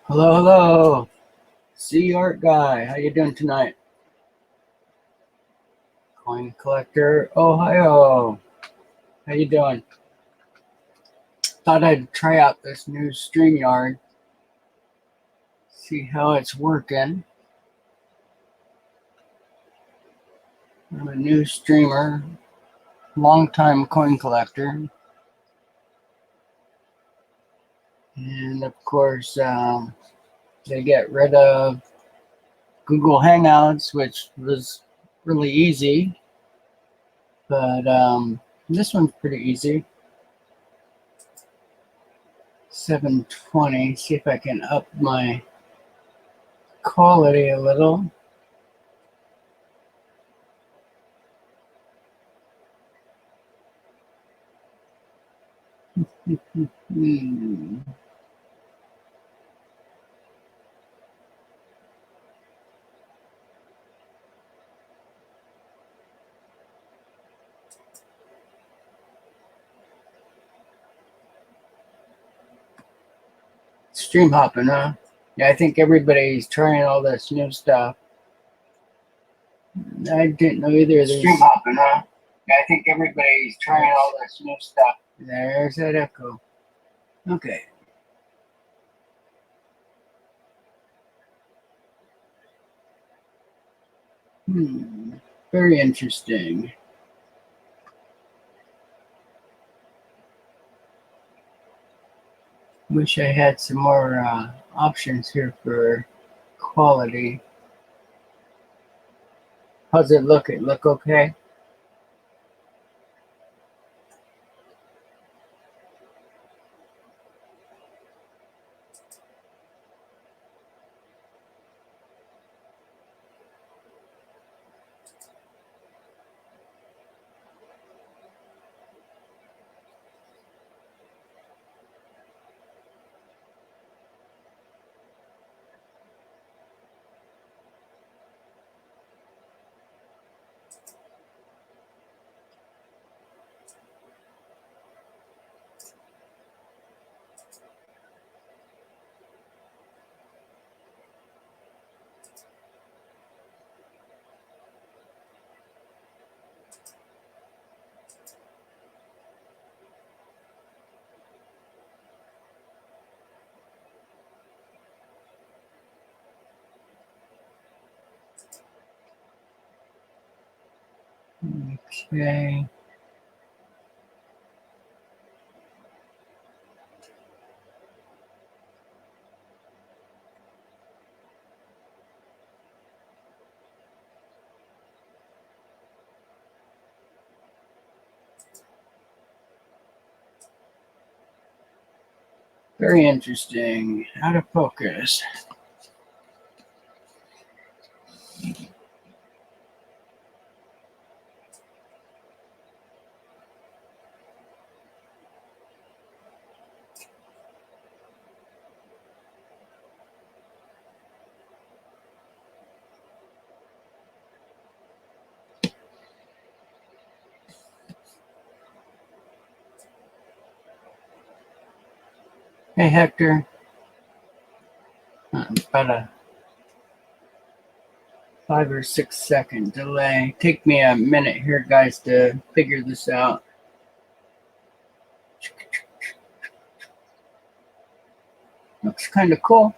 Hello, hello. C Art Guy. How you doing tonight? Coin Collector, Ohio. How you doing? Thought I'd try out this new StreamYard. See how it's working. I'm a new streamer, longtime coin collector. And of course, they get rid of Google Hangouts, which was really easy. But this one's pretty easy. 720. See if I can up my quality a little. Hmm. Stream hopping, huh? Yeah, I think everybody's trying all this new stuff. I didn't know either of these. Stream hopping, huh? Yeah, I think everybody's trying all this new stuff. There's that echo. Okay. Very interesting. Wish I had some more options here for quality. How's it look? It look okay? Okay. Very interesting. Out of focus. Hey, Hector. About a 5 or 6 second delay. Take me a minute here, guys, to figure this out. Looks kind of cool.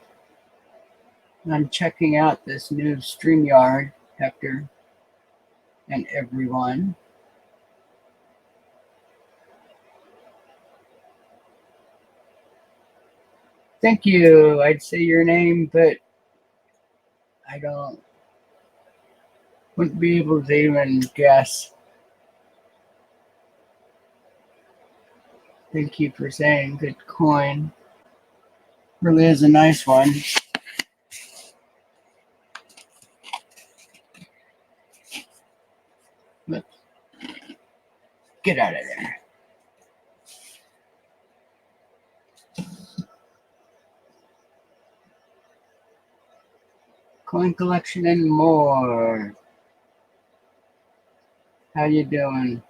I'm checking out this new StreamYard, Hector, and everyone. Thank you. I'd say your name, but I wouldn't be able to even guess. Thank you for saying good coin. Really is a nice one. But get out of there. Coin collection and more. How you doing?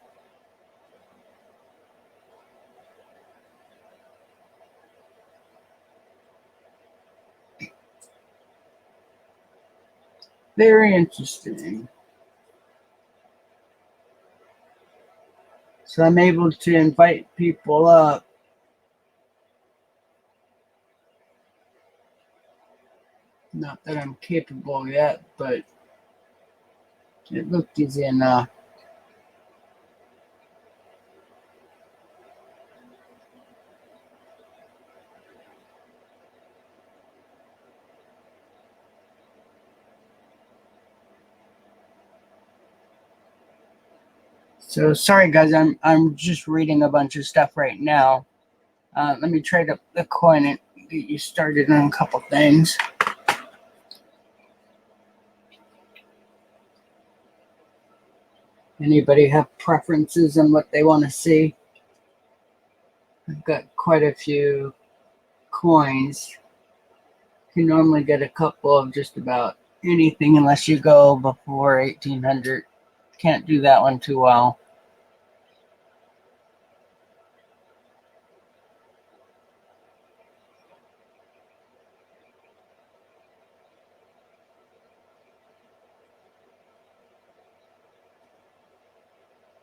Very interesting. So I'm able to invite people up. Not that I'm capable yet, but it looked easy enough. So sorry guys, I'm just reading a bunch of stuff right now. Let me trade up the coin and get you started on a couple things. Anybody have preferences on what they want to see? I've got quite a few coins. You can normally get a couple of just about anything unless you go before 1800. Can't do that one too well.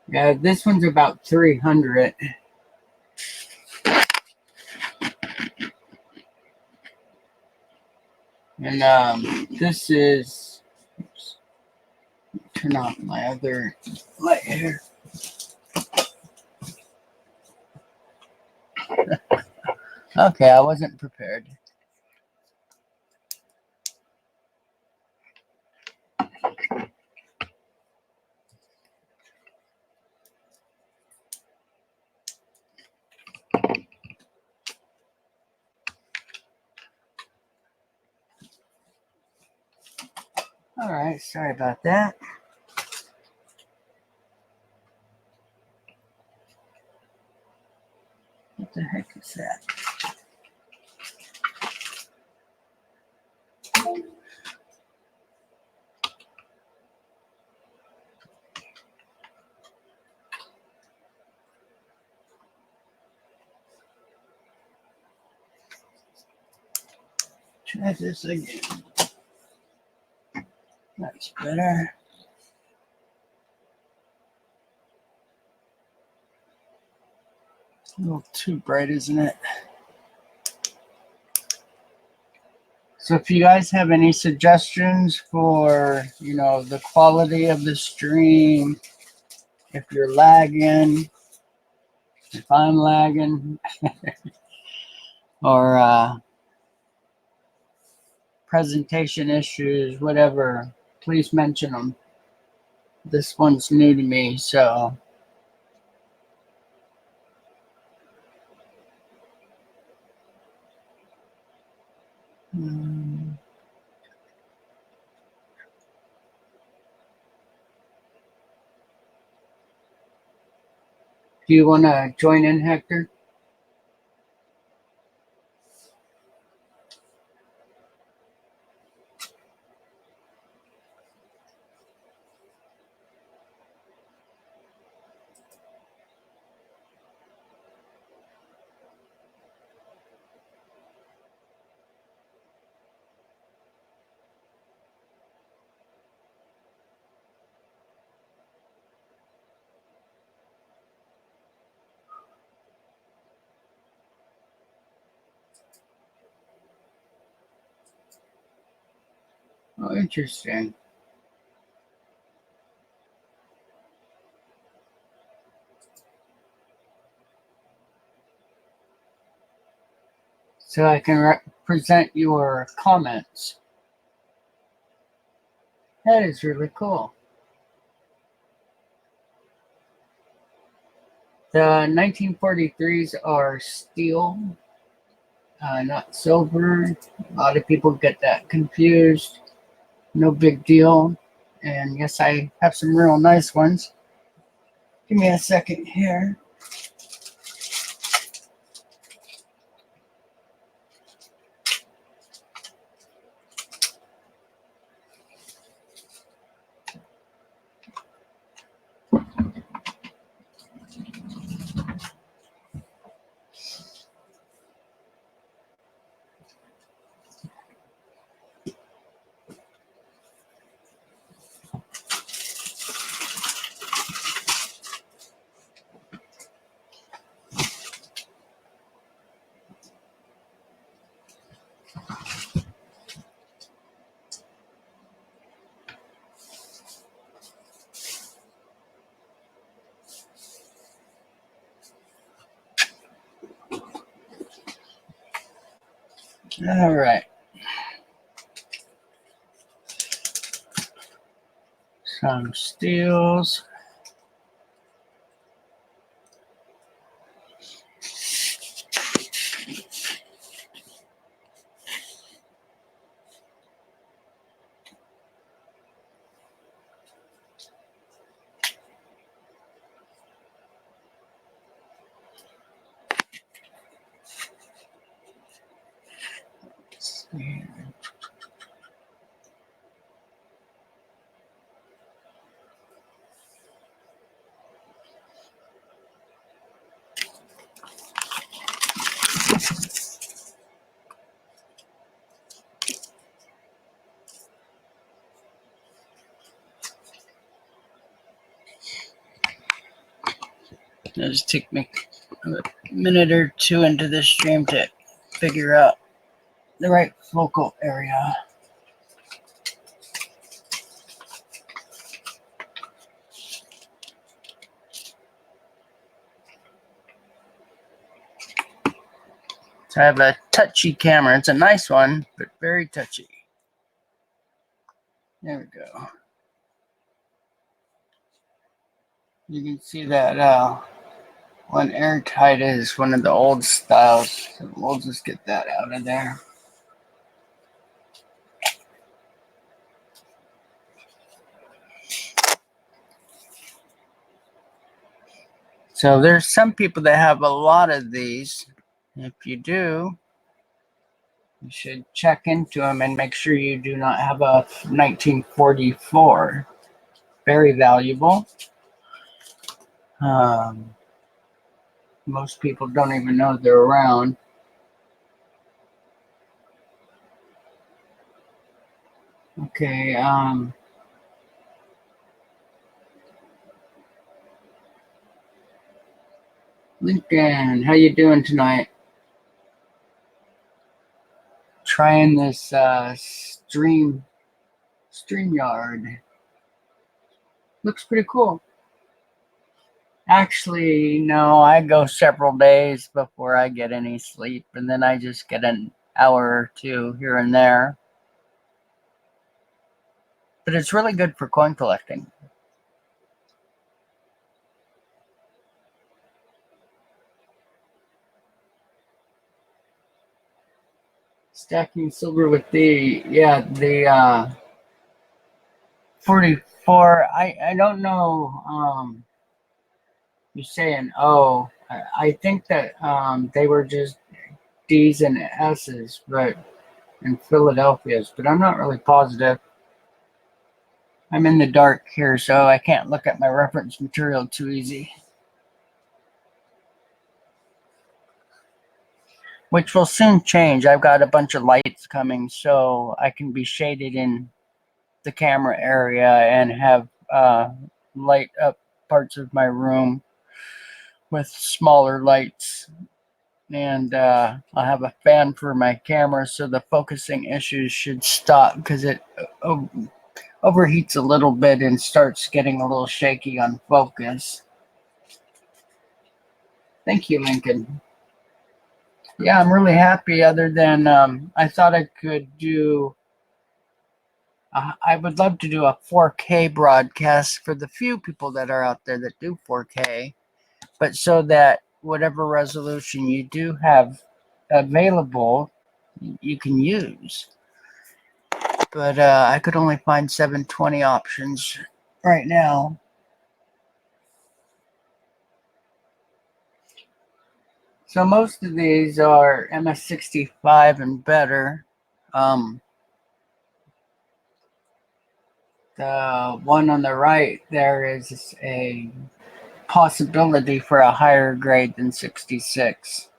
Yeah, this one's about 300. And this is, oops, turn off my other light here. Okay, I wasn't prepared. All right, sorry about that. What the heck is that? Try this again. That's better. A little too bright, isn't it? So if you guys have any suggestions for, the quality of the stream, if you're lagging, if I'm lagging, or presentation issues, whatever, please mention them. This one's new to me, so. Do you want to join in, Hector? Oh, interesting. So I can present your comments. That is really cool. The 1943s are steel, not silver. A lot of people get that confused. No big deal. And yes, I have some real nice ones. Give me a second here. All right. Some steels. Let's see. It'll just take me a minute or two into this stream to figure out the right focal area. So I have a touchy camera. It's a nice one, but very touchy. There we go. You can see that one airtight is one of the old styles. So we'll just get that out of there. So there's some people that have a lot of these. If you do, you should check into them and make sure you do not have a 1944. Very valuable. Most people don't even know they're around. Okay, Lincoln, how you doing tonight? Trying this StreamYard. Looks pretty cool. Actually, no, I go several days before I get any sleep, and then I just get an hour or two here and there. But it's really good for coin collecting. Stacking silver with the 44. I don't know. You're saying I think that they were just D's and S's, but in Philadelphia's, but I'm not really positive. I'm in the dark here, so I can't look at my reference material too easy. Which will soon change. I've got a bunch of lights coming, so I can be shaded in the camera area and have light up parts of my room with smaller lights. And I'll have a fan for my camera, so the focusing issues should stop because it overheats a little bit and starts getting a little shaky on focus. Thank you, Lincoln. Yeah, I'm really happy. Other than I thought I could do. I would love to do a 4K broadcast for the few people that are out there that do 4K, but so that whatever resolution you do have available, you can use. But I could only find 720 options right now. So most of these are MS65 and better. The one on the right there is a possibility for a higher grade than 66.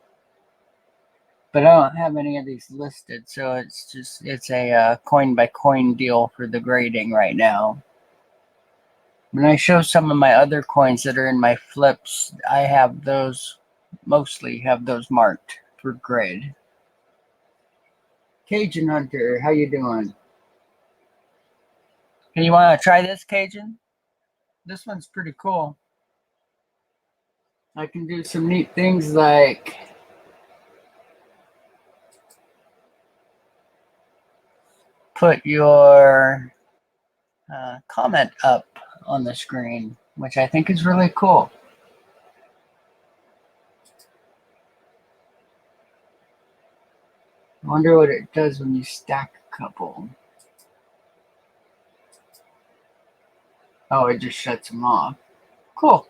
But I don't have any of these listed, so it's a coin by coin deal for the grading right now. When I show some of my other coins that are in my flips, I have those, mostly have those marked for grade. Cajun Hunter, how you doing? Hey, you want to try this, Cajun? This one's pretty cool. I can do some neat things like put your comment up on the screen, which I think is really cool. I wonder what it does when you stack a couple. Oh, it just shuts them off. Cool.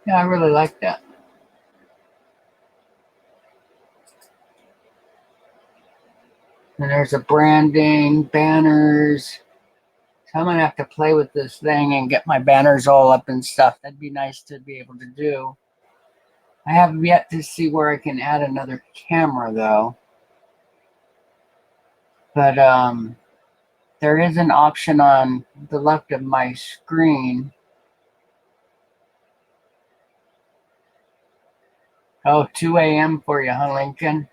Yeah, I really like that. And there's a branding, banners. So I'm going to have to play with this thing and get my banners all up and stuff. That'd be nice to be able to do. I have yet to see where I can add another camera, though. But there is an option on the left of my screen. Oh, 2 a.m. for you, huh, Lincoln?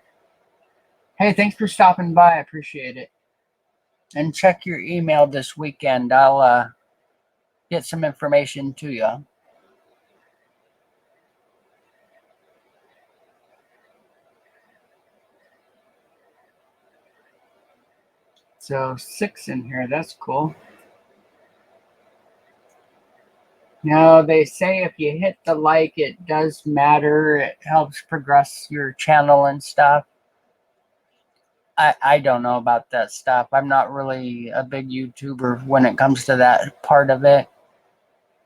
Hey, thanks for stopping by. I appreciate it. And check your email this weekend. I'll get some information to you. So 6 in here. That's cool. Now, they say if you hit the like, it does matter. It helps progress your channel and stuff. I don't know about that stuff. I'm not really a big YouTuber when it comes to that part of it.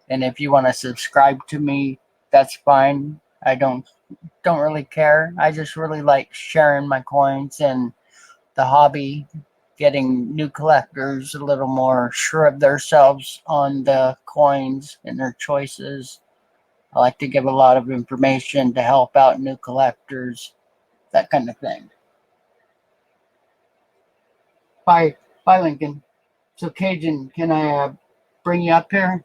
And if you want to subscribe to me, that's fine. I don't really care. I just really like sharing my coins and the hobby, getting new collectors a little more sure of themselves on the coins and their choices. I like to give a lot of information to help out new collectors, that kind of thing. Bye, Lincoln. So Cajun, can I bring you up here?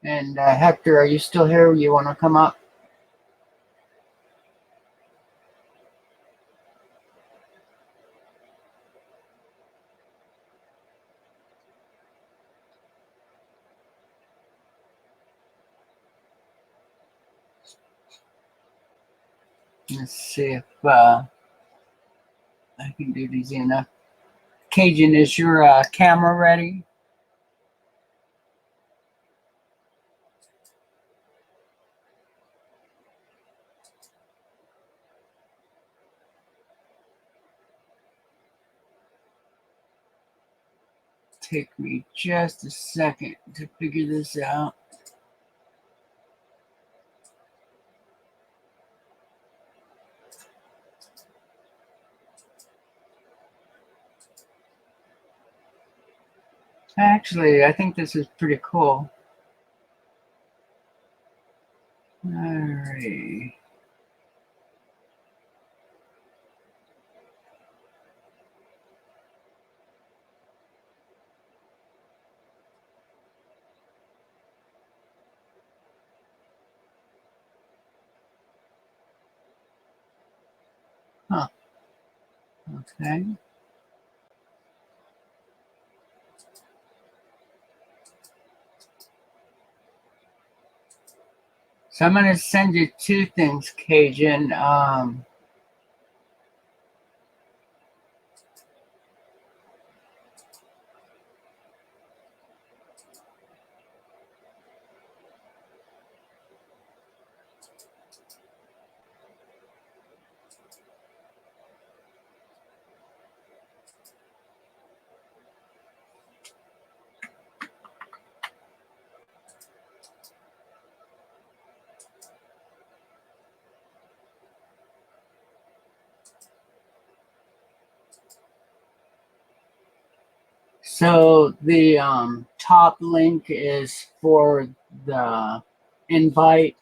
And Hector, are you still here? You want to come up? Let's see if I can do these enough. Cajun, is your camera ready? Take me just a second to figure this out. Actually, I think this is pretty cool. Alright. Huh. Okay. So I'm going to send you 2 things, Cajun. So the top link is for the invite,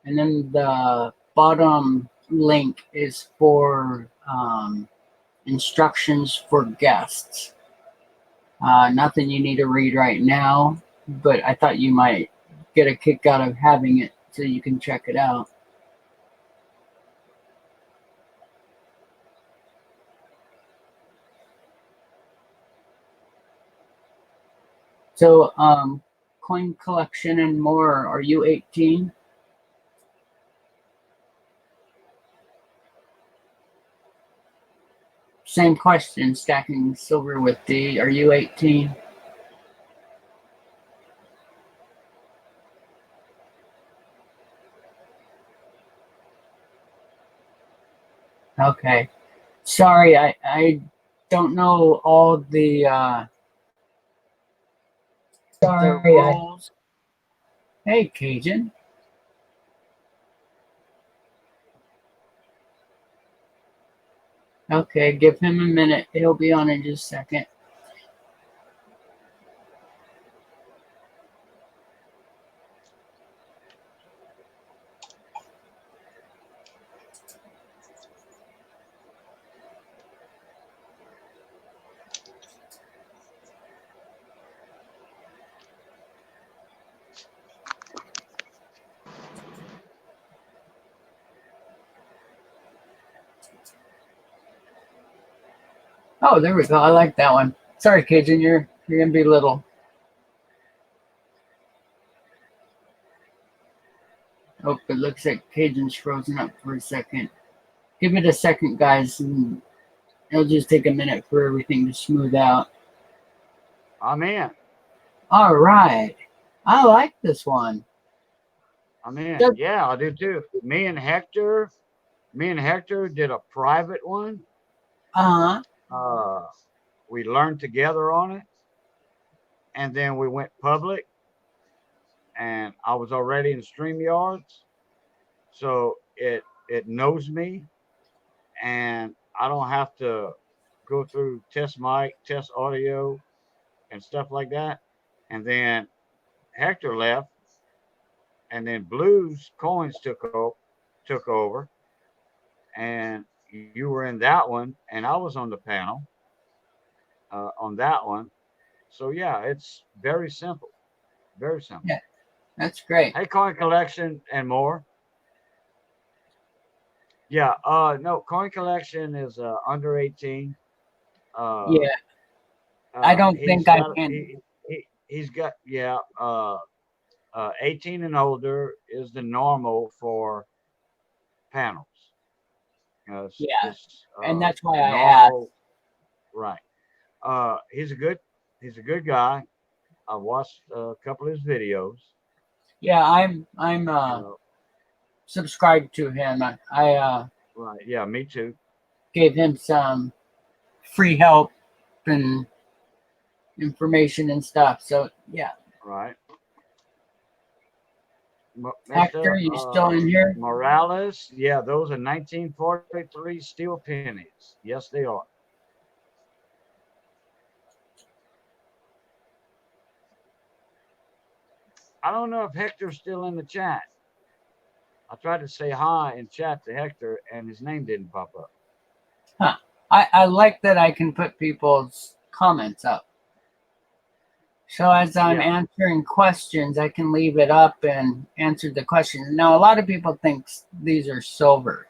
and then the bottom link is for instructions for guests. Nothing you need to read right now, but I thought you might get a kick out of having it so you can check it out. So, coin collection and more. Are you 18? Same question. Stacking silver with D. Are you 18? Okay. Sorry, I don't know all the rules. Hey, Cajun. Okay, give him a minute. He'll be on in just a second. Oh, there we go. I like that one. Sorry, Cajun, you're gonna be little. Oh, it looks like Cajun's frozen up for a second. Give it a second, guys, and it'll just take a minute for everything to smooth out. I'm in. All right. I like this one. I'm in. Yep. Yeah, I do too. Me and Hector did a private one. Uh-huh. We learned together on it, and then we went public, and I was already in StreamYards, so it knows me, and I don't have to go through test mic, test audio, and stuff like that. And then Hector left, and then Blues Coins took over, and you were in that one, and I was on the panel on that one. So yeah, it's very simple, very simple. Yeah, that's great. Hey, Coin Collection and more. Yeah, no, Coin Collection is under 18. Yeah, I don't think I can. He's got, yeah, 18 and older is the normal for panels. Yeah, Just, and that's why I normal, asked. right. He's a good guy. I watched a couple of his videos. Yeah, I'm subscribed to him. I Right. Yeah, me too. gave him some free help and information and stuff. So yeah. Right. Hector, you still in here? Morales. Yeah, those are 1943 steel pennies. Yes, they are. I don't know if Hector's still in the chat. I tried to say hi in chat to Hector, and his name didn't pop up. Huh. I like that I can put people's comments up. So as I'm answering questions, I can leave it up and answer the questions. Now, a lot of people think these are silver.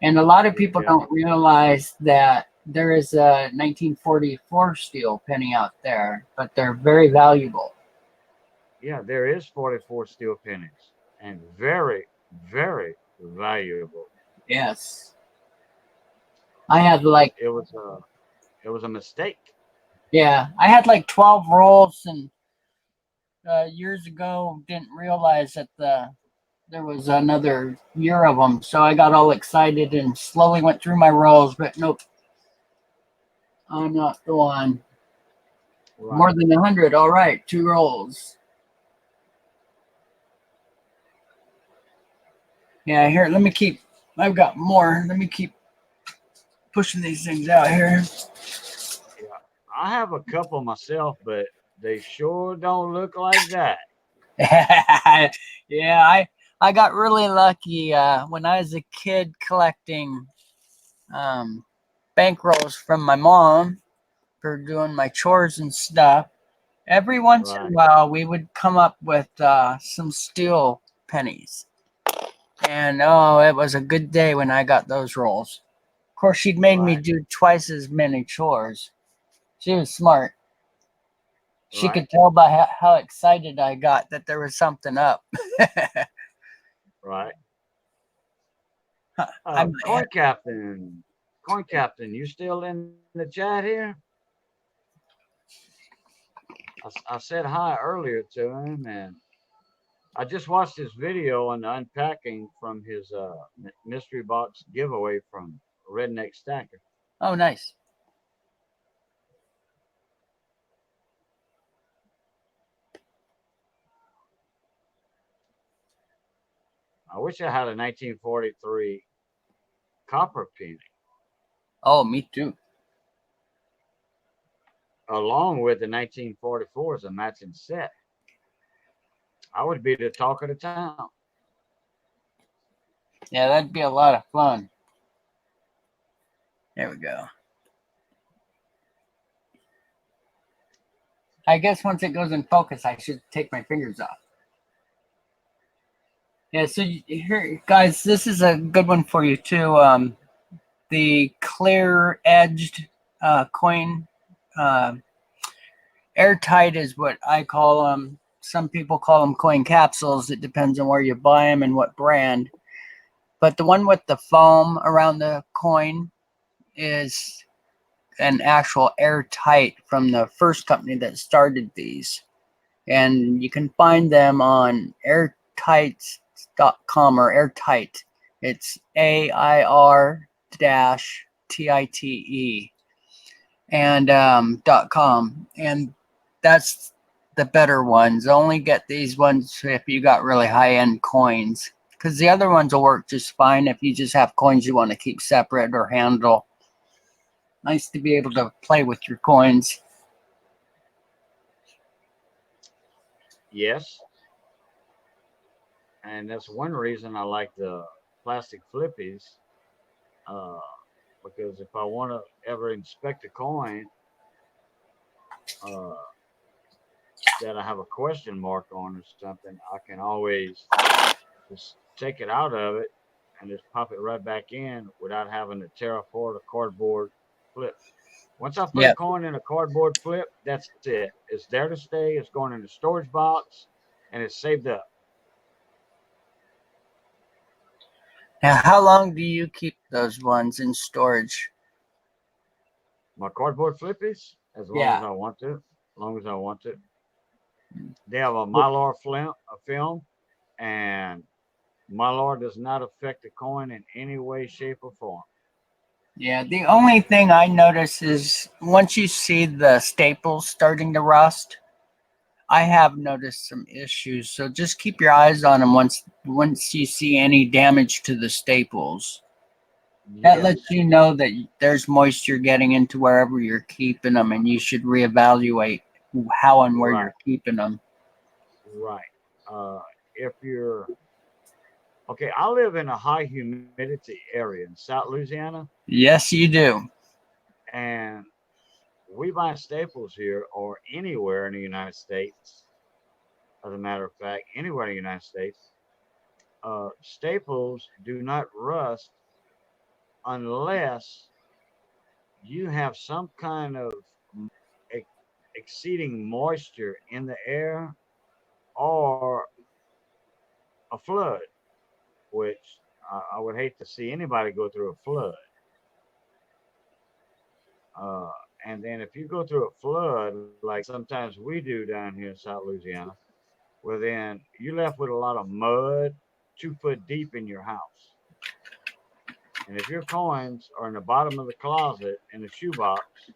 And a lot of people don't realize that there is a 1944 steel penny out there, but they're very valuable. Yeah, there is 44 steel pennies, and very, very valuable. Yes. I had like it was a mistake. Yeah, I had like 12 rolls, and years ago didn't realize that there was another year of them. So I got all excited and slowly went through my rolls, but nope, I'm not the one. Right. More than 100. All right, 2 rolls. Yeah, here, let me keep. I've got more. Let me keep pushing these things out here. Yeah, I have a couple myself, but they sure don't look like that. Yeah, I got really lucky when I was a kid collecting bankrolls from my mom for doing my chores and stuff. Every once in a while, we would come up with some steel pennies. And oh, it was a good day when I got those rolls. Of course, she'd made me do twice as many chores. She was smart. She could tell by how excited I got that there was something up. Right. I'm Coin Coin Captain, you still in the chat here? I said hi earlier to him, and I just watched his video on the unpacking from his mystery box giveaway from Redneck Stacker. Oh, nice. I wish I had a 1943 copper penny Oh, me too. along with the 1944 as a matching set. I would be the talk of the town. Yeah, that'd be a lot of fun. There we go. I guess once it goes in focus, I should take my fingers off. Yeah, so here, guys, this is a good one for you too. The clear edged coin, airtight is what I call them. Some people call them coin capsules. It depends on where you buy them and what brand. But the one with the foam around the coin is an actual airtight from the first company that started these. And you can find them on airtights.com or airtight. It's AIR-TITE and .com. And that's the better ones. Only get these ones if you got really high-end coins, because the other ones will work just fine if you just have coins you want to keep separate or handle. Nice to be able to play with your coins. Yes. And that's one reason I like the plastic flippies. Because if I want to ever inspect a coin that I have a question mark on or something, I can always just take it out of it and just pop it right back in without having to tear apart a cardboard flip. Once I put a coin in a cardboard flip, that's it. It's there to stay. It's going in the storage box, and it's saved up. Now, how long do you keep those ones in storage? My cardboard flippies, as long as I want to. As long as I want to. They have a Mylar film, and Mylar does not affect the coin in any way, shape, or form. Yeah, the only thing I notice is once you see the staples starting to rust, I have noticed some issues. So just keep your eyes on them once you see any damage to the staples. That lets you know that there's moisture getting into wherever you're keeping them, and you should reevaluate how and where you're keeping them. Right. If you're okay, I live in a high humidity area in South Louisiana. Yes, you do. And we buy staples here or anywhere in the United States. As a matter of fact, anywhere in the United States, staples do not rust unless you have some kind of exceeding moisture in the air or a flood, which I would hate to see anybody go through a flood. And then if you go through a flood, like sometimes we do down here in South Louisiana, well, then you're left with a lot of mud 2 foot deep in your house. And if your coins are in the bottom of the closet in the shoebox,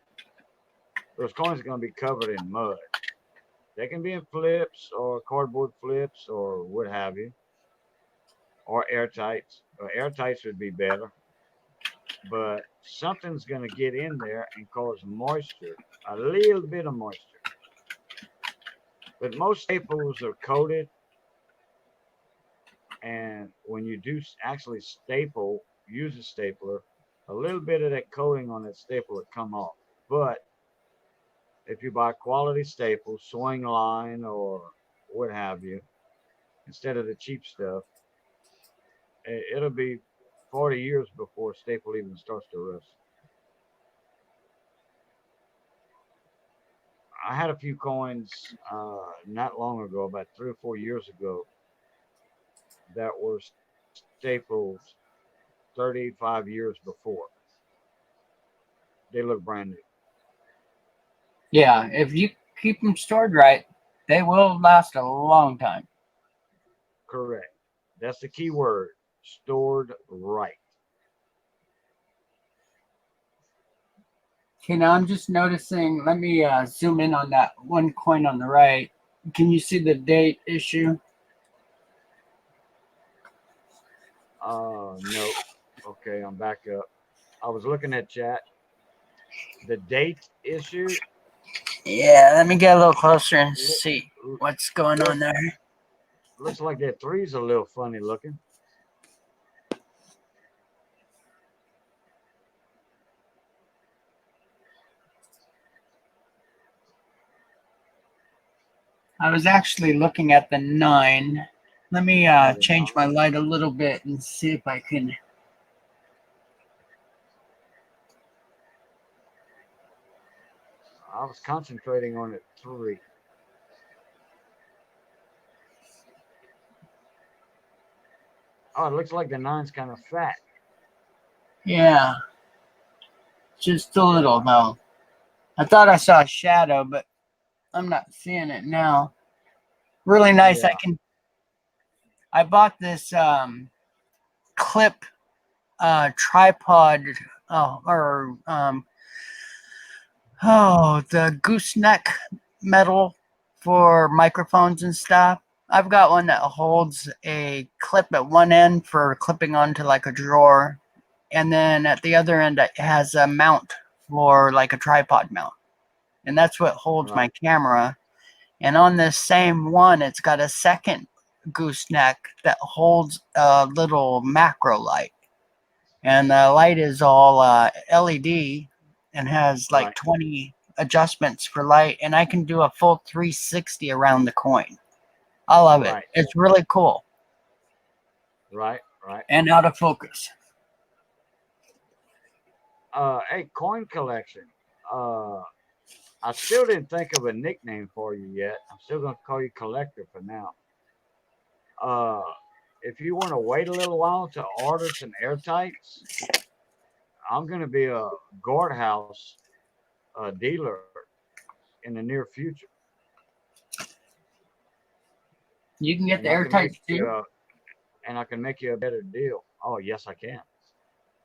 those coins are going to be covered in mud. They can be in flips or cardboard flips or what have you, or airtights. Airtights would be better. But something's going to get in there and cause moisture, a little bit of moisture. But most staples are coated. And when you do actually use a stapler, a little bit of that coating on that staple will come off. But if you buy quality staples, swing line or what have you, instead of the cheap stuff, it'll be 40 years before a staple even starts to rust. I had a few coins not long ago, about 3 or 4 years ago, that were staples 35 years before. they look brand new. Yeah, if you keep them stored right, they will last a long time. Correct. That's the key word. Stored right. Okay, now I'm just noticing. Let me zoom in on that one coin on the right. Can you see the date issue? Nope. Okay, I'm back up. I was looking at chat. The date issue. Yeah, let me get a little closer and Look, see what's going on look, there. looks like that three's a little funny looking. I was actually looking at the 9. Let me Oh, the change my nine. light a little bit and see if I can. I was concentrating on it three. Oh, it looks like the nine's kind of fat. Yeah, just a little though. I thought I saw a shadow, but I'm not seeing it now. Really nice. Yeah. I bought this clip tripod or the gooseneck metal for microphones and stuff. I've got one that holds a clip at one end for clipping onto like a drawer, and then at the other end it has a mount for like a tripod mount, and that's what holds my Right. camera. And on this same one, it's got a second gooseneck that holds a little macro light, and the light is all LED and has like Right. 20 adjustments for light, and I can do a full 360 around the coin. I love it. Right. It's really cool Right. Right. and out of focus. Hey, coin collection. Uh, I still didn't think of a nickname for you yet. I'm still gonna call you Collector for now. Uh, if you want to wait a little while to order some airtights, I'm gonna be a guard house dealer in the near future, You can get and the I can make airtights you too. a better deal. Oh yes, I can.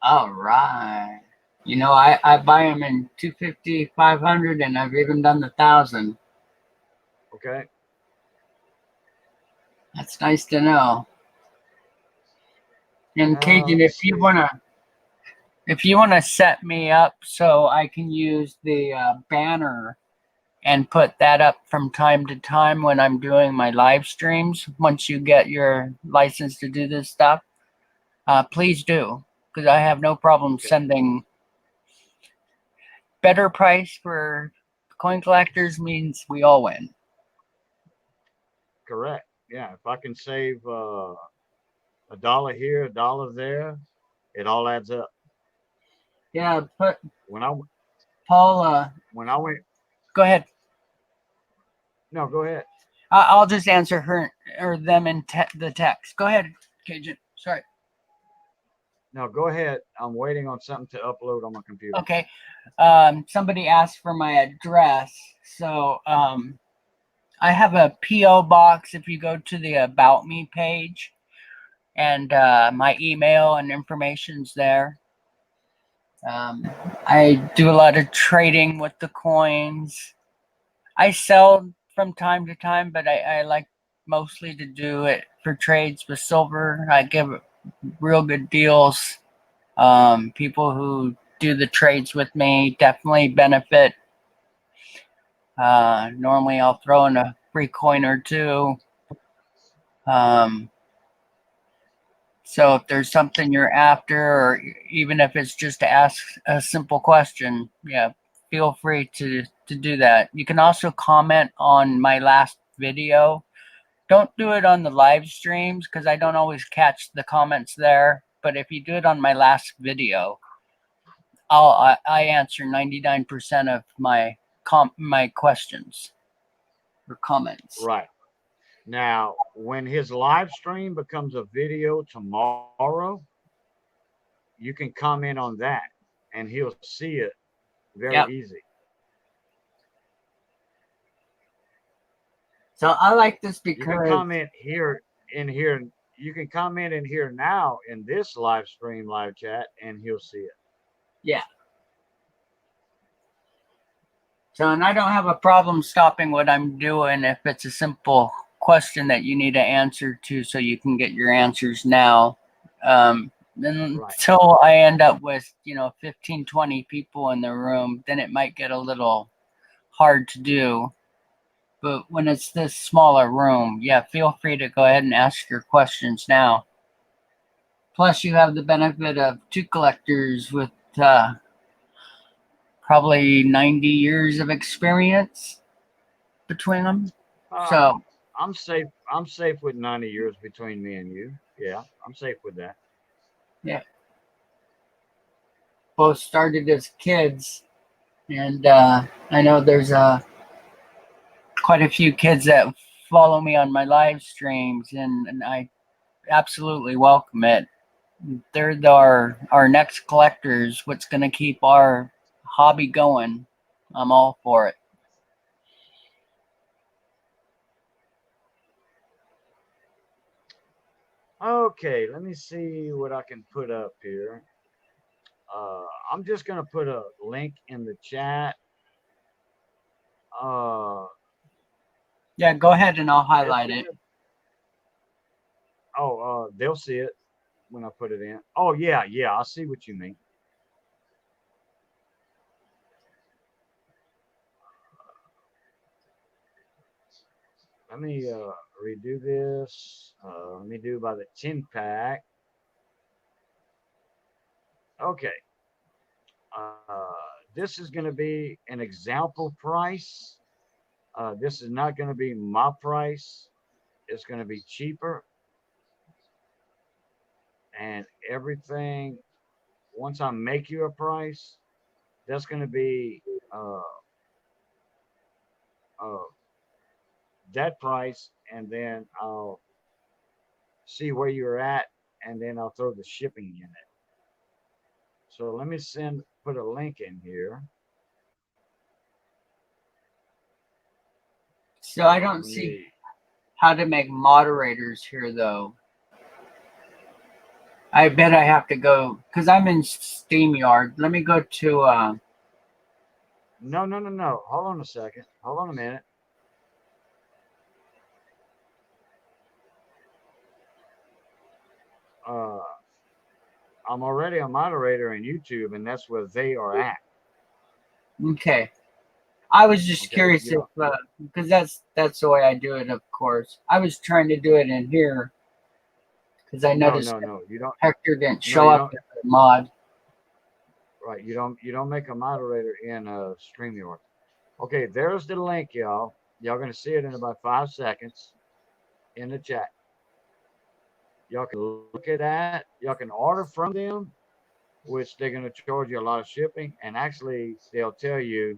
All right. You know, I buy them in 250, 500, and I've even done the 1,000. Okay. That's nice to know. And Cajun, Let me see. if you wanna set me up so I can use the banner and put that up from time to time when I'm doing my live streams. Once you get your license to do this stuff, please do, because I have no problem Okay. sending. Better price for coin collectors means we all win. Correct. Yeah. If I can save $1 here, $1 there, it all adds up. Yeah, but When I Paul, when I went, go ahead. no, go ahead. I'll just answer her or them in the text. Go ahead, Cajun. Sorry. No, go ahead. I'm waiting on something to upload on my computer. Okay. Somebody asked for my address, so I have a PO box. If you go to the About Me page, and my email and information's there. I do a lot of trading with the coins. I sell from time to time, but I like mostly to do it for trades with silver. I give real good deals. People who do the trades with me definitely benefit. Normally, I'll throw in a free coin or two. Um, So if there's something you're after, or even if it's just to ask a simple question, yeah, feel free to do that. You can also comment on my last video. Don't do it on the live streams because I don't always catch the comments there. But if you do it on my last video, I answer 99% of my questions or comments. Right. Now, when his live stream becomes a video tomorrow, you can comment on that and he'll see it Very Yep. easy. So I like this You can because comment here in here. You can comment in here now in this live stream, live chat, and he'll see it. yeah. So, and I don't have a problem stopping what I'm doing if it's a simple question that you need an answer to, so you can get your answers now. Until I end up with 15, 20 people in the room, then it might get a little hard to do. But when it's this smaller room, yeah, feel free to go ahead and ask your questions now. Plus, you have the benefit of two collectors with probably 90 years of experience between them. So, I'm safe. I'm safe with 90 years between me and you. Yeah, I'm safe with that. yeah, both started as kids, and I know there's quite a few kids that follow me on my live streams, and I absolutely welcome it. They're our next collectors. What's going to keep our hobby going? I'm all for it. Okay, let me see what I can put up here. I'm just gonna put a link in the chat. Yeah, go ahead and I'll highlight it. They'll see it when I put it in. Oh yeah, I see what you mean. Let me redo this. Let me do by the 10 pack. Okay. This is going to be an example price. This is not going to be my price. It's going to be cheaper. And everything, once I make you a price, that's going to be that price. And then I'll see where you're at. And then I'll throw the shipping in it. So let me put a link in here. So I don't see how to make moderators here, though. I bet I have to go, because I'm in StreamYard. Let me go to... No. Hold on a second. Hold on a minute. I'm already a moderator in YouTube, and that's where they are at. Okay. I was just curious if, because that's the way I do it, of course. I was trying to do it in here, because I noticed no, you don't. Hector didn't show up as a mod. Right, you don't make a moderator in StreamYard. Okay, there's the link, y'all. Y'all gonna see it in about 5 seconds in the chat. Y'all can look at that. Y'all can order from them, which they're gonna charge you a lot of shipping, and actually they'll tell you,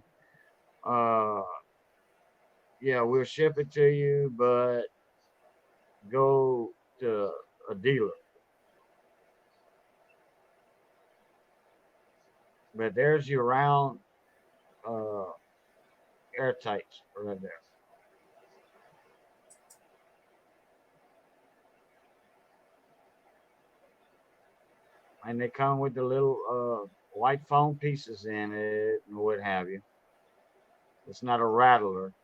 yeah, we'll ship it to you, but go to a dealer. But there's your round airtight right there. And they come with the little white foam pieces in it and what have you. It's not a rattler.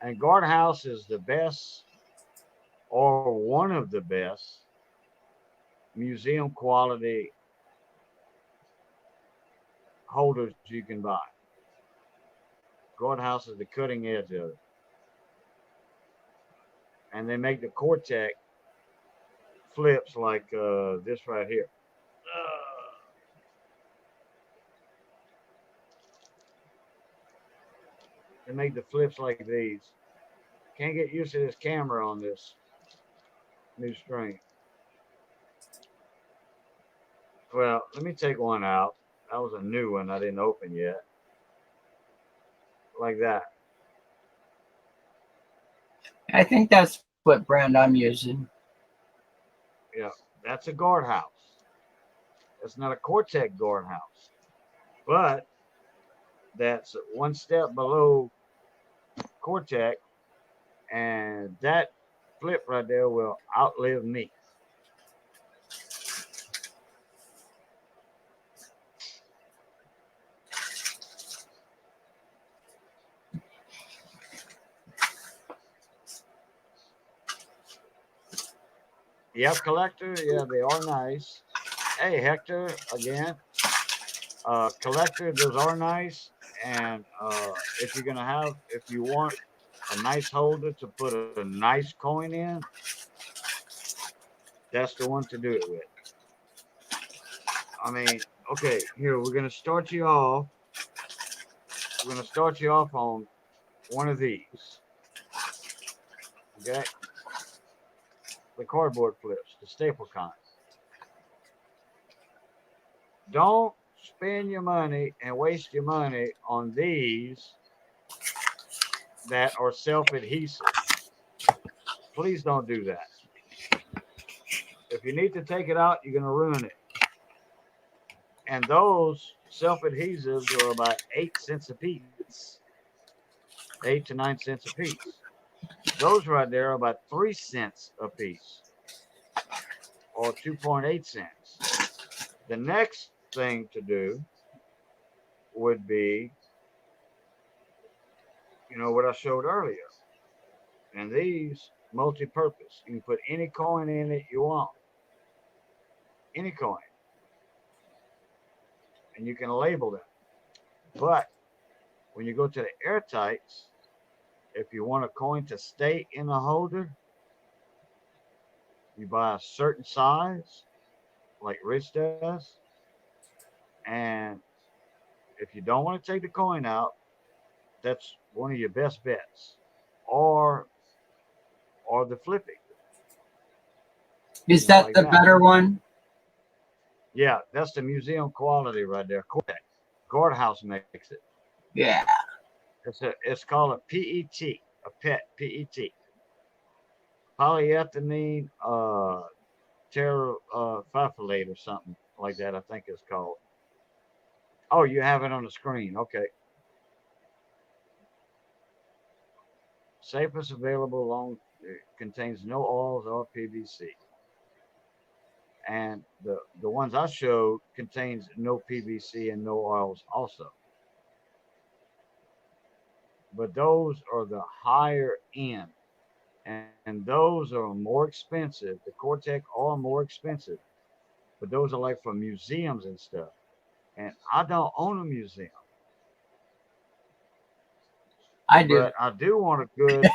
And Guardhouse is the best, or one of the best, museum quality holders you can buy. Guardhouse is the cutting edge of it. And they make the Cortec flips like this right here. They make the flips like these. Can't get used to this camera on this new string. Well, let me take one out. That was a new one I didn't open yet. Like that. I think that's what brand I'm using. Yeah, that's a guardhouse. That's not a Cortec guardhouse, but that's one step below Cortec, and that flip right there will outlive me. Yep, collector. Yeah, they are nice. Hey, Hector, again. Collector, those are nice. And if you're gonna have, if you want a nice holder to put a nice coin in, that's the one to do it with. I mean, okay, here we're gonna start you off. We're gonna start you off on one of these. Okay, the cardboard flips, the staple kind. Don't spend your money and waste your money on these that are self-adhesive. Please don't do that. If you need to take it out, you're going to ruin it. And those self-adhesives are about 8 cents a piece, 8 to 9 cents a piece. Those right there are about 3 cents a piece, or 2.8 cents. The next thing to do would be, you know, what I showed earlier. And these multi-purpose. You can put any coin in it you want. Any coin. And you can label them. But when you go to the airtights, if you want a coin to stay in the holder, you buy a certain size, like Rich does. And if you don't want to take the coin out, that's one of your best bets. Or the flipping. Is that the better one? Yeah, that's the museum quality right there. Correct. Guardhouse makes it. Yeah. It's called a PET, a PET, PET. Polyethylene terephthalate or something like that, I think it's called. Oh, you have it on the screen. Okay. Safest available long, it contains no oils or PVC. And the ones I showed contains no PVC and no oils also. But those are the higher end, and those are more expensive. The Cortec are more expensive, but those are like for museums and stuff. And I don't own a museum, I do. but I do want a good.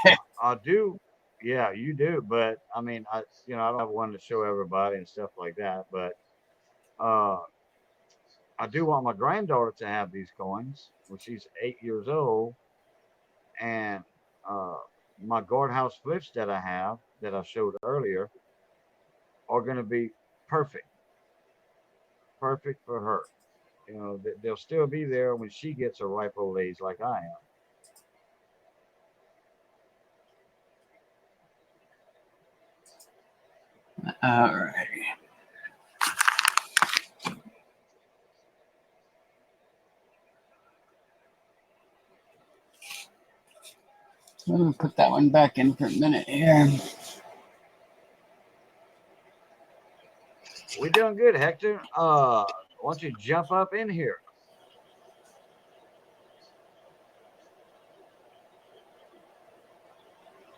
I do. Yeah, you do. But I mean, I don't have one to show everybody and stuff like that. But uh, I do want my granddaughter to have these coins when she's 8 years old, and uh, my guardhouse flips that I have that I showed earlier are going to be perfect, perfect for her. You know, they'll still be there when she gets a ripe old age like I am. All right. I'm going to put that one back in for a minute here. We're doing good, Hector. Why don't you jump up in here?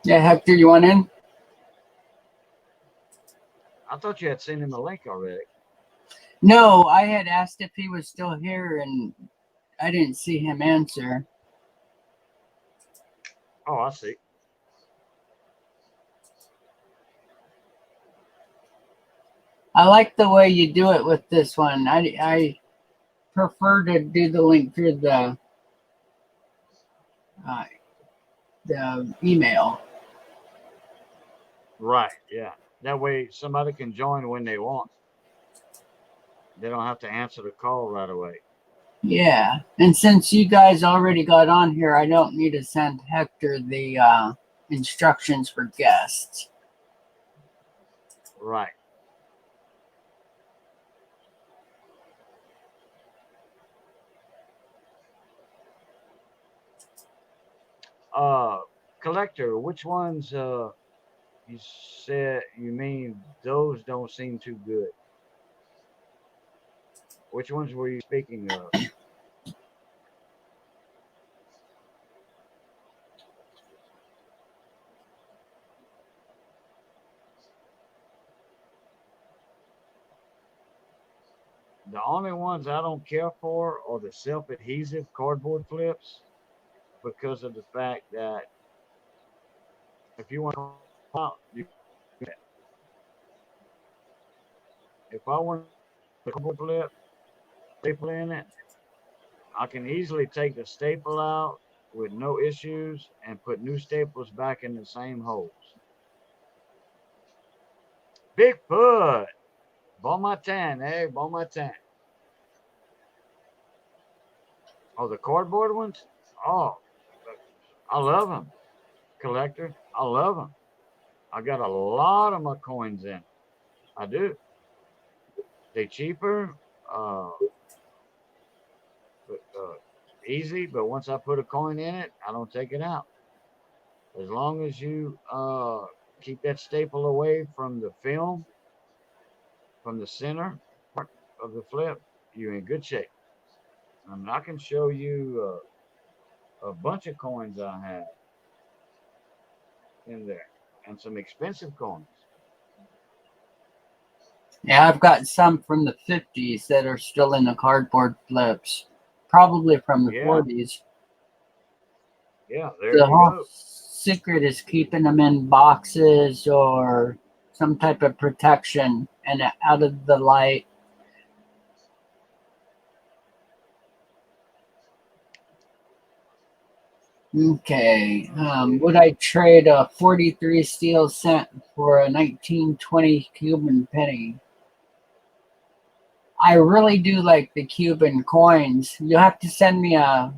Yeah, Hector, you want in? I thought you had sent him the link already. No, I had asked if he was still here and I didn't see him answer. Oh, I see. I like the way you do it with this one. I prefer to do the link through the email. Right, yeah. That way somebody can join when they want. They don't have to answer the call right away. Yeah, and since you guys already got on here, I don't need to send Hector the instructions for guests. Right. Collector, which ones you said you mean those don't seem too good? Which ones were you speaking of? The only ones I don't care for are the self-adhesive cardboard flips because of the fact that if you want to out, if I want a cardboard flip, staple in it, I can easily take the staple out with no issues and put new staples back in the same holes. Bigfoot, bon matin, eh? Bon matin. Oh, the cardboard ones? Oh, I love them, collector. I love them. I got a lot of my coins in. I do. They cheaper, uh, but, easy. But once I put a coin in it, I don't take it out. As long as you keep that staple away from the film, from the center part of the flip, you're in good shape. I mean, I can show you a bunch of coins I have in there, and some expensive coins. Yeah, I've got some from the 50s that are still in the cardboard flips, probably from the Yeah, 40s. yeah. There The you whole go. secret is keeping them in boxes or some type of protection and out of the light. Okay. Would I trade a 43 steel cent for a 1920 Cuban penny? I really do like the Cuban coins. You'll have to send me a,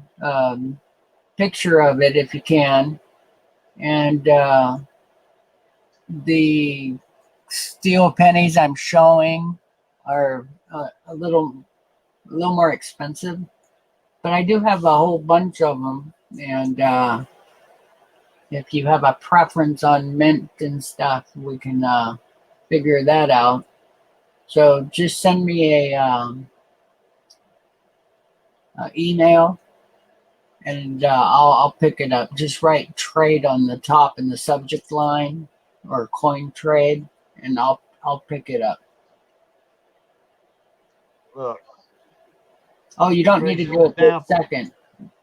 picture of it if you can. And the steel pennies I'm showing are a little more expensive, but I do have a whole bunch of them. And if you have a preference on mint and stuff, we can figure that out. So just send me a email, and I'll pick it up. Just write trade on the top in the subject line, or coin trade, and I'll pick it up. Look, Oh, you don't for need to do it this example, second.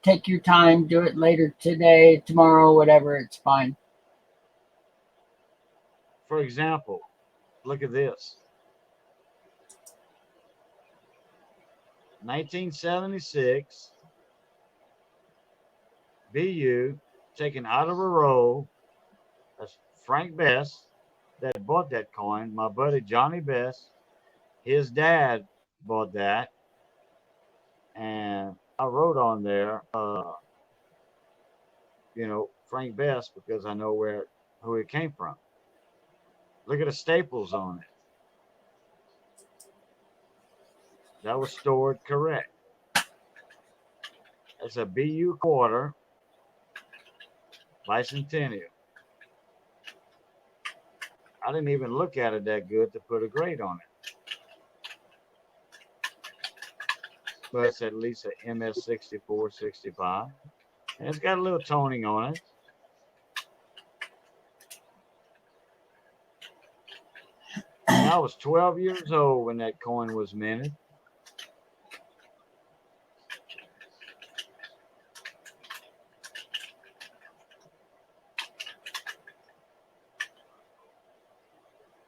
Take your time. Do it later today, tomorrow, whatever. It's fine. for example, look at this. 1976 BU taken out of a roll. That's Frank Best that bought that coin. My buddy Johnny Best, his dad bought that, and I wrote on there, Frank Best because I know who it came from. Look at the staples on it. That was stored correct. It's a BU quarter bicentennial. I didn't even look at it that good to put a grade on it. But it's at least a MS 64, 65. And it's got a little toning on it. And I was 12 years old when that coin was minted.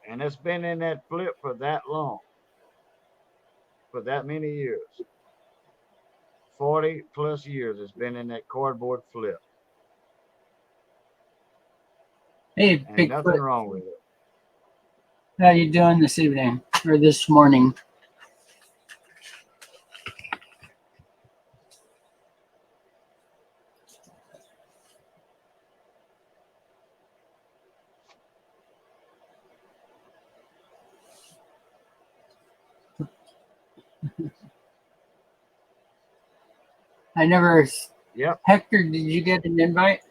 And it's been in that flip for that long, for that many years. 40 plus years it's been in that cardboard flip. Hey, Ain't nothing Bigfoot, wrong with it. how you doing this evening or this morning? I never. Yep. Hector, did you get an invite?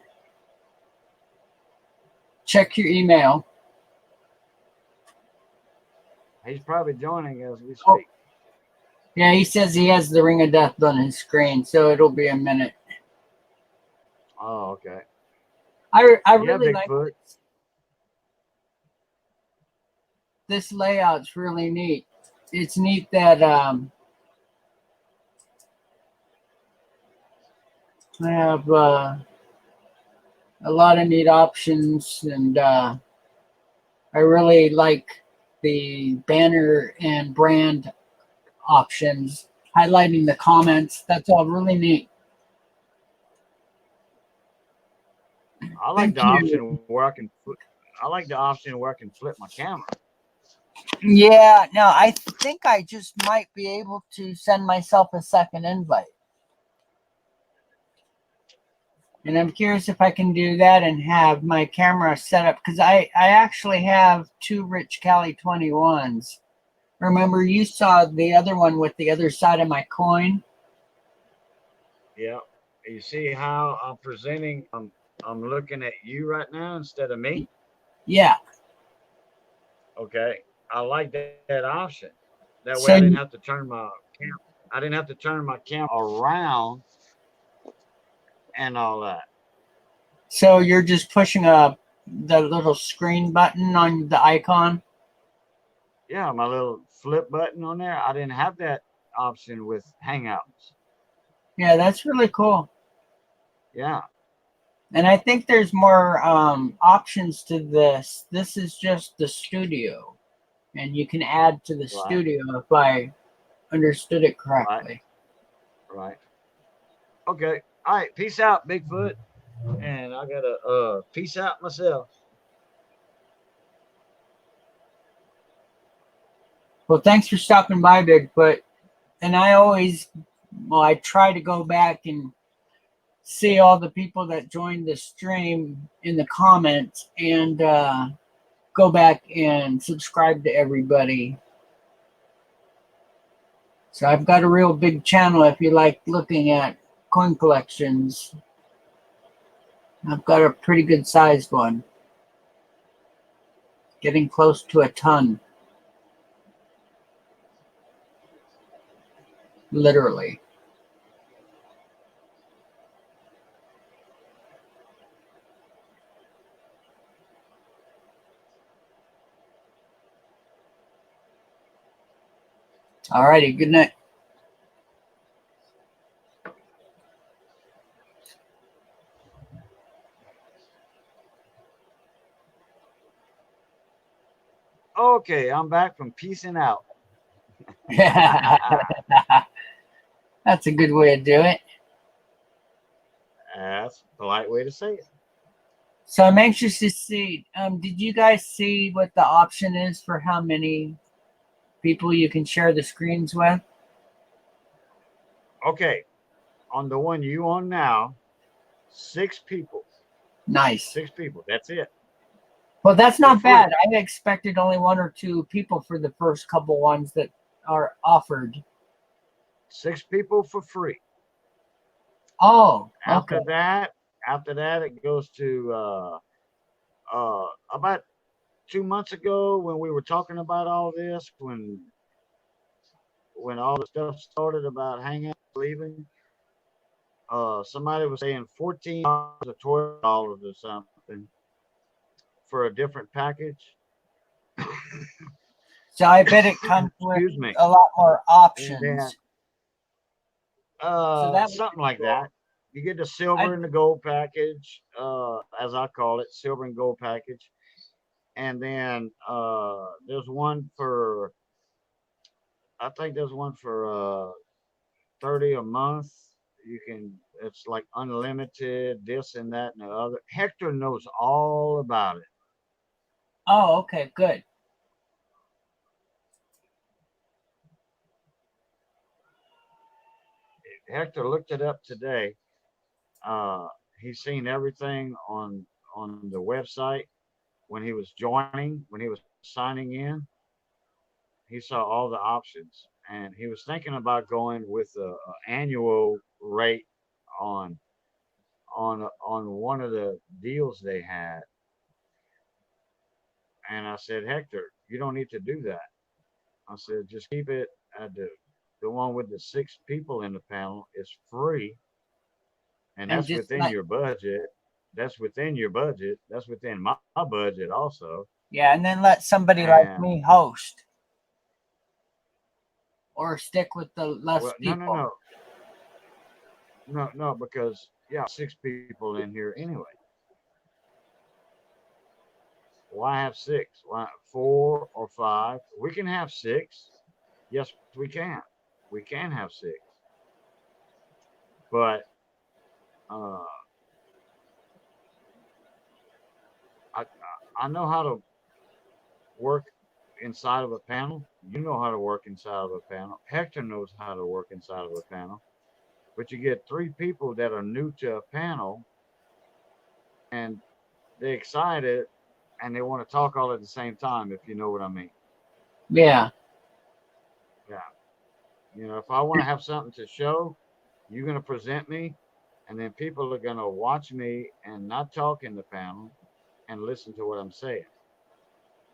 Check your email. He's probably joining as we Oh. speak. Yeah, he says he has the Ring of Death on his screen, so it'll be a minute. Oh, okay. I Yeah, really like Bigfoot. this layout's really neat. It's neat that I have a lot of neat options, and I really like the banner and brand options, highlighting the comments. That's all really neat. I like Thank the you. option where I can. I like the option where I can flip my camera. Yeah, no, I think I just might be able to send myself a second invite. And I'm curious if I can do that and have my camera set up, because I actually have two Rich Cali 21s. Remember, you saw the other one with the other side of my coin? Yeah. You see how I'm presenting? I'm looking at you right now instead of me. Yeah. Okay. I like that option. That way So, I didn't have to turn my camera. I didn't have to turn my camera around and all that. so you're just pushing the little screen button on the icon? Yeah, my little flip button on there. I didn't have that option with Hangouts. Yeah, that's really cool. Yeah. And I think there's more options to this. This is just the studio, and you can add to the Right. studio if I understood it Right. correctly. Right. Okay. All right. Peace out, Bigfoot. And I gotta peace out myself. Well, thanks for stopping by, Bigfoot. And I try to go back and see all the people that joined the stream in the comments, and go back and subscribe to everybody. So I've got a real big channel if you like looking at coin collections. I've got a pretty good sized one, getting close to a ton, literally. All righty, good night. Okay, I'm back from peacing out. That's a good way to do it. That's a polite way to say it. So I'm anxious to see. Did you guys see what the option is for how many people you can share the screens with? Okay, on the one you on now, 6 people. Nice. 6 people. That's it. Well, that's For not free. bad. I expected only 1 or 2 people for the first couple ones that are offered. 6 people for free. Oh, After okay. that, it goes to about 2 months ago when we were talking about all this, when all the stuff started about Hangout leaving, somebody was saying $14 or $12 or something for a different package. So I bet it comes with Excuse me. a lot more And then options. So that would something be like cool. that. You get the silver and the gold package, as I call it, silver and gold package. And then there's one for, I think there's one for 30 a month. It's like unlimited, this and that and the other. Hector knows all about it. Oh, okay, good. Hector looked it up today. He's seen everything on the website when he was joining, when he was signing in. He saw all the options. and he was thinking about going with a annual rate on on one of the deals they had. And I said, Hector, you don't need to do that. I said, just keep it at the one with the 6 people in the panel is free, and And that's just within like, your budget. That's within your budget. That's within my budget also. yeah, and then let somebody like And me host or stick with the less well, no, no, people. no, no, no, because yeah, 6 people in here anyway. Why have 6? Why 4 or 5? We can have 6. Yes, we can. We can have 6. But uh, I I know how to work inside of a panel. You know how to work inside of a panel. Hector knows how to work inside of a panel. But you get 3 people that are new to a panel and they're excited and they want to talk all at the same time, if you know what I mean. Yeah. Yeah. If I want to have something to show, you're going to present me, and then people are going to watch me and not talk in the panel and listen to what I'm saying.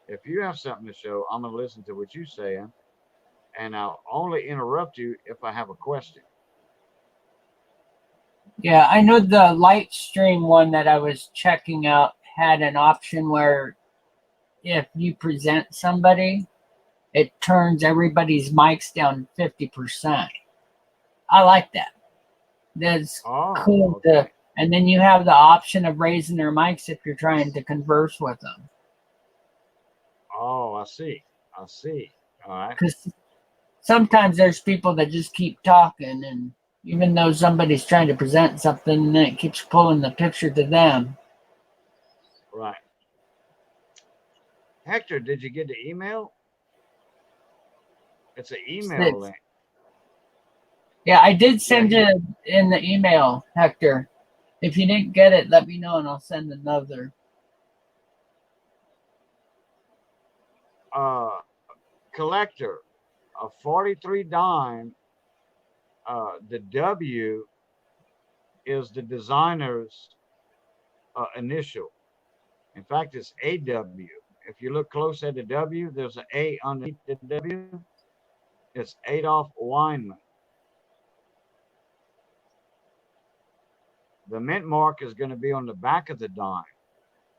If you have something to show, I'm going to listen to what you're saying, and I'll only interrupt you if I have a question. Yeah, I know the light stream one that I was checking out had an option where if you present somebody, it turns everybody's mics down 50%. I like that. That's Oh, cool okay. and then you have the option of raising their mics if you're trying to converse with them. Oh, I see. I see. All right. Because sometimes there's people that just keep talking, and even though somebody's trying to present something, then it keeps pulling the picture to them. Right. Hector, did you get the email? It's an email Six. link. Yeah, I did Yeah, send you in the email, Hector. If you didn't get it, let me know and I'll send another. Collector, a 43 dime. The W is the designer's initial. In fact, it's AW. If you look close at the W, there's an A underneath the W. It's Adolf Weinman. The mint mark is going to be on the back of the dime,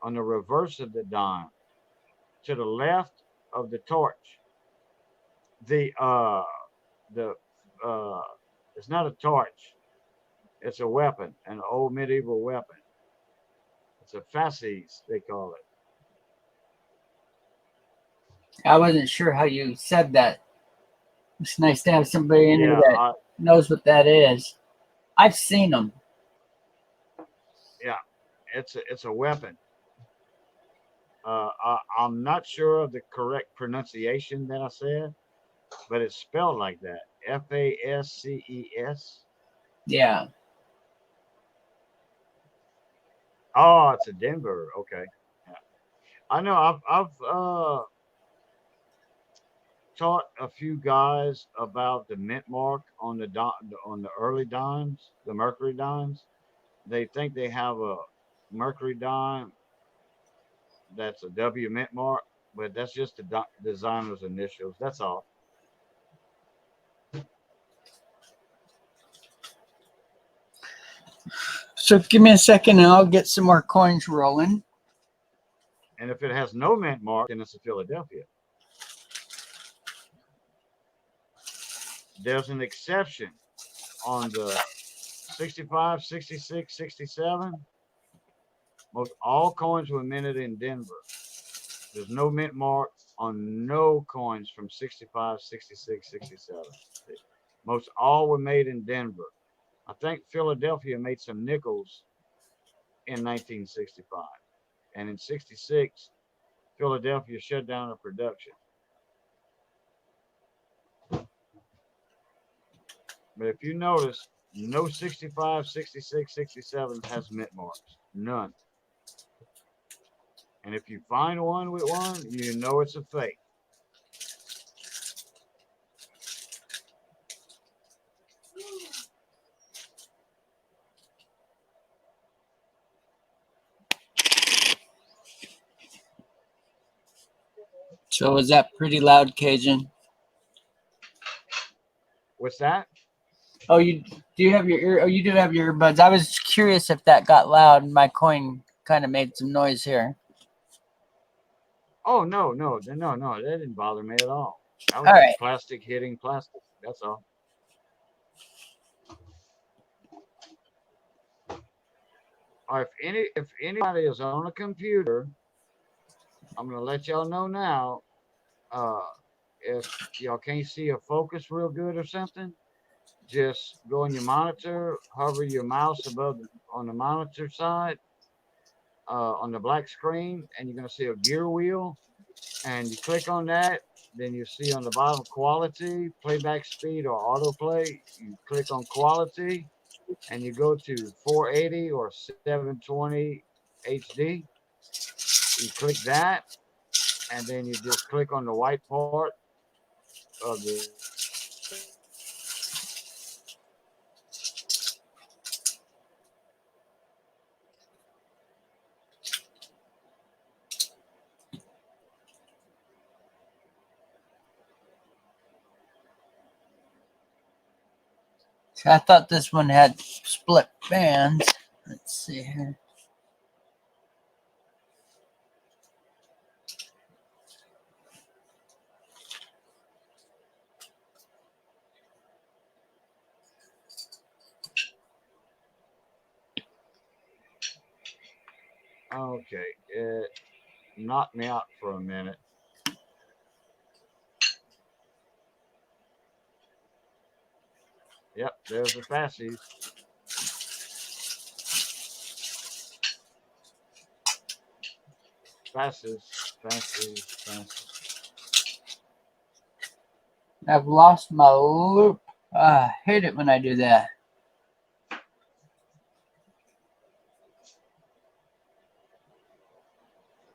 on the reverse of the dime, to the left of the torch. The it's not a torch. It's a weapon, an old medieval weapon. It's a fasces, they call it. I wasn't sure how you said that. It's nice to have somebody in here Yeah, that knows what that is. I've seen them. yeah, it's a weapon. I'm not sure of the correct pronunciation that I said, but it's spelled like that. Fasces. Yeah. Oh, it's a Denver. Okay. Yeah. I know. I've taught a few guys about the mint mark on on the early dimes, the Mercury dimes. They think they have a Mercury dime that's a W mint mark, but that's just the designer's initials. That's all. So give me a second and I'll get some more coins rolling. And if it has no mint mark, then it's a Philadelphia. There's an exception on the 65, 66, 67. Most all coins were minted in Denver. There's no mint mark on no coins from 65, 66, 67. Most all were made in Denver. I think Philadelphia made some nickels in 1965. And in 66, Philadelphia shut down the production. But if you notice, no 65, 66, 67 has mint marks. None. And if you find one with one, you know it's a fake. So was that pretty loud, Cajun? What's that? Oh, you do you have your ear? Oh, you do have your earbuds. I was curious if that got loud. My coin kind of made some noise here. Oh no, that didn't bother me at all. That was All just right. plastic hitting plastic. That's all. If anybody is on a computer, I'm gonna let y'all know now. Uh, if y'all can't see a focus real good or something, just go on your monitor, hover your mouse above on the monitor side, on the black screen, and you're gonna see a gear wheel, and you click on that. Then you see on the bottom quality, playback speed, or autoplay. You click on quality, and you go to 480 or 720 HD. You click that, and then you just click on the white part of the. So I thought this one had split bands. Let's see here. Okay, it knocked me out for a minute. Yep, there's the fassies. Fassies. I've lost my loop. I hate it when I do that.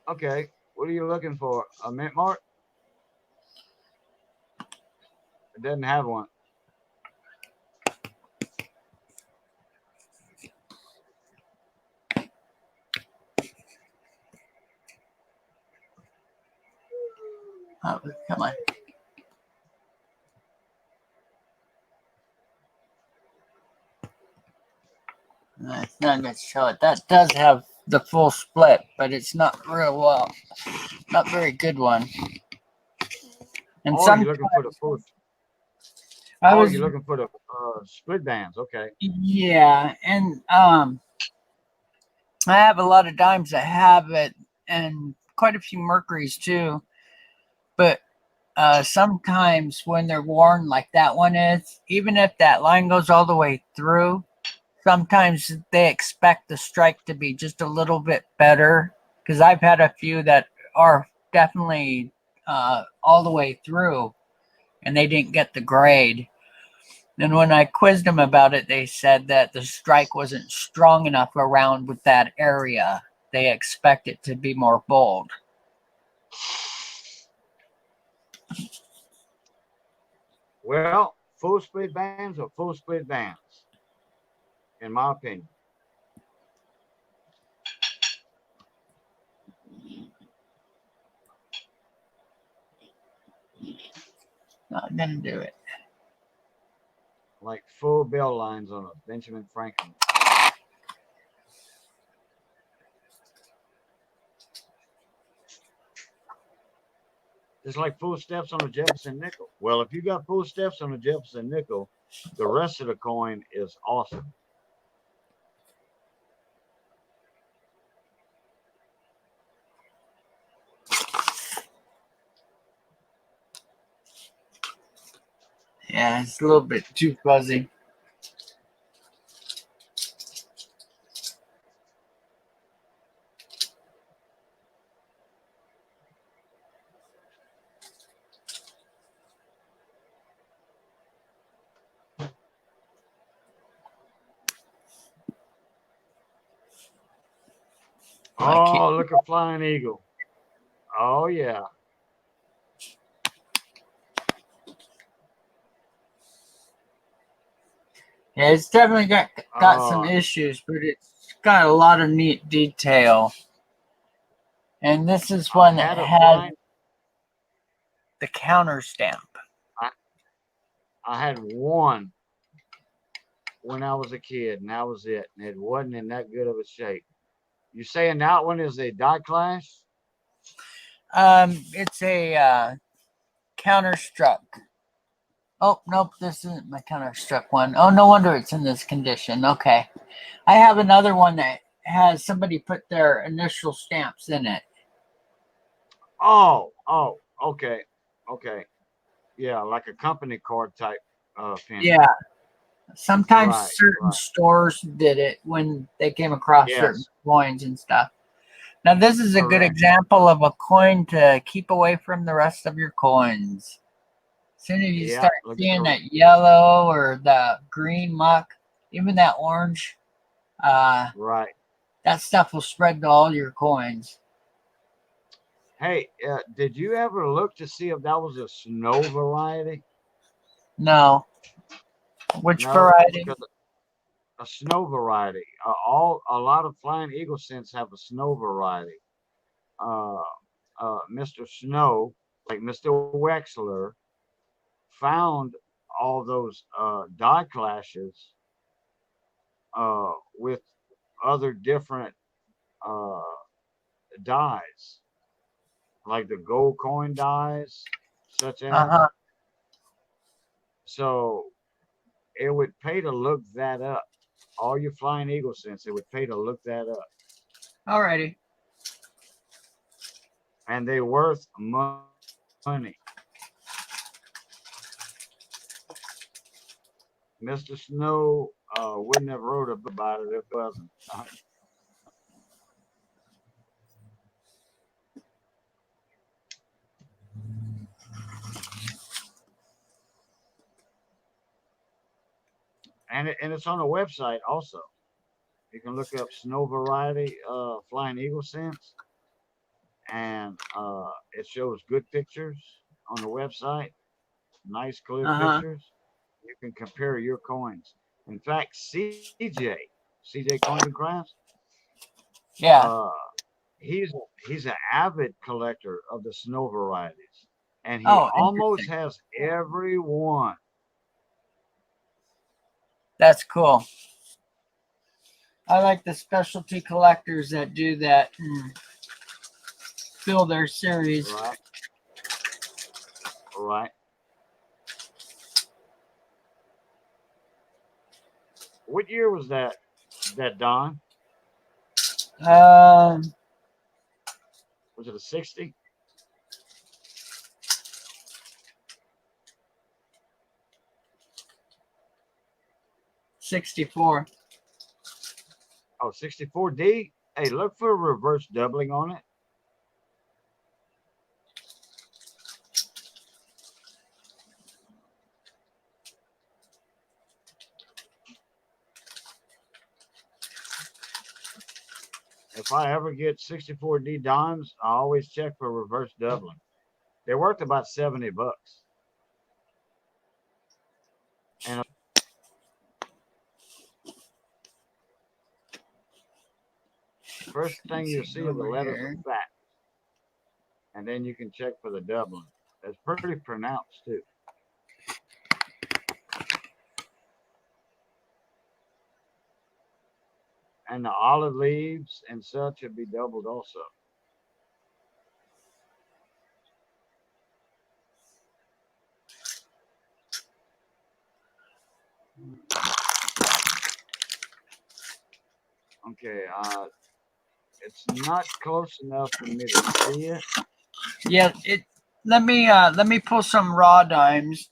Okay, what are you looking for? A mint mark? It doesn't have one. Oh, come on. It's not going to show it. That does have the full split, but it's not real well. Not very good one. And Oh, you're looking for the full. I Oh, was, you're looking for the split bands. Okay. yeah, and I have a lot of dimes that have it, and quite a few Mercuries too. But sometimes when they're worn like that one is, even if that line goes all the way through, sometimes they expect the strike to be just a little bit better. Because I've had a few that are definitely all the way through, and they didn't get the grade. And when I quizzed them about it, they said that the strike wasn't strong enough around with that area. They expect it to be more bold. Well, full split bands are full split bands, in my opinion. Not gonna do it. Like full bell lines on a Benjamin Franklin. Just like full steps on a Jefferson nickel. Well, if you got full steps on a Jefferson nickel, the rest of the coin is awesome. Yeah, it's a little bit too fuzzy. Oh, look at Flying Eagle. Oh, yeah. Yeah, it's definitely got some issues, but it's got a lot of neat detail. And this is one that has the counter stamp. I had one when I was a kid, and that was it. And it wasn't in that good of a shape. You saying that one is a die clash? It's a counter struck. Oh, nope, this isn't my counter struck one. Oh, no wonder it's in this condition. Okay. I have another one that has somebody put their initial stamps in it. Oh, okay, okay. Yeah, like a company card type pin. Yeah. Sometimes Right, certain right. stores did it when they came across certain Yes, coins and stuff. Now, this is a good correct. example of a coin to keep away from the rest of your coins. As soon as you Yeah, start look at seeing the that yellow or the green muck, even that orange, right. that stuff will spread to all your coins. Hey, did you ever look to see if that was a snow variety? No. Which No, variety? because a snow variety. A lot of flying eagle scents have a snow variety. Uh, Mr. Snow, like Mr. Wexler, found all those die clashes with other different uh, dies, like the gold coin dies, such as. Uh-huh. So it would pay to look that up. All your flying eagle scents, it would pay to look that up. Alrighty. And they're worth money. Mr. Snow wouldn't have wrote a book about it if it wasn't. And it's on the website also. You can look up snow variety flying eagle scents, and it shows good pictures on the website, nice clear Uh-huh. pictures. You can compare your coins. In fact, CJ Coins and Crafts, Yeah. uh, he's he's an avid collector of the snow varieties, and he Oh, almost interesting. has every one. That's cool. I like the specialty collectors that do that and fill their series. Right, right. What year was that? That Don? Um, Was it a 60? 64. Oh, 64D? Hey, look for a reverse doubling on it. If I ever get 64D dimes, I always check for reverse doubling. They're worth about $70. And first thing you'll see are the Over letters of here. fact. And then you can check for the doubling. It's pretty pronounced too. And the olive leaves and such would be doubled also. Okay, it's not close enough for me to see it. Yeah, it let me pull some raw dimes.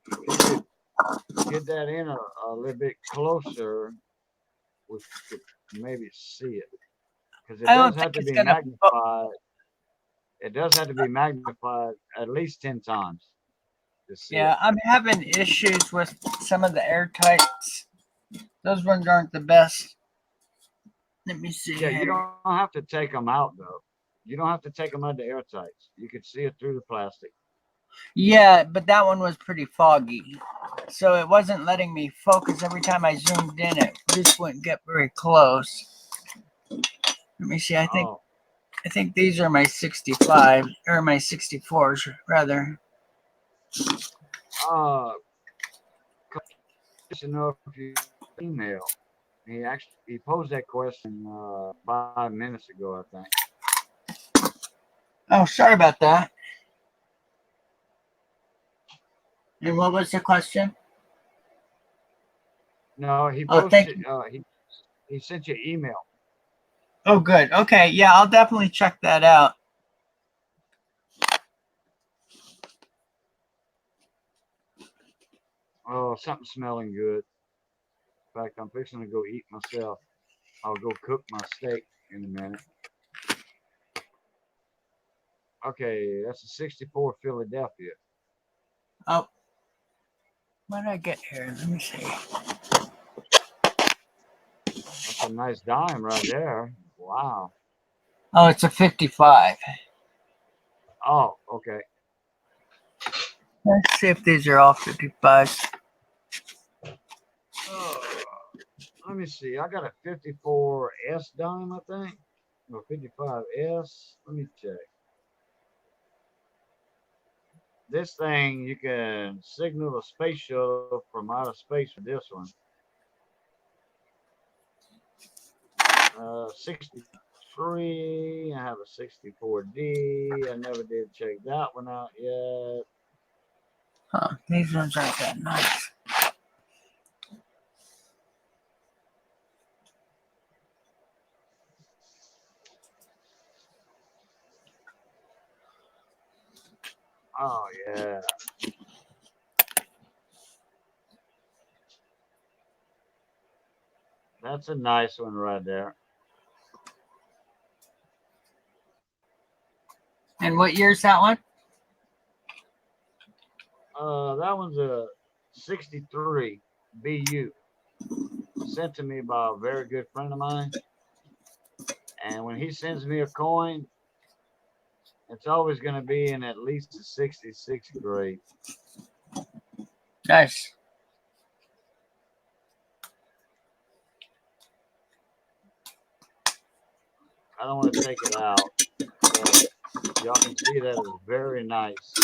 If you could get that in a little bit closer, we could maybe see it. Because it I does don't have think to it's be gonna magnified. It does have to be magnified at least 10 times to see it. yeah, I'm having issues with some of the airtights. Those ones aren't the best. Let me see Yeah, you here. don't have to take them out though. You don't have to take them out the airtights. You could see it through the plastic. Yeah, but that one was pretty foggy. so it wasn't letting me focus every time I zoomed in. It just wouldn't get very close. Let me see. I think these are my 65 or my 64s rather. Just to know if you email. He posed that question 5 minutes ago, I think. Oh, sorry about that. And what was the question? No, he Oh, thank posted. you. He sent you an email. Oh, good. Okay, yeah, I'll definitely check that out. Oh, something smelling good. In fact, I'm fixing to go eat myself. I'll go cook my steak in a minute. Okay, that's a 64 Philadelphia. Oh, what did I get here? Let me see. That's a nice dime right there. Wow. Oh, it's a 55. Oh, okay. Let's see if these are all 55s. Let me see. I got a 54S dime, I think. Or 55S. Let me check. This thing, you can signal a space shuttle from outer space with this one. 63. I have a 64D. I never did check that one out yet. Huh, these ones aren't that nice. Oh, yeah. That's a nice one right there. And what year's that one? That one's a 63 BU. Sent to me by a very good friend of mine. And when he sends me a coin, it's always going to be in at least the 66 grade. Nice. I don't want to take it out, but y'all can see that is very nice.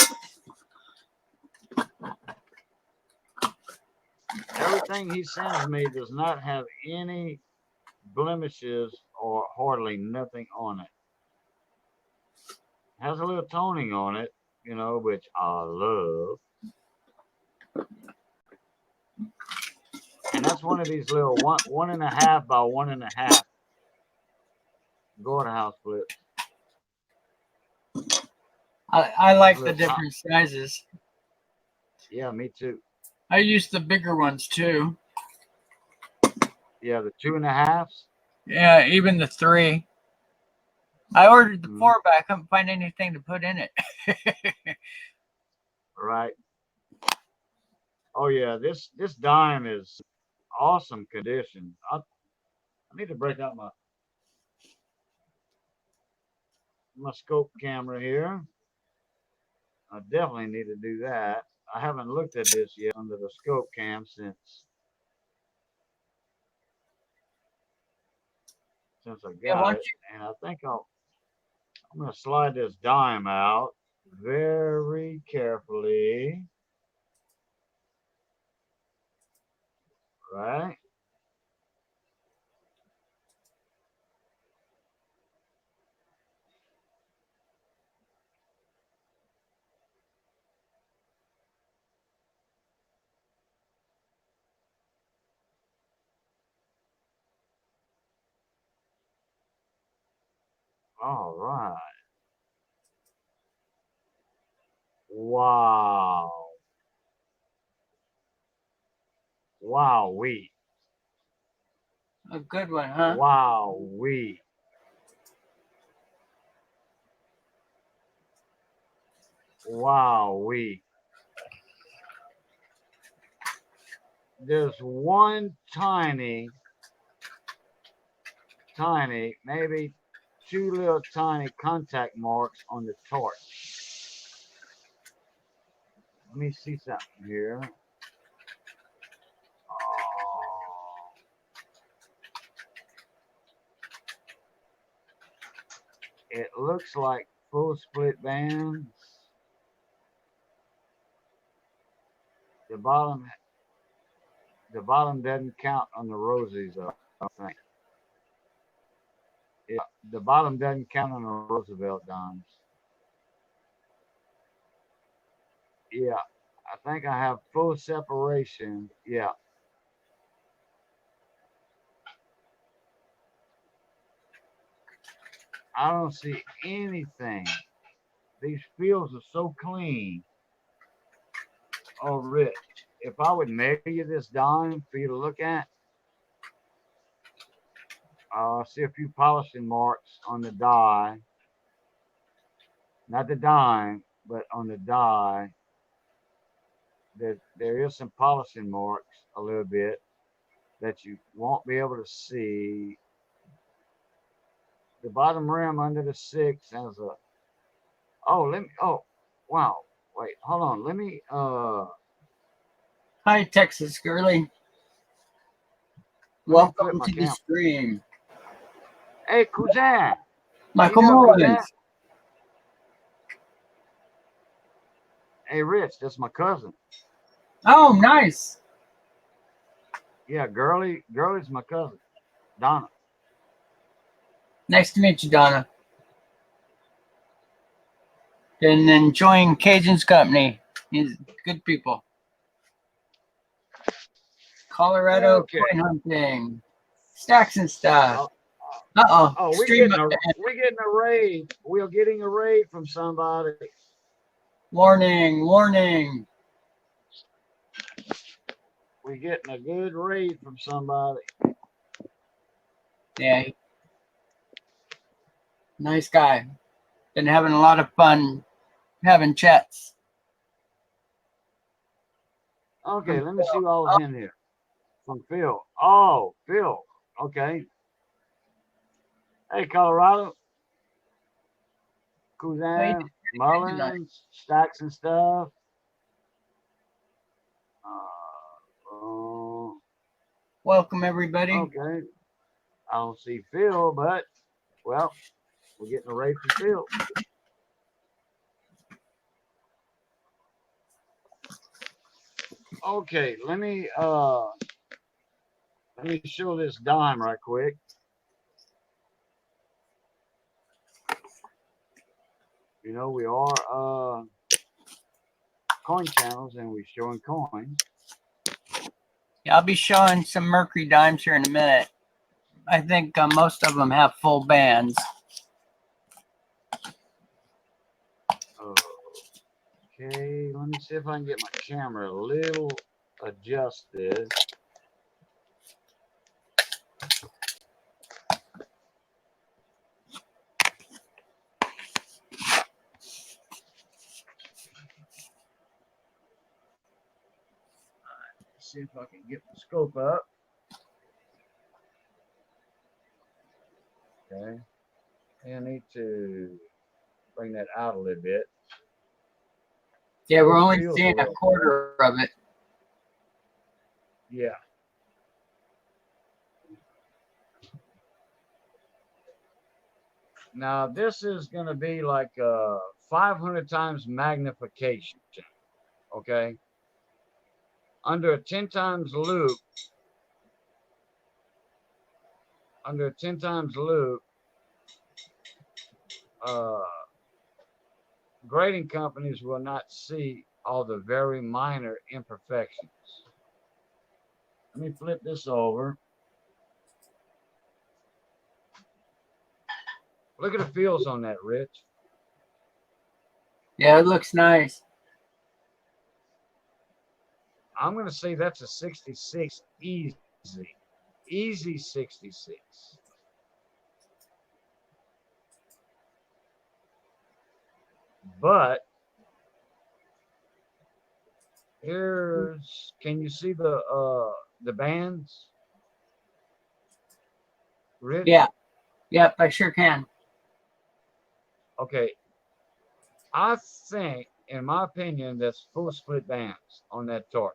Everything he sends me does not have any blemishes or hardly nothing on it. Has a little toning on it, you know, which I love. And that's one of these little 1.5 by 1.5 Gordon House flips. I like the different sizes. Yeah, me too. I use the bigger ones too. Yeah, the 2.5s. Yeah, even the 3. I ordered the 4, but I couldn't find anything to put in it. Right. Oh yeah, this dime is awesome condition. I need to break out my scope camera here. I definitely need to do that. I haven't looked at this yet under the scope cam since I got it, and I think I'm gonna slide this dime out very carefully. Right. All right. Wow. Wowee. A good one, huh? Wowee. Wowee. There's one tiny, maybe 2 little tiny contact marks on the torch. Let me see something here. it looks like full split bands. The bottom doesn't count on the rosies, I think. Yeah, the bottom doesn't count on the Roosevelt dimes. Yeah, I think I have full separation. Yeah. I don't see anything. These fields are so clean. Oh, Rich, if I would measure you this dime for you to look at, I see a few polishing marks on the die. Not the dime, but on the die. There is some polishing marks a little bit that you won't be able to see. The bottom rim under the 6 has a, oh, wow. Wait, hold on. Let me, Hi, Texas Girly. Let me flip Welcome my to the camera. stream. Hey, cousin. Michael How you doing, cousin? Mullins. Hey, Rich, that's my cousin. Oh, nice. Yeah, Girly's my cousin, Donna. Nice to meet you, Donna. Been enjoying Cajun's company. He's good people. Colorado Okay. coin hunting. Stacks and stuff. Oh, Uh-oh. we're Stream getting up ahead. a raid. We're getting a raid from somebody. Warning, warning. We're getting a good raid from somebody. Yeah. Nice guy. Been having a lot of fun having chats. Okay, let me see what all's in here. From Phil. Oh, Phil. Okay. Hey, Colorado. Cousin, Mullins, Stacks and stuff. Welcome, everybody. Okay. I don't see Phil, but, well, we're getting a raid from Phil. Okay, let me show this dime right quick. You know, we are coin channels and we're showing coins. Yeah, I'll be showing some Mercury dimes here in a minute. I think most of them have full bands. Okay, let me see if I can get my camera a little adjusted. See if I can get the scope up. Okay. I need to bring that out a little bit. Yeah, we're only Feels seeing a little quarter of it. Yeah. Now this is going to be like 500 times magnification. Okay. Under a 10 times loop, grading companies will not see all the very minor imperfections. Let me flip this over. Look at the feels on that, Rich. Yeah, it looks nice. I'm going to say that's a 66 easy. Easy 66. But here's, can you see the bands? Rich? Yeah. Yep, I sure can. Okay. I think, in my opinion, that's full split bands on that torch.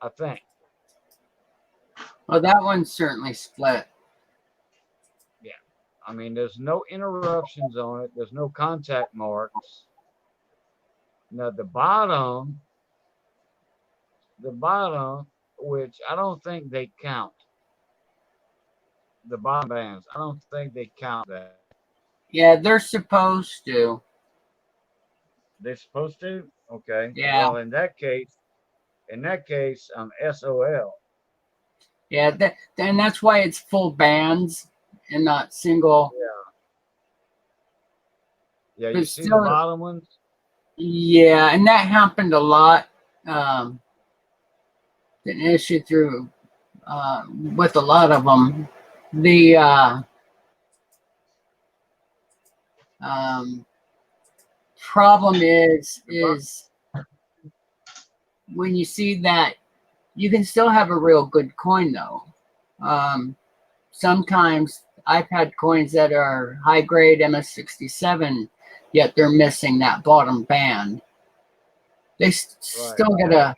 I think. Well, that one's certainly split. I mean, there's no interruptions on it. There's no contact marks. Now the bottom, which I don't think they count. The bottom bands, I don't think they count that. Yeah, they're supposed to. They're supposed to? Okay. Yeah. Well, in that case, I'm SOL. Yeah, and that's why it's full bands and not single. Yeah, But you see the still, bottom ones? yeah, and that happened a lot. An issue through with a lot of them. The problem is when you see that you can still have a real good coin though. Sometimes I've had coins that are high grade MS67, yet they're missing that bottom band. They still get a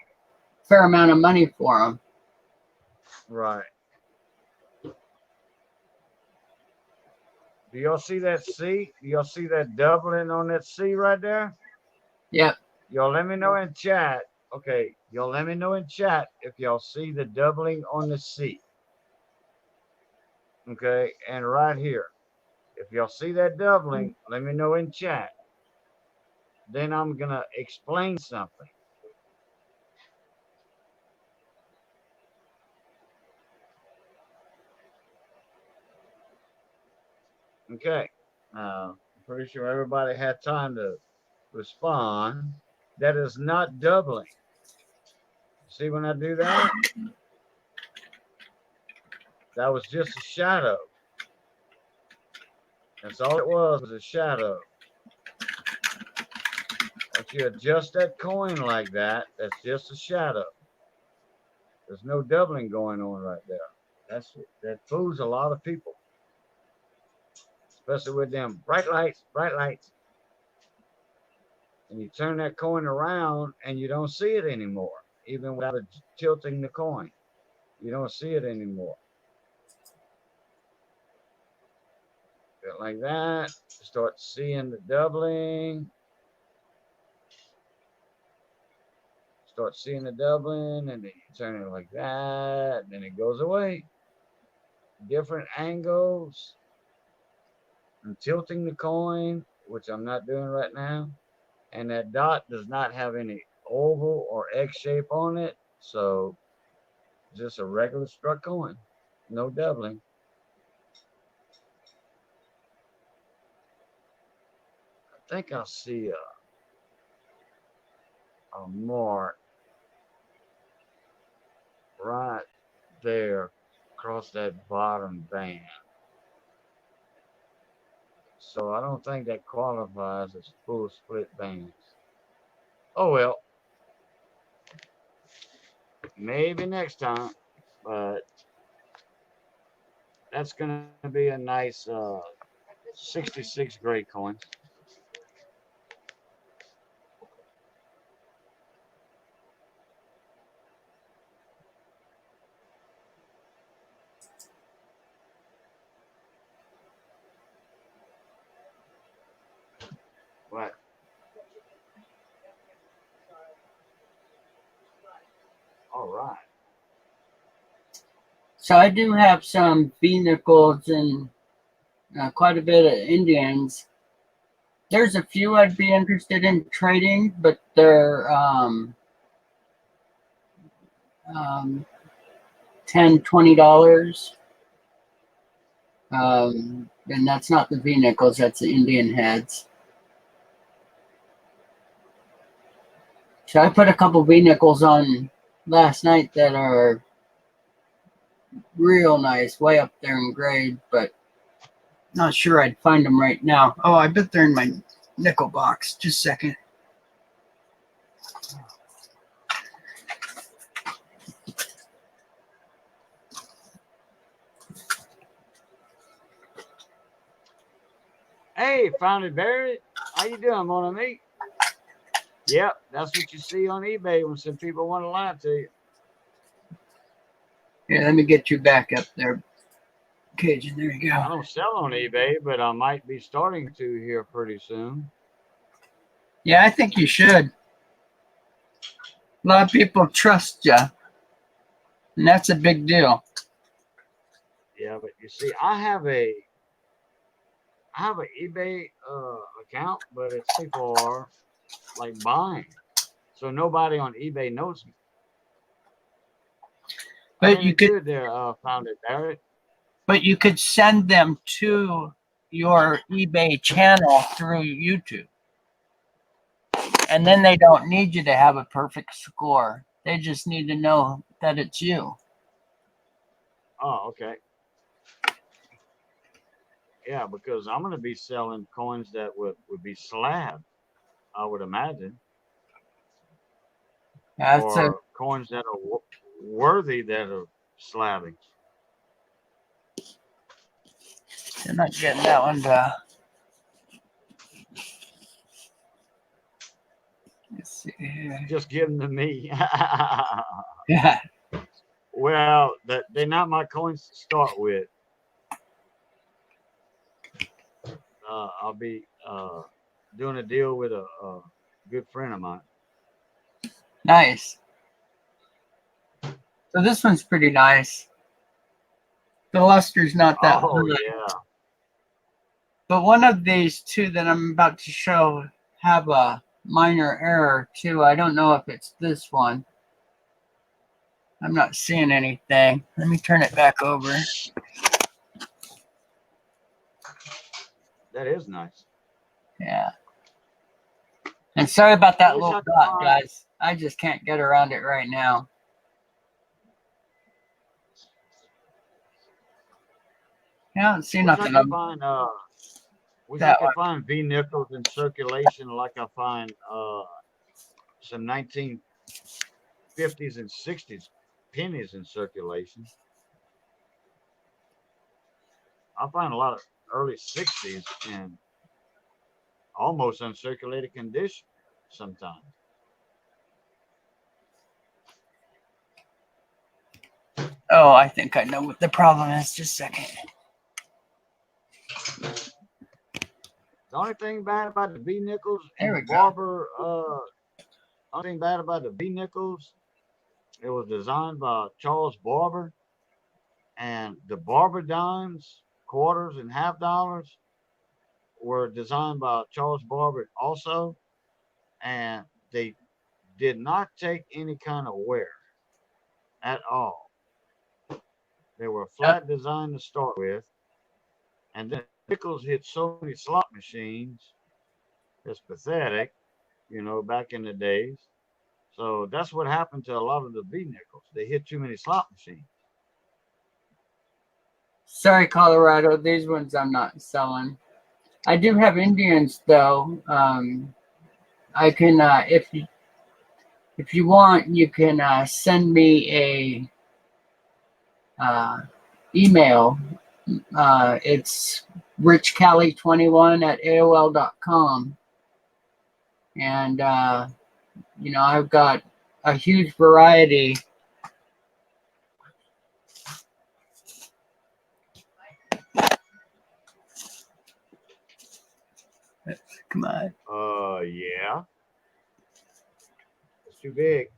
fair amount of money for them. Right. Do y'all see that C? Do y'all see that doubling on that C right there? Yep. Y'all let me know in chat. Okay, y'all let me know in chat if y'all see the doubling on the C. Okay, and right here. If y'all see that doubling, let me know in chat. Then I'm going to explain something. Okay. I'm pretty sure everybody had time to respond. That is not doubling. See when I do that? That was just a shadow. That's all it was a shadow. Once you adjust that coin like that, that's just a shadow. There's no doubling going on right there. That fools a lot of people. Especially with them bright lights. And you turn that coin around and you don't see it anymore. Even without tilting the coin. You don't see it anymore. Like that. Start seeing the doubling. Start seeing the doubling, and then you turn it like that, then it goes away. Different angles. I'm tilting the coin, which I'm not doing right now. And that dot does not have any oval or X shape on it. So just a regular struck coin. No doubling. I think I'll see a mark right there across that bottom band. So I don't think that qualifies as full split bands. Oh well. Maybe next time. But that's gonna be a nice 66 grade coin. What? All right. So I do have some V-nickels and quite a bit of Indians. There's a few I'd be interested in trading, but they're $10, $20. And that's not the V-nickels, that's the Indian heads. So I put a couple V-nickels on last night that are real nice, way up there in grade, but not sure I'd find them right now. Oh, I bet they're in my nickel box. Just a second. Hey, found it buried. How you doing, mon ami? Yep, that's what you see on eBay when some people want to lie to you. Here, let me get you back up there. Cajun, there you I go. don't sell on eBay, but I might be starting to here pretty soon. Yeah, I think you should. A lot of people trust you, and that's a big deal. Yeah, but you see, I have an eBay account, but it's only for like buying. So nobody on eBay knows me. I But think you you're could, good there, Founder Barrett. send them to your eBay channel through YouTube, and then they don't need you to have a perfect score. They just need to know that it's you. Oh, okay. Yeah, because I'm gonna be selling coins that would be slabbed, I would imagine, That's a. or coins that are worthy that are slabbing. They're not getting that one to. Let's see here. Just give them to me. Yeah. Well, they're not my coins to start with. I'll be doing a deal with a good friend of mine. Nice. So this one's pretty nice. The luster's not that Oh high. yeah. But one of these two that I'm about to show have a minor error too. I don't know if it's this one. I'm not seeing anything. Let me turn it back over. That is nice. Yeah. And sorry about that Wish little I could dot, find- guys. I just can't get around it right now. Yeah, I don't see Wish nothing. I could find wish I That could find V nickels in circulation like I find some 1950s and 60s pennies in circulation. I find a lot of early 60s in almost uncirculated condition sometimes. Oh, I think I know what the problem is. Just a second. The only thing bad about the V nickels There and we the go. barber, only thing bad about the V nickels, it was designed by Charles Barber, and the Barber dimes, quarters, and half dollars were designed by Charles Barber also, and they did not take any kind of wear at all. They were a flat design to start with, and then nickels hit so many slot machines. It's pathetic, back in the days. So that's what happened to a lot of the V nickels. They hit too many slot machines. Sorry, Colorado. These ones I'm not selling. I do have Indians though. I can, if you want, you can send me a email. It's richcali21@aol.com, and I've got a huge variety. Come on. Yeah. It's too big.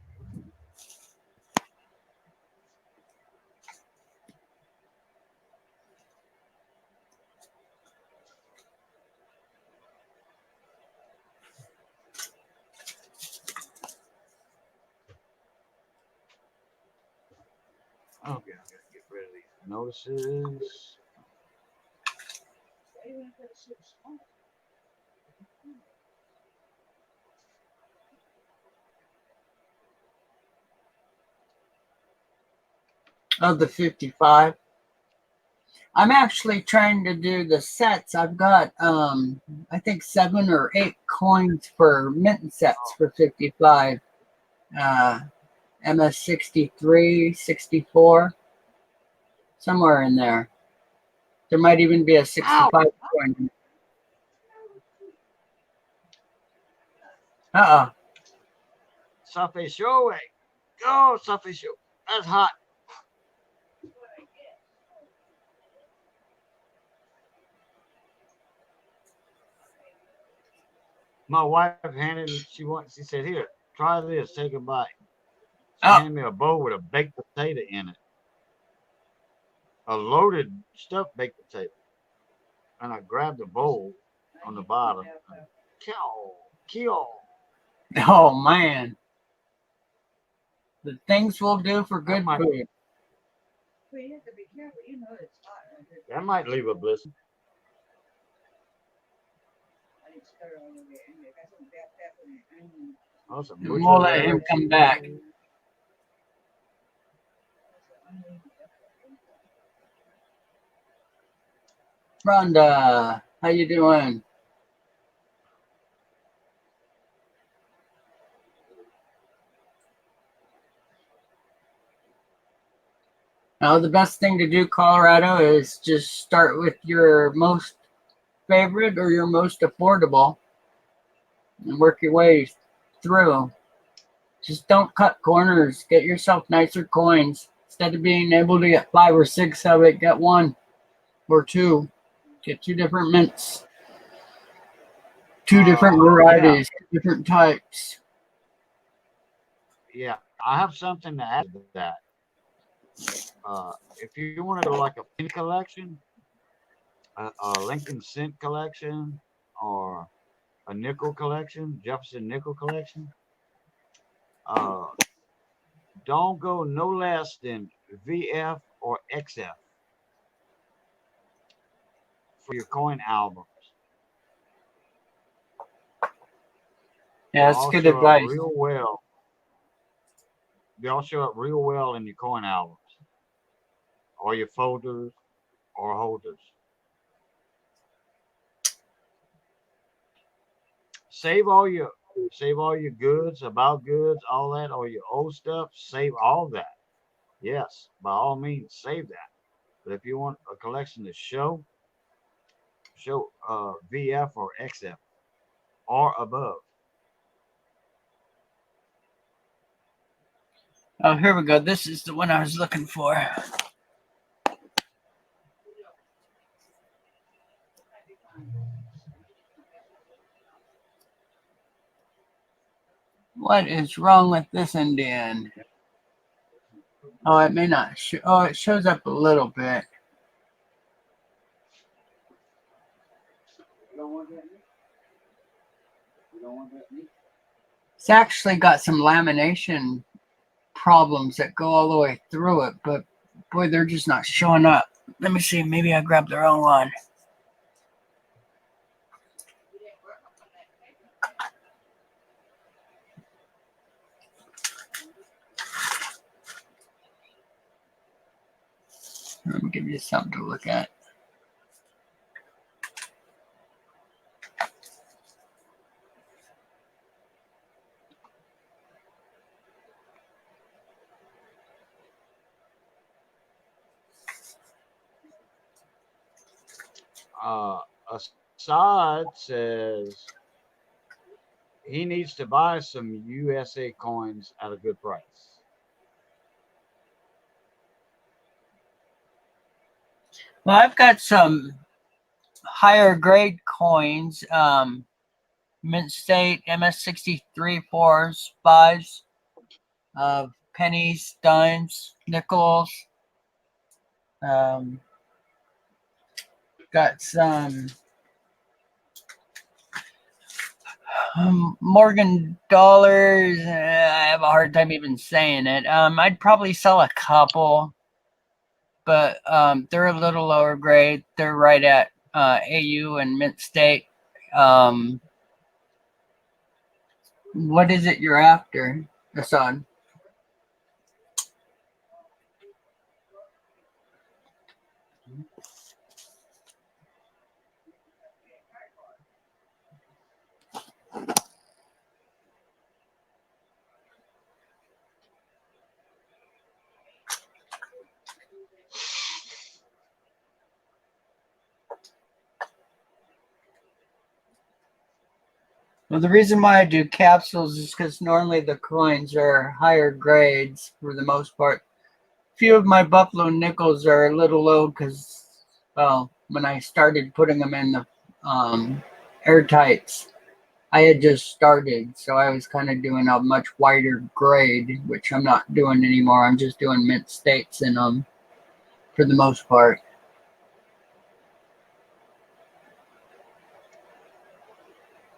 Okay, I gotta get rid of these notices. Of the 55. I'm actually trying to do the sets. I've got I think 7 or 8 coins for mint sets for 55. MS 63, 64, somewhere in there. There might even be a 65 coin. Uh-oh. Safe show, hey. Go, Safe show. That's hot. My wife handed me, she said, here, try this, take a bite. She Oh, handed me a bowl with a baked potato in it, a loaded stuffed baked potato. And I grabbed the bowl on the bottom. And kill. oh man. The things we'll do for That good might, food. that might leave a blessing. Oh, some And butcher we'll let there. him come back. Rhonda, how you doing? Now, the best thing to do, Colorado, is just start with your most favorite or your most affordable and work your way through. Just don't cut corners. Get yourself nicer coins. Instead of being able to get 5 or 6 of it, get 1 or 2. Get 2 different mints, 2 different Yeah, varieties, 2 different types. yeah. I have something to add to that. If you want to go like a pin collection, a Lincoln Cent collection, or a nickel collection, Jefferson nickel collection, uh, don't go no less than VF or XF for your coin albums. Yeah, that's All good show up advice. real well. They all show up real well in your coin albums, or your folders, or holders. Save all your goods, about goods, all that, all your old stuff. Save all that. Yes, by all means, save that. But if you want a collection to show VF or XF or above. Oh, here we go. This is the one I was looking for. What is wrong with this Indian? Oh, it may not show. Oh, it shows up a little bit. It's actually got some lamination problems that go all the way through it, but boy, they're just not showing up. Let me see. Maybe I grabbed the wrong one. Let me give you something to look at. Assad says he needs to buy some USA coins at a good price. Well, I've got some higher grade coins. Mint State, MS63 4s, 5s, pennies, dimes, nickels. Got some Morgan dollars. I have a hard time even saying it. I'd probably sell a couple, but they're a little lower grade. They're right at AU and Mint State. What is it you're after, Assad? Well, the reason why I do capsules is because normally the coins are higher grades for the most part. A few of my Buffalo nickels are a little low because, well, when I started putting them in the airtights, I had just started, so I was kind of doing a much wider grade, which I'm not doing anymore. I'm just doing mint states in them for the most part.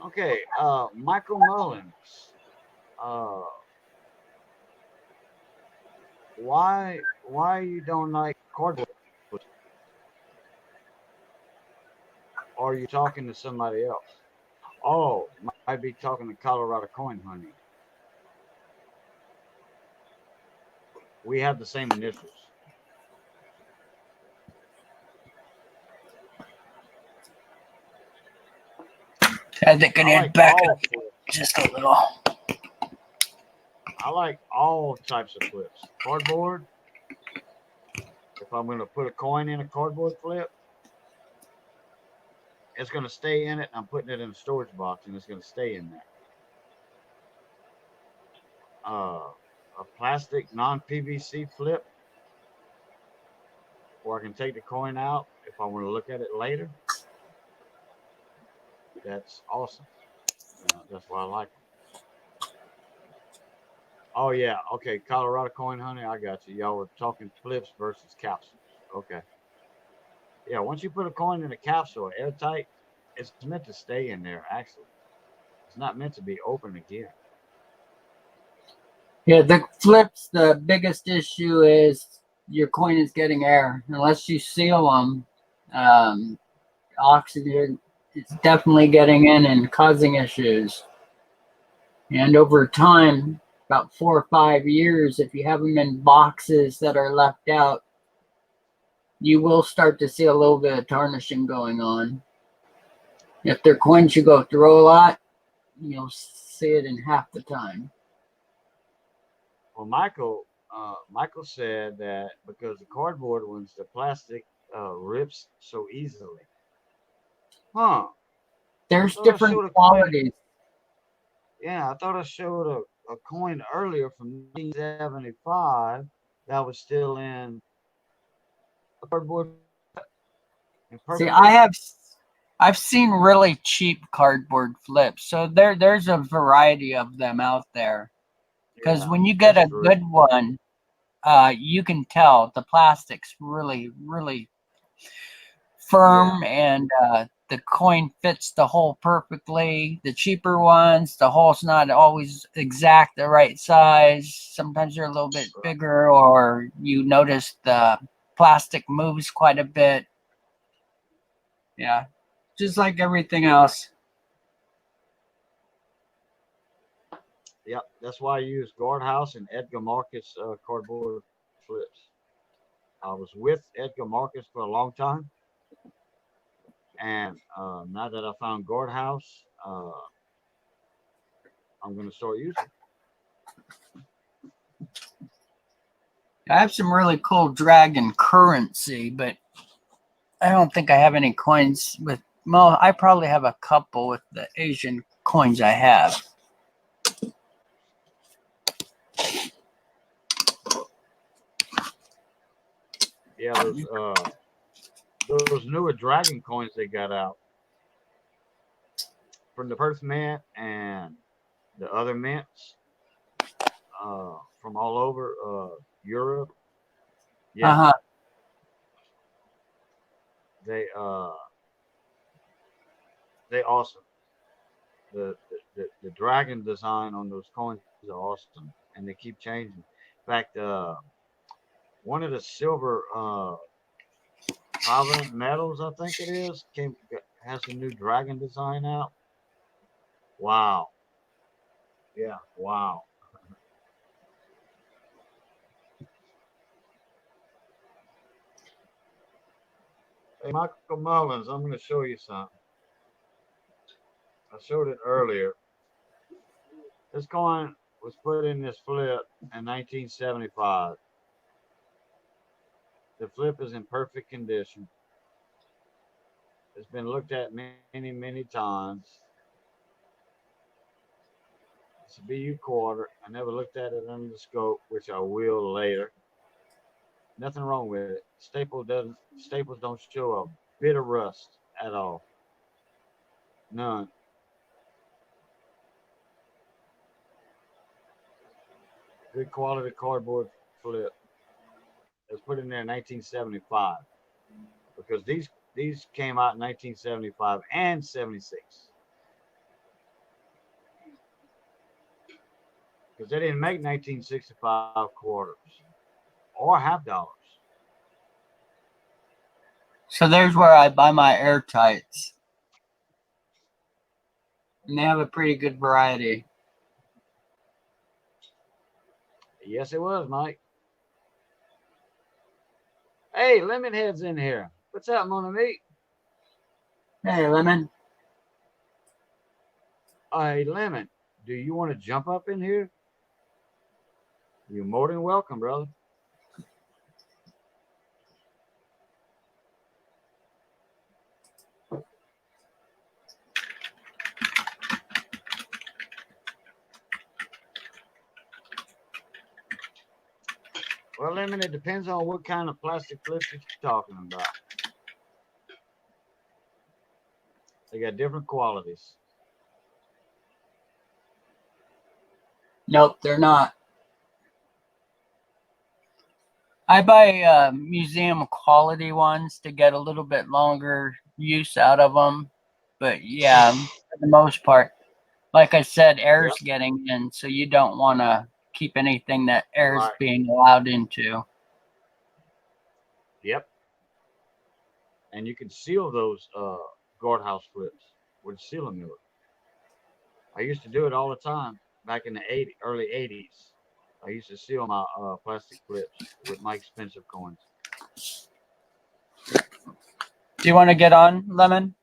Okay, Michael Mullins. Uh, why you don't like cardboard? Or are you talking to somebody else? Oh, might be talking to Colorado Coin Hunting. We have the same initials. I think I I need like to back all up flips. just a little. I like all types of flips. Cardboard. If I'm going to put a coin in a cardboard flip, it's going to stay in it. And I'm putting it in a storage box, and it's going to stay in there. A plastic non-PVC flip, where I can take the coin out if I want to look at it later. That's awesome. That's why I like them. Oh yeah, okay. Colorado Coin Hunting, I got you. Y'all were talking flips versus capsules. Okay. Yeah, once you put a coin in a capsule, airtight, it's meant to stay in there. Actually, it's not meant to be open again. Yeah, the flips, the biggest issue is your coin is getting air. Unless you seal them, oxygen is definitely getting in and causing issues. And over time, about 4 or 5 years, if you have them in boxes that are left out, you will start to see a little bit of tarnishing going on. If they're coins you go through a lot, you'll see it in half the time. Well, Michael said that because the cardboard ones, the plastic rips so easily. Huh? I There's thought I different showed a coin. qualities. Yeah, I thought I showed a coin earlier from 1975 that was still in a cardboard in See, perfect condition. I've seen really cheap cardboard flips. So there's a variety of them out there. Because Yeah, when you get that's a true. good one, you can tell the plastic's really, really Yeah, firm, and the coin fits the hole perfectly. The cheaper ones, the hole's not always exact the right size. Sometimes they're a little bit right. bigger, or you notice the plastic moves quite a bit. Yeah, just like everything else. Yep, that's why I use Guardhouse and Edgar Marcus cardboard flips. I was with Edgar Marcus for a long time, and now that I found Guardhouse, I'm going to start using it. I have some really cool dragon currency, but I don't think I have any coins with. Well, I probably have a couple with the Asian coins I have. Yeah, those newer dragon coins they got out from the Perth Mint and the other mints from all over Europe. Uh Yeah, huh. they uh they awesome. The dragon design on those coins is awesome, and they keep changing. In fact, one of the silver provenant metals, I think it is, has a new dragon design out. Wow. Yeah. Wow. Hey, Michael Mullins, I'm going to show you something. I showed it earlier. This coin was put in this flip in 1975. The flip is in perfect condition. It's been looked at many, many times. It's a BU quarter. I never looked at it under the scope, which I will later. Nothing wrong with it. Staples don't show a bit of rust at all. None. Good quality cardboard flip. It was put in there in 1975 because these came out in 1975 and 76 because they didn't make 1965 quarters or half dollars. So there's where I buy my airtights. And they have a pretty good variety. Yes, it was, Mike. Hey, Lemonhead's in here. What's up, mon ami? Hey, Lemon. Hey, Lemon, do you want to jump up in here? You're more than welcome, brother. Well, Lemon, it depends on what kind of plastic flips you're talking about. They got different qualities. Nope, they're not. I buy museum quality ones to get a little bit longer use out of them. But yeah, for the most part, like I said, air's Yep. getting in, so you don't want to keep anything that air's Right. being allowed into. Yep. And you can seal those guardhouse flips with a sealing miller. I used to do it all the time back in the early 80s. I used to seal my plastic flips with Mike Spencer coins. Do you want to get on, Lemon?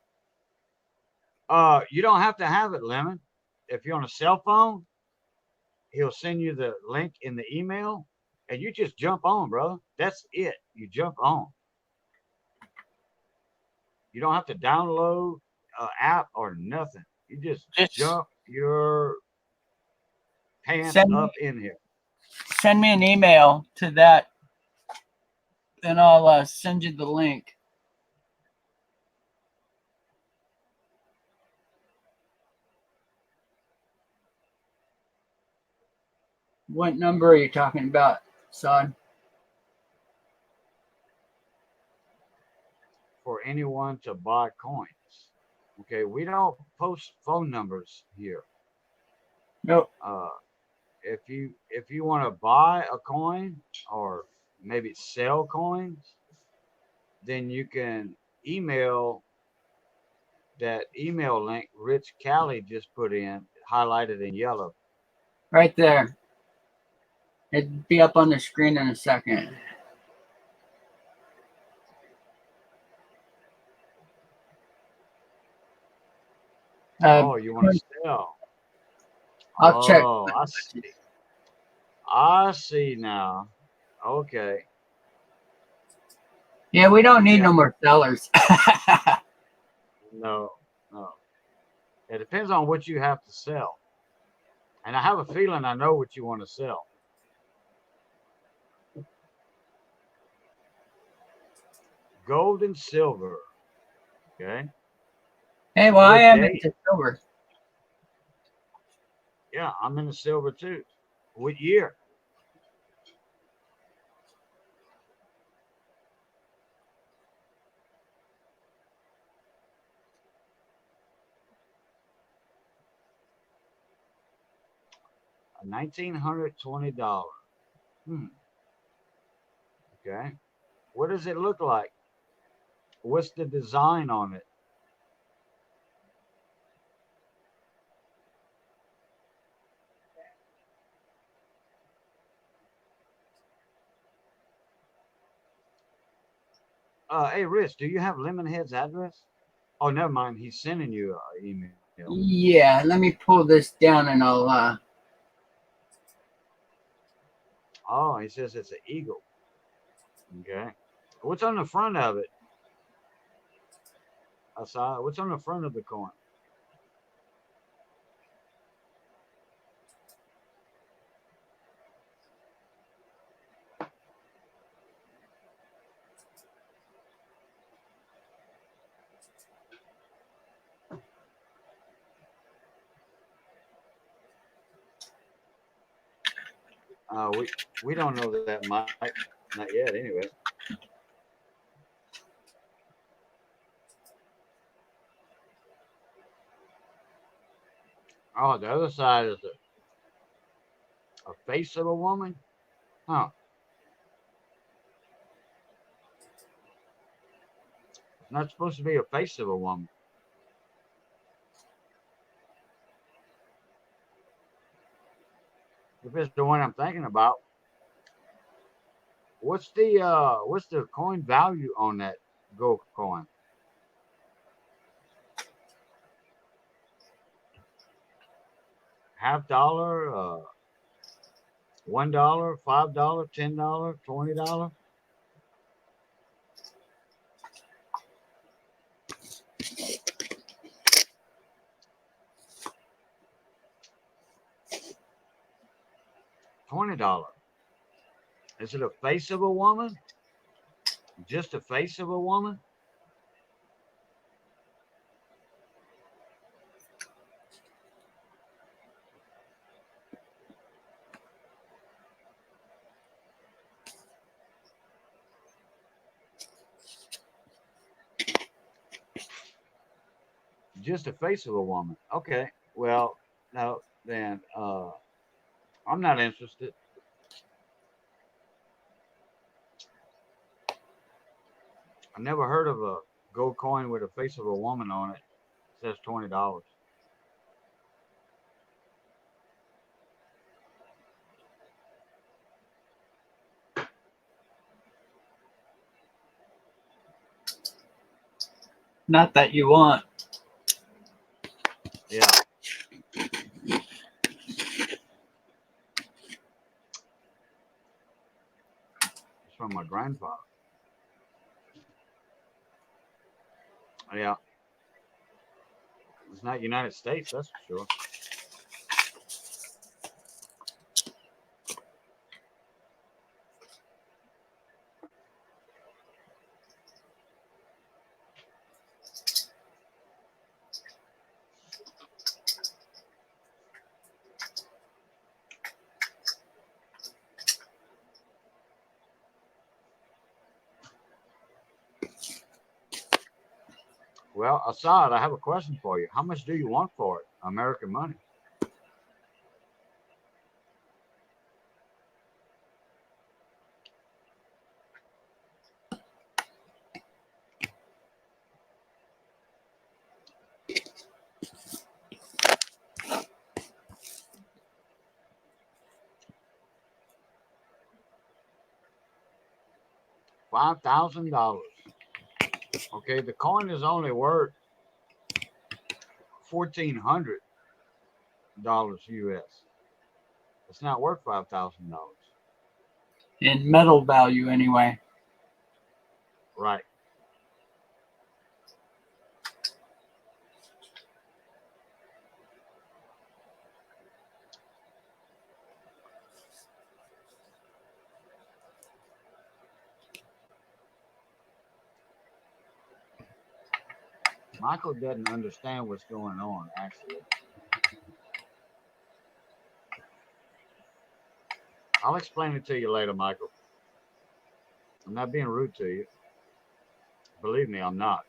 You don't have to have it, Lemon. If you're on a cell phone, he'll send you the link in the email, and you just jump on, brother. That's it. You jump on. You don't have to download an app or nothing. You just Just jump your pants send up me, in here. send me an email to that, and I'll send you the link. What number are you talking about, son? For anyone to buy coins. Okay, we don't post phone numbers here. Nope. If you want to buy a coin or maybe sell coins, then you can email that email link Rich Callie just put in, highlighted in yellow. Right there. It'd be up on the screen in a second. Oh, you want to sell? I'll check. Oh, I see. I see now. Okay. Yeah, we don't need Yeah. no more sellers. No, no. It depends on what you have to sell. And I have a feeling I know what you want to sell. Gold and silver. Okay. Hey, well, I What am date? into silver. Yeah, I'm in the silver too. What year? $1,920. Okay. What does it look like? What's the design on it? Hey, Rich, do you have Lemonhead's address? Oh, never mind. He's sending you an email. Yeah, let me pull this down and I'll. Oh, he says it's an eagle. Okay. What's on the front of it? I saw it. What's on the front of the coin? We don't know that, Mike. Not yet, anyway. Oh, the other side is a face of a woman? Huh. It's not supposed to be a face of a woman. If it's the one I'm thinking about, what's the coin value on that gold coin? Half dollar, $1, $5, $10, $20? $20. Is it a face of a woman? Just a face of a woman? Just a face of a woman. Okay. Well, no, then I'm not interested. I never heard of a gold coin with a face of a woman on it. It says $20. Not that you want. Yeah. It's from my grandfather. Yeah. It's not United States, that's for sure. Well, Assad, I have a question for you. How much do you want for it? American money. $5,000. Okay, the coin is only worth $1,400 US. It's not worth $5,000. In metal value, anyway. Right. Michael doesn't understand what's going on, actually. I'll explain it to you later, Michael. I'm not being rude to you. Believe me, I'm not.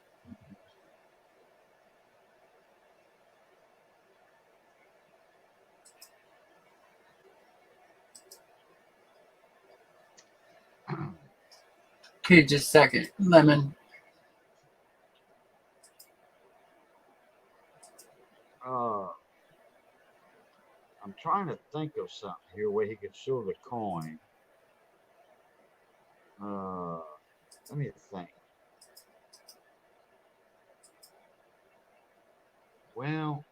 Okay, just a second. Lemon. I'm trying to think of something here where he could show the coin. Let me think. Well,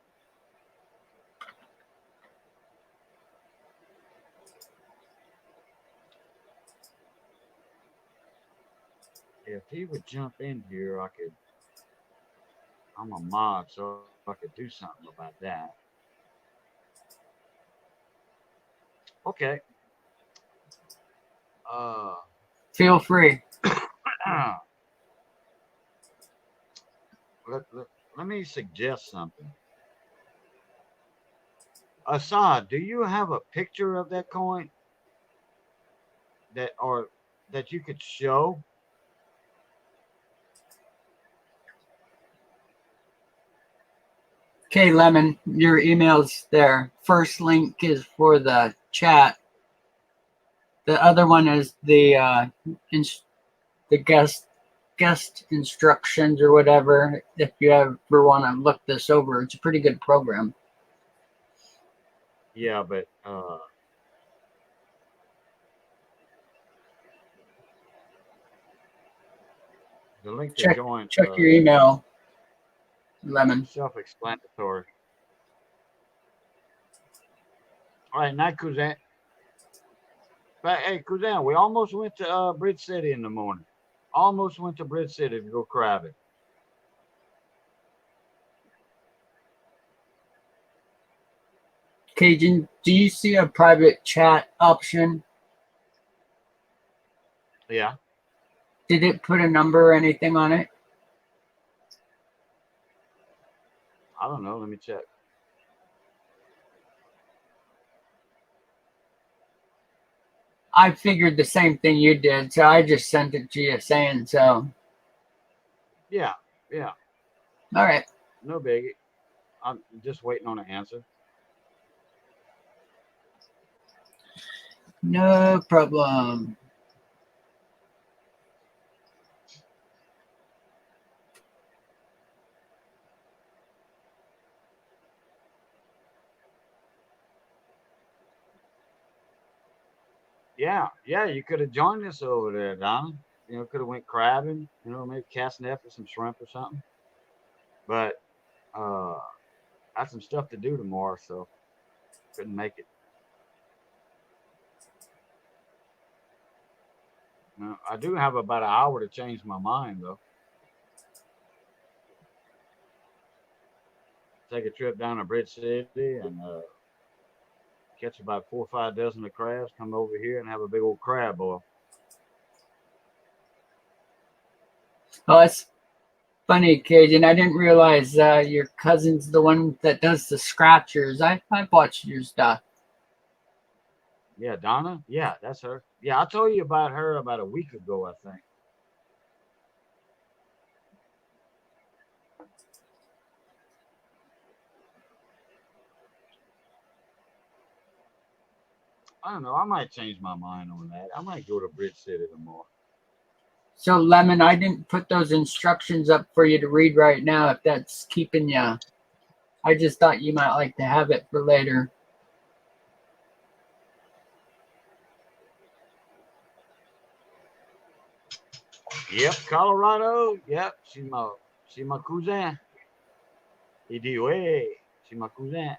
if he would jump in here, I'm a mod, so I could do something about that. Okay. Feel free. let me suggest something. Assad, do you have a picture of that coin? that you could show? Okay, Lemon, your email's there. First link is for the chat. The other one is the the guest instructions or whatever. If you ever want to look this over, it's a pretty good program. Yeah, but the link to join. Check your email, Lemon. Self-explanatory. All right, now Kuzan. But hey, Kuzan, we almost went to Bridge City in the morning. Almost went to Bridge City to go crabbing. Cajun, do you see a private chat option? Yeah. Did it put a number or anything on it? I don't know. Let me check. I figured the same thing you did, so I just sent it to you saying so. Yeah. All right. No biggie. I'm just waiting on an answer. No problem. Yeah, you could have joined us over there, Donna. You know, could have went crabbing, you know, maybe casting net for some shrimp or something. But I had some stuff to do tomorrow, so couldn't make it. No, I do have about an hour to change my mind, though. Take a trip down to Bridge City and catch about 4 or 5 dozen of crabs, come over here and have a big old crab boil. Oh, that's funny, Cajun. I didn't realize your cousin's the one that does the scratchers. I've watched your stuff. Yeah, Donna? Yeah, that's her. Yeah, I told you about her about a week ago, I think. I don't know. I might change my mind on that. I might go to Bridge City tomorrow. So, Lemon, I didn't put those instructions up for you to read right now if that's keeping you. I just thought you might like to have it for later. Yep, Colorado. Yep, she's my cousin. He do, hey, she's my cousin.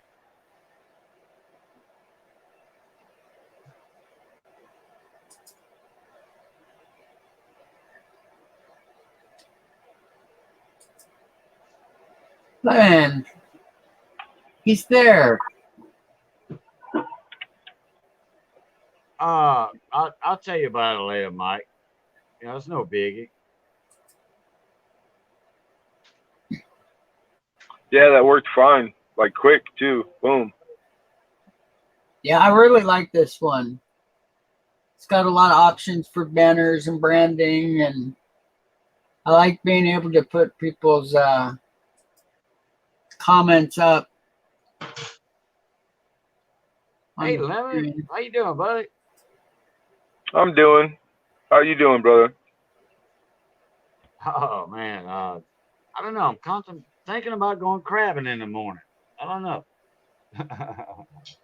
Lemon, he's there. I'll tell you about it later, Mike. You know, it's no biggie. Yeah, that worked fine. Like quick too. Boom. Yeah, I really like this one. It's got a lot of options for banners and branding, and I like being able to put people's comments up. Hey, Lemon, how you doing, buddy? I'm doing. How you doing, brother? Oh man, I don't know. I'm thinking about going crabbing in the morning. I don't know.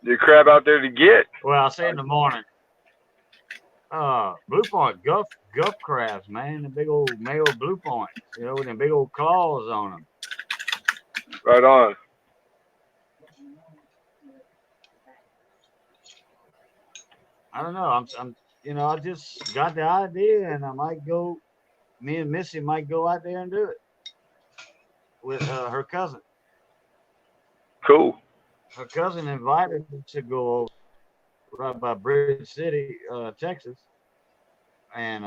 The crab out there to get. Well, I'll say in the morning. Blue point, guff crabs, man. The big old male blue points, you know, with them big old claws on them. Right on. I don't know. I'm, you know, I just got the idea, and I might go. Me and Missy might go out there and do it with her cousin. Cool. Her cousin invited her to go over right by Bridge City, Texas, and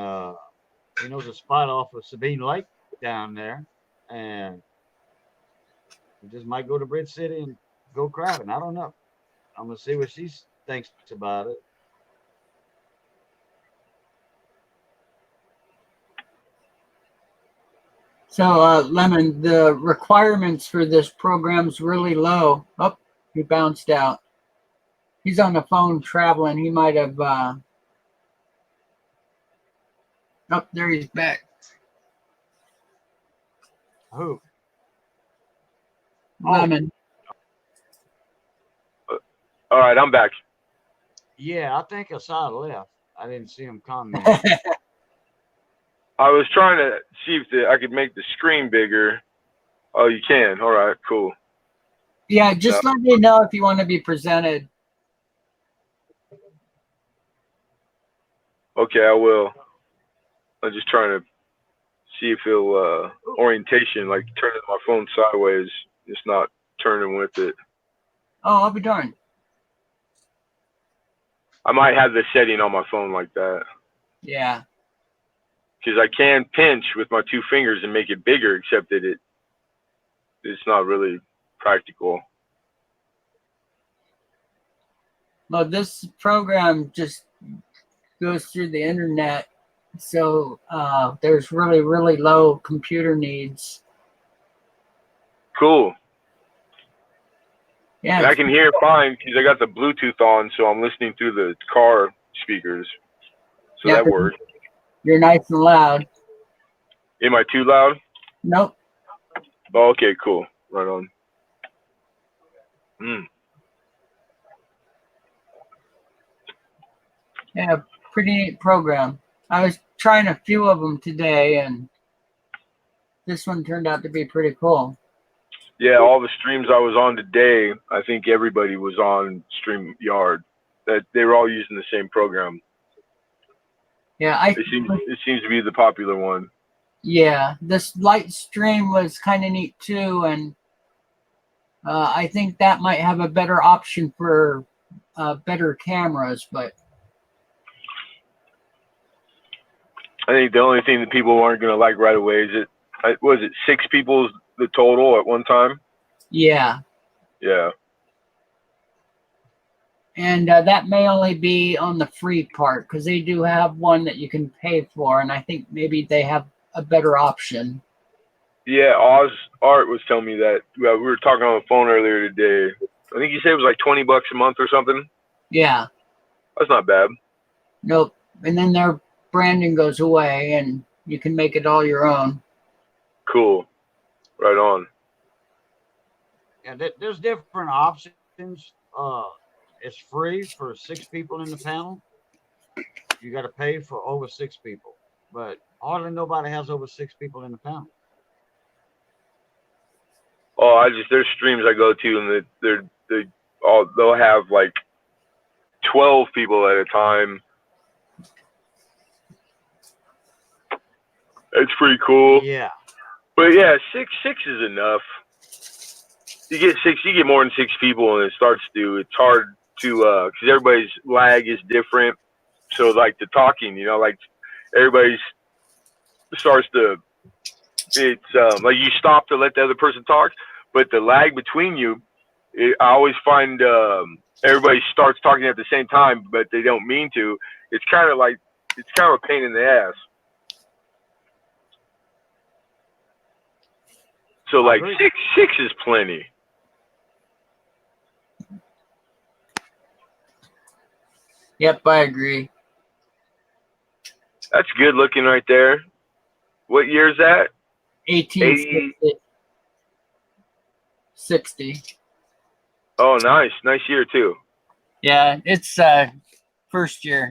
he knows a spot off of Sabine Lake down there, and we just might go to Bridge City and go crabbing. I don't know. I'm gonna see what she thinks about it. So, Lemon, the requirements for this program's really low. Oh, he bounced out. He's on the phone traveling. He might have. Oh, there he's back. Who? Oh. Lemon. All right, I'm back. Yeah, I think Asad left. I didn't see him comment. I was trying to see if I could make the screen bigger. Oh, you can. All right, cool. Yeah, just let me know if you want to be presented. Okay, I will. I'm just trying to see if it'll orientation, like turning my phone sideways, it's not turning with it. Oh, I'll be darned. I might have the setting on my phone like that. Yeah. Because I can pinch with my two fingers and make it bigger, except that it's not really practical. Well, this program just goes through the internet, so there's really, really low computer needs. Cool. Yeah. And I can hear fine because I got the Bluetooth on, so I'm listening through the car speakers. So Yeah, that worked. You're nice and loud. Am I too loud? Nope. Oh, okay, cool. Right on. Yeah, pretty neat program. I was trying a few of them today, and this one turned out to be pretty cool. Yeah, all the streams I was on today, I think everybody was on StreamYard. That they were all using the same program. Yeah, It seems to be the popular one. Yeah, this light stream was kind of neat too, and I think that might have a better option for better cameras. But I think the only thing that people aren't going to like right away is was it 6 people the total at one time? yeah, Yeah. and that may only be on the free part because they do have one that you can pay for, and I think maybe they have a better option. Yeah, Oz Art was telling me that. We were talking on the phone earlier today. I think he said it was like $20 a month or something. Yeah. That's not bad. Nope. And then their branding goes away, and you can make it all your own. Cool. Right on. Yeah, there's different options. It's free for 6 people in the panel. You got to pay for over 6 people, but hardly nobody has over 6 people in the panel. Oh, there's streams I go to, and they'll have like 12 people at a time. It's pretty cool. Yeah. But yeah, six is enough. You get more than 6 people, and it's hard to, because everybody's lag is different. So like the talking, like everybody's starts to, it's like you stop to let the other person talk, but the lag between you, I always find everybody starts talking at the same time, but they don't mean to. It's kind of a pain in the ass. So like 6 is plenty. Yep, I agree. That's good looking right there. What year is that? 1860. Oh, nice. Nice year, too. Yeah, it's first year.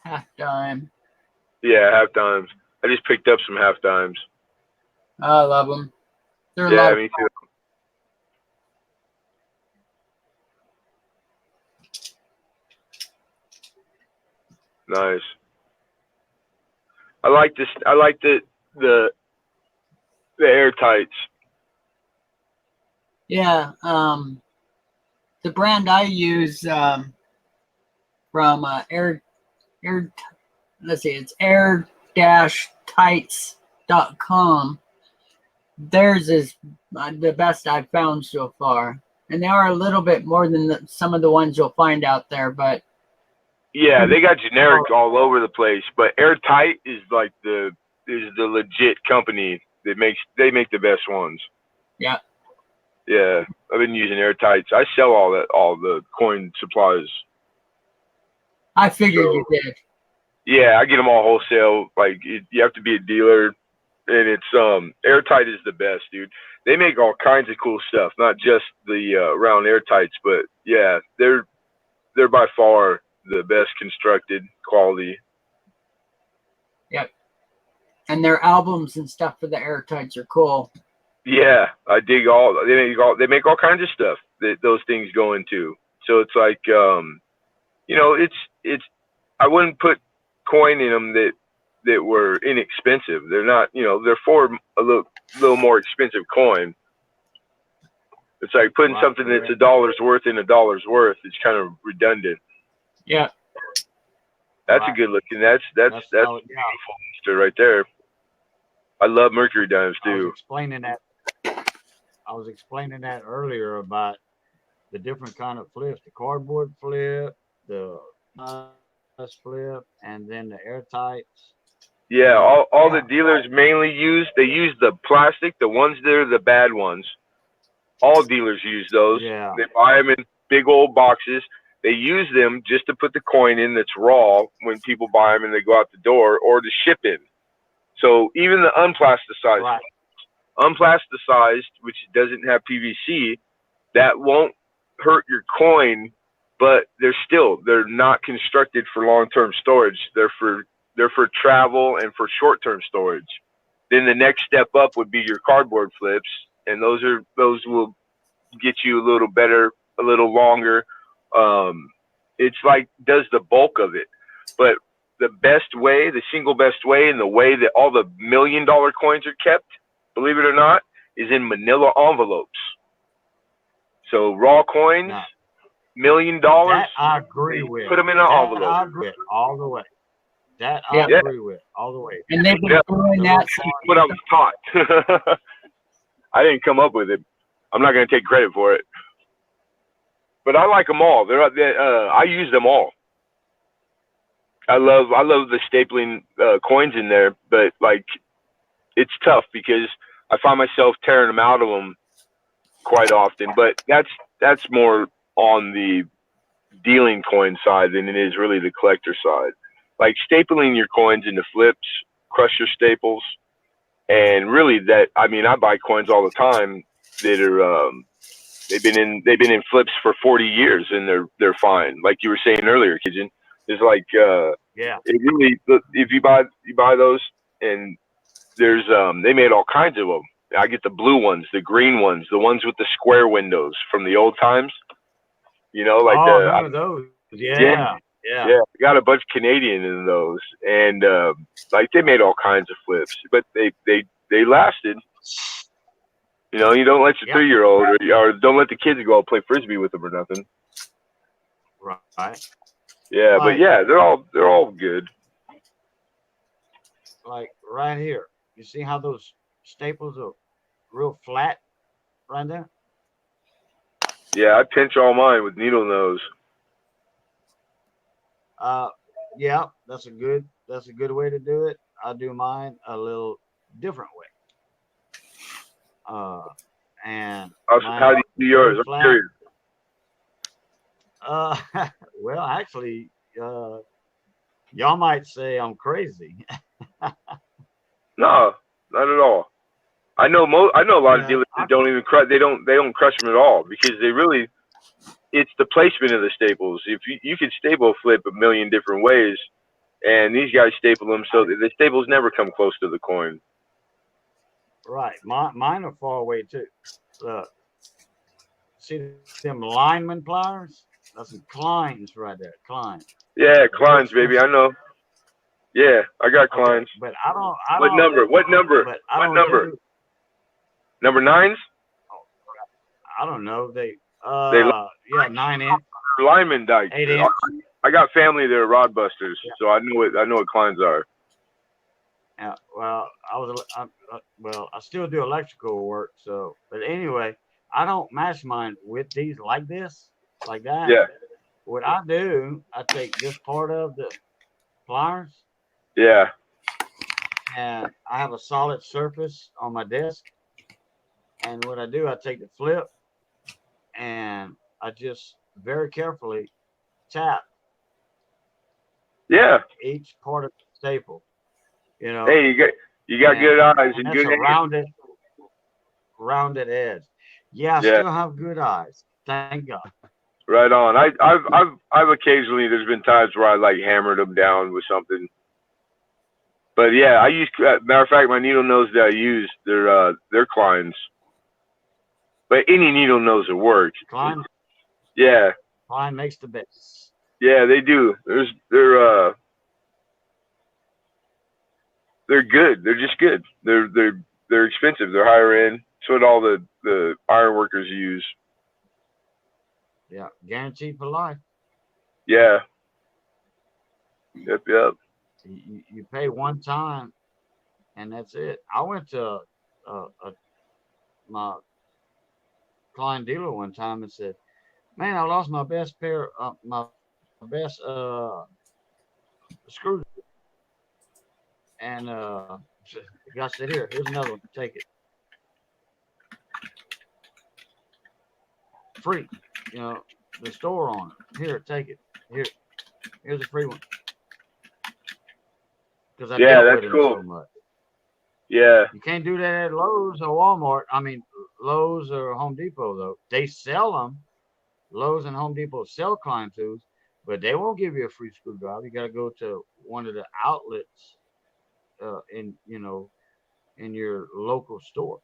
Half dime. Yeah, half dimes. I just picked up some half dimes. I love them. They're Yeah, me too. Nice. I like this. I like the air tights. Yeah, the brand I use from let's see, it's air-tights.com. Theirs is the best I've found so far, and they are a little bit more than some of the ones you'll find out there, but Yeah, they got generic all over the place, but Airtight is like the legit company that they make the best ones. Yeah. Yeah, I've been using Airtights. I sell all the coin supplies. I figured So- you did. Yeah, I get them all wholesale. Like you have to be a dealer, and it's Airtight is the best, dude. They make all kinds of cool stuff, not just the round Airtights, but yeah, they're by far the best constructed quality. And their albums and stuff for the Airtights are cool. Yeah, I dig they make all kinds of stuff that those things go into. So it's like it's I wouldn't put coin in them that were inexpensive. They're not, they're for a little more expensive coin. It's like putting Right, something that's correct. $1 worth in $1 worth. It's kind of redundant. Yeah. That's Right. a good looking. That's how- beautiful monster right there. I love Mercury dimes I was too. explaining that earlier about the different kind of flips, the cardboard flip, the flip, and then the Airtights. Yeah, all the Yeah. dealers mainly use the plastic, the ones that are the bad ones. All dealers use those. Yeah. They buy them in big old boxes. They use them just to put the coin in that's raw when people buy them and they go out the door, or to ship in. So even the unplasticized, Right. unplasticized, which doesn't have PVC, that won't hurt your coin, but they're not constructed for long-term storage. They're for travel and for short-term storage. Then the next step up would be your cardboard flips, and those will get you a little better, a little longer. It's like does the bulk of it, but the best way, the single best way, and the way that all the $1 million coins are kept, believe it or not, is in manila envelopes. So raw coins, Now, $1 million. that I agree with. Put them in an That envelope. I agree with all the way. That I Yeah. agree with all the way. And they've been Yeah. doing that since What I was taught. I didn't come up with it. I'm not going to take credit for it. But I like them all. I use them all. I love the stapling coins in there, but like it's tough because I find myself tearing them out of them quite often. But that's more on the dealing coin side than it is really the collector side. Like stapling your coins into flips, crusher staples, and really I buy coins all the time that are they've been in flips for 40 years and they're fine. Like you were saying earlier, Kijin, it's like Yeah. it really, if you buy those, and there's they made all kinds of them. I get the blue ones, the green ones, the ones with the square windows from the old times. Like none of those. Yeah. I got a bunch of Canadian in those, and like they made all kinds of flips, but they lasted. You don't let your 3-year-old or don't let the kids go out play frisbee with them or nothing. Right. Yeah, Right. but yeah, they're all good. Like right here. You see how those staples are real flat right there? Yeah, I pinch all mine with needle nose. Yeah, that's a good way to do it. I do mine a little different way. And How do you do yours? I'm curious. well, actually, y'all might say I'm crazy. No, not at all. I know a lot of dealers that don't even crush. They don't crush them at all because it's the placement of the staples. If you could staple flip a million different ways, and these guys staple them so that the staples never come close to the coin. Right. Mine are far away too. See them lineman pliers? That's some Kleins right there. Klein. Yeah, Kleins, baby. I know. Yeah, I got Kleins. Okay, but I don't. What number? What number? But I What don't number? do- Number 9s? I don't know. They They 9-inch, lineman dikes. 8-inch. I got family that are rod busters, so I know what Kleins are. Yeah, well, I still do electrical work. So, but anyway, I don't match mine with these like this, like that. Yeah. what I do, I take this part of the pliers Yeah. and I have a solid surface on my desk. And what I do, I take the flip and I just very carefully tap Yeah. each part of the staple. You know, Hey, you got good eyes and that's good a hands. rounded edge. Yeah, I Yeah. still have good eyes. Thank God. Right on. I've occasionally, there's been times where I like hammered them down with something. But yeah, I use, matter of fact, my needle nose that I use, they're Klein's. But any needle nose will work. Klein Yeah. makes the best. Yeah, they do. They're good. They're just good. They're expensive. They're higher end. That's what all the iron workers use. Yeah, guaranteed for life. Yeah. Yep. You pay one time, and that's it. I went to my Klein dealer one time and said, "Man, I lost my best my best screw." And the guy said, "Here's another one. Take it, free. You know, the store on it. Here, take it. Here's a free one." Because I Yeah, dealt that's with him cool. so much. Yeah. You can't do that at Lowe's or Walmart. I mean, Lowe's or Home Depot, though. They sell them. Lowe's and Home Depot sell Klein tools, but they won't give you a free screwdriver. You got to go to one of the outlets in your local store.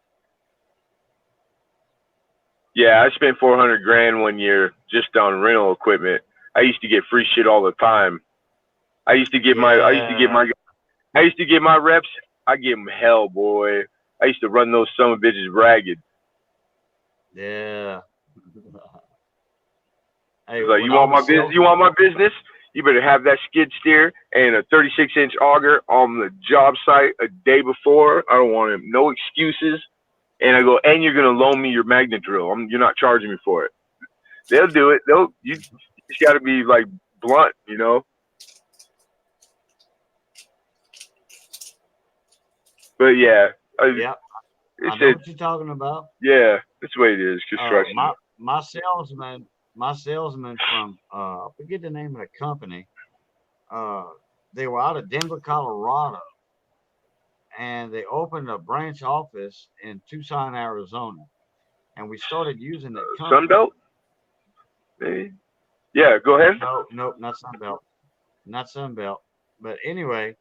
Yeah, I spent 400 grand one year just on rental equipment. I used to get free shit all the time. I used to give my reps. I give them hell, boy. I used to run those son of bitches ragged. Yeah. Hey, Like, you want my business? You better have that skid steer and a 36-inch auger on the job site a day before. I don't want him. No excuses. And I go, and you're gonna loan me your magnet drill. You're not charging me for it. They'll do it. You just got to be like blunt, you know. But yeah, Yeah, I know what you're talking about. Yeah, that's the way it is. Construction. My salesman from I forget the name of the company. They were out of Denver, Colorado, and they opened a branch office in Tucson, Arizona, and we started using that company. Sunbelt? Maybe. Yeah, go ahead. Nope, not Sunbelt. But anyway,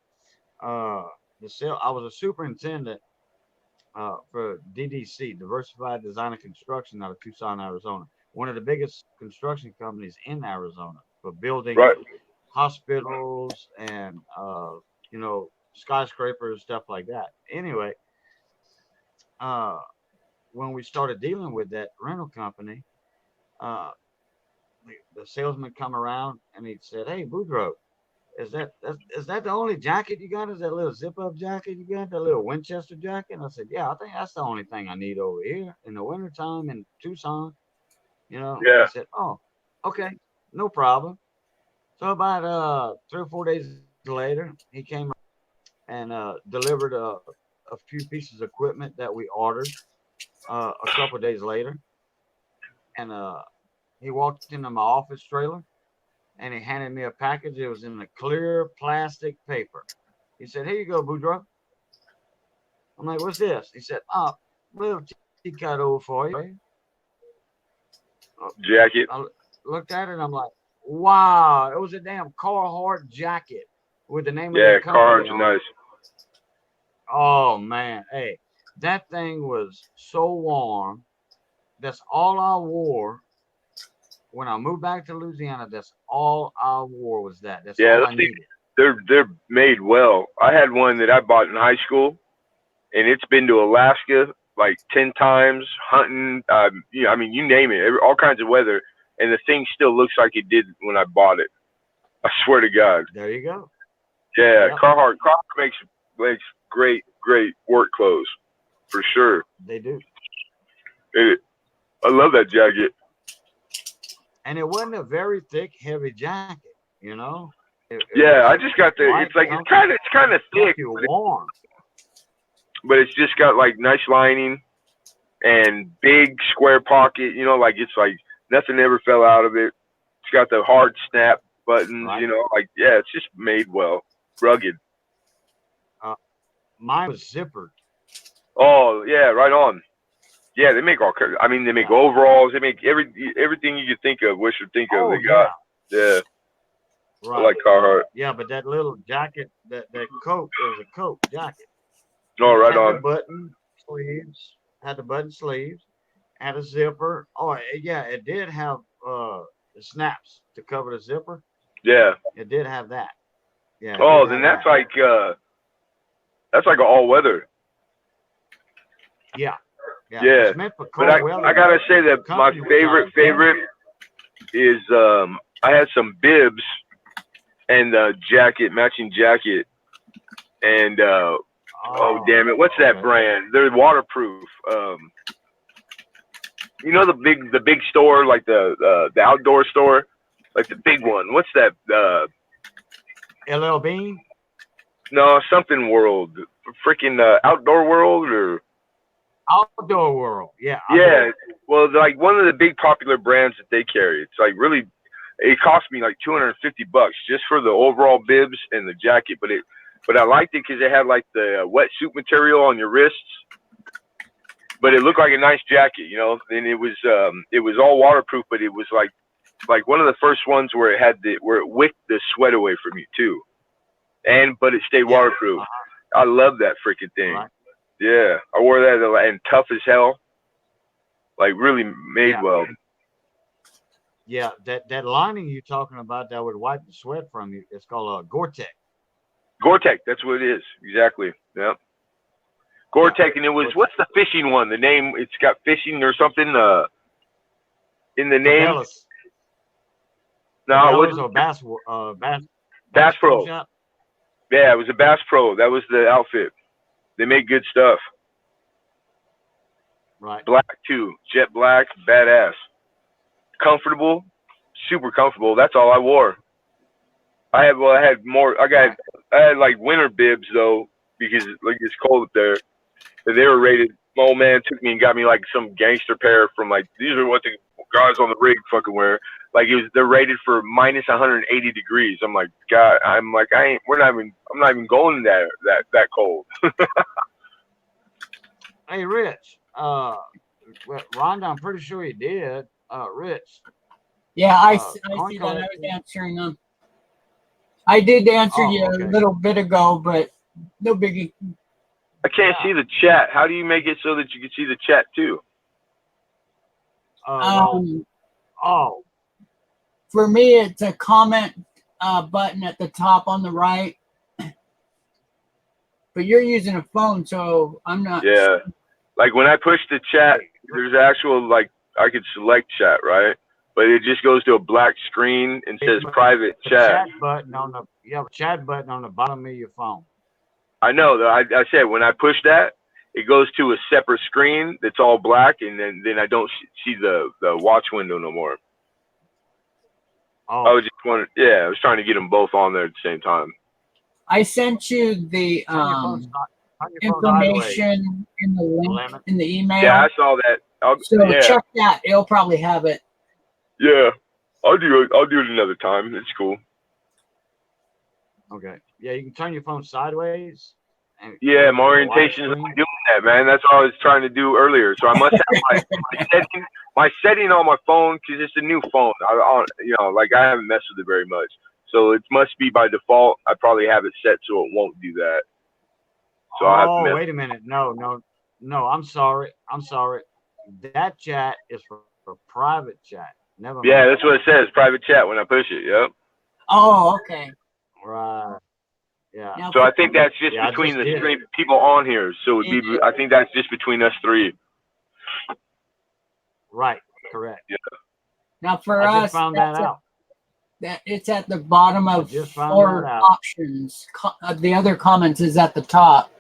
I was a superintendent for DDC, Diversified Design and Construction, out of Tucson, Arizona. One of the biggest construction companies in Arizona for building hospitals and skyscrapers, stuff like that. Anyway, when we started dealing with that rental company, the salesman come around and he said, "Hey, Boudreaux, is that the only jacket you got? Is that little zip-up jacket you got? That little Winchester jacket?" And I said, "Yeah, I think that's the only thing I need over here in the wintertime in Tucson." Yeah. He said, "Oh, okay, no problem." So about 3 or 4 days later, he came and delivered a few pieces of equipment that we ordered a couple of days later. And he walked into my office trailer and he handed me a package. It was in a clear plastic paper. He said, "Here you go, Boudreaux." I'm like, "What's this?" He said, "Oh, little tea-cut-o for you." Jacket. I looked at it and I'm like, wow, it was a damn Carhartt jacket with the name of the company. Yeah, Carhartt's nice. Oh man, hey, that thing was so warm. That's all I wore when I moved back to Louisiana. That's all I wore was that. That's all I needed. They're made well. I had one that I bought in high school, and it's been to Alaska like 10 times, hunting. I mean, you name it, all kinds of weather, and the thing still looks like it did when I bought it. I swear to God. There you go. Yeah, yep. Carhartt makes great work clothes, for sure. They do. I love that jacket. and it wasn't a very thick, heavy jacket. You know. It Yeah, I was just got the. light, It's like comfy, it's kind of thick, kept you warm. but it's just got like nice lining and big square pocket. You know, like it's like nothing ever fell out of it. It's got the hard snap buttons. Right. You know, like yeah, it's just made well, rugged. Mine was zippered. Oh yeah, right on. Yeah, they make all kinds. I mean, they make overalls. They make everything you could think of. Wish you think of. Oh They got. Yeah, right. I like Carhartt. Yeah, but that little jacket, that coat, it was a coat jacket. Oh, right Had on. the button sleeves, had the button sleeves, had a zipper. Oh, yeah, it did have the snaps to cover the zipper. Yeah. It did have that. Yeah. Oh, then that's like an all weather. Yeah. Yeah. It's meant for But cold weather. I gotta say that my Company favorite is I had some bibs and matching jacket, and oh damn it, what's that brand? They're waterproof. You know the big store, like the outdoor store, like the big one. What's that? LL Bean? No, something world, freaking outdoor world or. Outdoor World. Yeah. Yeah. Well, like one of the big popular brands that they carry. It's like really, it cost me like $250 just for the overall bibs and the jacket. But I liked it because it had like the wetsuit material on your wrists. But it looked like a nice jacket, you know. And it was all waterproof, but it was like one of the first ones where it wicked the sweat away from you too. But it stayed waterproof. I love that freaking thing. Right. Yeah, I wore that and tough as hell, like really made well. Yeah, that lining you're talking about that would wipe the sweat from you. It's called Gore-Tex. Gore-Tex, that's what it is. Exactly. Yep. Gore-Tex, and it was what's the fishing one? The name, it's got fishing or something in the name. Cabela's. No, it Cabela's wasn't. or Bass Pro. Shop? Yeah, it was a Bass Pro. That was the outfit. They make good stuff. Right. Black too, jet black, badass, comfortable, super comfortable. That's all I wore. I had more. I had like winter bibs though because like it's cold up there. And they were rated. My old man took me and got me like some gangster pair from like these are what the guys on the rig fucking wear. Like they're rated for minus 180 degrees. I'm like, God, I'm not even going that cold. Hey, Rich. Rhonda, I'm pretty sure he did. Rich. Yeah, I see that. I was answering them. I did answer you a little bit ago, but no biggie. I can't see the chat. How do you make it so that you can see the chat too? For me, it's a comment button at the top on the right. But you're using a phone, so I'm not. Yeah. Like when I push the chat, there's actual, like, I could select chat, right? But it just goes to a black screen and says private chat. You have a chat button on the bottom of your phone. I know. I said when I push that, it goes to a separate screen that's all black, and then I don't see the watch window no more. Oh. I was I was trying to get them both on there at the same time. I sent you the information in the link in the email. Yeah, I saw that. Check that. It'll probably have it. Yeah, I'll do it another time. It's cool. Okay. Yeah, you can turn your phone sideways. Yeah, my orientation is doing that, man. That's what I was trying to do earlier. So I must have my setting on my phone because it's a new phone. I haven't messed with it very much. So it must be by default. I probably have it set so it won't do that. So wait a minute. No. I'm sorry. That chat is for private chat. Never mind. Yeah, that's what it says. Private chat when I push it. Yep. Oh, okay. Right. Yeah. Now, so I think that's just between the three people on here. So I think that's just between us three. Right. Correct. Yeah. Now for I us, just found that out. That it's at the bottom of 4 options. The other comments is at the top.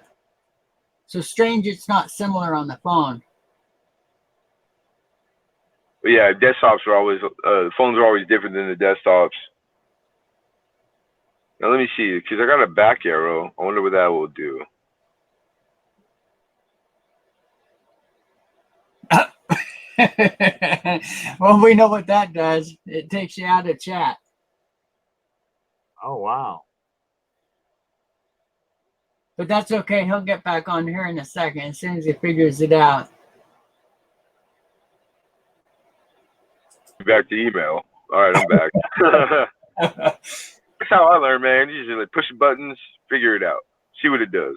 So strange, it's not similar on the phone. But yeah, desktops are always phones are always different than the desktops. Now let me see, because I got a back arrow. I wonder what that will do. Well, we know what that does. It takes you out of chat. Oh, wow. But that's okay. He'll get back on here in a second as soon as he figures it out. Back to email. All right, I'm back. That's how I learn, man. You just like push the buttons, figure it out, see what it does.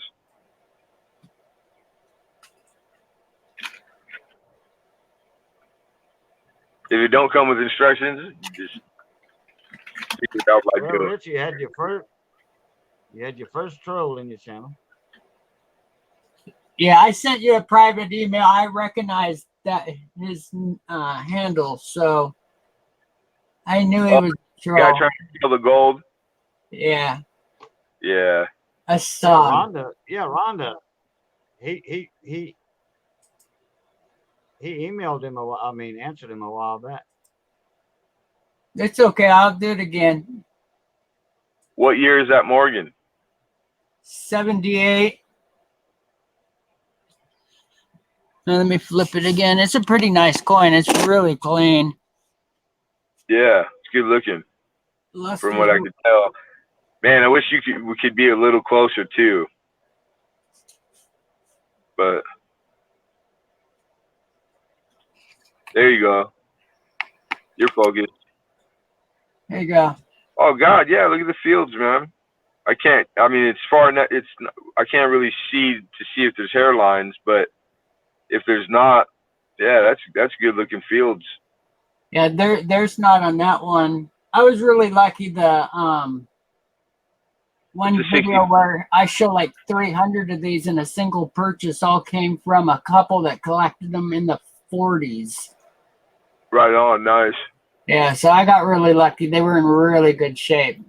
If it don't come with instructions, you just figure it out by Well, doing. Rich, you had your first troll in your channel. Yeah, I sent you a private email. I recognized that his handle, so I knew he was a Guy troll. trying to steal the gold. Yeah, Yeah. I saw him. Rhonda. He emailed him answered him a while back. It's okay. I'll do it again. What year is that, Morgan? 78. Now let me flip it again. It's a pretty nice coin. It's really clean. Yeah, it's good looking from what I could tell. Man, I wish we could be a little closer too. But there you go. You're focused. There you go. Oh God, yeah. Look at the fields, man. I can't. I mean, it's far. I can't really see if there's hairlines, but if there's not, yeah, that's good looking fields. Yeah, there's not on that one. I was really lucky. The one It's a 60. video where I show like 300 of these in a single purchase all came from a couple that collected them in the 40s. Right on, nice. Yeah, so I got really lucky. They were in really good shape.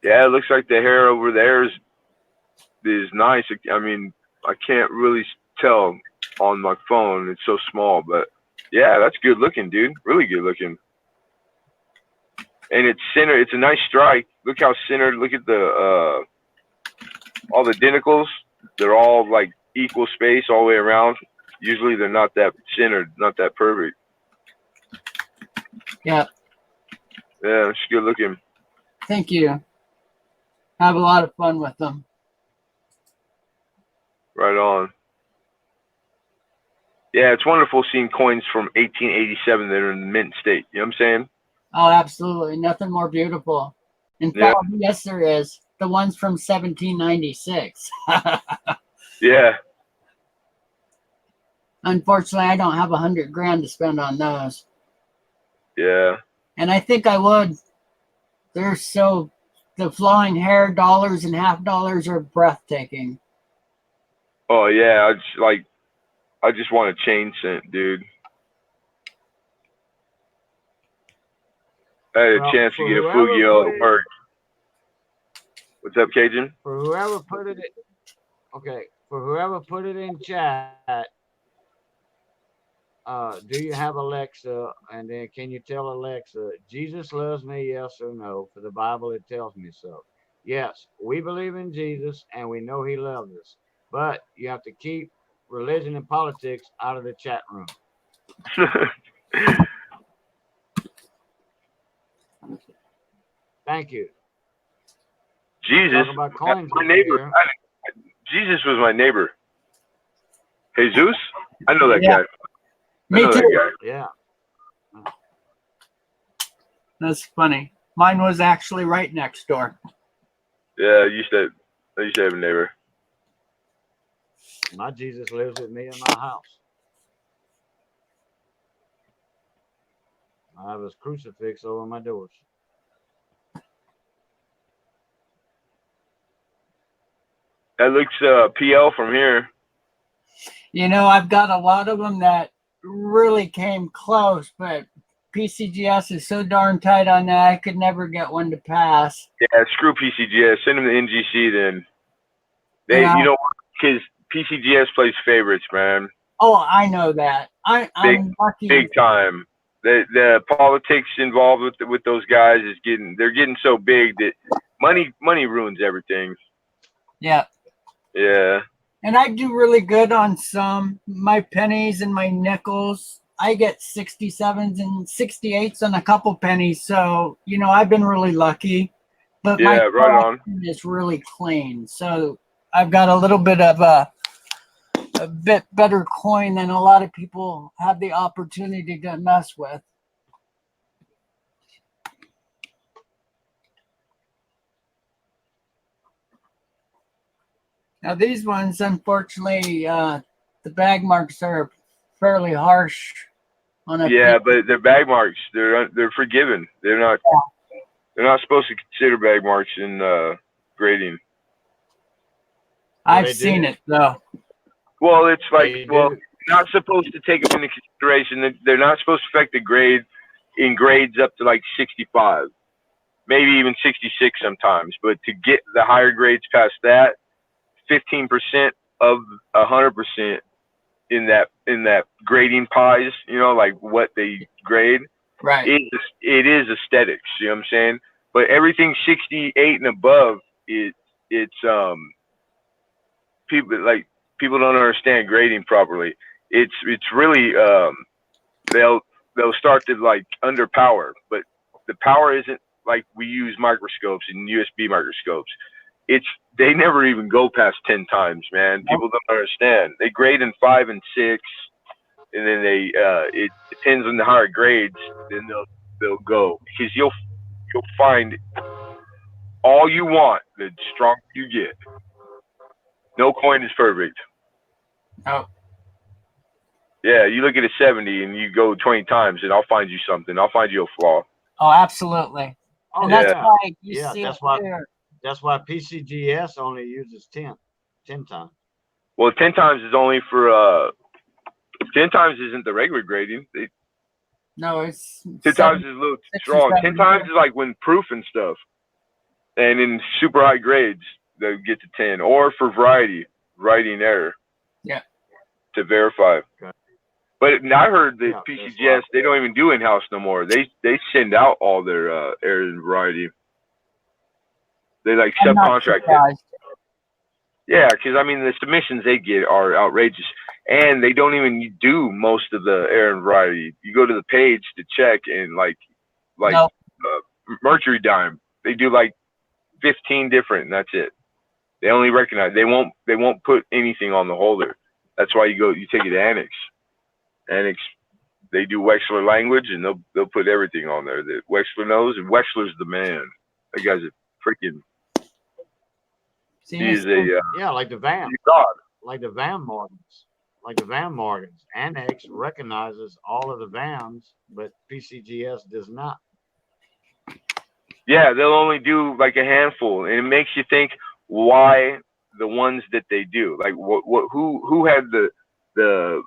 Yeah, it looks like the hair over there is nice. I mean, I can't really tell on my phone. It's so small, but yeah, that's good looking, dude. Really good looking. And it's centered. It's a nice strike. Look how centered. Look at the all the denticles. They're all like equal space all the way around. Usually they're not that centered, not that perfect. Yeah. Yeah, it's good looking. Thank you. Have a lot of fun with them. Right on. Yeah, it's wonderful seeing coins from 1887 that are in the mint state. You know what I'm saying? Oh, absolutely. Nothing more beautiful. In Yeah. fact, yes, there is. The ones from 1796. Yeah. Unfortunately, I don't have $100,000 to spend on those. Yeah. And I think I would. They're so, the flowing hair dollars and half dollars are breathtaking. Oh yeah, I just want a chain scent, dude. I had a Well, chance to for get a whoever Fugio put at it- work. What's up, Cajun? For whoever put it in chat, do you have Alexa? And then can you tell Alexa, Jesus loves me, yes or no? For the Bible, it tells me so. Yes, we believe in Jesus and we know he loves us. But you have to keep religion and politics out of the chat room. Thank you. Jesus, Talk about coins my over neighbor. here. Jesus was my neighbor. Jesus, I know that Yeah. guy. Me I know too. that guy. Yeah. That's funny. Mine was actually right next door. Yeah, I used to have a neighbor. My Jesus lives with me in my house. I have his crucifix over my doors. That looks PL from here. You know, I've got a lot of them that really came close, but PCGS is so darn tight on that, I could never get one to pass. Yeah, screw PCGS. Send them to NGC then. Yeah. You know, because PCGS plays favorites, man. Oh, I know that. I'm lucky. Big time. The politics involved with those guys is they're getting so big that money ruins everything. Yeah. Yeah. And I do really good on some. My pennies and my nickels, I get 67s and 68s on a couple pennies. So, I've been really lucky. But my Yeah, right on. collection is really clean. So I've got a little bit of a bit better coin than a lot of people have the opportunity to mess with. Now these ones, unfortunately, the bag marks are fairly harsh on a Yeah, but they're bag marks. They're forgiven. They're not supposed to consider bag marks in grading. I've seen it though. Well, it's like They well, do. not supposed to take them into consideration. They're not supposed to affect the grade in grades up to like 65, maybe even 66 sometimes. But to get the higher grades past that, 15% of 100% in that grading pies, like what they grade, Right. it is aesthetics. You know what I'm saying? But everything 68 and above, it's people don't understand grading properly. It's really they'll start to like underpower, but the power isn't like we use microscopes and USB microscopes. They never even go past 10 times, man. People don't understand. They grade in 5 and 6, and then it depends on the higher grades. Then they'll go because you'll find all you want. The stronger you get, no coin is perfect. Oh. Yeah, you look at a 70 and you go 20 times, and I'll find you something. I'll find you a flaw. Oh, absolutely. Oh, And that's yeah. why you Yeah, see that's it why- there. That's why PCGS only uses 10 times. Well, 10 times is only for 10 times isn't the regular grading. No, it's 10 times is a little 6 or strong. 10 7. times is like when proof and stuff. And in super high grades, they get to 10. Or for variety and error. Yeah. To verify. Okay. But I heard that Yeah, that's PCGS, right. they don't even do in-house no more. They send out all their error and variety. They like I'm not subcontract it. surprised. Yeah, because I mean the submissions they get are outrageous, and they don't even do most of the error and variety. You go to the page to check, and like No. Mercury Dime, they do like 15 different, and that's it. They only recognize. They won't put anything on the holder. That's why you take it to Annex. Annex, they do Wechsler language, and they'll put everything on there that Wechsler knows, and Wechsler's the man. That guy's a freaking. See, He is a Yeah, like the Van. god. Like the Van Morgans. Like the Van Morgans. Annex recognizes all of the Vans, but PCGS does not. Yeah, they'll only do like a handful, and it makes you think why the ones that they do. Like who had the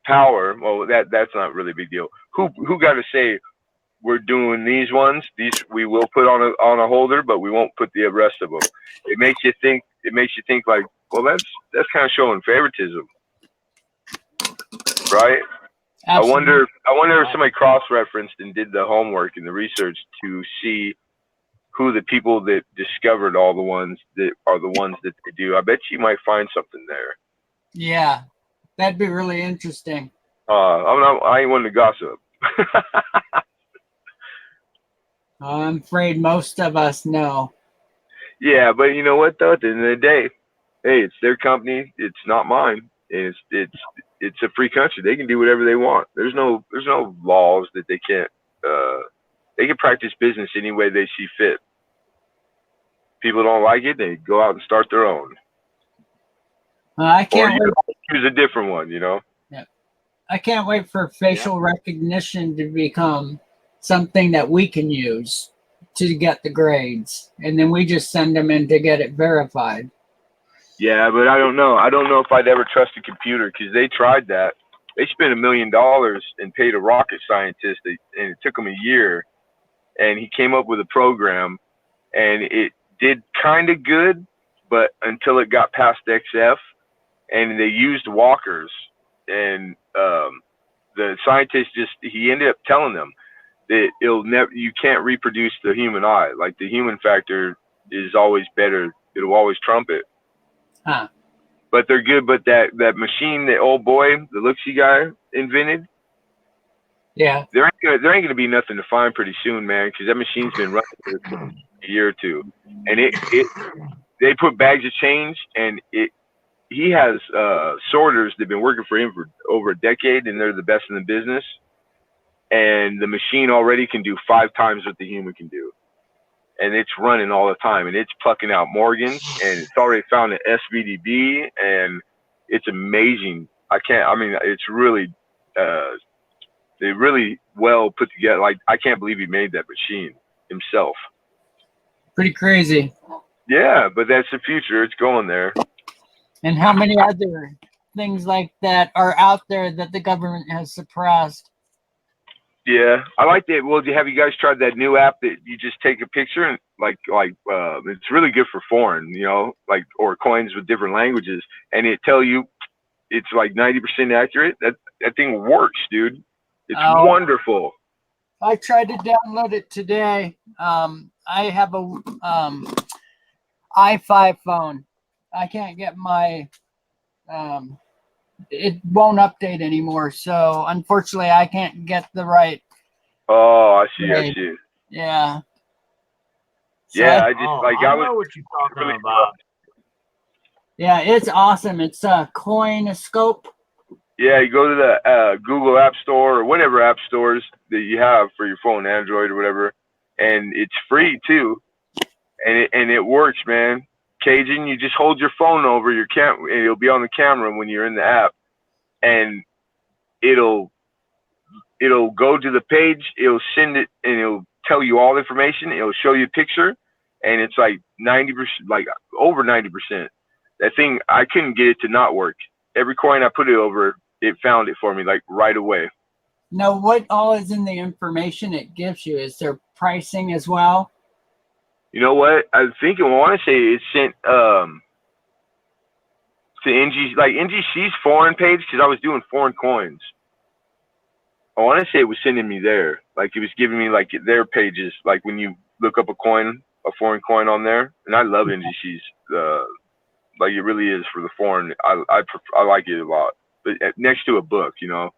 power? Well, that's not really a big deal. Who got to say we're doing these ones? These we will put on a holder, but we won't put the rest of them. It makes you think. It makes you think like, well, that's kind of showing favoritism, right? absolutely. I wonder if somebody cross-referenced and did the homework and the research to see who the people that discovered all the ones that are the ones that they do. I bet you might find something there. Yeah, that'd be really interesting. I ain't one to gossip. I'm afraid most of us know. Yeah, but you know what though? At the end of the day, hey, it's their company. It's not mine. And it's a free country. They can do whatever they want. There's no laws that they can't. They can practice business any way they see fit. People don't like it, they go out and start their own. I Or can't wait. choose a different one. You know. I can't wait for facial recognition to become something that we can use to get the grades, and then we just send them in to get it verified. Yeah, but I don't know. I don't know if I'd ever trust a computer because they tried that. They spent $1 million and paid a rocket scientist, and it took him a year. And he came up with a program, and it did kind of good, but until it got past XF, and they used walkers, and the scientist he ended up telling them that you can't reproduce the human eye. Like the human factor is always better. It'll always trump it. Huh. But they're good. But that machine, the old boy, the Luxie guy invented, Yeah. there ain't gonna be nothing to find pretty soon, man, because that machine's been running for a year or two, and they put bags of change, and he has sorters that've been working for him for over a decade, and they're the best in the business. And the machine already can do 5 times what the human can do, and it's running all the time, and it's plucking out Morgans, and it's already found an SVDB, and it's amazing. It's really they really well put together. Like, I can't believe he made that machine himself. Pretty crazy. Yeah, but that's the future. It's going there. And how many other things like that are out there that the government has suppressed? Yeah, I like that. Well, have you guys tried that new app that you just take a picture and it's really good for foreign, or coins with different languages, and it tell you it's like 90% accurate. That thing works, dude. It's wonderful. I tried to download it today. I have a i5 phone. I can't get my it won't update anymore, so unfortunately I can't get the right. Oh, I see. Yeah. So Yeah, I know what you're talking about. Yeah, it's awesome. It's a Coinscope. Yeah, you go to the Google App Store or whatever app stores that you have for your phone, Android or whatever, and it's free too, and it works, man. Cajun, you just hold your phone over your and it'll be on the camera when you're in the app, and it'll go to the page, it'll send it, and it'll tell you all the information. It'll show you a picture, and it's like 90%, like over 90%. That thing, I couldn't get it to not work. Every coin I put it over, it found it for me, like right away. Now, what all is in the information it gives you? Is there pricing as well? You know what? I want to say it sent to NGC's foreign page, because I was doing foreign coins. I want to say it was sending me there. Like, it was giving me like their pages, like when you look up a foreign coin on there. And I love NGC's. Like, it really is for the foreign. I like it a lot. But next to a book, Well,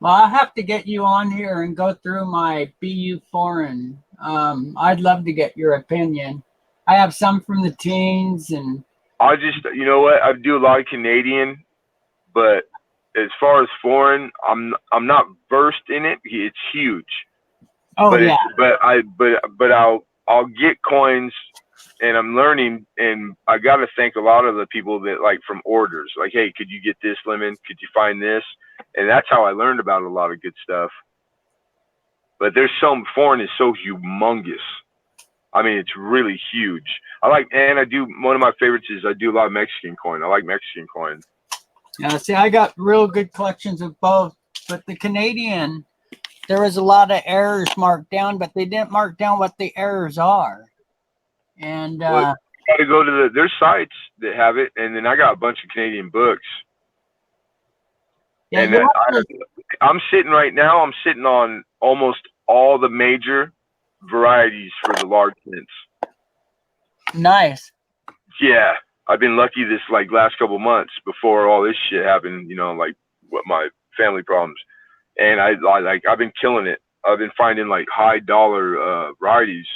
I'll have to get you on here and go through my BU foreign. I'd love to get your opinion. I have some from the teens, and I just, you know what? I do a lot of Canadian, but as far as foreign, I'm not versed in it. It's huge. Oh, but yeah. I'll get coins, and I'm learning, and I got to thank a lot of the people that, like, from orders, like, hey, could you get this lemon? Could you find this? And that's how I learned about a lot of good stuff. But there's some foreign is so humongous. I mean, it's really huge. One of my favorites is I do a lot of Mexican coin. I like Mexican coin. Yeah, see, I got real good collections of both, but the Canadian, there was a lot of errors marked down, but they didn't mark down what the errors are. And well, you got to go to there's sites that have it, and then I got a bunch of Canadian books. yeah, And I'm sitting on almost all the major varieties for the large mints. nice. Yeah, I've been lucky this last couple months before all this shit happened. Like what my family problems, and I've been killing it. I've been finding like high dollar varieties,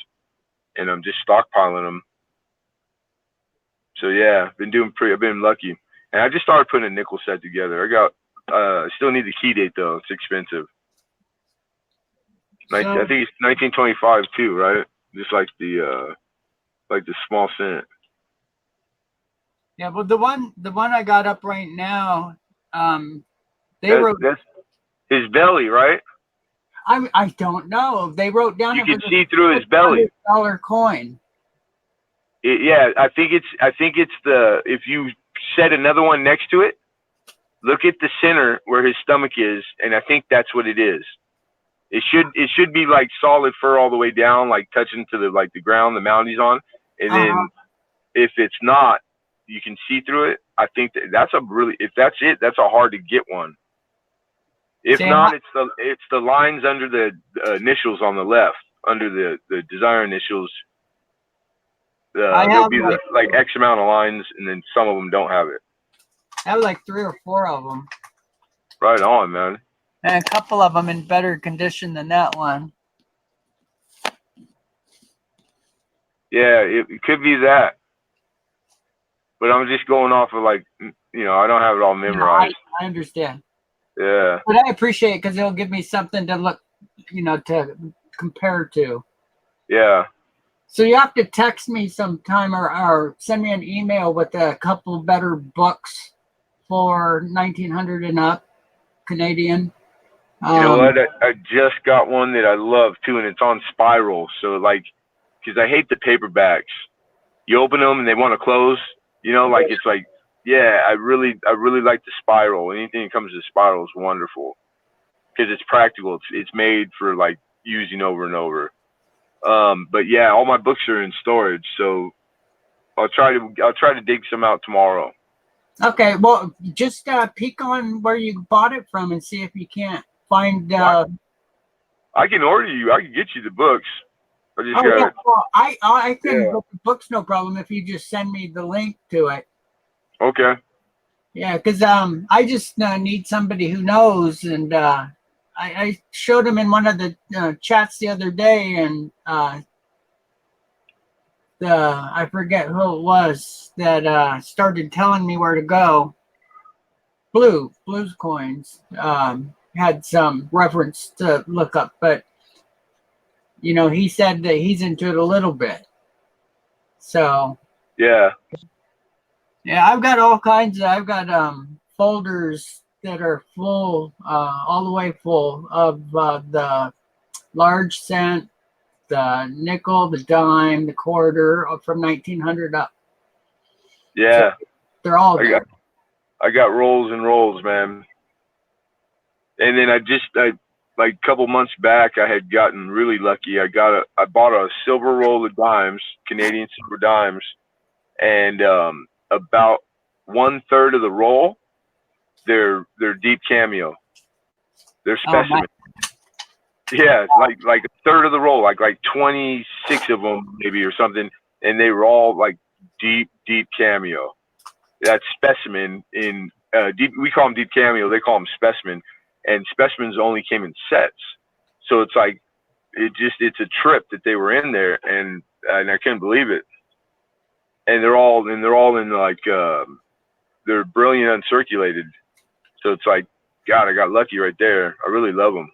and I'm just stockpiling them. So yeah, I've been lucky, and I just started putting a nickel set together. I still need the key date though. It's expensive. I think it's 1925 too, right? Just like the small cent. Yeah, well, the one I got up right now, That's his belly, right? I don't know. They wrote down You can see through his belly. $600 coin. Yeah, I think it's if you set another one next to it, look at the center where his stomach is, and I think that's what it is. It should be like solid fur all the way down, like touching to the ground, the mound he's on, and then if it's not, you can see through it. I think that's if that's it, that's a hard to get one. If See, not, it's the lines under the initials on the left, under the designer initials. I There'll have be like X amount of lines, and then some of them don't have it. I have like 3 or 4 of them, Right on, man. and a couple of them in better condition than that one. Yeah, it could be that. But I'm just going off of like, you know, I don't have it all No, memorized. I understand, Yeah. but I appreciate it because it'll give me something to look, to compare to. Yeah. So you have to text me sometime or send me an email with a couple better books for 1900 and up Canadian. You know what? I just got one that I love too, and it's on spiral. So like, because I hate the paperbacks. You open them and they want to close. You know, like it's like, yeah, I really like the spiral. Anything that comes to spiral is wonderful because it's practical. It's made for like using over and over. But yeah, all my books are in storage, so I'll try to dig some out tomorrow. Okay, well, just peek on where you bought it from and see if you can't find. I can order you. I can get you the books. I just Oh got yeah, well, I can Yeah. book the books, no problem, if you just send me the link to it. Okay. Yeah, because I just need somebody who knows, and I showed him in one of the chats the other day, and I forget who it was that started telling me where to go. Blues Coins had some reference to look up, but he said that he's into it a little bit. So Yeah. yeah, I've got all kinds of. I've got folders that are full, all the way full of the large cent, the nickel, the dime, the quarter from 1900 up. Yeah. They're all there. I got rolls and rolls, man. And then I like a couple months back, I had gotten really lucky. I bought a silver roll of dimes, Canadian silver dimes, and about 1/3 of the roll, they're deep cameo. They're Oh, specimen. Yeah, like 1/3 of the roll, like 26 of them maybe or something, and they were all like deep cameo. That's specimen in deep. We call them deep cameo. They call them specimen, and specimens only came in sets. So it's like it's a trip that they were in there, and I couldn't believe it. And they're all in like they're brilliant uncirculated. So it's like, God, I got lucky right there. I really love them.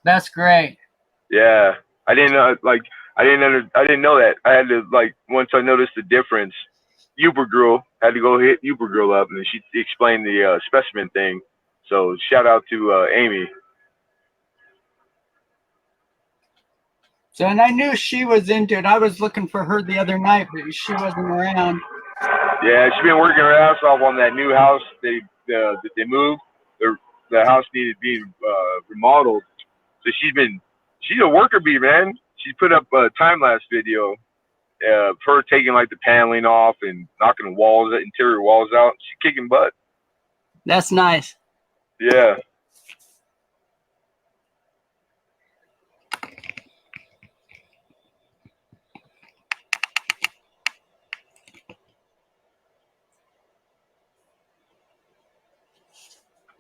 that's great. Yeah, I didn't know I didn't know that. I had to once I noticed the difference. Uber Girl had to go hit Uber Girl up, and she explained the specimen thing. So shout out to Amy. So, and I knew she was into it. I was looking for her the other night, but she wasn't around. Yeah, she's been working her ass off on that new house that they moved. The house needed being remodeled, so she's a worker bee, man. She put up a time lapse video of her taking like the paneling off and knocking the interior walls out. She's kicking butt. That's nice. Yeah.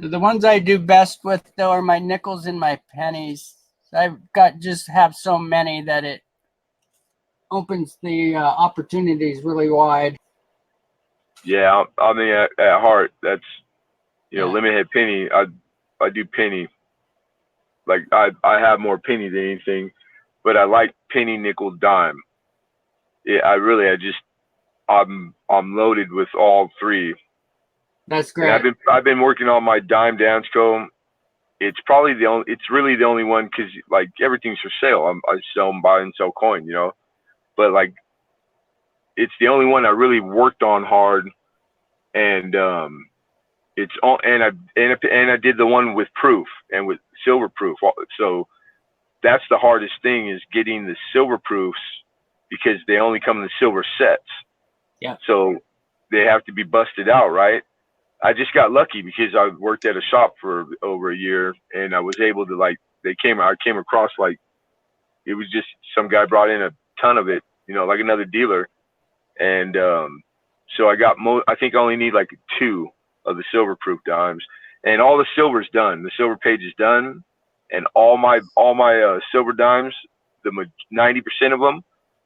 The ones I do best with, though, are my nickels and my pennies. I've got just have so many that it opens the opportunities really wide. Yeah, I mean, at heart, that's Yeah. Lemon Head penny. I do penny. Like I have more penny than anything, but I like penny, nickel, dime. Yeah, I'm loaded with all three. That's And great. I've been working on my dime Dansko. It's probably it's really the only one because like everything's for sale. I sell and buy and sell coin, but like it's the only one I really worked on hard, and it's all and I did the one with proof and with silver proof. So that's the hardest thing is getting the silver proofs because they only come in the silver sets. Yeah. So they have to be busted out, right? I just got lucky because I worked at a shop for over a year, and I was able to I came across like it was just some guy brought in a ton of it, like another dealer, and so I think I only need like 2 of the silver proof dimes, and all the silver's done. The silver page is done, and all my silver dimes, 90% of them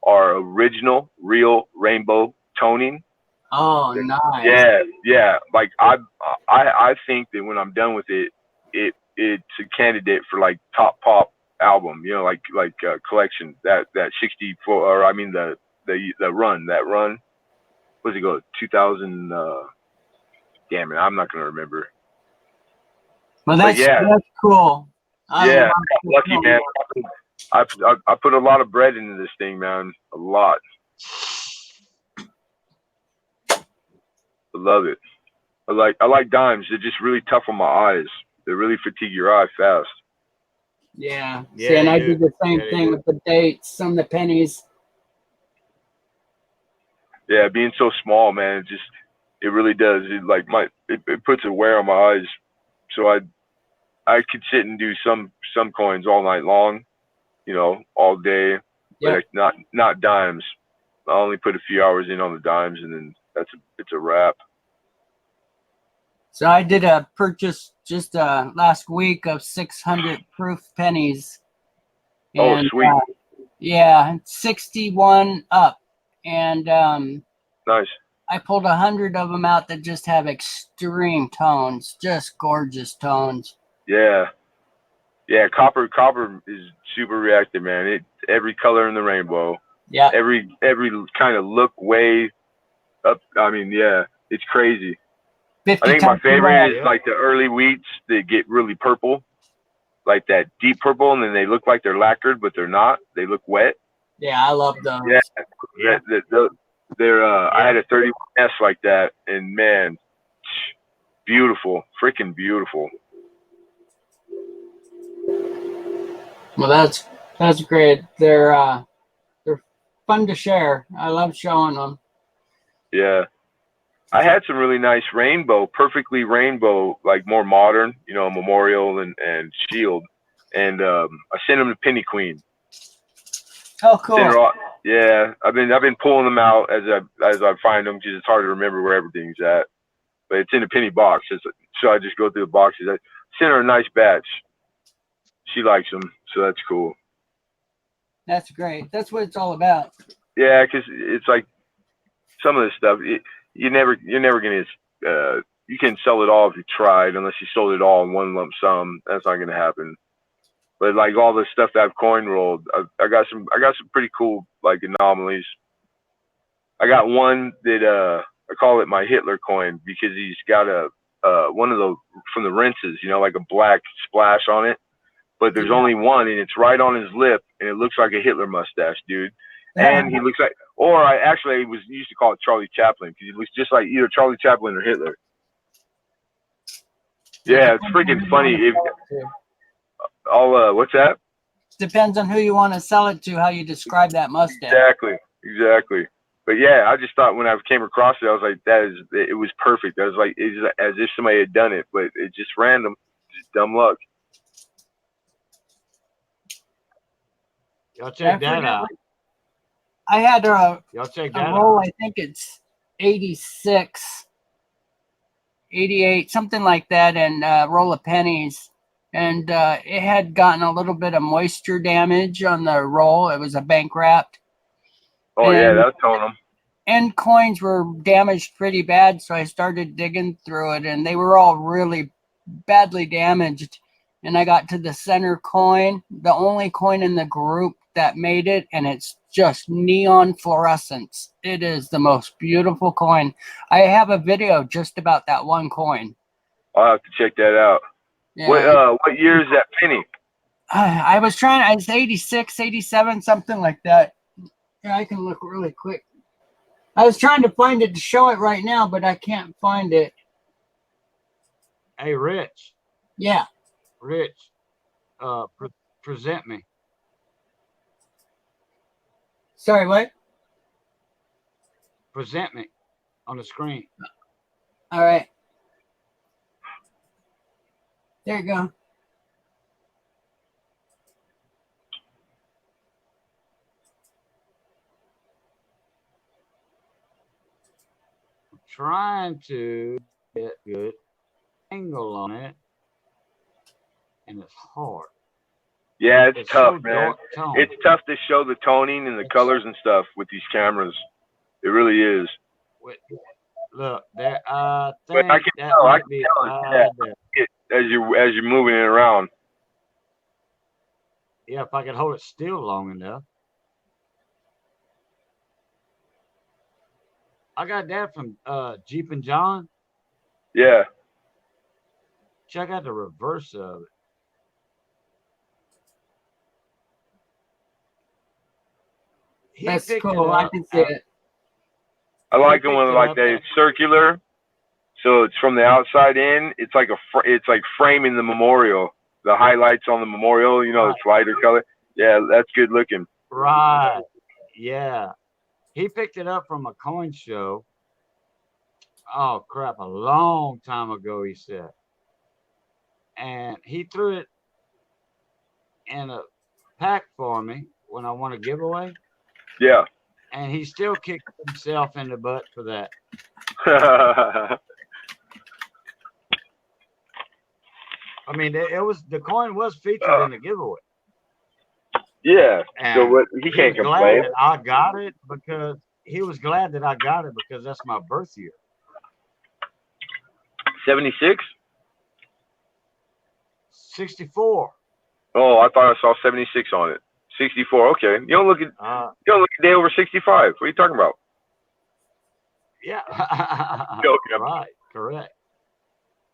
are original, real rainbow toning. Oh, nice. Yeah. Like I think that when I'm done with it, it's a candidate for like top pop album. Like collection that 64, or I mean the run that run. What's it go? 2000. Damn it, I'm not gonna remember. Well, that's cool. I Yeah, love I got lucky, man. I put a lot of bread into this thing, man. A lot. I love it. I like dimes. They're just really tough on my eyes. They really fatigue your eye fast. Yeah. Yeah, See, and they I do. do the same Yeah, they thing do. with the dates on the pennies. Yeah, being so small, man, it really does. It puts a wear on my eyes. So I could sit and do some coins all night long, all day, Yep. but not dimes. I only put a few hours in on the dimes, and then it's a wrap. So I did a purchase just last week of 600 proof pennies. Oh, And, sweet. yeah, 61 up. And Nice. I pulled 100 of them out that just have extreme tones, just gorgeous tones. Yeah. Yeah, copper is super reactive, man. Every color in the rainbow. Yeah. Every kind of look way up. I mean, yeah, it's crazy. 50 I think my times favorite red. is like the early wheats that get really purple, like that deep purple, and then they look like they're lacquered, but they're not. They look wet. Yeah, I love those. Yeah, they're. I had a 31S like that, and man, beautiful, freaking beautiful. Well, that's great. They're fun to share. I love showing them. Yeah. I had some really nice perfectly rainbow, like more modern, Memorial and Shield, and I sent them to Penny Queen. Oh, cool. Yeah, I've been pulling them out as I find them because it's hard to remember where everything's at. But it's in a penny box, so I just go through the boxes. I sent her a nice batch. She likes them, so that's cool. That's great. That's what it's all about. Yeah, because it's like some of this stuff, you're never gonna. You can sell it all if you tried, unless you sold it all in one lump sum. That's not gonna happen. But like all the stuff that I've coin rolled, I got some pretty cool like anomalies. I got one that I call it my Hitler coin because he's got a one of those from the rinses, like a black splash on it. But there's only one, and it's right on his lip, and it looks like a Hitler mustache, dude. And he looks like, or I actually used to call it Charlie Chaplin because he looks just like either Charlie Chaplin or Hitler. Yeah, it's freaking funny. What's that? Depends on who you want to sell it to, how you describe that mustache. Exactly. But yeah, I just thought when I came across it, I was like, it was perfect. I was like, it's as if somebody had done it, but it's just random, just dumb luck. Y'all check that out. I had Y'all check that roll, out. I think it's 86, 88, something like that, and roll of pennies. And it had gotten a little bit of moisture damage on the roll. It was a bank wrapped. Oh, yeah, that's on them. And coins were damaged pretty bad, so I started digging through it, and they were all really badly damaged. And I got to the center coin, the only coin in the group that made it, and it's just neon fluorescence. It is the most beautiful coin. I have a video just about that one coin. I'll have to check that out. Yeah. What year is that penny? I was 86, 87, something like that. Yeah, I can look really quick. I was trying to find it to show it right now, but I can't find it. Hey, Rich. Yeah. Rich, present me. Sorry, what? Present me on the screen. All right. There you go. I'm trying to get good angle on it, and it's hard. Yeah, it's tough, so man. dark tone. It's tough to show the toning and the colors and stuff with these cameras. It really is. Look, there. I But think I can that tell. I might can be tell. Yeah. As you're moving it around. yeah, if I could hold it still long enough. I got that from Jeep and John. Yeah. Check out the reverse of it. He That's picked cool. it I up can see it. I like the picked one it like up that. at- It's circular, so it's from the outside in. It's like it's like framing the memorial. The highlights on the memorial, you know, Right. it's lighter color. Yeah, that's good looking. Right. Yeah. He picked it up from a coin show. Oh crap, a long time ago, he said. And he threw it in a pack for me when I won a giveaway. Yeah. And he still kicked himself in the butt for that. I mean, the coin was featured in the giveaway. Yeah. And So what? He he can't was glad complain. that I got it because he was glad that I got it because that's my birth year. 76. 64. Oh, I thought I saw 76 on it. 64. Okay. You don't look a day over 65. What are you talking about? Yeah. Joking. Right. Correct.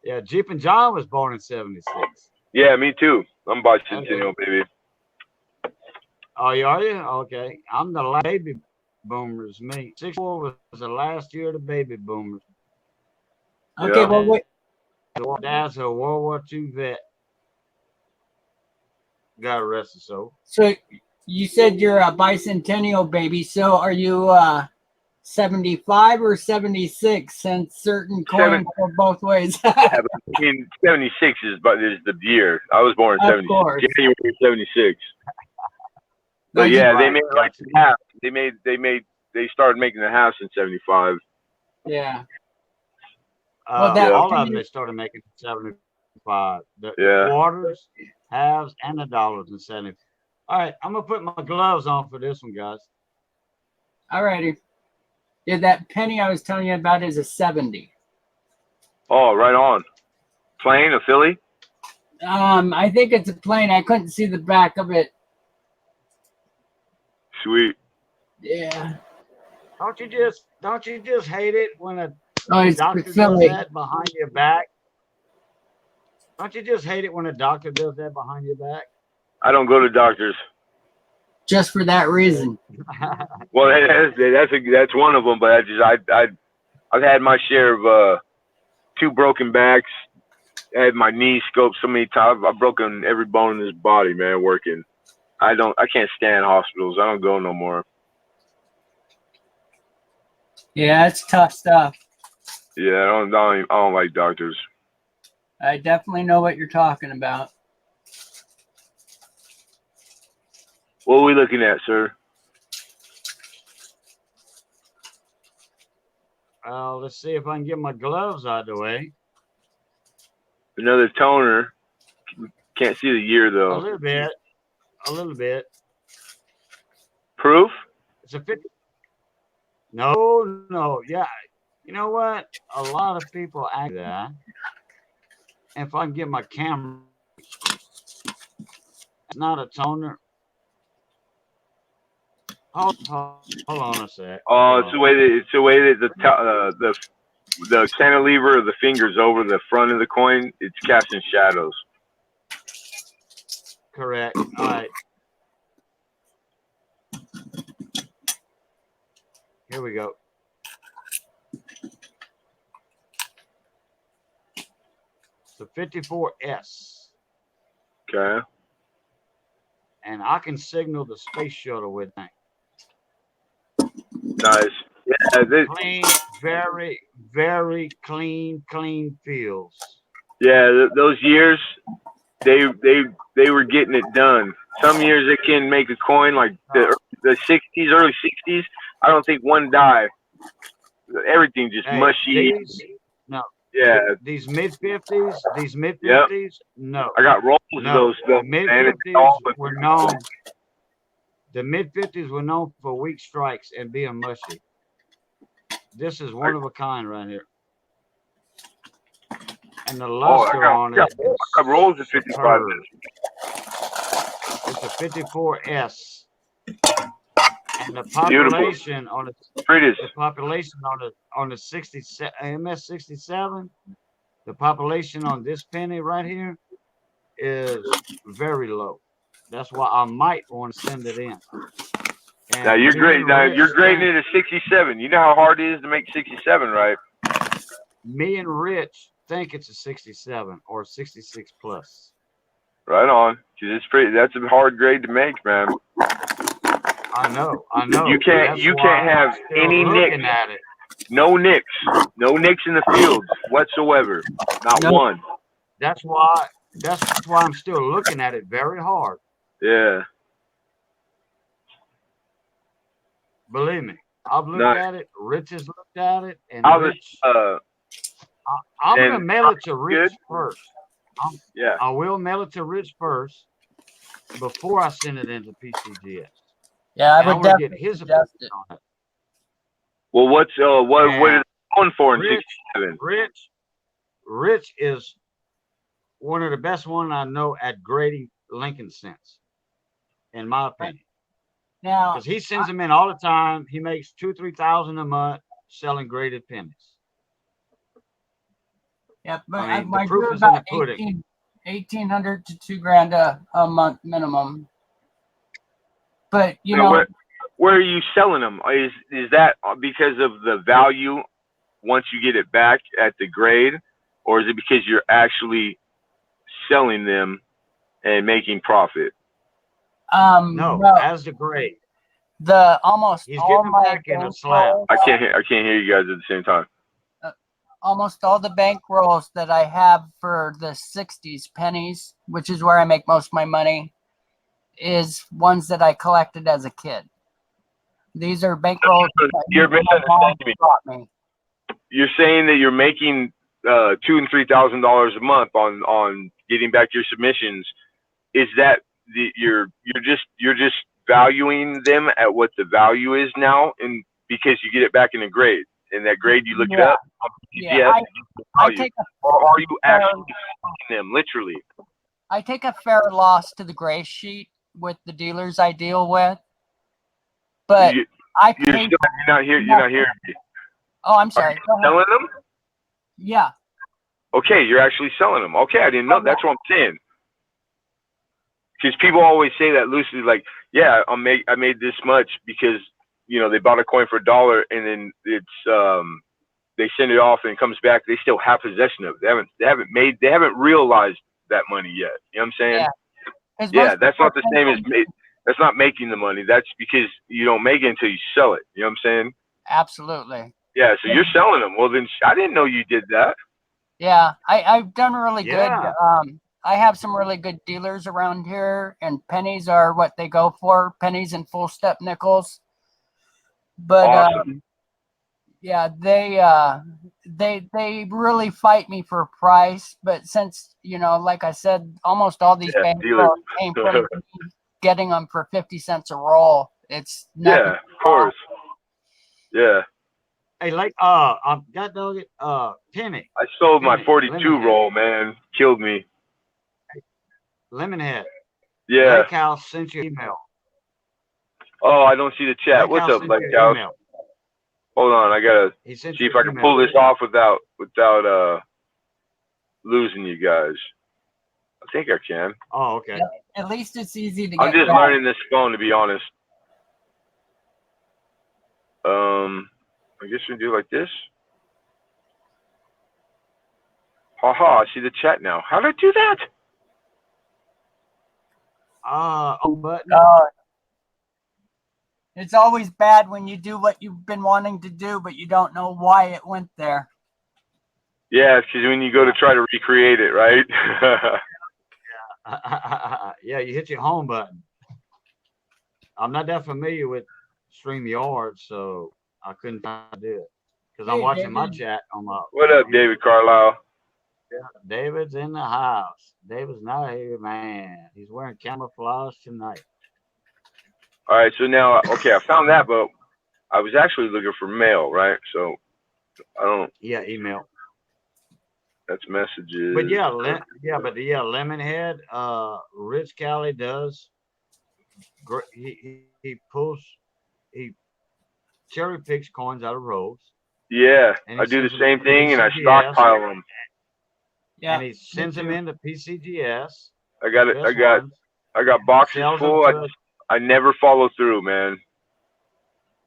Yeah. Jeep and John was born in 76. Yeah, me too. I'm bicentennial, baby. Oh, are you? Okay. I'm the last baby boomers, me. 64 was the last year of the baby boomers. Okay, Yeah. well, wait. Dad's a World War II vet. God rest his soul. So you said you're a bicentennial baby. So are you 75 or 76? Since certain coins go both ways. Yeah, but I mean, 76 is the year. I was born in Of 76. course. January 76. But Like yeah, you- they made like the half. They started making the halves in 75. Yeah. Well, All of them they started making 75. The quarters, halves, and the dollars in 70. All right, I'm gonna put my gloves on for this one, guys. Alrighty. Yeah, that penny I was telling you about is a 70. Oh, right on. Plain, a Philly? I think it's a plane. I couldn't see the back of it. Sweet. Yeah. Don't you just hate it when a Oh, it's doctor does Philly. that behind your back? Don't you just hate it when a doctor does that behind your back? I don't go to doctors. Just for that reason. Well, that's one of them. But I've had my share of 2 broken backs. I had my knee scoped so many times. I've broken every bone in this body, man. Working. I can't stand hospitals. I don't go no more. Yeah, it's tough stuff. Yeah, I don't like doctors. I definitely know what you're talking about. What are we looking at, sir? Let's see if I can get my gloves out of the way. Another toner. Can't see the year A though. little bit. Proof? It's a 50. No. Yeah. You know what? A lot of people act that. And if I can get my camera, it's not a toner. Hold on a sec. Oh, it's the way that the cantilever of the fingers over the front of the coin, it's casting shadows. Correct. All right. Here we go. The 54S. Okay. And I can signal the space shuttle with that. Nice. Yeah, Clean, very, very clean feels. Yeah, those years, they were getting it done. Some years they can make a coin like the '60s, early '60s. I don't think one die. Everything just Hey, mushy. no, Yeah, these mid Yep. 50s, no. I got rolls of No, those the stuff, mid man. It's 50s all were known. The mid 50s were known for weak strikes and being mushy. This is one of a kind right here, and the luster on it. I got rolls of 55. It's a 54S, and the population on it. Pretty. The population on the 67 MS 67. The population on this penny right here is very low. That's why I might want to send it in. And Now you're great. Now Rich you're grading it at 67. You know how hard it is to make 67, right? Me and Rich think it's a 67 or 66 plus. Right on. 'Cause it's pretty. That's a hard grade to make, man. I know. You can't have any nicks. No nicks. No nicks in the field whatsoever. Not one. That's why I'm still looking at it very hard. Yeah. Believe me, I've looked at it. Rich has looked at it, and I'm gonna mail it to Rich first. Yeah. I will mail it to Rich first before I send it into PCGS. Yeah, I And would wanna get definitely his suggest opinion it. on it. Well, what is it going for in Rich, 67? Rich is one of the best one I know at grading Lincoln cents, in my opinion. Now, Because he sends them in all the time. He makes $2,000-3,000 a month selling graded pennies. yeah, but I mean, I the proof do is in the about pudding. 1,800 to $2,000 a month minimum. But you Now, know, where are you selling them? Is that because of the value once you get it back at the grade, or is it because you're actually selling them and making profit? No, as the grade. The almost He's all getting my back in a bank slab. rolls, I can't hear you guys at the same time. almost all the bank rolls that I have for the 60s pennies, which is where I make most of my money, is ones that I collected as a kid. These are bank rolls that You're my mom misunderstanding me. bought me. You're saying that you're making $2,000 and $3,000 a month on getting back your submissions. Is that you're just valuing them at what the value is now, and because you get it back in a grade, and that grade you look it up on PCGS, I take or are you actually selling them literally? I take a fair loss to the gray sheet with the dealers I deal with, but You're pay. not hearing me. Oh, I'm sorry. Are you selling them? Yeah. Okay, you're actually selling them. Okay, I didn't know. That's what I'm saying. Because people always say that loosely, like, yeah, I made this much because they bought a coin for $1, and then it's they send it off and it comes back. They still have possession of it. They haven't realized that money yet. You know what I'm saying? Yeah, that's not the same as that's not making the money. That's because you don't make it until you sell it. You know what I'm saying? Absolutely. Yeah, so you're selling them. Well, then I didn't know you did that. Yeah, I've done really good. Yeah. I have some really good dealers around here, and pennies are what they go for, pennies and full step nickels. But Awesome. yeah, they really fight me for price. But since like I said, almost all these bank rolls came from me getting them for 50 cents a roll. It's nothing. Yeah, of course. Yeah. Hey, like I've got penny. I sold my 42 roll, man. Killed me. Lemonhead. Yeah. Lake House sent you an email. Oh, I don't see the chat. Lake What's House up, Lake House? Email. Hold on, I gotta He sent see you if I an can email. pull this off without losing you guys. I think I can. Oh, okay. At least it's easy to get. I'm just learning this phone, to be honest. I guess we do like this. Haha, I see the chat now. How did I do that? Button. It's always bad when you do what you've been wanting to do, but you don't know why it went there. Yeah, because when you go to try to recreate it, right? Yeah, you hit your home button. I'm not that familiar with StreamYard, so I couldn't do it because I'm Hey, watching my David. chat on my What up, computer. David Carlisle? David's in the house. David's not here, man. He's wearing camouflage tonight. All right, so now, okay, I found that, but I was actually looking for mail, right? So I don't. Yeah, email. That's messages. But yeah, Lemonhead. Rich Cali does. He pulls. He cherry picks coins out of rolls, Yeah, and I he do the sends them same to thing, and I PCGS, stockpile them. Yeah, and he me sends them too. into PCGS, I got the it. best ones, I got boxes sells them full. to a, I never follow through, man.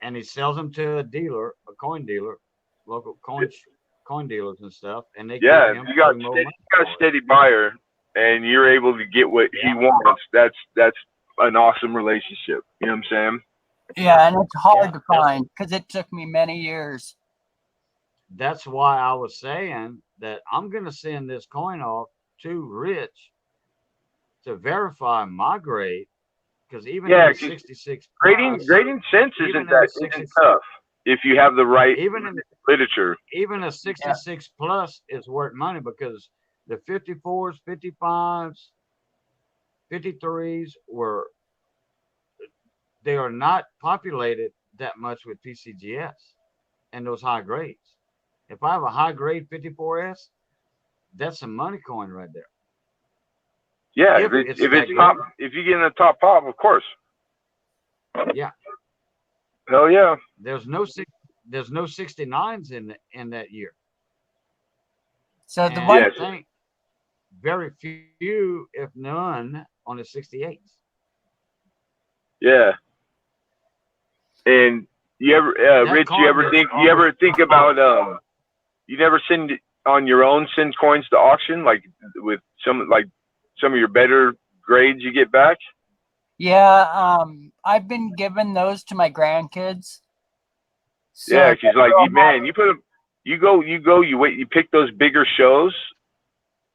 and he sells them to a dealer, a coin dealer, local coin dealers and stuff, and they give Yeah, if him you got free more steady, money you got a for it. steady buyer, and you're able to get what he Yeah, wants. That's an awesome relationship. You know what I'm saying? Yeah, and it's hard yeah. to find because it took me many years. That's why I was saying that I'm gonna send this coin off to Rich to verify my grade, because even in Yeah, the 'cause 66 plus, grading sense even isn't in the isn't 66, tough if you have the right even in literature. even a Yeah, 66 plus is worth money because the 54s, 55s, 53s they are not populated that much with PCGS and those high grades. If I have a high grade 54S, that's some money coin right there. Yeah, If it's if that it's top, good. if you get in the top pop, of course. Yeah. Hell yeah. There's no 69s in that year. so the And one, I Yes. think very few, if none, on the 68s. Yeah. And you ever, That Rich? You coin ever is think about you never send it on your own, send coins to auction, like with some of your better grades you get back? yeah, I've been giving those to my grandkids. Yeah, So because like man, you put them, you wait, you pick those bigger shows,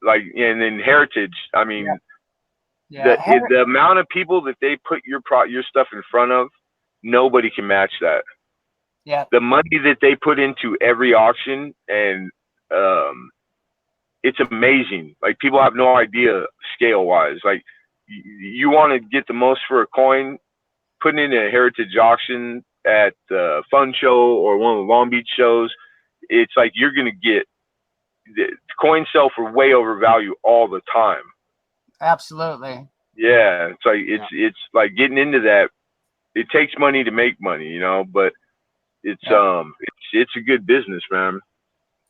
like, and then Heritage. I mean, yeah, the amount of people that they put your stuff in front of, nobody can match that. yeah, The money that they put into every auction, and um, it's amazing. Like, people have no idea scale wise. Like, you want to get the most for a coin, putting in a Heritage auction at the Fun Show or one of the Long Beach shows. It's like you're gonna get the coins sell for way over value all the time. absolutely. Yeah, it's like Yeah. it's like getting into that. It takes money to make money, you know, but it's Yeah. it's a good business, man.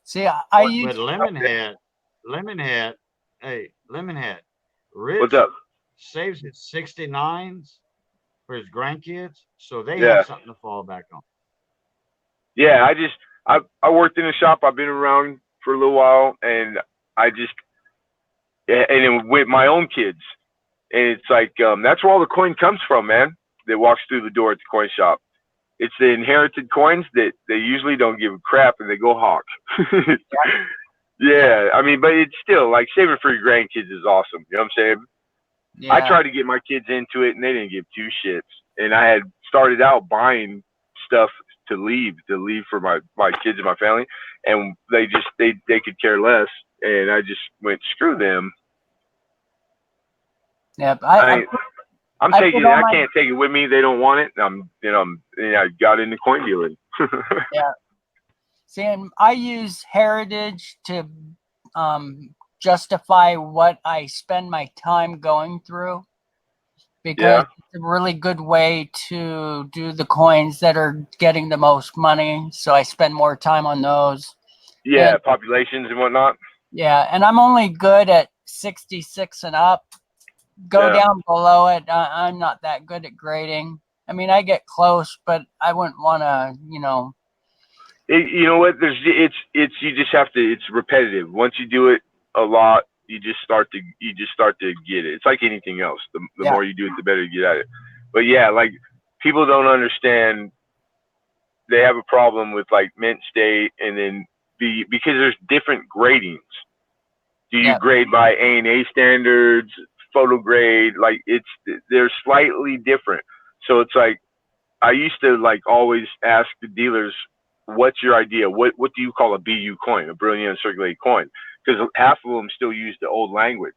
See, I But use Lemonhead, hey, Lemonhead, What's Rich up? saves his 69s for his grandkids, so they Yeah, have something to fall back on. yeah. I worked in a shop. I've been around for a little while, and I just and then with my own kids, and it's like that's where all the coin comes from, man. That walks through the door at the coin shop. It's the inherited coins that they usually don't give a crap, and they go hawk. Yeah, I mean, but it's still like saving for your grandkids is awesome. You know what I'm saying? I yeah, tried to get my kids into it, and they didn't give two shits. And I had started out buying stuff to leave for my kids and my family, and they could care less. And I just went, screw them. yeah. I'm I taking put it. all I my can't take it with me. They don't want it. I got into coin dealing. yeah. See, and I use Heritage to justify what I spend my time going through because Yeah, it's a really good way to do the coins that are getting the most money. So I spend more time on those. yeah, And populations and whatnot. yeah, and I'm only good at 66 and up. Go Yeah. down below it. I'm not that good at grading. I mean, I get close, but I wouldn't want to, You know what? It's you just have to. It's repetitive. Once you do it a lot, you just start to get it. It's like anything else. The yeah, more you do it, the better you get at it. But yeah, like, people don't understand. They have a problem with like mint state, and then because there's different gradings. Do you Yeah. grade by A&A standards, photo grade? Like they're slightly different. So it's like I used to like always ask the dealers, "What's your idea? What do you call a BU coin, a brilliant uncirculated coin?" Because half of them still use the old language.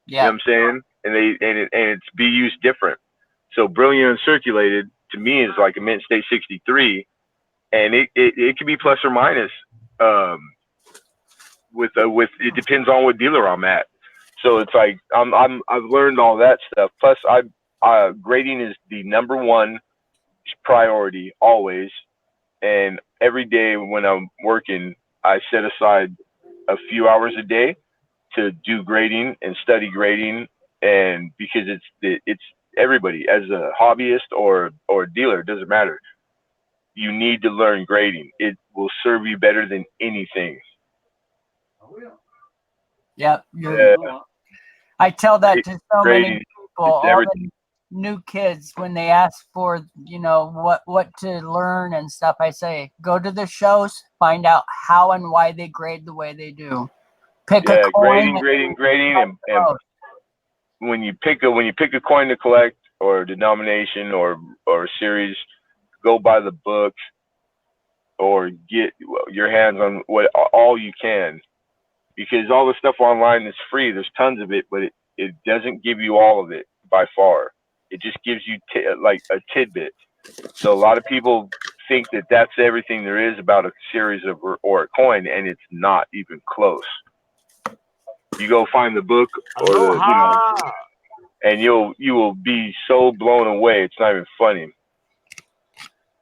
You know Yeah. what I'm saying? And it's BU's different. So brilliant uncirculated to me is like a mint state 63, and it can be plus or minus. With it depends on what dealer I'm at. So it's like I've learned all that stuff. Plus, grading is the number one priority always. And every day when I'm working, I set aside a few hours a day to do grading and study grading, and because it's everybody as a hobbyist or a dealer, it doesn't matter. You need to learn grading. It will serve you better than anything. Yep. Yeah, I tell that to so many grading, people, it's all everything. the new kids, when they ask for, what to learn and stuff. I say, go to the shows, find out how and why they grade the way they do. Pick a Yeah, coin. grading, and when you pick a coin to collect or a denomination or a series, go buy the book or get your hands on all you can, because all the stuff online is free. There's tons of it, but it doesn't give you all of it by far. It just gives you like a tidbit. So a lot of people think that that's everything there is about a series of or a coin, and it's not even close. You go find the book or Aloha. and you will be so blown away. It's not even funny.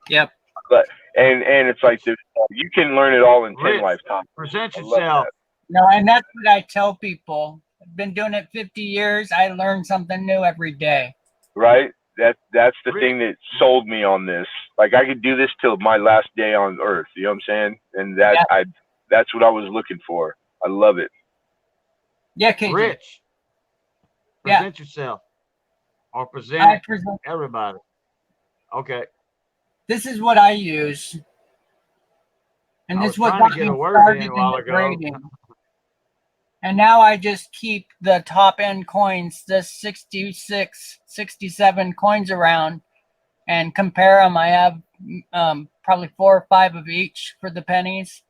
Yep. But and it's like you can learn it all in 10 Rich, lifetimes. present I love yourself. No, and that's what I tell people. I've been doing it 50 years. I learn something new every day. Right? That's the Rich. thing that sold me on this. Like I could do this till my last day on earth. You know what I'm saying? And that's what I was looking for. I love it. Yeah, KJ. Rich, Yeah. present yourself, or I present present. everybody. Okay. This is what I use. And I this was is what trying got to get me a word started in in a while the ago. grading. And now I just keep the top end coins, the 66, 67 coins around, and compare them. I have probably 4 or 5 of each for the pennies,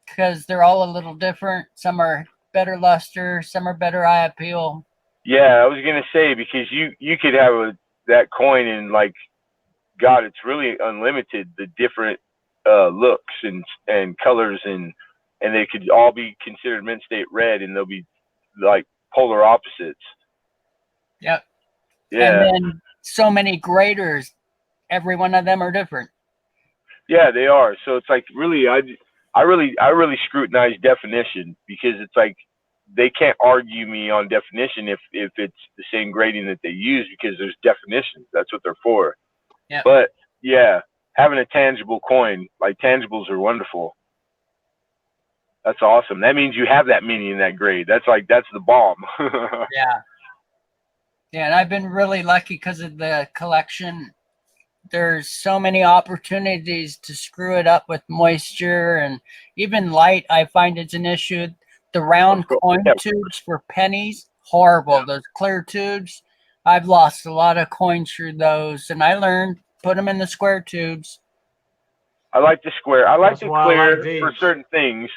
because they're all a little different. Some are better luster, some are better eye appeal. Yeah, I was gonna say, because you could have that coin and like God, it's really unlimited, the different looks and colors, and they could all be considered mint state red, and they'll be like polar opposites. Yep. Yeah. And then so many graders, every one of them are different. Yeah, they are. So it's like really, I really scrutinize definition, because it's like they can't argue me on definition if it's the same grading that they use, because there's definitions. That's what they're for. Yep. But yeah, having a tangible coin, like tangibles are wonderful. That's awesome. That means you have that many in that grade. That's the bomb. Yeah. Yeah, and I've been really lucky because of the collection. There's so many opportunities to screw it up with moisture, and even light I find is an issue. The round coin tubes for pennies, horrible. Those clear tubes, I've lost a lot of coins through those, and I learned put them in the square tubes. I like the square. I like That's the why I clear like these. for certain things.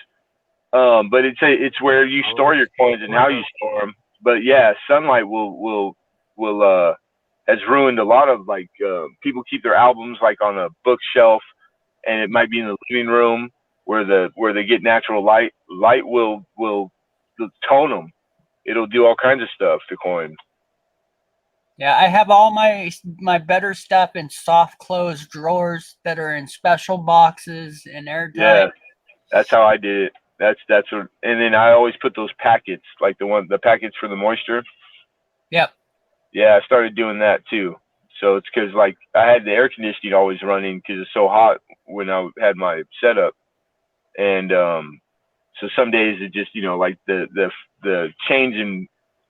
But it's where you store your coins and how you store them. But yeah, sunlight will has ruined a lot of like people keep their albums like on a bookshelf, and it might be in the living room where they get natural light. Light will tone them. It'll do all kinds of stuff to coins. Yeah, I have all my better stuff in soft closed drawers that are in special boxes and airtight. Yeah, that's how I did it. That's what, and then I always put those packets, like the packets for the moisture. Yep. Yeah, I started doing that too. So it's because like I had the air conditioning always running because it's so hot when I had my setup, and so some days it just like the change in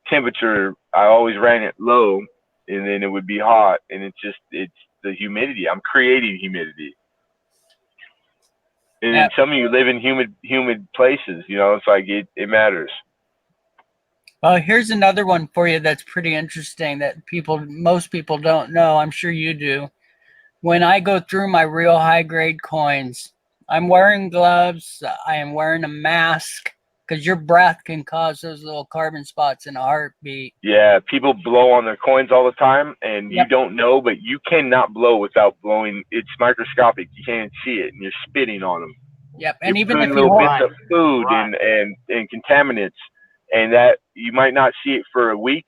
temperature, I always ran it low, and then it would be hot, and it's the humidity. I'm creating humidity. And Yeah. some of you live in humid places. You know, it's like it matters. Well, here's another one for you that's pretty interesting that most people don't know. I'm sure you do. When I go through my real high grade coins, I'm wearing gloves. I am wearing a mask because your breath can cause those little carbon spots in a heartbeat. Yeah, people blow on their coins all the time, and you Yep. don't know, but you cannot blow without blowing. It's microscopic. You can't see it, and you're spitting on them. Yep. And You're even if putting you little hold, bits of food Right. and contaminants, and that you might not see it for a week,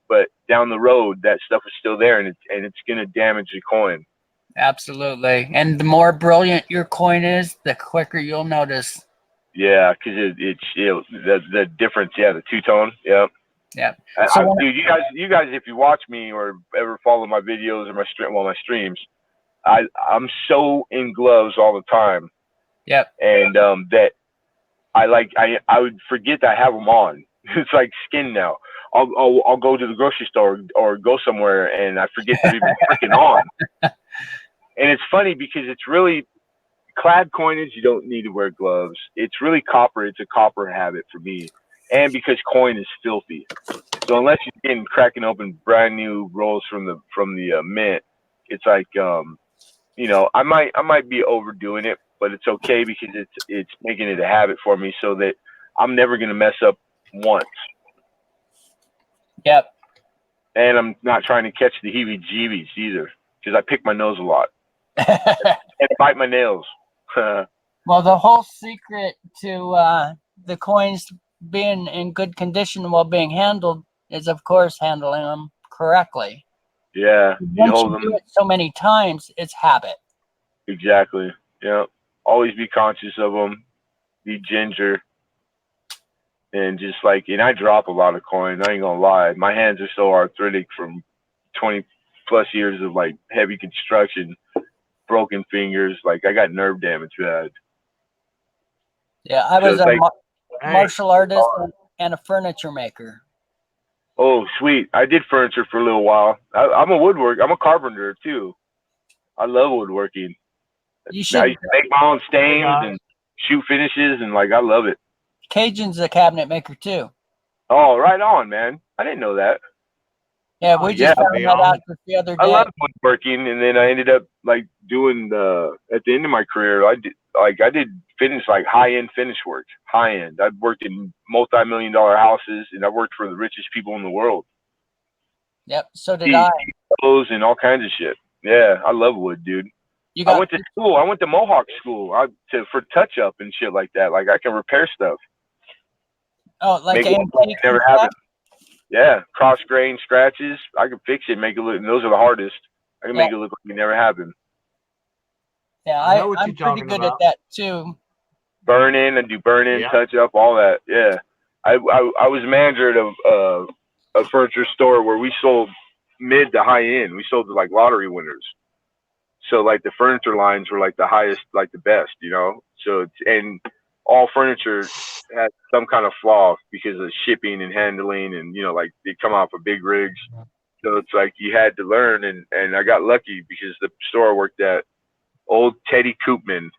but down the road that stuff is still there, and it's gonna damage the coin. absolutely. And the more brilliant your coin is, the quicker you'll notice. Yeah, because the difference. Yeah, the two tone. Yeah. Yep. So Dude, you guys, if you watch me or ever follow my videos or my streams, I'm so in gloves all the time, yep. and that I would forget that I have them on. It's like skin now. I'll go to the grocery store or go somewhere and I forget they're even freaking on. And it's funny because it's really clad coinage. You don't need to wear gloves. It's really copper. It's a copper habit for me, and because coin is filthy. So unless you're cracking open brand new rolls from the mint, it's like I might be overdoing it, but it's okay because it's making it a habit for me, so that I'm never gonna mess up once, Yep. and I'm not trying to catch the heebie-jeebies either because I pick my nose a lot and bite my nails. Well, the whole secret to the coins being in good condition while being handled is, of course, handling them correctly. Yeah, you Once hold you do them it so many times, it's habit. exactly. Yeah, always be conscious of them. Be ginger. And and I drop a lot of coins. I ain't gonna lie. My hands are so arthritic from 20 plus years of like heavy construction, broken fingers. Like I got nerve damage bad. Yeah, I So was it's a like, Hey, martial artist and a furniture maker. oh sweet. I did furniture for a little while. I'm a carpenter too. I love woodworking. You I should. used to make my own stains guys. and shoot finishes and like I love it. Cajun's a cabinet maker too. Oh, right on, man. I didn't know that. Yeah, Oh, we yeah, just found be that on. out just the other I day. love woodworking, and then I ended up like doing at the end of my career. I did finish like high end finish work, high end. I've worked in multi-million-dollar houses, and I worked for the richest people in the world. Yep, so did I. Clothes and all kinds of shit. Yeah, I love wood, dude. You I got went to school. I went to Mohawk school for touch up and shit like that. Like I can repair stuff. like Make it look like antiques it never and stuff? happened. Yeah, cross grain scratches. I can fix it, make it look. And those are the hardest. I can make it look like it never happened. Yeah, I know what I'm you're pretty talking good about. at that too. Burn in and do burn in, Yeah. touch up, all that. Yeah, I was manager of a furniture store where we sold mid to high end. We sold to like lottery winners. So like the furniture lines were like the highest, like the best, you know. So and all furniture had some kind of flaw because of shipping and handling, and like they come off of big rigs. So it's like you had to learn, and I got lucky because the store I worked at, old Teddy Koopman,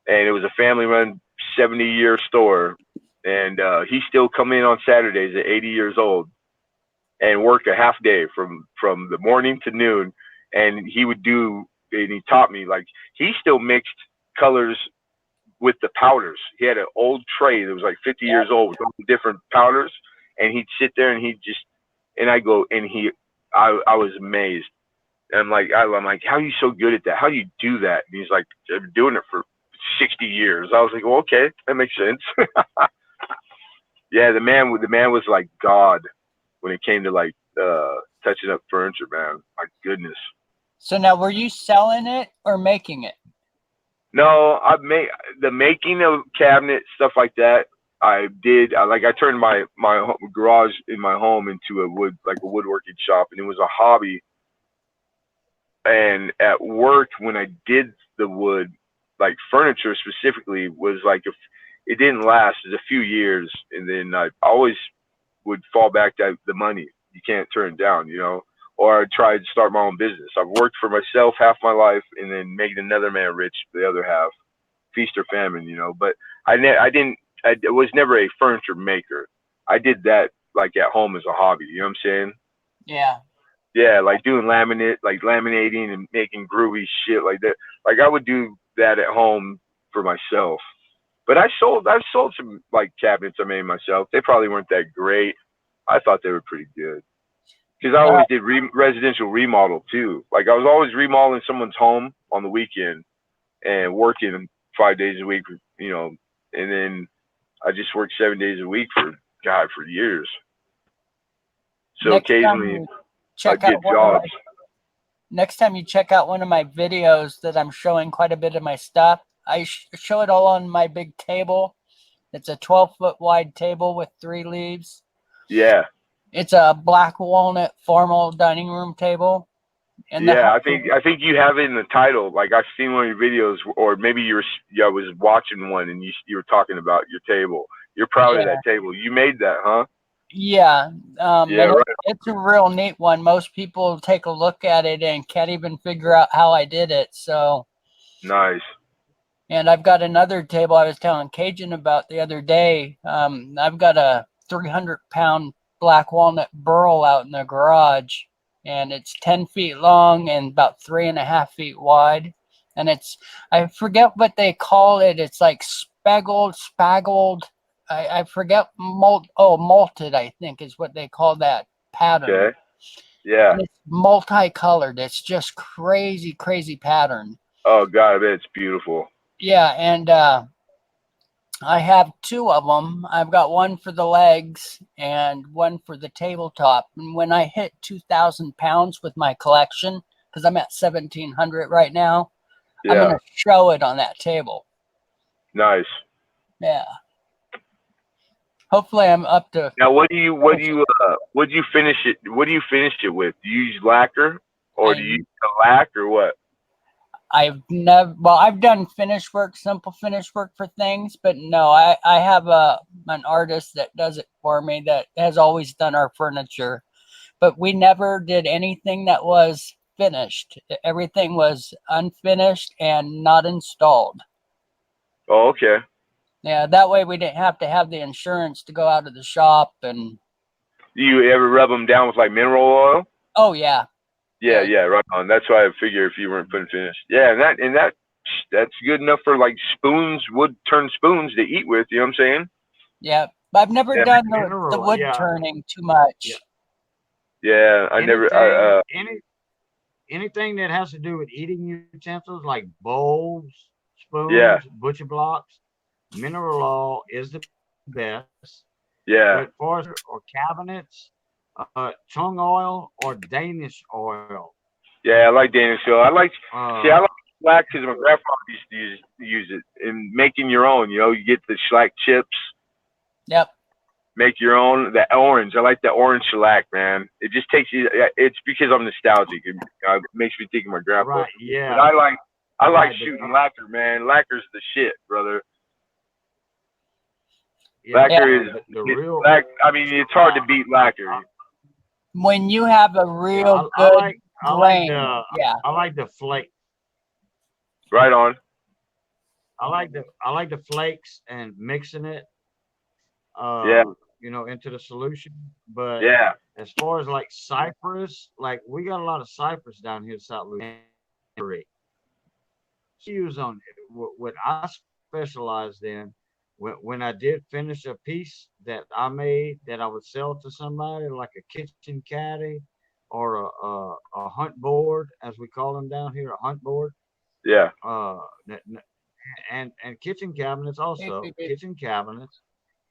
and it was a family-run 70-year store, and he still come in on Saturdays at 80 years old and work a half day from the morning to noon, and he taught me, like, he still mixed colors with the powders. He had an old tray that was like 50 years old with all the different powders, and he'd sit there and I was amazed. And I'm like, how are you so good at that? How do you do that? And he's like, I've been doing it for 60 years. I was like, well, okay, that makes sense. Yeah, the man was like God when it came to like touching up furniture, man. My goodness. So now, were you selling it or making it? No, I made the making of cabinets, stuff like that. I did. I turned my garage in my home into a woodworking shop, and it was a hobby. And at work, when I did the wood, like furniture specifically, was like it didn't last. It was a few years, and then I always would fall back to the money. You can't turn it down, Or I tried to start my own business. I've worked for myself half my life, and then making another man rich the other half. feast or famine, you know. But I was never a furniture maker. I did that like at home as a hobby. You know what I'm saying? Yeah. Yeah, like doing laminating and making groovy shit like that. Like I would do that at home for myself. But I've sold some like cabinets I made myself. They probably weren't that great. I thought they were pretty good because I Yeah. always did residential remodel too. Like I was always remodeling someone's home on the weekend and working 5 days a week, you know, and then I just worked 7 days a week for years. So Next time occasionally you I'd check out get one of my jobs. next time you check out one of my videos that I'm showing quite a bit of my stuff, I show it all on my big table. It's a 12-foot wide table with 3 leaves. Yeah. It's a black walnut formal dining room table. And Yeah, I think you have it in the title. Like I've seen one of your videos, or maybe I was watching one and you were talking about your table. You're proud of Yeah. that table. You made that, huh? Yeah, Yeah, and right. it's a real neat one. Most people take a look at it and can't even figure out how I did it. So, Nice. and I've got another table I was telling Cajun about the other day. I've got a 300-pound black walnut burl out in the garage, and it's 10 feet long and about 3.5 feet wide. And I forget what they call it. It's like spaggled. I forget malted, I think is what they call that pattern. Okay. Yeah. And it's multicolored. It's just crazy pattern. Oh God, I bet it's beautiful. Yeah, and I have 2 of them. I've got one for the legs and one for the tabletop. And when I hit 2,000 pounds with my collection, because I'm at 1,700 right now, I'm Yeah. going to show it on that table. Nice. Yeah. Hopefully I'm up to. Now, what do you finish it? What do you finish it with? Do you use lacquer, or do you use lac, or what? I've done finish work, simple finish work for things, but no, I have an artist that does it for me that has always done our furniture, but we never did anything that was finished. Everything was unfinished and not installed. Oh, okay. Yeah, that way we didn't have to have the insurance to go out of the shop and. Do you ever rub them down with like mineral oil? Oh yeah. Yeah, right on. That's why I figure if you weren't putting finish. Yeah, and that's good enough for like spoons, wood turn spoons to eat with. You know what I'm saying? Yeah, but I've never done the wood yeah. turning too much. Yeah, Anything that has to do with eating utensils like bowls, spoons, Yeah. butcher blocks, mineral oil is the best. Yeah. But for or cabinets, tung oil or Danish oil. Yeah, I like Danish oil. I like shellac because my grandfather used to use it in making your own. You know, you get the shellac chips. Yep. Make your own. The orange. I like the orange shellac, man. It just takes you. It's because I'm nostalgic. It makes me think of my grandpa. Right. Yeah. But I like shooting lacquer, man. Lacquer's the shit, brother. Yeah, lacquer is the real. I mean, it's hard to beat lacquer. When you have a real good grain, I like the flake. Right on. I like the flakes and mixing it. You know, into the solution. But as far as like cypress, like we got a lot of cypress down here in South Louisiana. Use on what I specialized in. When I did finish a piece that I made that I would sell to somebody, like a kitchen caddy or a hunt board, as we call them down here, a hunt board. Yeah. And kitchen cabinets also. Kitchen cabinets.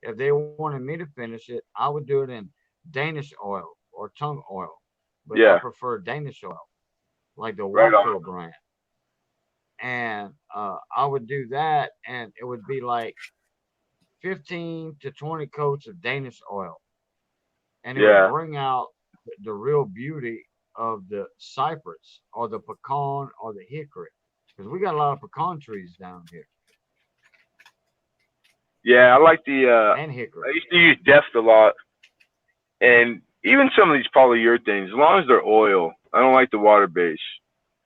If they wanted me to finish it, I would do it in Danish oil or tung oil. But I prefer Danish oil, like the Waco brand. And I would do that, and it would be like 15 to 20 coats of Danish oil. And it would bring out the real beauty of the cypress or the pecan or the hickory. Because we got a lot of pecan trees down here. Yeah, I like and hickory. I used to use Deft a lot. And even some of these polyurethanes, as long as they're oil, I don't like the water base.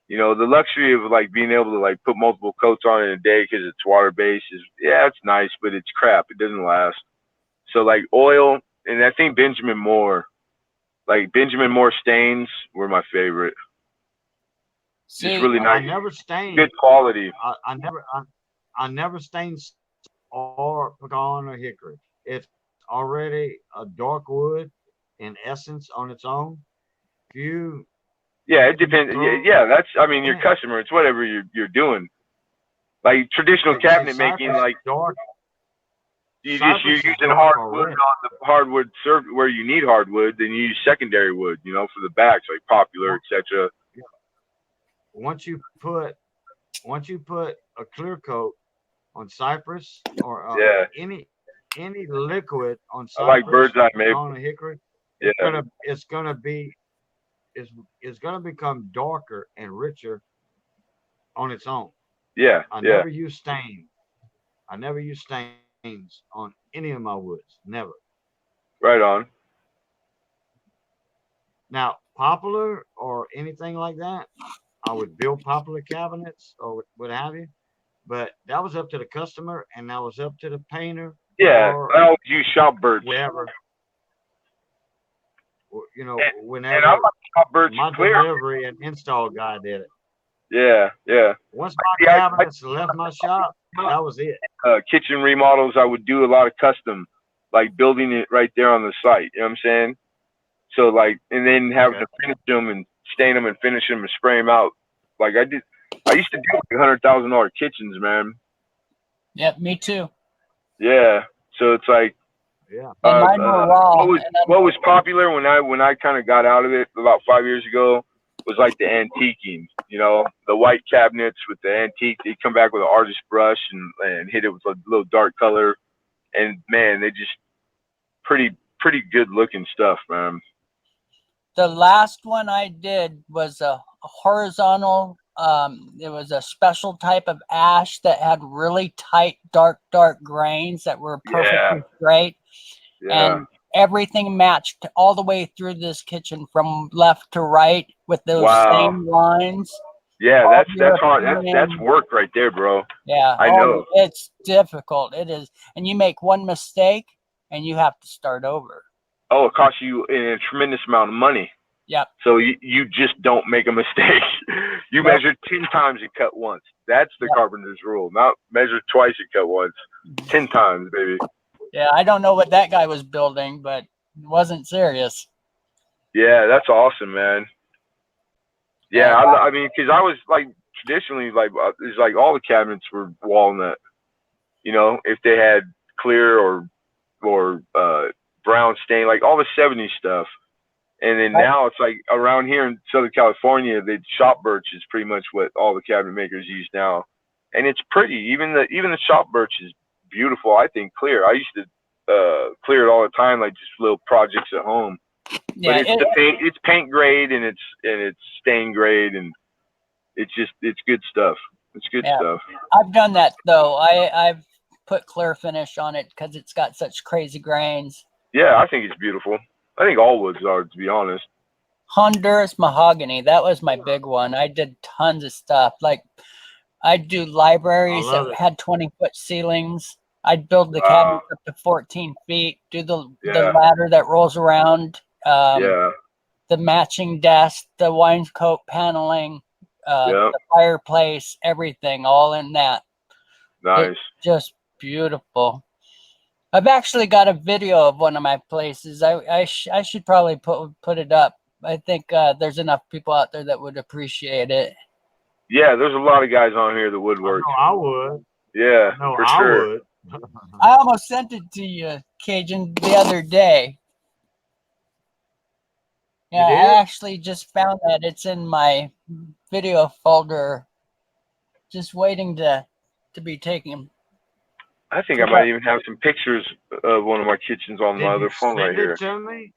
You know, the luxury of like being able to like put multiple coats on in a day because it's water based is, yeah, it's nice, but it's crap. It doesn't last. So like oil, and I think Benjamin Moore, like Benjamin Moore stains were my favorite. Just See, really I nice, never stained. good quality. I never stained or pecan or hickory. It's already a dark wood in essence on its own. If you Yeah, it depends. throw Yeah, that's. I mean, your it, customer. It's whatever you're doing. Like traditional cabinet making, cypress like is dark. you're Cypress is using dark hardwood already. on the hardwood where you need hardwood. Then you use secondary wood, you know, for the backs like Popular, etc. Once you put a clear coat on cypress or Yeah, any liquid on I like cypress, bird's eye maple. pecan, or hickory, Yeah, it's gonna be it's gonna become darker and richer on its own. yeah, I yeah. never use stains. I never use stains on any of my woods. Never. Right on. Now, poplar or anything like that, I would build poplar cabinets or what have you. But that was up to the customer, and that was up to the painter Yeah, or I always use shop birch. whatever. You know, And I whenever like shop birch my clear. delivery and install guy did it. Yeah, yeah. Once my Yeah, cabinets left my shop, that was it. kitchen remodels, I would do a lot of custom, like building it right there on the site. You know what I'm saying? So like, and then having Okay. to finish them and stain them and finish them and spray them out. Like I did, I used to do like $100,000 kitchens, man. yep, me too. Yeah. So it's like, Yeah. And mine were raw. what was popular when I kind of got out of it about 5 years ago was like the antiquing. You know, the white cabinets with the antique. They come back with an artist brush and hit it with a little dark color, and man, they just pretty good looking stuff, man. The last one I did was a horizontal. It was a special type of ash that had really tight, dark grains that were perfectly straight, Yeah. and everything matched all the way through this kitchen from left to right with those Wow. same lines. Yeah, All that's hard. That's European. work right there, bro. Yeah, I know. it's difficult. It is, and you make one mistake, and you have to start over. Oh, it costs you a tremendous amount of money. Yep. So you just don't make a mistake. You Nope. measure 10 times and cut once. That's the Yep. carpenter's rule. Not measure twice and cut once. 10 times, baby. Yeah, I don't know what that guy was building, but it wasn't serious. Yeah, that's awesome, man. Yeah, I mean, because I was like traditionally like it's like all the cabinets were walnut. You know, if they had clear or brown stain, like all the '70s stuff. And then Right. now it's like around here in Southern California, the shop birch is pretty much what all the cabinet makers use now, and it's pretty. Even the shop birch is beautiful. I think clear. I used to clear it all the time, like just little projects at home. Yeah, But it's paint grade and it's stain grade and it's good stuff. It's good Yeah. stuff. I've done that though. I've put clear finish on it because it's got such crazy grains. Yeah, I think it's beautiful. I think all woods are, to be honest. Honduras mahogany, that was my big one. I did tons of stuff. Like I'd do libraries I love that it. had 20-foot ceilings. I'd build the Wow. cabinets up to 14 feet, do the Yeah. ladder that rolls around, Yeah, the matching desk, the wainscot paneling, yeah, the fireplace, everything, all in that. nice. Just beautiful. I've actually got a video of one of my places. I should probably put it up. I think there's enough people out there that would appreciate it. Yeah, there's a lot of guys on here that would work. I would. Yeah, No, for I sure. would. I almost sent it to you, Cajun, the other day. Yeah, did? I actually just found that. It's in my video folder, just waiting to be taken. I think I might even have some pictures of one of my kitchens on my Did other you phone right send here. it to me?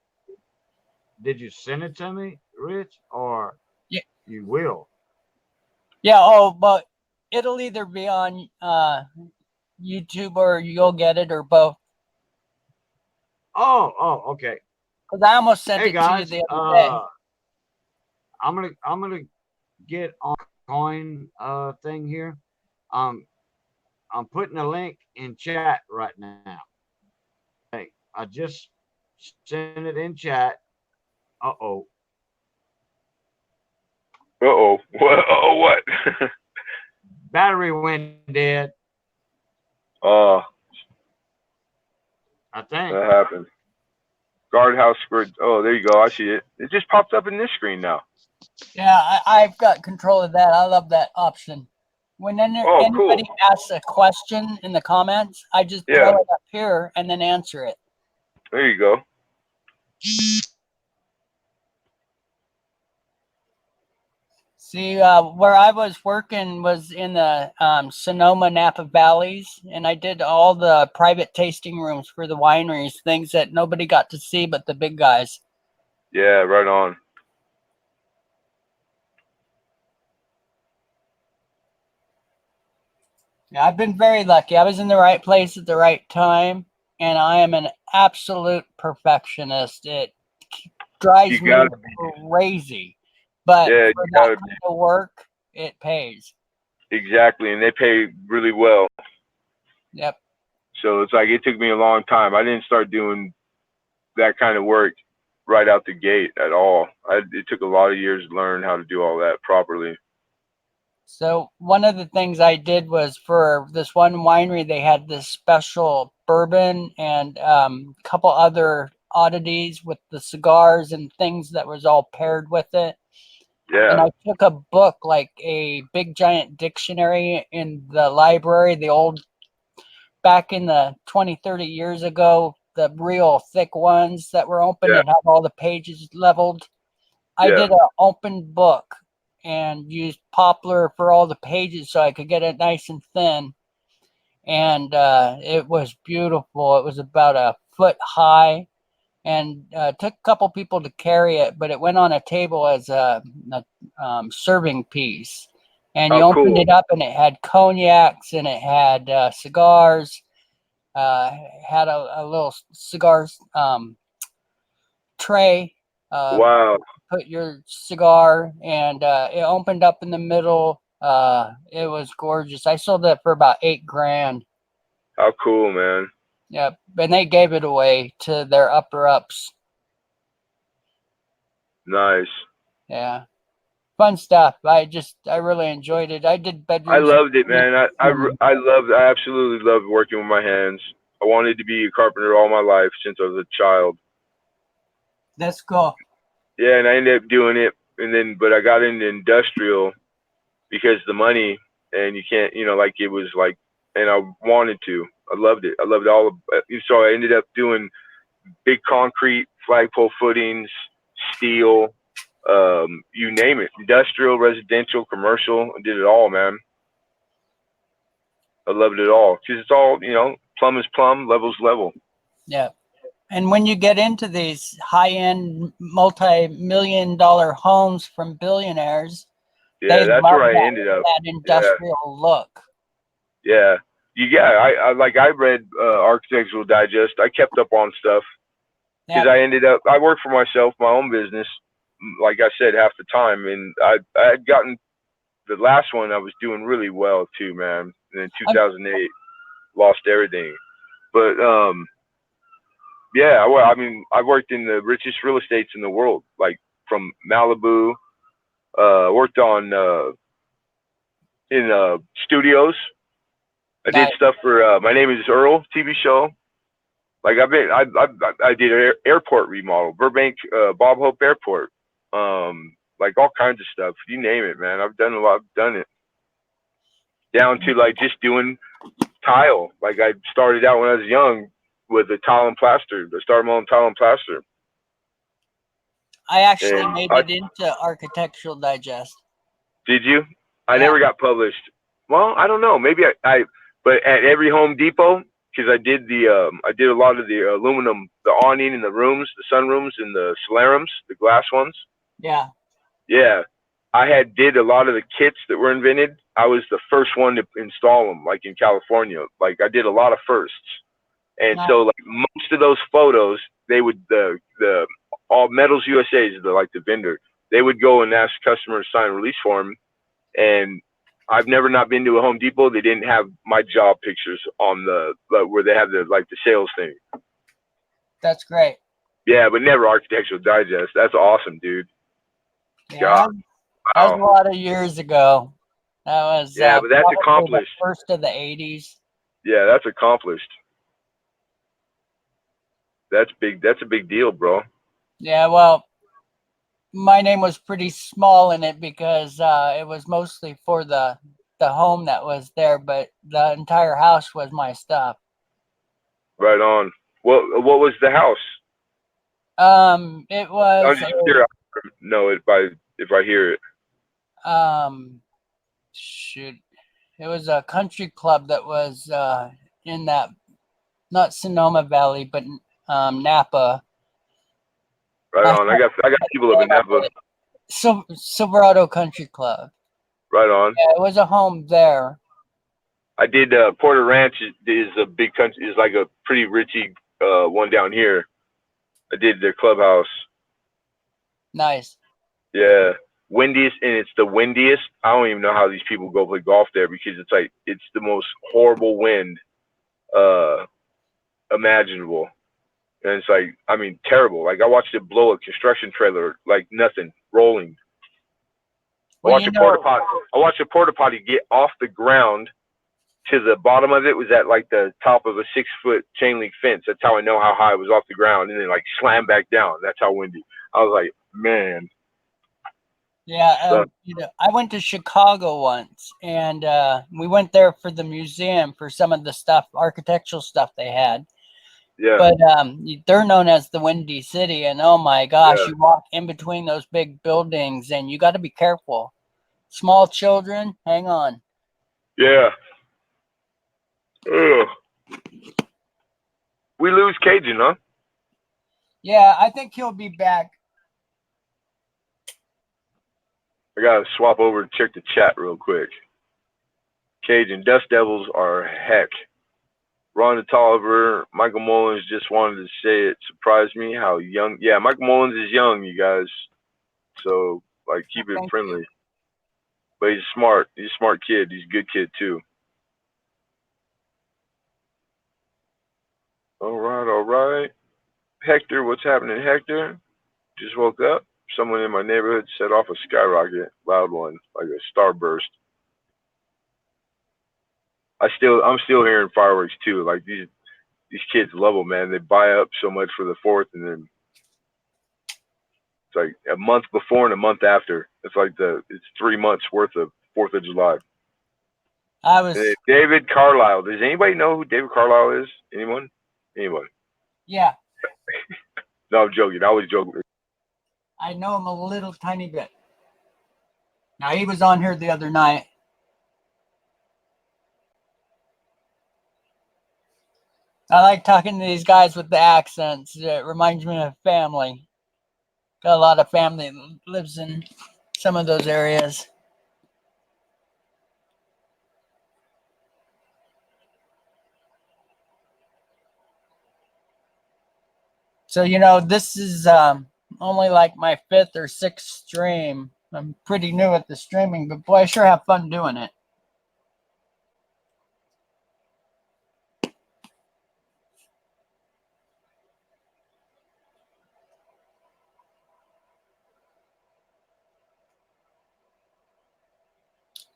Did you send it to me, Rich? Or Yeah. you will? Yeah. Oh, but it'll either be on YouTube or you'll get it, or both. Oh, okay. Because I almost sent Hey it to you guys, the other day. I'm gonna get on coin thing here, I'm putting a link in chat right now. Okay, I just sent it in chat. Uh-oh. Uh-oh. What? Oh, what? Battery went dead, Oh, I think. that happened. Guardhouse Square. Oh, there you go. I see it. It just popped up in this screen now. Yeah, I've got control of that. I love that option. When Oh, anybody cool. asks a question in the comments, I just throw Yeah, it up here and then answer it. there you go. See, where I was working was in the Sonoma Napa Valleys, and I did all the private tasting rooms for the wineries, things that nobody got to see but the big guys. Yeah, right on. Yeah, I've been very lucky. I was in the right place at the right time, and I am an absolute perfectionist. It drives You me gotta be. crazy, but Yeah, for you that gotta kind of work, it pays. be. Exactly, and they pay really well. Yep. So it's like it took me a long time. I didn't start doing that kind of work right out the gate at all. It took a lot of years to learn how to do all that properly. So one of the things I did was for this one winery, they had this special bourbon and a couple other oddities with the cigars and things that was all paired with it. And Yeah, I took a book, like a big giant dictionary in the library, the old, back in the 20, 30 years ago, the real thick ones that were open yeah, and have all the pages leveled. I yeah. did an open book and used poplar for all the pages so I could get it nice and thin. And it was beautiful. It was about a foot high, and took a couple people to carry it, but it went on a table as a serving piece. And you Oh, opened cool. it up, and it had cognacs, and it had cigars. Had a little cigar tray. Wow. Put your cigar, and it opened up in the middle. It was gorgeous. I sold that for about $8,000. How cool, man. Yeah, and they gave it away to their upper ups. Nice. Yeah, fun stuff. I really enjoyed it. I did I bedrooms. loved it, man. I absolutely loved working with my hands. I wanted to be a carpenter all my life since I was a child. That's cool. Yeah, and I ended up doing it, but I got into industrial because the money, and you can't, like it was like, and I wanted to. I loved it. I loved all of it. So I ended up doing big concrete, flagpole footings, steel, you name it, industrial, residential, commercial. I did it all, man. I loved it all because it's all, plumb is plumb, level's level. Yeah. And when you get into these high-end, multi-million-dollar homes from billionaires, Yeah, they that's love where I that ended up. that Yeah, industrial look. yeah. I read Architectural Digest. I kept up on stuff because Yeah. I worked for myself, my own business, like I said, half the time. And I had gotten the last one, I was doing really well too, man. And in I'm, 2008, lost everything. But, yeah, well, I mean, I worked in the richest real estates in the world, like from Malibu, worked on, in, studios. I did Nice. stuff for, My Name is Earl TV show. Like I did an airport remodel, Burbank, Bob Hope Airport. Like all kinds of stuff. You name it, man. I've done a lot. I've done it down to like just doing tile. Like I started out when I was young with a tile and plaster. I started my own tile and plaster. I actually And made it into Architectural Digest. did you? I Yeah. never got published. Well, I don't know. Maybe but at every Home Depot, because I did a lot of the aluminum, the awning in the rooms, the sunrooms and the solarums, the glass ones. Yeah. Yeah, I did a lot of the kits that were invented. I was the first one to install them, like in California. Like I did a lot of firsts, and Nice. so like most of those photos, they would the all Metals USA is like the vendor. they would go and ask customers to sign a release form, and I've never not been to a Home Depot. They didn't have my job pictures on the where they have the sales thing. That's great. Yeah, but never Architectural Digest. That's awesome, dude. Yeah, God, that was a wow. lot of years ago. That was Yeah, but that's probably accomplished. the first of the 80s. Yeah, that's accomplished. That's big. That's a big deal, bro. Yeah, well, my name was pretty small in it because it was mostly for the home that was there, but the entire house was my stuff. Right on. What was the house? It I'm was just curious. No, if I hear it. shoot, it was a country club that was in that, not Sonoma Valley, but Napa. Right on. I got people up in Napa. Silverado Country Club. Right on. Yeah, it was a home there. I did Porter Ranch is a big country, is like a pretty richy one down here. I did their clubhouse. Nice. Yeah. Windiest, and it's the windiest. I don't even know how these people go play golf there because it's the most horrible wind imaginable. And it's like, I mean, terrible. Like I watched it blow a construction trailer like nothing, rolling. Well, I watched a porta potty get off the ground to the bottom of it, was at like the top of a 6-foot chain link fence. That's how I know how high it was off the ground, and then like slammed back down. That's how windy. I was like, man. Yeah, I went to Chicago once, and we went there for the museum for some of the stuff, architectural stuff they had. Yeah. But they're known as the Windy City, and oh my gosh, Yeah. you walk in between those big buildings, and you got to be careful. Small children, hang on. Yeah. Ugh. We lose Cajun, huh? Yeah, I think he'll be back. I gotta swap over and check the chat real quick. Cajun Dust Devils are heck. Rhonda Tolliver, Michael Mullins just wanted to say it surprised me how young. Yeah, Michael Mullins is young, you guys. So like, keep it Thank friendly. you. But he's smart. He's a smart kid. He's a good kid too. All right. Hector, what's happening, Hector? Just woke up. Someone in my neighborhood set off a skyrocket, loud one, like a starburst. I'm still hearing fireworks too. Like these kids love them, man. They buy up so much for the 4th, and then it's like a month before and a month after. It's like it's 3 months worth of 4th of July. David Carlisle. Does anybody know who David Carlisle is? Anyone? Yeah, No, I'm joking. I was joking. I know him a little tiny bit. Now, he was on here the other night. I like talking to these guys with the accents. It reminds me of family. Got a lot of family that lives in some of those areas. So, this is only like my 5th or 6th stream. I'm pretty new at the streaming, but boy, I sure have fun doing it.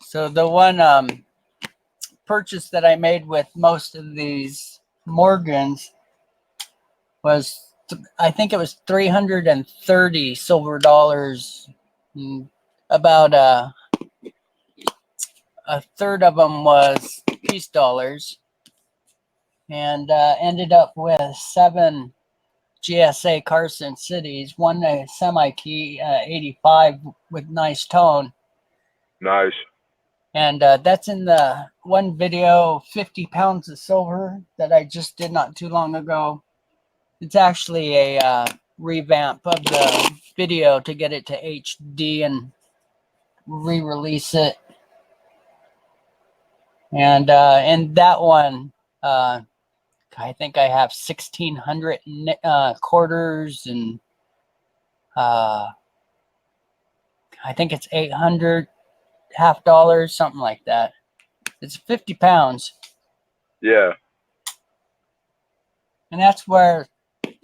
So the one purchase that I made with most of these Morgans was, I think it was 330 silver dollars. About a third of them was peace dollars, and ended up with 7 GSA Carson cities, one a semi-key 85 with nice tone. Nice. And that's in the one video, 50 pounds of silver, that I just did not too long ago. It's actually a revamp of the video to get it to HD and re-release it. And in that one, I think I have 1,600 quarters and I think it's 800 half dollars, something like that. It's 50 pounds. Yeah. And that's where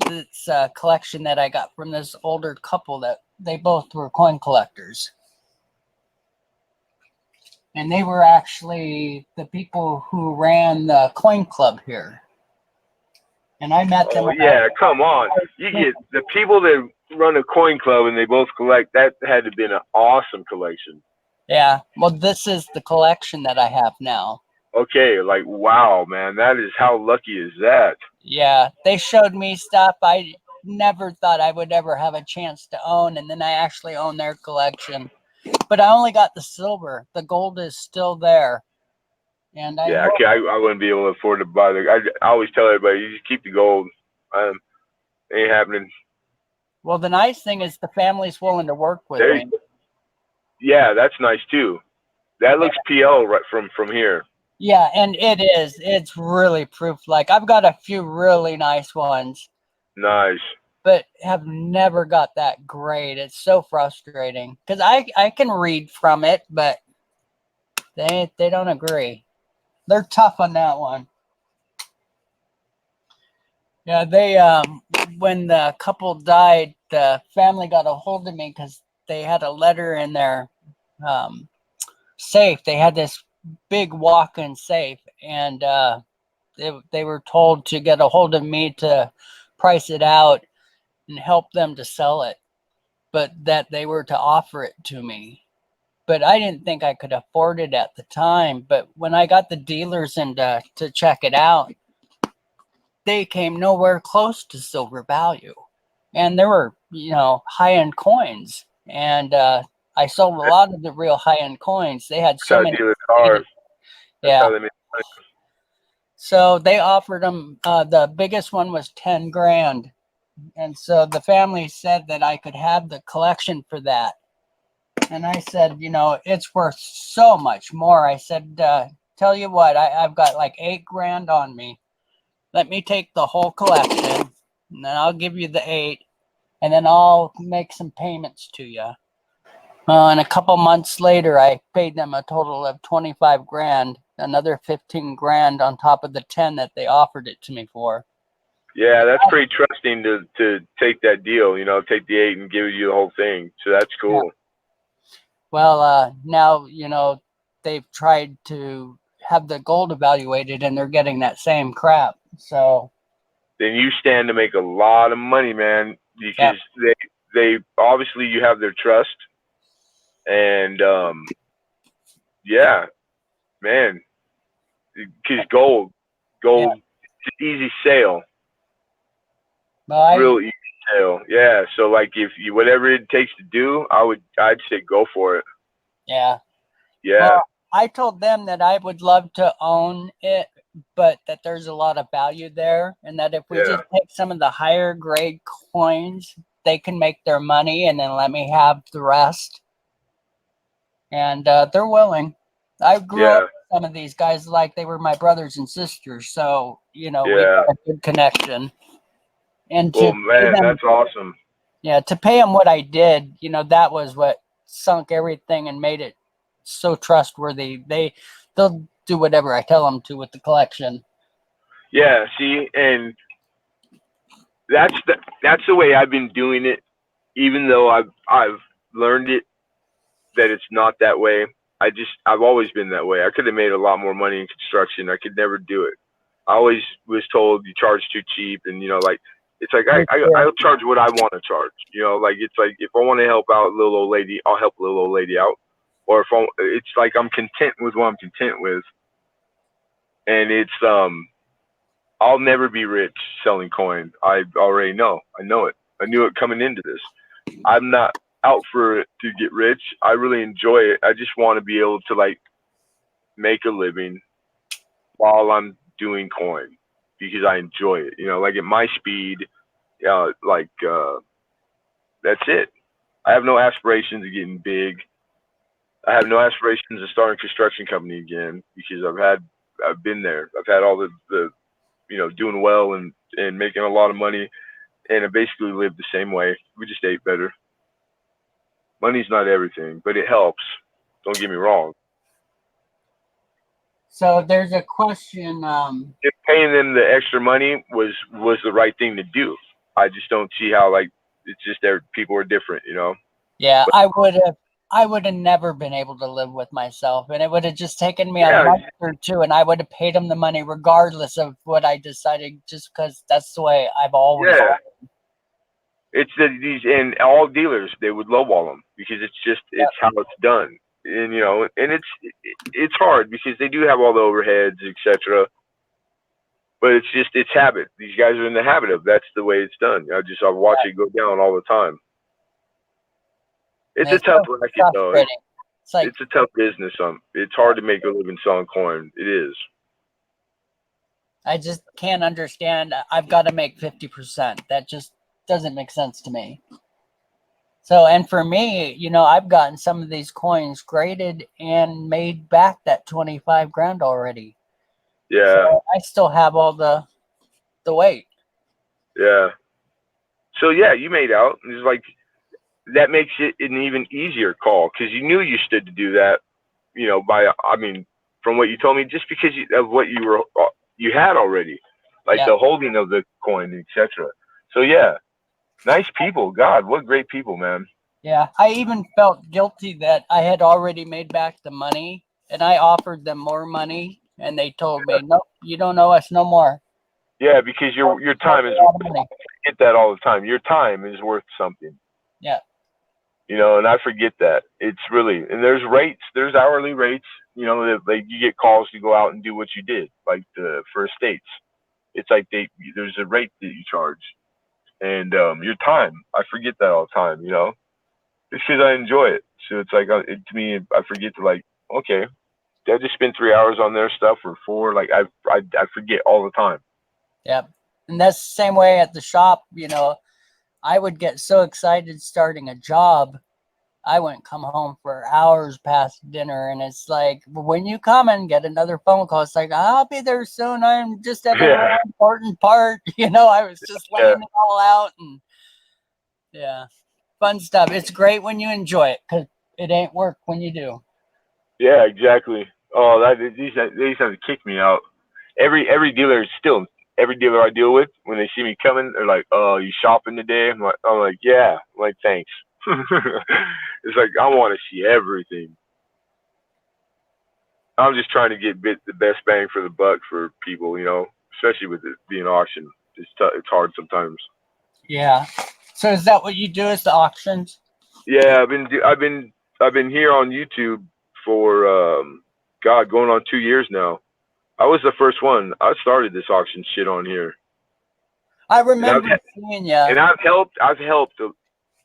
this collection that I got from this older couple that they both were coin collectors. And they were actually the people who ran the coin club here. And I met them. Oh yeah, come on. You get the people that run a coin club and they both collect. That had to have been an awesome collection. Yeah. Well, this is the collection that I have now. Okay, like wow, man, that is how lucky is that? Yeah. They showed me stuff I never thought I would ever have a chance to own. And then I actually own their collection. But I only got the silver. The gold is still there. And Yeah, okay, I wouldn't be able to afford to buy the. I always tell everybody, you just keep the gold. Ain't happening. Well, the nice thing is the family's willing to work with There, me. yeah, that's nice too. That looks PL right from here. Yeah, and it is. It's really proof. Like I've got a few really nice ones, Nice. but have never got that grade. It's so frustrating because I can read from it, but they don't agree. They're tough on that one. Yeah, they when the couple died, the family got a hold of me because they had a letter in their safe. They had this big walk-in safe, and they were told to get a hold of me to price it out and help them to sell it, but that they were to offer it to me. But I didn't think I could afford it at the time. But when I got the dealers in to check it out, they came nowhere close to silver value. And there were, high-end coins. And I sold a lot of the real high-end coins. They had so many. Dealers are. Yeah. How they make money. So they offered them, the biggest one was 10 grand. And so the family said that I could have the collection for that. And I said, it's worth so much more. I said, tell you what, I've got like 8 grand on me. Let me take the whole collection and then I'll give you the 8 and then I'll make some payments to you. And a couple months later, I paid them a total of 25 grand, another 15 grand on top of the 10 that they offered it to me for. Yeah, that's pretty trusting to take that deal, take the 8 and give you the whole thing. So that's cool. Yeah. Well, now, they've tried to have the gold evaluated and they're getting that same crap. So then you stand to make a lot of money, man, because they obviously you have their trust. And yeah, man, because gold, it's an easy sale. Real easy sale. Yeah. So like if you whatever it takes to do, I'd say go for it. Yeah. Yeah. Well, I told them that I would love to own it, but that there's a lot of value there, and that if we just take some of the higher grade coins, they can make their money and then let me have the rest. And they're willing. I grew up with some of these guys like they were my brothers and sisters, so we got a good connection. And that's awesome. Yeah, to pay them what I did, that was what sunk everything and made it so trustworthy. They'll do whatever I tell them to with the collection. Yeah, see, and that's the way I've been doing it, even though I've learned it that it's not that way. I've always been that way. I could have made a lot more money in construction. I could never do it. I always was told you charge too cheap, and it's like I'll charge what I want to charge. It's like if I want to help out a little old lady, I'll help a little old lady out. Or it's like I'm content with what I'm content with, and it's I'll never be rich selling coin. I already know. I know it. I knew it coming into this. I'm not out for it to get rich. I really enjoy it. I just want to be able to make a living while I'm doing coin because I enjoy it. Like at my speed, that's it. I have no aspirations of getting big. I have no aspirations of starting a construction company again because I've been there. I've had all the doing well and making a lot of money, and I basically lived the same way. We just ate better. Money's not everything, but it helps. Don't get me wrong. So there's a question. Just paying them the extra money was the right thing to do. I just don't see how, like, it's just that people are different, you know. Yeah, I would have never been able to live with myself, and it would have just taken me a Yeah. month or two, and I would have paid them the money regardless of what I decided, just because that's the way I've always. Yeah. It's these, and all dealers, they would lowball them because it's how it's done, and you know, and it's hard because they do have all the overheads, etc. But it's habit. These guys are in the habit of that's the way it's done. I watch it go down all the time. It's a tough racket though. It's like, It's a tough business. It's hard to make a living selling coin. It is. I just can't understand. I've got to make 50%. That just doesn't make sense to me. So, and for me, you know, I've gotten some of these coins graded and made back that 25 grand already. Yeah. So I still have all the weight. Yeah. So yeah, you made out. It's like that makes it an even easier call because you knew you stood to do that. You know, from what you told me, just because of what you had already, like the holding of the coin, etc. So yeah, nice people. God, what great people, man. Yeah, I even felt guilty that I had already made back the money, and I offered them more money, and they told me, "Nope, you don't owe us no more." Yeah, because your time is get that all the time. Your time is worth something. Yeah. You know, and I forget that. It's really, and there's rates, there's hourly rates, you know, that like you get calls to go out and do what you did, like for estates. It's like there's a rate that you charge. And your time, I forget that all the time, you know. It's because I enjoy it. So it's like, to me, I forget to like, okay, did I just spend 3 hours on their stuff or 4? Like I forget all the time. Yeah. And that's the same way at the shop, you know. I would get so excited starting a job, I wouldn't come home for hours past dinner. And it's like, when you come and get another phone call, it's like, I'll be there soon. I'm just at an important part. You know, I was just laying it all out. And yeah, fun stuff. It's great when you enjoy it because it ain't work when you do. Yeah, exactly. Oh, they used to kick me out. Every dealer every dealer I deal with, when they see me coming, they're like, "Oh, you shopping today?" I'm like, "Yeah." I'm like, "Thanks." It's like I want to see everything. I'm just trying to get the best bang for the buck for people, you know, especially with it being auction. It's hard sometimes. Yeah. So is that what you do? Is the auctions? Yeah, I've been here on YouTube for God, going on 2 years now. I was the first one. I started this auction shit on here. I remember seeing you. And I've helped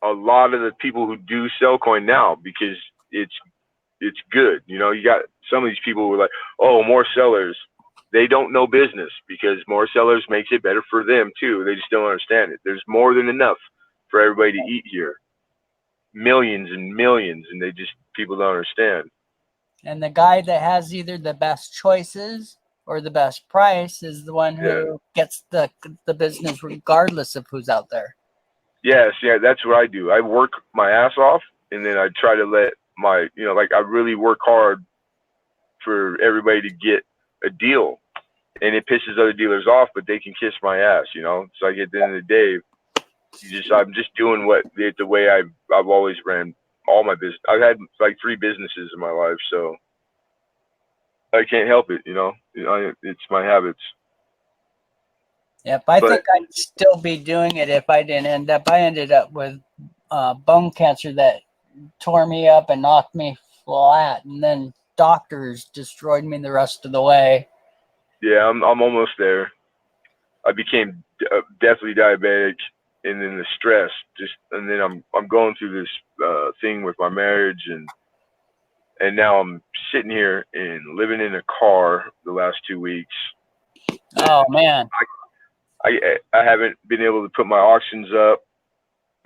a lot of the people who do sell coin now because it's good. You know, you got some of these people who are like, oh, more sellers. They don't know business because more sellers makes it better for them too. They just don't understand it. There's more than enough for everybody to eat here. Millions and millions, and people don't understand. And the guy that has either the best choices or the best price is the one who gets the business regardless of who's out there. Yes, yeah, that's what I do. I work my ass off, and then I try to let my, you know, like I really work hard for everybody to get a deal, and it pisses other dealers off, but they can kiss my ass, you know. So like at the end of the day, I'm just doing the way I've always ran all my business. I've had like 3 businesses in my life, so I can't help it, you know. It's my habits. Yep, I think I'd still be doing it if I didn't end up. I ended up with bone cancer that tore me up and knocked me flat, and then doctors destroyed me the rest of the way. Yeah, I'm almost there. I became deathly diabetic, and then the stress and then I'm going through this thing with my marriage, and now I'm sitting here and living in a car the last 2 weeks. Oh man. I haven't been able to put my auctions up,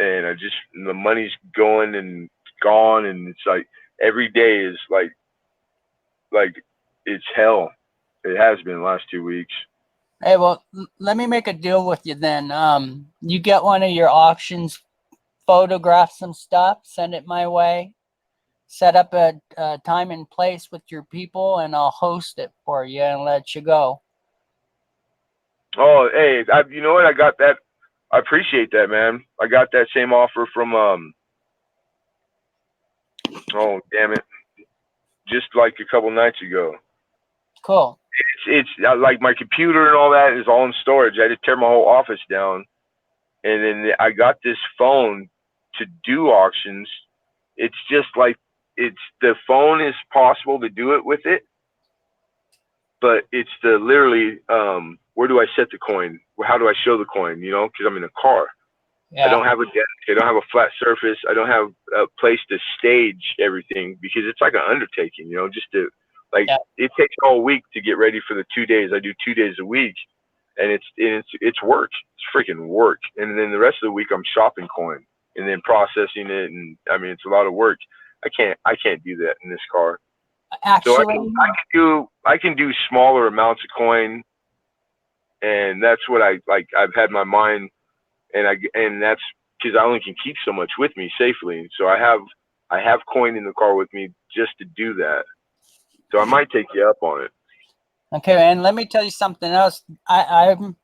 and the money's going and gone, and it's like every day is like it's hell. It has been the last 2 weeks. Hey, well, let me make a deal with you then. You get one of your auctions photograph some stuff, send it my way, set up a time and place with your people, and I'll host it for you and let you go. Oh, hey, you know what? I got that. I appreciate that, man. I got that same offer from oh, damn it, just like a couple nights ago. Cool. It's like my computer and all that is all in storage. I had to tear my whole office down, and then I got this phone to do auctions. It's just like the phone is possible to do it with it, but it's the literally where do I set the coin? How do I show the coin? You know, because I'm in a car. Yeah. I don't have a desk. I don't have a flat surface. I don't have a place to stage everything because it's like an undertaking, you know, just to like, Yeah. It takes all week to get ready for the 2 days. I do 2 days a week, and it's work. It's freaking work. And then the rest of the week I'm shopping coin and then processing it. And I mean, it's a lot of work. I can't do that in this car. Actually, So I can do smaller amounts of coin, and that's what I've had my mind. And that's because I only can keep so much with me safely. So I have coin in the car with me just to do that. So I might take you up on it. okay, and let me tell you something else. I'm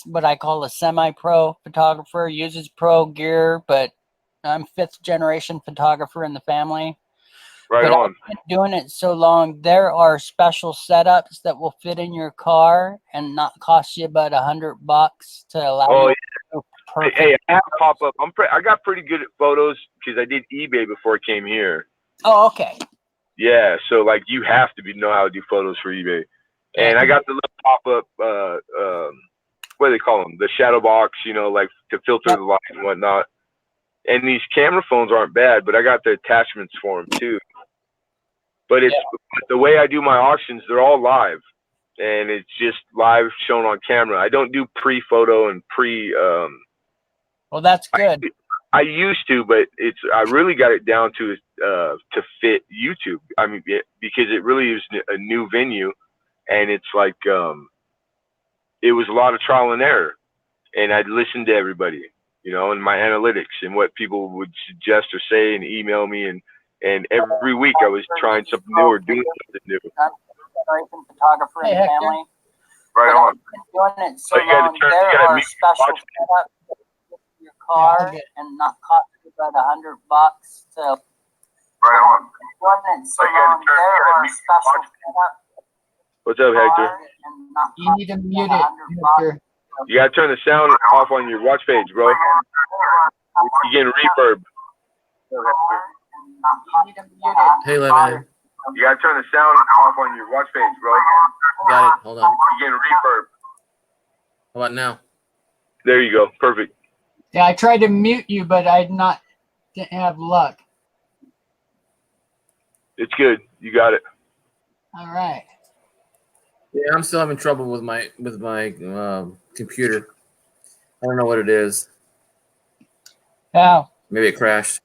what I call a semi-pro photographer, uses pro gear, but I'm 5th generation photographer in the family. Right But on. I've been doing it so long, there are special setups that will fit in your car and not cost you about $100 to allow Oh, you to do perfect. Hey, I have pop up. I got pretty good at photos because I did eBay before I came here. Oh, okay. Yeah, so like you have to know how to do photos for eBay. And I got the little pop up. What do they call them? The shadow box. You know, like to filter the light and whatnot. And these camera phones aren't bad, but I got the attachments for them too. But the way I do my auctions, they're all live, and it's just live shown on camera. I don't do pre-photo and pre. Well, that's good. I used to, but I really got it down to fit YouTube. I mean, because it really is a new venue, and it's like it was a lot of trial and error, and I'd listen to everybody, you know, and my analytics and what people would suggest or say and email me, and every week I was trying something new or doing something new. Generation photographer in the family. Right on. Doing it so So you gotta long, turn- you there gotta are mute special watch. setups in your car and not cost you about $100 to. Right on. Doing it so So you gotta long, turn- there you gotta are mute special watch. setups What's up, Hector? and not You need to mute it, Hector. You gotta turn the sound off on your watch page, bro. You're getting reverb. You need to mute it. Hey, Lemonhead. You gotta turn the sound off on your watch page, bro. Got it. Hold on. You're getting reverb. How about now? There you go. Perfect. Yeah, I tried to mute you, but didn't have luck. It's good. You got it. All right. Yeah, I'm still having trouble with my computer. I don't know what it is. Yeah, Maybe it crashed.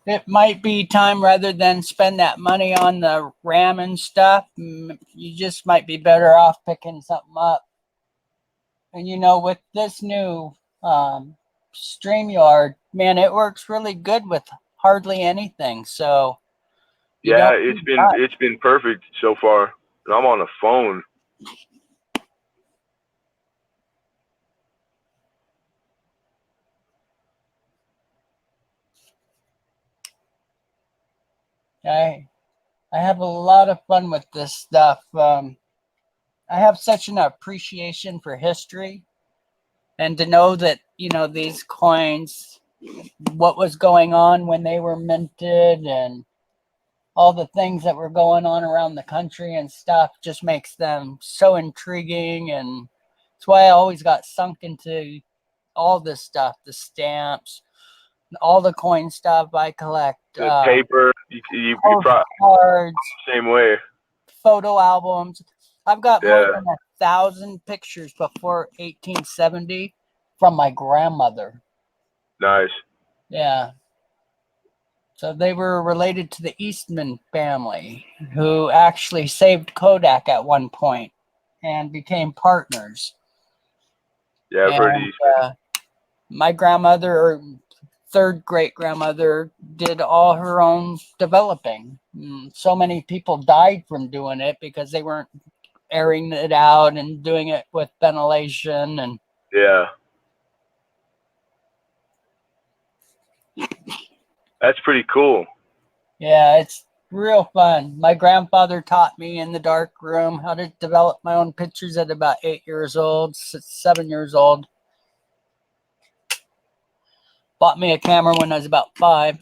it might be time rather than spend that money on the RAM and stuff. You just might be better off picking something up. And you know, with this new StreamYard, man, it works really good with hardly anything. So you Yeah, don't it's need been much. it's been perfect so far. And I'm on a phone. I have a lot of fun with this stuff. I have such an appreciation for history, and to know that, you know, these coins, what was going on when they were minted, and all the things that were going on around the country and stuff, just makes them so intriguing. And that's why I always got sunk into all this stuff, the stamps, all the coin stuff I collect, The paper, you probably cards, same way. photo albums. I've got more Yeah. than 1,000 pictures before 1870 from my grandmother. Nice. Yeah. So they were related to the Eastman family, who actually saved Kodak at one point and became partners. Yeah, I've heard And, these. my grandmother or third great grandmother did all her own developing. So many people died from doing it because they weren't airing it out and doing it with ventilation. And Yeah. That's pretty cool. yeah, it's real fun. My grandfather taught me in the dark room how to develop my own pictures at about 8 years old, 7 years old. Bought me a camera when I was about 5.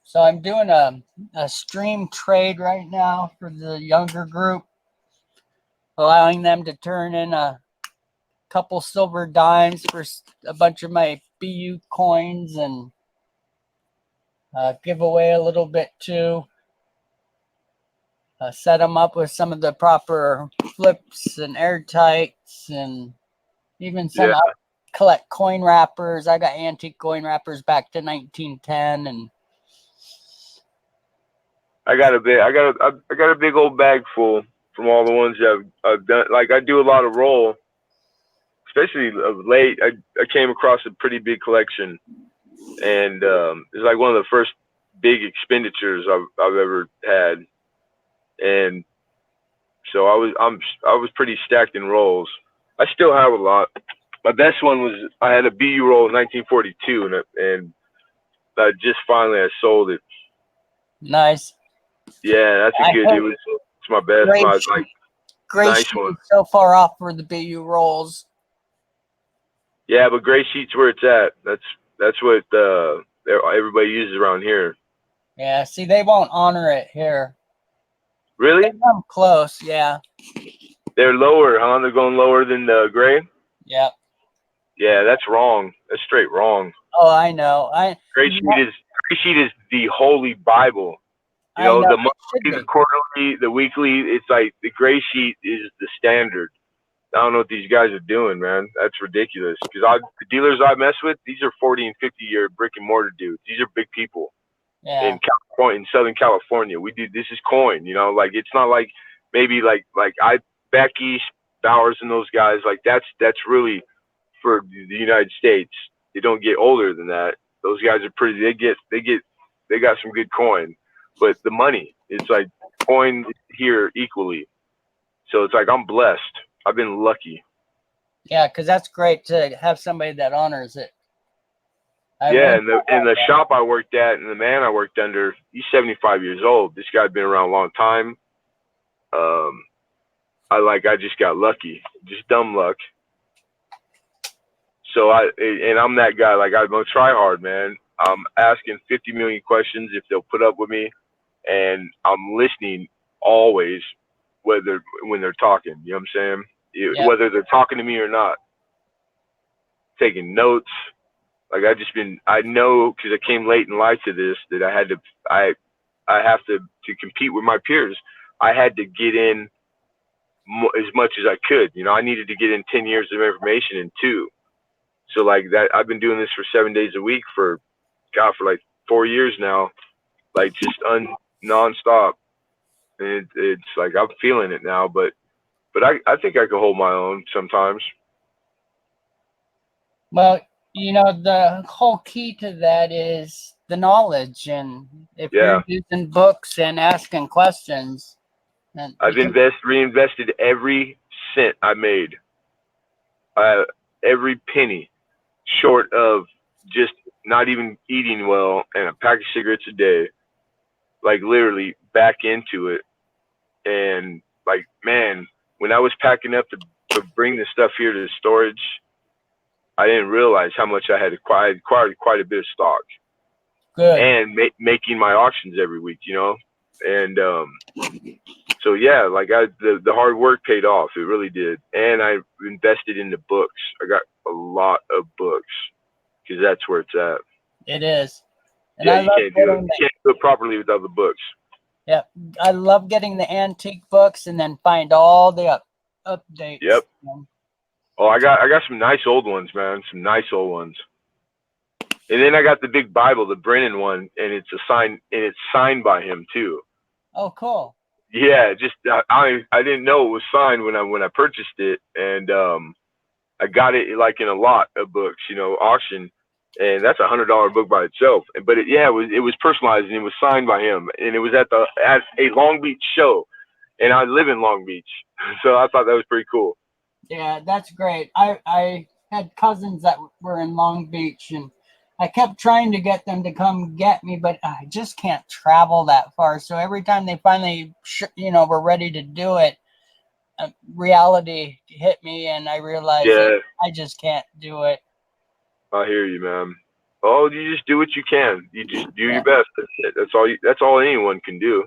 So I'm doing a stream trade right now for the younger group, allowing them to turn in a couple silver dimes for a bunch of my BU coins and give away a little bit too. Set them up with some of the proper flips and airtights, and even some Yeah. collect coin wrappers. I got antique coin wrappers back to 1910, and I got a big old bag full from all the ones that I've done. Like I do a lot of roll, especially of late. I came across a pretty big collection, and it's like one of the first big expenditures I've ever had, and so I was pretty stacked in rolls. I still have a lot. My best one was I had a BU roll in 1942, and I just finally I sold it. nice. Yeah, that's a good. It's my best. Great My, sheet. like Gray nice sheet one. is so far off for the BU rolls. Yeah, but gray sheet's where it's at. That's what everybody uses around here. Yeah, see, they won't honor it here. Really? They come close, yeah. They're lower, huh? They're going lower than the gray? Yep. Yeah, that's wrong. That's straight wrong. Oh, I know. Gray sheet is the holy Bible. You know, the monthly, the quarterly, the weekly, it's like the gray sheet is the standard. I don't know what these guys are doing, man. That's ridiculous. Because the dealers I mess with, these are 40 and 50-year brick and mortar dudes. These are big people in California, in Southern California. We do, this is coin, you know, like it's not like maybe like Becky, Bowers and those guys, like that's really for the United States. They don't get older than that. Those guys are pretty, they got some good coin, but the money, it's like coin here equally. So it's like, I'm blessed. I've been lucky. Yeah, because that's great to have somebody that honors it. In the shop I worked at and the man I worked under, he's 75 years old. This guy's been around a long time. I just got lucky, just dumb luck. So I'm that guy. Like I'm gonna try hard, man. I'm asking 50 million questions if they'll put up with me, and I'm listening always, when they're talking. You know what I'm saying? Yeah. Whether they're talking to me or not. Taking notes. Like I know because I came late in life to this that I have to compete with my peers. I had to get in as much as I could. You know, I needed to get in 10 years of information in 2. So like that, I've been doing this for 7 days a week for like 4 years now, like just nonstop. And it's like, I'm feeling it now, but I think I can hold my own sometimes. Well, you know, the whole key to that is the knowledge. And if you're using books and asking questions. And I've reinvested every cent I made, every penny, short of just not even eating well and a pack of cigarettes a day, like literally back into it. And like, man, when I was packing up to bring the stuff here to the storage, I didn't realize how much I had acquired quite a bit of stock. Good. And making my auctions every week, you know? And so yeah, like the hard work paid off. It really did. And I invested in the books. I got a lot of books because that's where it's at. It is. And yeah, you can't do it properly without the books. Yeah, I love getting the antique books and then find all the updates. Yep. Oh, I got some nice old ones, man. Some nice old ones. And then I got the big Bible, the Brennan one, and it's signed by him too. Oh, cool. Yeah, just I didn't know it was signed when I purchased it, and I got it like in a lot of books, auction, and that's $100 book by itself. But it was personalized and it was signed by him, and it was at a Long Beach show, and I live in Long Beach, so I thought that was pretty cool. Yeah, that's great. I had cousins that were in Long Beach, and I kept trying to get them to come get me, but I just can't travel that far. So every time they finally, were ready to do it, reality hit me, and I realized that I just can't do it. I hear you, man. Oh, you just do what you can. You just do your best. That's it. That's all anyone can do.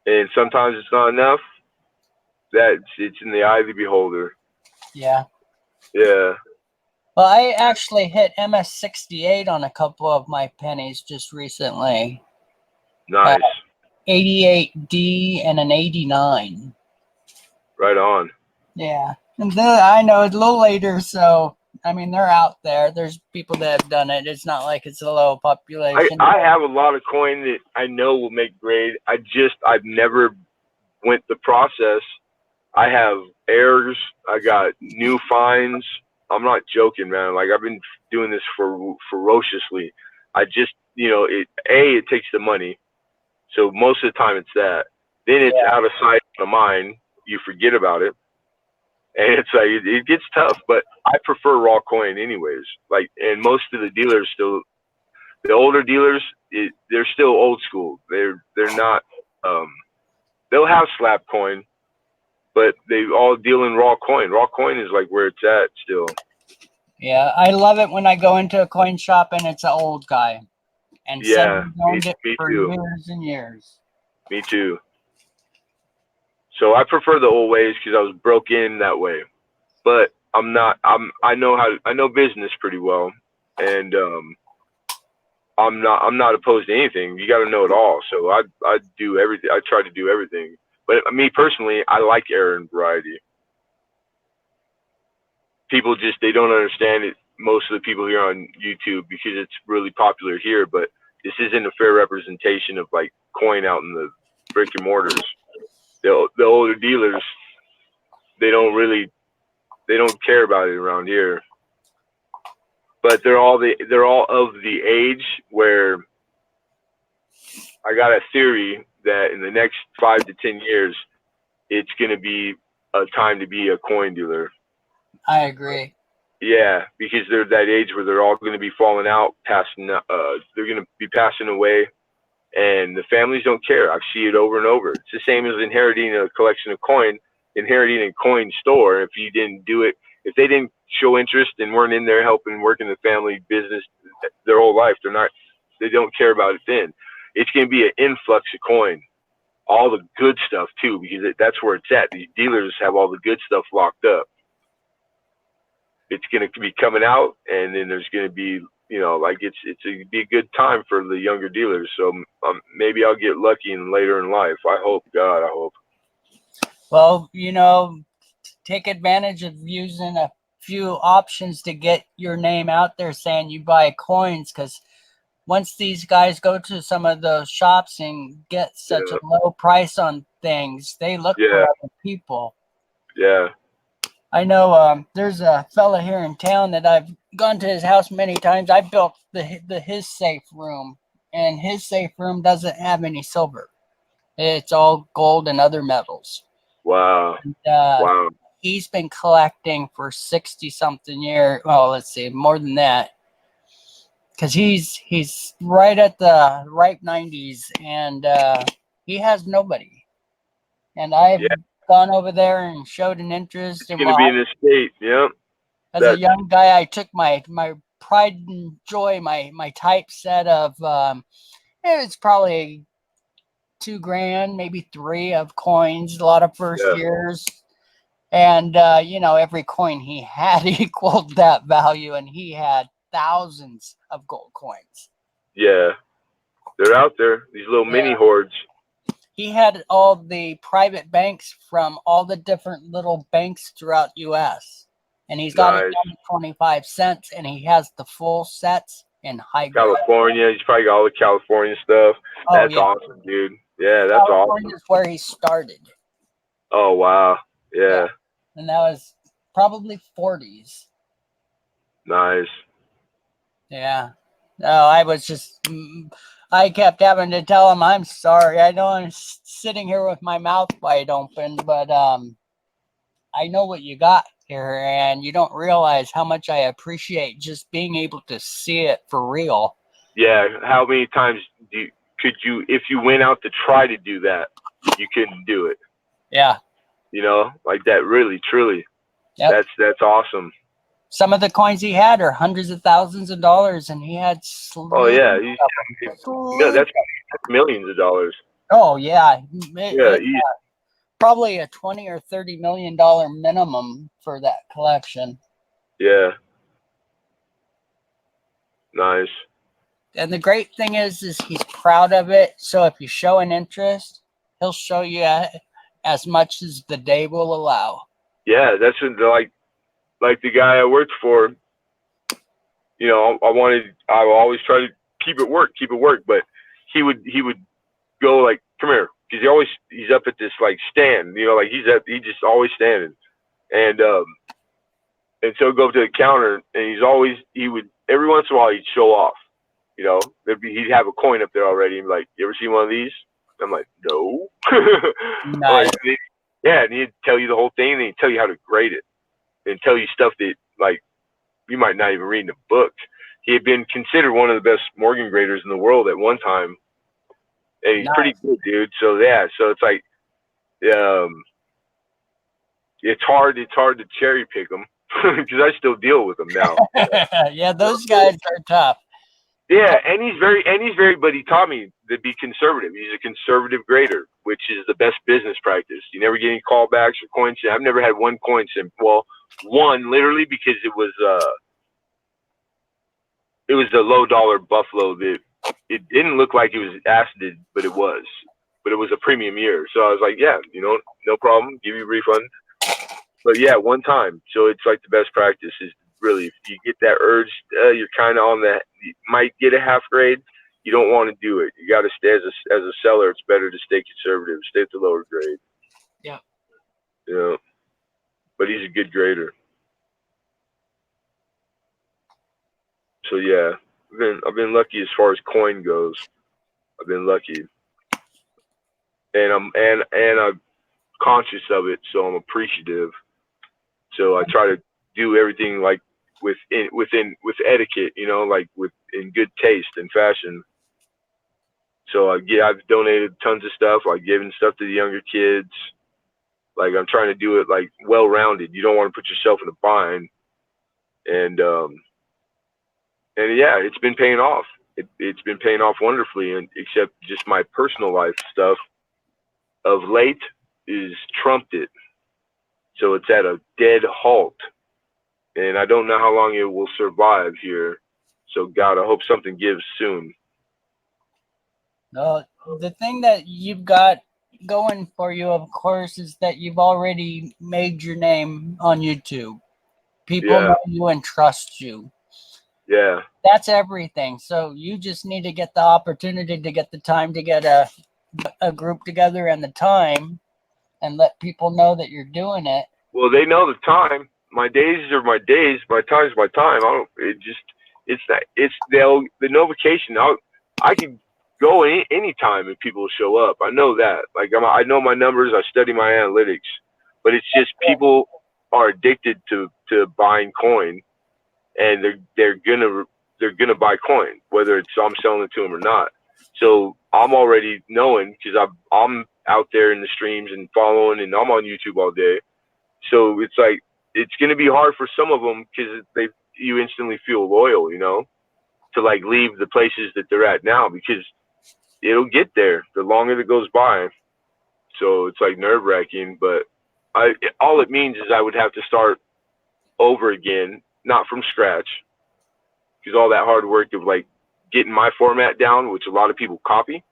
And sometimes it's not enough. It's in the eye of the beholder. Yeah. Yeah. Well, I actually hit MS68 on a couple of my pennies just recently. Nice. 88D and an 89. Right on. Yeah. And then I know it's a little later, so I mean they're out there. There's people that have done it. It's not like it's a low population. I have a lot of coin that I know will make grade. I've never went the process. I have errors. I got new finds. I'm not joking, man. Like I've been doing this ferociously. I just, it takes the money. So most of the time it's that. Then it's out of sight, out of mind. You forget about it. And it's like, it gets tough, but I prefer raw coin anyways. Like, and most of the dealers still, the older dealers, they're still old school. They're not, they'll have slab coin, but they all deal in raw coin. Raw coin is like where it's at still. Yeah, I love it when I go into a coin shop and it's an old guy. And someone's owned it for years and years. Me too. So I prefer the old ways because I was broke in that way. But I know business pretty well, and I'm not opposed to anything. You got to know it all. So I do everything. I try to do everything. But me personally, I like error and variety. People they don't understand it. Most of the people here on YouTube, because it's really popular here, but this isn't a fair representation of like coin out in the brick and mortars. The older dealers, they don't care about it around here. But they're all of the age where I got a theory that in the next 5 to 10 years, it's going to be a time to be a coin dealer. I agree. Yeah, because they're that age where they're all going to be falling out, they're going to be passing away, and the families don't care. I see it over and over. It's the same as inheriting a collection of coin, inheriting a coin store. If you didn't do it, if they didn't show interest and weren't in there helping working the family business their whole life, they don't care about it then. It's going to be an influx of coin, all the good stuff too, because that's where it's at. These dealers have all the good stuff locked up. It's going to be coming out, and then there's going to be, it's be a good time for the younger dealers. So maybe I'll get lucky later in life. I hope, God, I hope. Well, take advantage of using a few options to get your name out there saying you buy coins, because once these guys go to some of those shops and get such a low price on things, they look for other people. Yeah. I know there's a fella here in town that I've gone to his house many times. I built his safe room, and his safe room doesn't have any silver. It's all gold and other metals. Wow. And, wow. He's been collecting for 60-something years. Well, let's see, more than that. Because he's right at the ripe 90s, and he has nobody. And I've gone over there and showed an interest. It's going to be in this state, yeah. As a young guy, I took my pride and joy, my typeset of it was probably $2,000, maybe $3,000 of coins, a lot of first years. And every coin he had equaled that value, and he had thousands of gold coins. Yeah. They're out there, these little mini hordes. he had all the private banks from all the different little banks throughout US. And he's got it Nice. down to 25 cents, and he has the full sets in high grade. California. He's probably got all the California stuff. Oh, That's yeah. awesome, dude. Yeah, that's California awesome. is where he started. Oh wow. Yeah. And that was probably 40s. Nice. Yeah. No, I was just, I kept having to tell him, I'm sorry. I know I'm sitting here with my mouth wide open, but I know what you got here, and you don't realize how much I appreciate just being able to see it for real. Yeah. How many times could you, if you went out to try to do that, you couldn't do it? Yeah. You know, like that. Really, truly. Yep. That's awesome. Some of the coins he had are hundreds of thousands of dollars, and he had Oh yeah. Yeah, that's millions of dollars. Oh yeah. Yeah. Probably a 20 or $30 million minimum for that collection. Yeah. Nice. And the great thing is he's proud of it. So if you show an interest, he'll show you as much as the day will allow. Yeah, that's like the guy I worked for. You know, I always try to keep it work, but he would go like, come here, because he's up at this like stand, you know, like he's just always standing, and so go up to the counter, and he would every once in a while he'd show off, you know, he'd have a coin up there already, and like, you ever seen one of these? I'm like, no. Nice. Like, yeah, and he'd tell you the whole thing, and he'd tell you how to grade it, and tell you stuff that like you might not even read in a book. He had been considered one of the best Morgan graders in the world at one time, and he's pretty good, dude. So yeah, so it's like, it's hard to cherry pick them because I still deal with them now. Yeah, those guys are tough. Yeah, and he's very, but he taught me to be conservative. He's a conservative grader, which is the best business practice. You never get any callbacks or coins. I've never had one coin sim. Well, one literally, because it was a low dollar Buffalo that it didn't look like it was acided, but it was. But it was a premium year, so I was like, yeah, you know, no problem, give you a refund. But yeah, one time. So it's like the best practice is really, if you get that urge, you're kind of on that. You might get a half grade. You don't want to do it. You got to stay as a seller. It's better to stay conservative. Stay at the lower grade. Yeah. You know, but he's a good grader. So yeah, I've been lucky as far as coin goes. I've been lucky, and I'm conscious of it, so I'm appreciative. So I try to do everything like with etiquette, you know, like in good taste and fashion. So I've donated tons of stuff. I've given stuff to the younger kids. Like, I'm trying to do it like well-rounded. You don't want to put yourself in a bind. And yeah, it's been paying off. It's been paying off wonderfully. And except just my personal life stuff of late is trumped it. So it's at a dead halt. And I don't know how long it will survive here. So God, I hope something gives soon. The thing that you've got going for you, of course, is that you've already made your name on YouTube. People know you and trust you. Yeah. That's everything. So you just need to get the opportunity to get the time to get a group together and the time and let people know that you're doing it. Well, they know the time. My days are my days. My time's my time. It's the notification. I can go any time if people show up. I know that. Like, I know my numbers. I study my analytics. But it's just people are addicted to buying coin, and they're gonna buy coin, whether it's I'm selling it to them or not. So I'm already knowing, because I'm out there in the streams and following, and I'm on YouTube all day. So it's like, it's going to be hard for some of them, because you instantly feel loyal, you know, to like leave the places that they're at now, because it'll get there the longer it goes by. So it's like nerve wracking, but all it means is I would have to start over again, not from scratch, because all that hard work of like getting my format down, which a lot of people copy,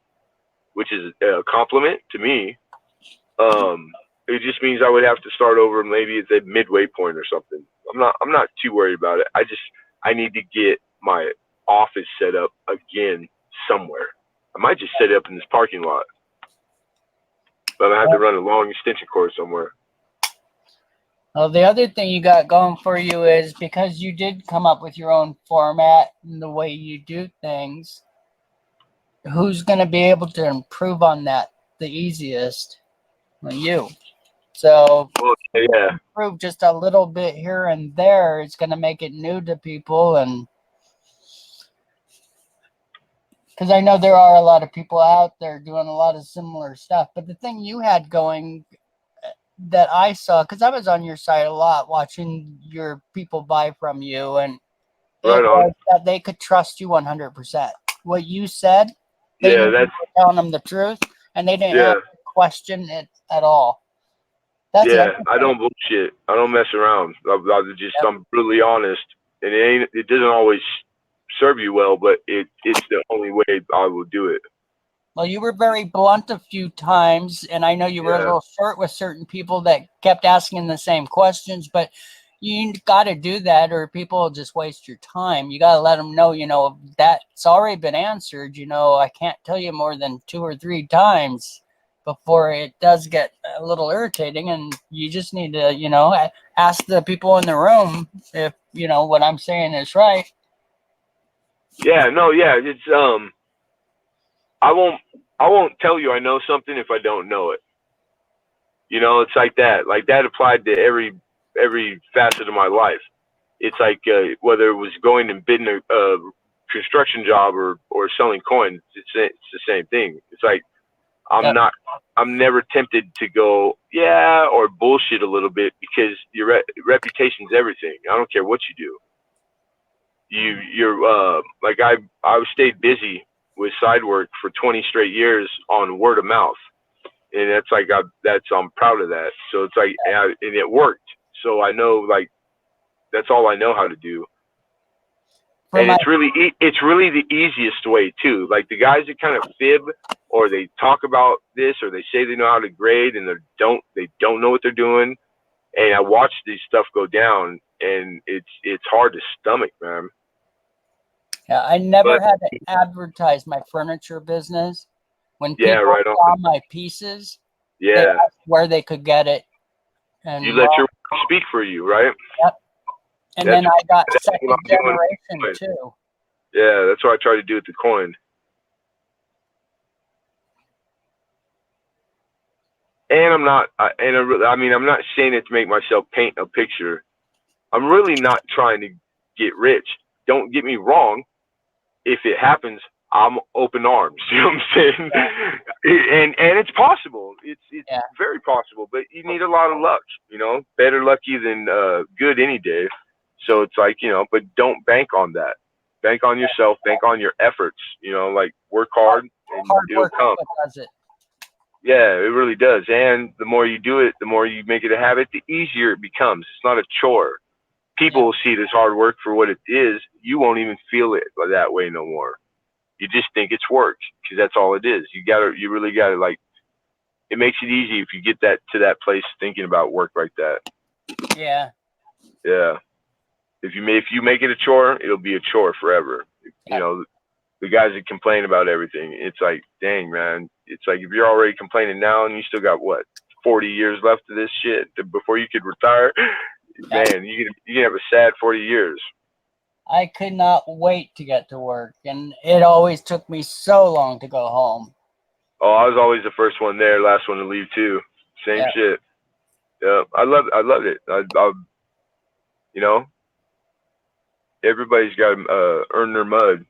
which is a compliment to me. It just means I would have to start over maybe at the midway point or something. I'm not too worried about it. I need to get my office set up again somewhere. I might just set it up in this parking lot, but I have to run a long extension cord somewhere. Well, the other thing you got going for you is because you did come up with your own format and the way you do things, who's going to be able to improve on that the easiest? Well, you. So Well, yeah, improve just a little bit here and there. It's going to make it new to people. And because I know there are a lot of people out there doing a lot of similar stuff. But the thing you had going that I saw, because I was on your site a lot watching your people buy from you, and right it on. was that they could trust you 100%. What you said, they Yeah, knew you that's were telling them the truth, and they didn't yeah, have to question it at all. That's yeah. everything. I don't bullshit. I don't mess around. Yep. I'm brutally honest, and it doesn't always serve you well, but it's the only way I will do it. Well, you were very blunt a few times, and I know you were a Yeah. little short with certain people that kept asking the same questions, but you got to do that or people will just waste your time. You got to let them know, that's already been answered. I can't tell you more than 2 or 3 times before it does get a little irritating, and you just need to, ask the people in the room if, what I'm saying is right. Yeah, no, yeah. It's I won't tell you I know something if I don't know it. It's like that. Like that applied to every facet of my life. It's like whether it was going and bidding a construction job or selling coins, it's the same thing. It's like Yep. I'm never tempted to go or bullshit a little bit because your reputation's everything. I don't care what you do. You're like I stayed busy with side work for 20 straight years on word of mouth, and that's like I'm proud of that. So it's like and it worked. So I know like that's all I know how to do. And it's really the easiest way too. Like the guys that kind of fib or they talk about this or they say they know how to grade and they don't know what they're doing. And I watch these stuff go down and it's hard to stomach, man. Yeah, I never But had to advertise my furniture business. When yeah, people right on. saw my pieces, they Yeah. asked where they could get it. And You let your work speak for you, right? yep. And That's then I got what second I'm doing. generation too. Yeah, that's what I try to do with the coin. And I'm not, I'm not saying it to make myself paint a picture. I'm really not trying to get rich. Don't get me wrong. If it happens, I'm open arms. You know what I'm saying? And it's possible. It's Yeah. very possible, but you need a lot of luck. Better lucky than good any day. So it's like but don't bank on that. Bank on yourself. Bank on your efforts. Like work hard and Hard it'll work is come. what does it. Yeah, it really does. And the more you do it, the more you make it a habit, the easier it becomes. It's not a chore. People will see this hard work for what it is. You won't even feel it that way no more. You just think it's work because that's all it is. You really gotta like, it makes it easy if you get that to that place thinking about work like that. Yeah. Yeah. If you make it a chore, it'll be a chore forever. The guys that complain about everything, it's like, dang, man. It's like if you're already complaining now and you still got 40 years left of this shit before you could retire, man, you can have a sad 40 years. I could not wait to get to work, and it always took me so long to go home. Oh, I was always the first one there, last one to leave too. Same shit. Yeah, I loved it. Everybody's got to earn their mud.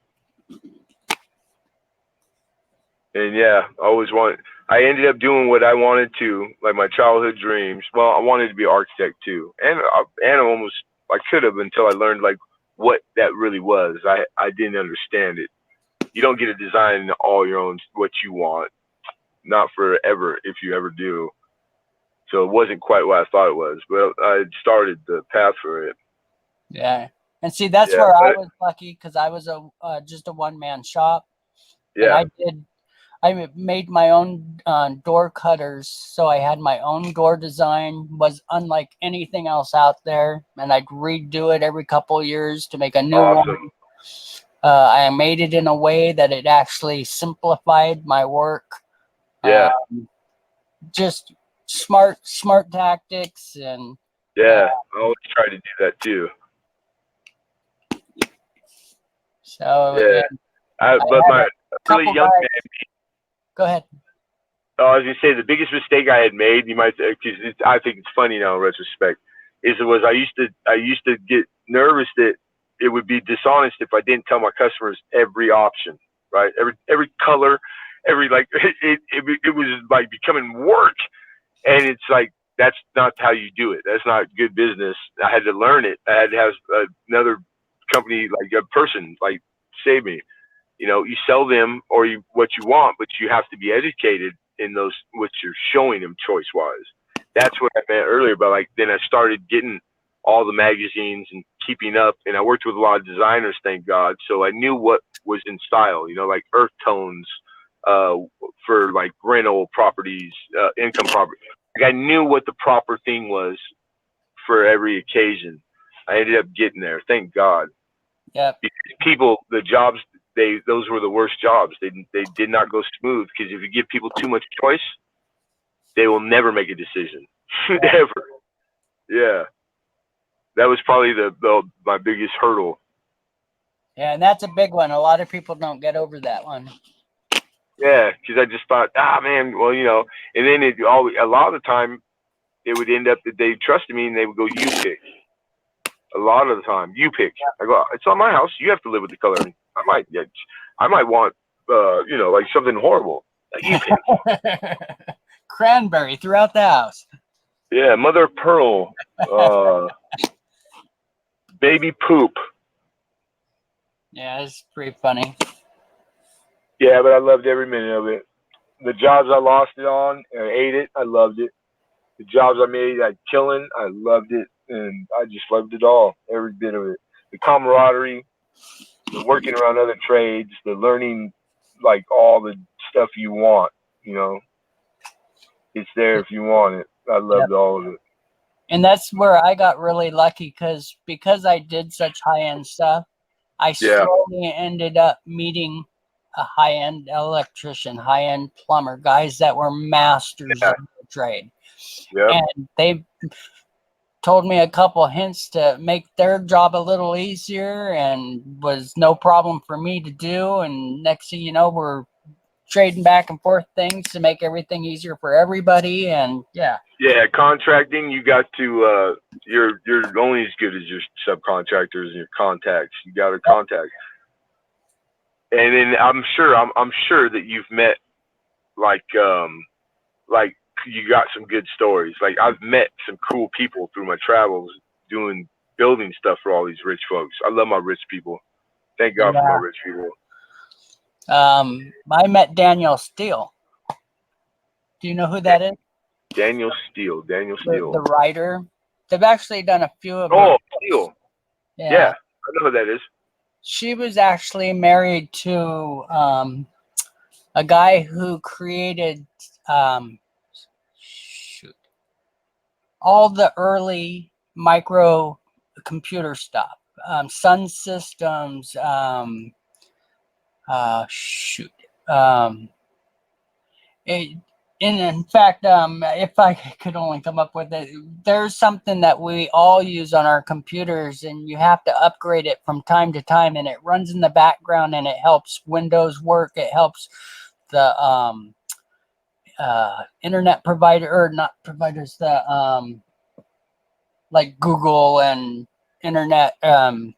And yeah, I ended up doing what I wanted to, like my childhood dreams. Well, I wanted to be an architect too. And I could have until I learned like what that really was. I didn't understand it. You don't get to design all your own, what you want. Not forever, if you ever do. So it wasn't quite what I thought it was, but I started the path for it. Yeah. And see, that's where I was lucky because I was just a one-man shop. Yeah. And I made my own door cutters, so I had my own door design. Was unlike anything else out there, and I'd redo it every couple of years to make a new one. Awesome. I made it in a way that it actually simplified my work. Yeah. Just smart tactics, and Yeah. I always try to do that too. so Yeah. But had my really couple young guys- man. Go ahead. Oh, I was gonna say the biggest mistake I had made. You might, because I think it's funny now in retrospect. I used to get nervous that it would be dishonest if I didn't tell my customers every option, right? Every color, every like it was like becoming work, and it's like that's not how you do it. That's not good business. I had to learn it. I had to have another company, like a person, like save me. You know, you sell them or what you want, but you have to be educated in those what you're showing them choice wise. That's what I meant earlier. But like then I started getting all the magazines and keeping up, and I worked with a lot of designers, thank God. So I knew what was in style. You know, like earth tones for like rental properties, income property. Like I knew what the proper thing was for every occasion. I ended up getting there, thank God. Yep. People, the jobs, those were the worst jobs. They did not go smooth, because if you give people too much choice, they will never make a decision. Ever. Yeah. That was probably my biggest hurdle. Yeah, and that's a big one. A lot of people don't get over that one. Yeah, because I just thought, man, well, you know, and then a lot of the time it would end up that they trusted me and they would go, you pick. A lot of the time, you pick. I go, it's on my house. You have to live with the color. I might want, you know, like something horrible. You pick. Cranberry throughout the house. Yeah, mother of pearl, baby poop. Yeah, it's pretty funny. Yeah, but I loved every minute of it. The jobs I lost it on, I ate it. I loved it. The jobs I made, I killing. I loved it, and I just loved it all, every bit of it. The camaraderie, the working around other trades, the learning, like all the stuff you want. You know, it's there if you want it. I loved all of it. And that's where I got really lucky, because I did such high-end stuff, I slowly ended up meeting a high-end electrician, high-end plumber, guys that were masters of the trade. Yep. And they told me a couple hints to make their job a little easier, and was no problem for me to do. And next thing you know, we're trading back and forth things to make everything easier for everybody. And yeah. Yeah, contracting, you got to you're only as good as your subcontractors and your contacts. You got to contact. And then I'm sure that you've met like you got some good stories. Like I've met some cool people through my travels building stuff for all these rich folks. I love my rich people. Thank God for my rich people. I met Daniel Steele. Do you know who that is? Daniel Steele. The writer. They've actually done a few of Steele. Yeah, I know who that is. She was actually married to a guy who created all the early micro computer stuff, Sun Systems. In fact, if I could only come up with it, there's something that we all use on our computers, and you have to upgrade it from time to time, and it runs in the background, and it helps Windows work. It helps the internet provider, or not providers, the like Google and internet. Can't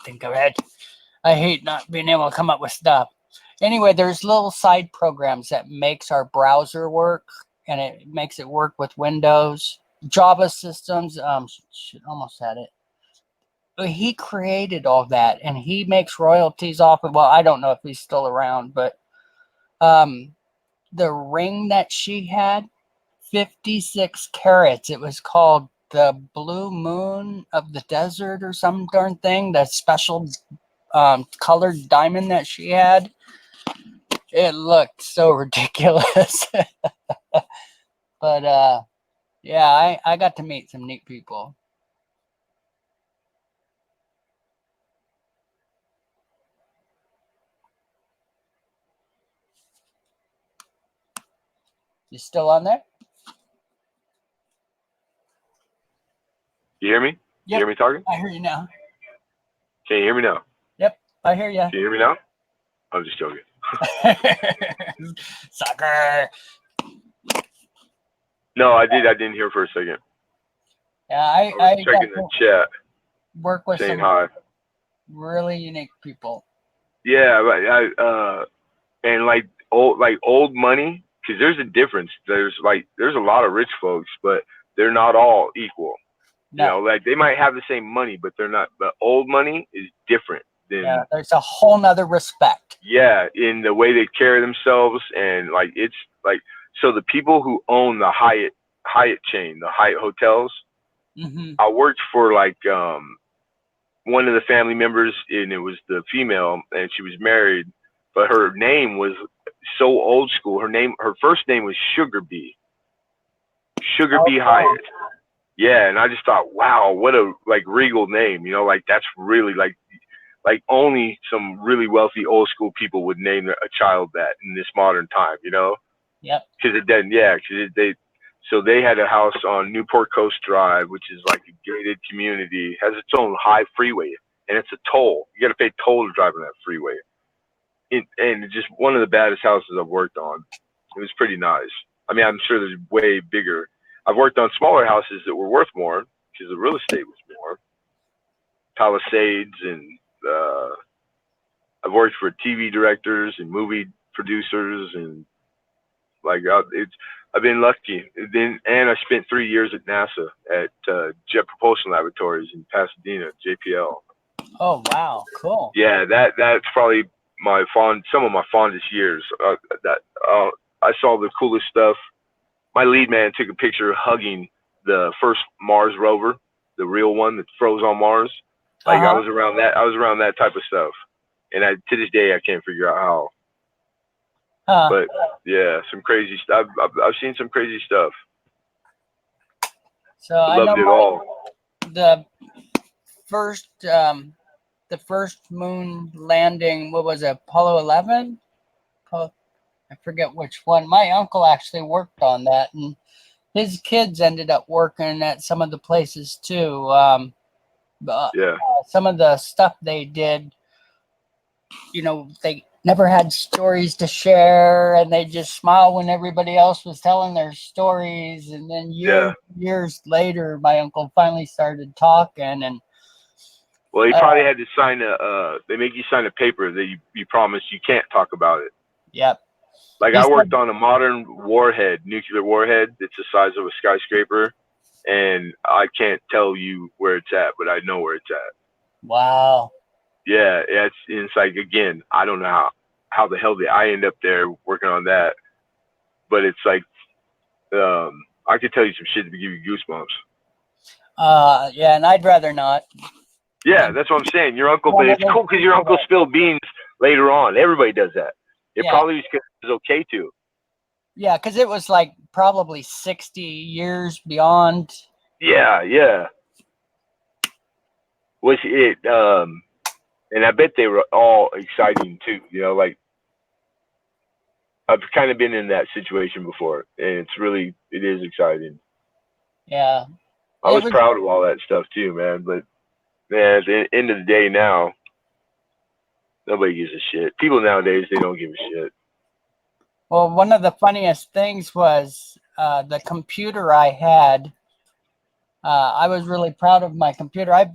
think of it. I hate not being able to come up with stuff. Anyway, there's little side programs that makes our browser work, and it makes it work with Windows. Java systems, almost had it. He created all that, and he makes royalties off of, well, I don't know if he's still around, but the ring that she had, 56 carats. It was called the Blue Moon of the Desert or some darn thing, that special colored diamond that she had. it looked so ridiculous. But yeah, I got to meet some neat people. You still on there? You hear me? You hear me talking? I hear you now. Can you hear me now? Yep, I hear you. Can you hear me now? I'm just joking. Sucker. No, I didn't hear for a second. Yeah, I I was checking the chat, work with saying some hi. really unique people. Yeah, and like old money, because there's a difference. There's a lot of rich folks, but they're not all equal. No, You know, like they might have the same money, but they're not. But old money is different than yeah, there's a whole nother respect. yeah, in the way they carry themselves, and like it's like so the people who own the Hyatt chain, the Hyatt hotels. Mm-hmm. I worked for like one of the family members, and it was the female, and she was married, but her name was so old school. Her first name was Sugar Bee Hyatt. Yeah, and I just thought, wow, what a like regal name, you know, like that's really like only some really wealthy old school people would name a child that in this modern time, you know? Yep. Because it doesn't, yeah, so they had a house on Newport Coast Drive, which is like a gated community, has its own high freeway, and it's a toll. You got to pay toll to drive on that freeway. And it's just one of the baddest houses I've worked on. It was pretty nice. I mean, I'm sure there's way bigger. I've worked on smaller houses that were worth more because the real estate was more. Palisades, and I've worked for TV directors and movie producers, and like I've been lucky. And I spent 3 years at NASA at Jet Propulsion Laboratories in Pasadena, JPL. Oh wow, cool. Yeah, that's probably some of my fondest years. I saw the coolest stuff. My lead man took a picture hugging the first Mars rover, the real one that froze on Mars. Like I was around that type of stuff, and to this day I can't figure out how. But yeah, some crazy stuff. I've seen some crazy stuff. So I loved it all. The first moon landing, what was it, Apollo 11? I forget which one. My uncle actually worked on that, and his kids ended up working at some of the places too. Yeah. Some of the stuff they did, you know, they never had stories to share, and they just smiled when everybody else was telling their stories. And then years later, my uncle finally started talking, and well, he probably had to sign they make you sign a paper that you promise you can't talk about it. Yep. Like I worked on a modern nuclear warhead that's the size of a skyscraper, and I can't tell you where it's at, but I know where it's at. Wow. Yeah, it's like, again, I don't know how the hell did I end up there working on that, but it's like I could tell you some shit to give you goosebumps. Yeah, and I'd rather not. Yeah, that's what I'm saying. Your uncle, but it's cool because your uncle spilled beans later on. Everybody does that. It probably was because it was okay to. Yeah, because it was like probably 60 years beyond. Yeah. Was it? And I bet they were all exciting too. You know, like I've kind of been in that situation before, and it is exciting. Yeah. I was proud of all that stuff too, man. But man, at the end of the day now, nobody gives a shit. People nowadays, they don't give a shit. Well, one of the funniest things was the computer I had. I was really proud of my computer. I've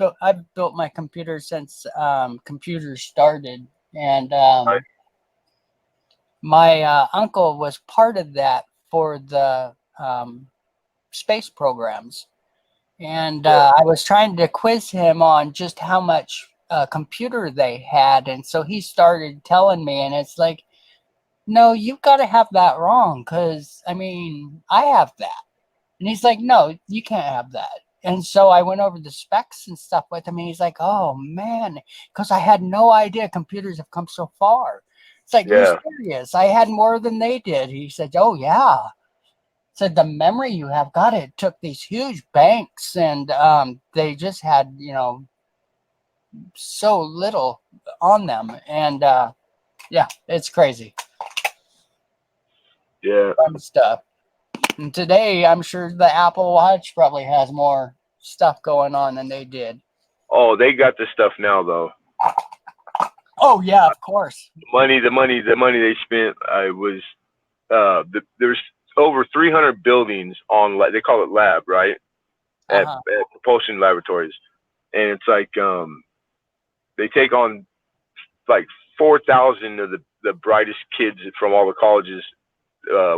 built my computer since computers started, and my uncle was part of that for the space programs. And I was trying to quiz him on just how much computer they had. And so he started telling me, and it's like, no, you've got to have that wrong, because, I mean, I have that. And he's like, no, you can't have that. And so I went over the specs and stuff with him, and he's like, oh, man, because I had no idea computers have come so far. It's like, Yeah. you're serious. I had more than they did. He said, oh, yeah. Said the memory you have, God, it took these huge banks and they just had, so little on them. And yeah, it's crazy. Yeah. Fun stuff. And today, I'm sure the Apple Watch probably has more stuff going on than they did. Oh, they got the stuff now though. Oh, yeah, of course. The money they spent. There's over 300 buildings on. They call it lab, right? At propulsion laboratories, and it's like they take on like 4,000 of the brightest kids from all the colleges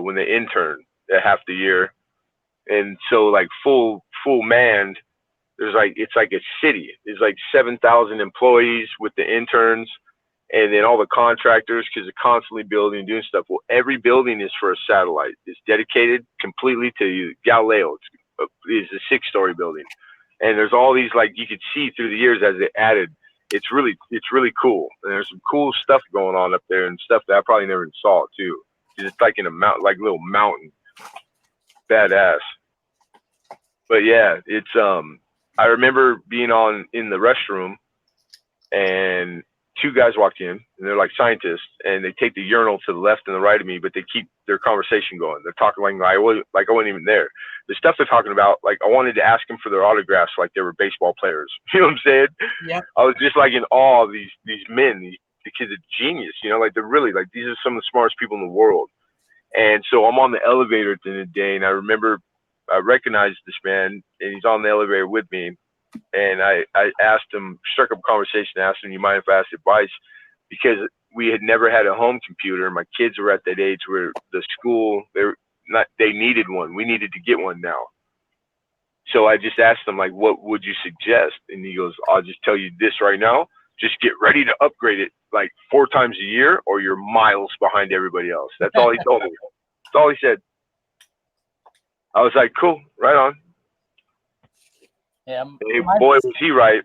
when they intern at half the year, and so like full manned. It's like a city. There's like 7,000 employees with the interns, and then all the contractors because they're constantly building and doing stuff. Well, every building is for a satellite. It's dedicated completely to Galileo. It's a 6-story building, and there's all these like you could see through the years as they added. It's really cool, and there's some cool stuff going on up there and stuff that I probably never saw too. It's like in a mountain, like a little mountain, badass. But yeah, it's I remember being in the restroom, and 2 guys walked in, and they're like scientists, and they take the urinal to the left and the right of me, but they keep their conversation going. They're talking like I wasn't even there. The stuff they're talking about, like I wanted to ask them for their autographs, like they were baseball players. You know what I'm saying? Yeah. I was just like in awe of these men. The kids are genius. Like they're really like these are some of the smartest people in the world. And so I'm on the elevator at the end of the day, and I remember I recognized this man, and he's on the elevator with me. And I asked him, struck up a conversation, asked him, you mind if I ask advice? Because we had never had a home computer. My kids were at that age where the school, they needed one. We needed to get one now. So I just asked him, like, what would you suggest? And he goes, I'll just tell you this right now. Just get ready to upgrade it like 4 times a year or you're miles behind everybody else. That's all he told me. That's all he said. I was like, cool, right on. Yeah. Hey, boy, was he right.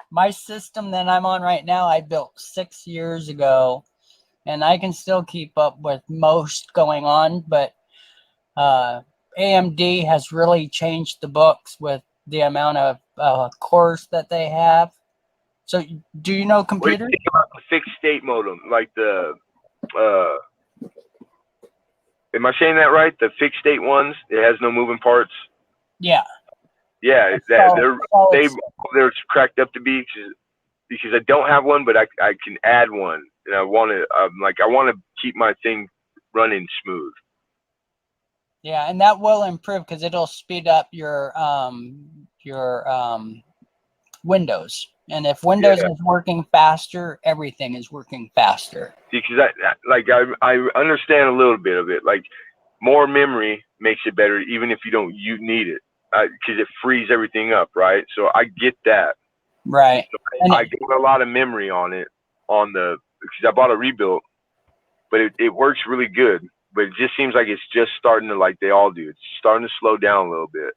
My system that I'm on right now, I built 6 years ago, and I can still keep up with most going on, but AMD has really changed the books with the amount of cores that they have. So do you know What do you computers? think about the fixed state modem? Like am I saying that right? The fixed state ones, it has no moving parts. Yeah. Yeah, they're cracked up to be because I don't have one, but I can add one, and I want to keep my thing running smooth. Yeah, and that will improve because it'll speed up your Windows. And if Windows is working faster, everything is working faster. Because I understand a little bit of it. Like more memory makes it better, even if you need it, because it frees everything up, right? So I get that. Right. So I got a lot of memory on it because I bought a rebuilt, but it works really good. But it just seems like it's just starting to, like they all do, it's starting to slow down a little bit.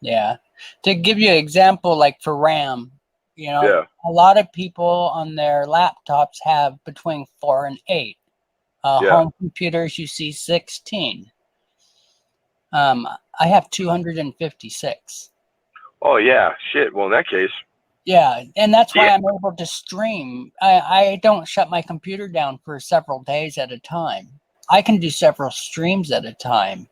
Yeah. To give you an example, like for RAM, a lot of people on their laptops have between 4 and 8. Home computers, you see 16. I have 256. Oh, yeah. Shit. Well, in that case. Yeah, and that's why I'm able to stream. I don't shut my computer down for several days at a time. I can do several streams at a time.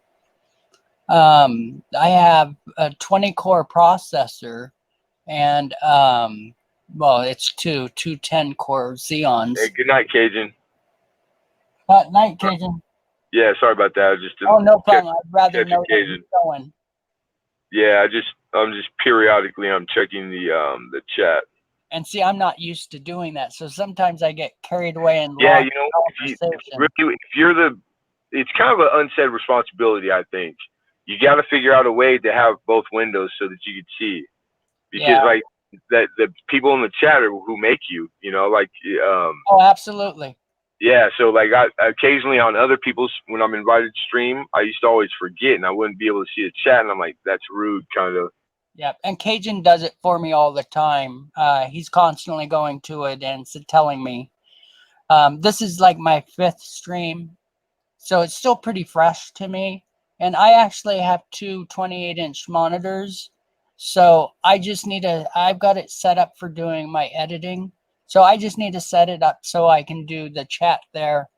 I have a 20-core processor, and it's two 10-core Xeons. Hey, good night, Cajun. Night, Cajun. Yeah, sorry about that. I just oh, no problem. I'd rather know where you're going. Yeah, I'm just periodically I'm checking the chat. And see, I'm not used to doing that, so sometimes I get carried away and if it's kind of an unsaid responsibility. I think you got to figure out a way to have both windows so that you can see, because like that the people in the chat are who make you, oh, absolutely. Yeah, so like I occasionally on other people's, when I'm invited to stream, I used to always forget and I wouldn't be able to see the chat, and I'm like, that's rude, kind of. Yeah, and Cajun does it for me all the time. He's constantly going to it and telling me. This is like my 5th stream, so it's still pretty fresh to me. And I actually have two 28-inch monitors, so I've got it set up for doing my editing. So I just need to set it up so I can do the chat there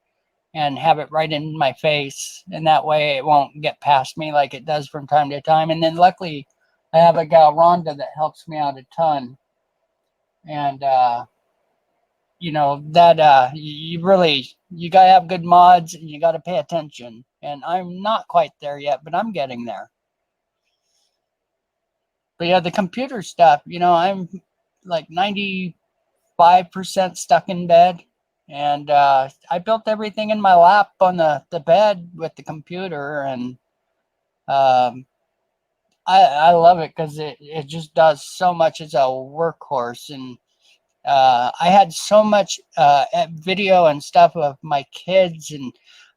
and have it right in my face. And that way it won't get past me like it does from time to time. And then luckily I have a gal, Rhonda, that helps me out a ton. And, you got to have good mods and you got to pay attention. And I'm not quite there yet, but I'm getting there. But yeah, the computer stuff, I'm like 95% stuck in bed. And I built everything in my lap on the bed with the computer. And I love it because it just does so much as a workhorse. And I had so much video and stuff of my kids and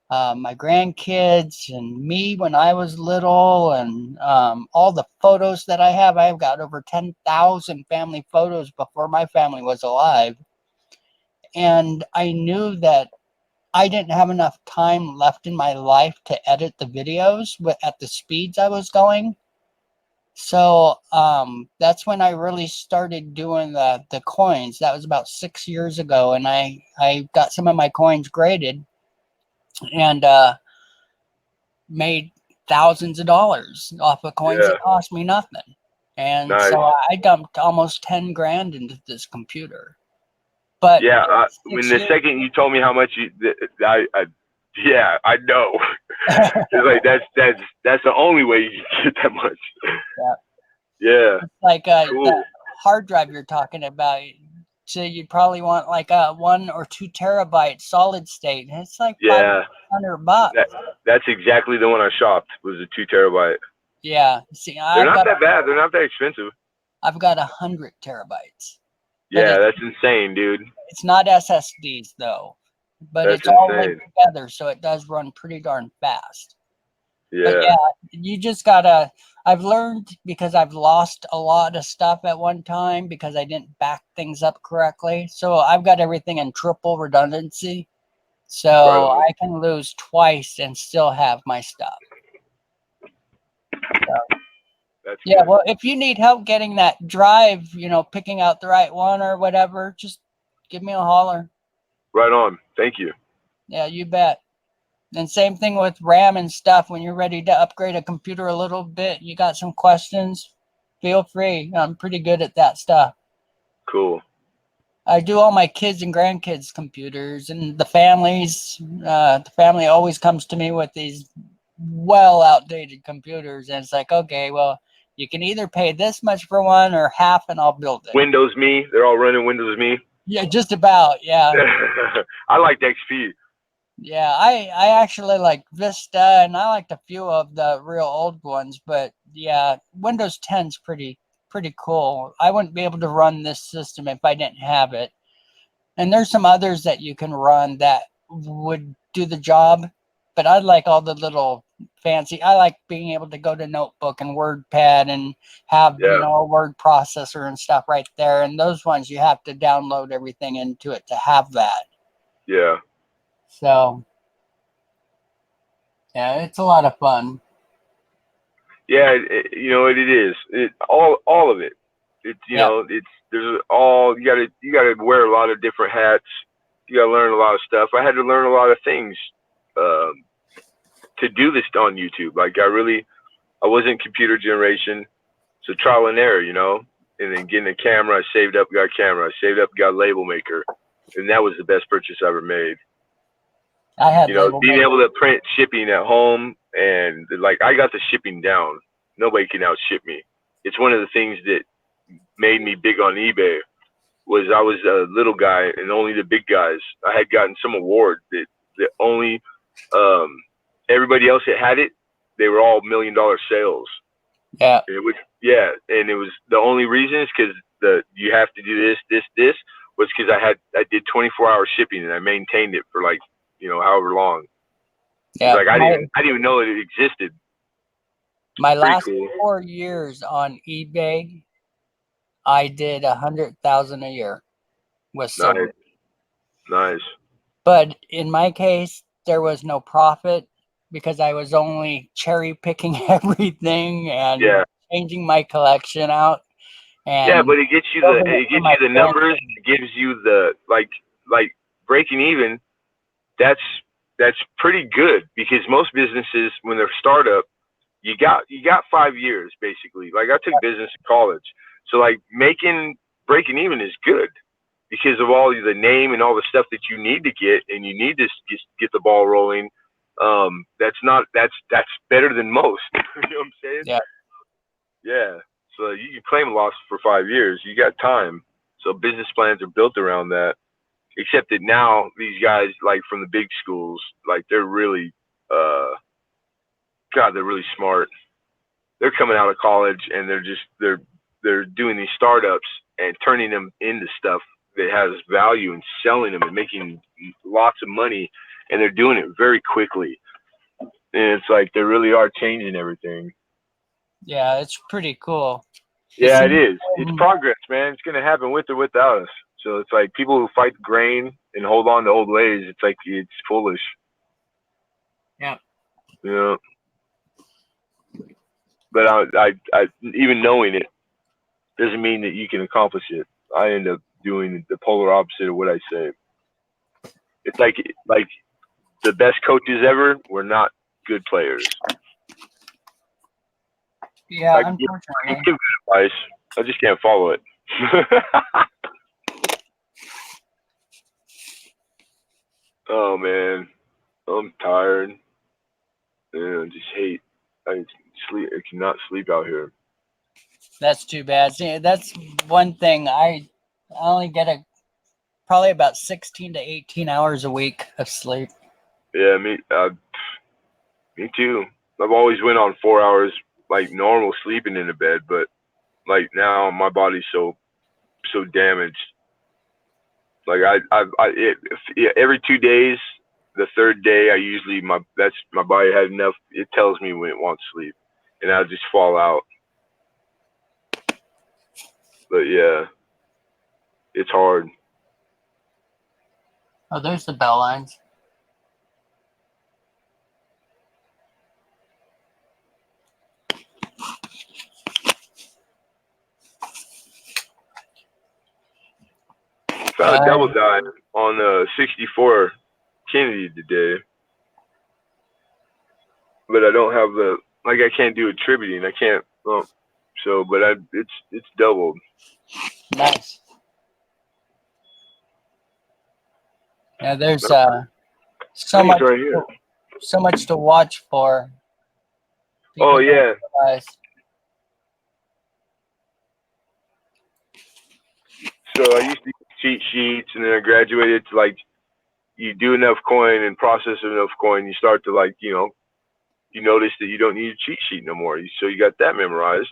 my grandkids and me when I was little, and all the photos that I have. I've got over 10,000 family photos before my family was alive. And I knew that I didn't have enough time left in my life to edit the videos at the speeds I was going. So that's when I really started doing the coins. That was about 6 years ago, and I got some of my coins graded and made thousands of dollars off of coins that cost me nothing. And Nice. so I dumped almost 10 grand into this computer. But Yeah, when the second you told me how much I know. It's like that's the only way you can get that much. Yeah. It's like Cool. the hard drive you're talking about. So you'd probably want like a 1 or 2 terabyte solid state. And it's like $500. That's exactly the one I shopped, was a 2 terabyte. Yeah. See, They're not that bad. They're not that expensive. I've got 100 terabytes. Yeah, that's insane, dude. It's not SSDs though, but That's it's all insane. linked together, so it does run pretty darn fast. Yeah. But yeah, you just gotta. I've learned because I've lost a lot of stuff at one time because I didn't back things up correctly. So I've got everything in triple redundancy, so I can lose twice and still have my stuff. So, yeah, well, if you need help getting that drive, picking out the right one or whatever, just give me a holler. Right on. Thank you. Yeah, you bet. And same thing with RAM and stuff. When you're ready to upgrade a computer a little bit, you got some questions, feel free. I'm pretty good at that stuff. Cool. I do all my kids and grandkids' computers, and the families. The family always comes to me with these well outdated computers, and it's like, okay, well, you can either pay this much for one or half, and I'll build it. Windows Me. They're all running Windows Me. Yeah, just about. Yeah. I like XP. Yeah, I actually like Vista, and I liked a few of the real old ones, but yeah, Windows 10's pretty cool. I wouldn't be able to run this system if I didn't have it. And there's some others that you can run that would do the job, but I like all the little fancy. I like being able to go to Notebook and WordPad and have a word processor and stuff right there. And those ones you have to download everything into it to have that. Yeah. So, yeah, it's a lot of fun. Yeah, it is. All of it. It's there's all you gotta wear a lot of different hats. You gotta learn a lot of stuff. I had to learn a lot of things to do this on YouTube. Like I wasn't computer generation, so trial and error, and then getting a camera. I saved up, got a camera. I saved up, got a label maker, and that was the best purchase I ever made. I had being able to print shipping at home, and like I got the shipping down. Nobody can outship me. It's one of the things that made me big on eBay. Was I was a little guy and only the big guys. I had gotten some award that only everybody else that had it. They were all $1 million sales. Yeah. And and it was the only reason is because you have to do this was because I did 24-hour shipping and I maintained it for like however long. Yeah. Like I didn't even know it existed. My last 4 years on eBay, I did 100,000 a year with silver. Nice. But in my case, there was no profit because I was only cherry picking everything and Yeah. changing my collection out. And Yeah, but it gets you building it for my the friends. numbers. It gives you the like breaking even. That's pretty good because most businesses when they're startup, you got 5 years basically. Like I took business in college, so like breaking even is good because of all the name and all the stuff that you need to get, and you need to just get the ball rolling. That's better than most. You know what I'm saying? Yeah. Yeah. So you can claim loss for 5 years. You got time. So business plans are built around that. Except that now these guys, like from the big schools, like they're really, they're really smart. They're coming out of college and they're doing these startups and turning them into stuff that has value and selling them and making lots of money. And they're doing it very quickly. And it's like they really are changing everything. Yeah, it's pretty cool. Yeah, it is. It's progress, man. It's going to happen with or without us. So it's like people who fight the grain and hold on to old ways, it's like it's foolish. Yeah. You know? But I even knowing it doesn't mean that you can accomplish it. I end up doing the polar opposite of what I say. It's like the best coaches ever were not good players. Yeah, I can give unfortunately. good advice. I just can't follow it. Oh man, I'm tired. Yeah, I just hate. I cannot sleep out here. That's too bad. See, that's one thing. I only get probably about 16 to 18 hours a week of sleep. Yeah, me too. I've always went on 4 hours like normal sleeping in the bed, but like now my body's so damaged. Like every 2 days, the third day I usually my body had enough. It tells me when it wants sleep, and I'll just fall out. But yeah, it's hard. Oh, there's the bell lines. Found a double dive on the 64 Kennedy today, but I don't have I can't do attributing. I can't. Well, so, but it's doubled. Nice. Yeah, there's so much right here. so much to watch for. Oh yeah. So I used to use cheat sheets, and then I graduated to like you do enough coin and process enough coin, you start to you notice that you don't need a cheat sheet no more. So you got that memorized.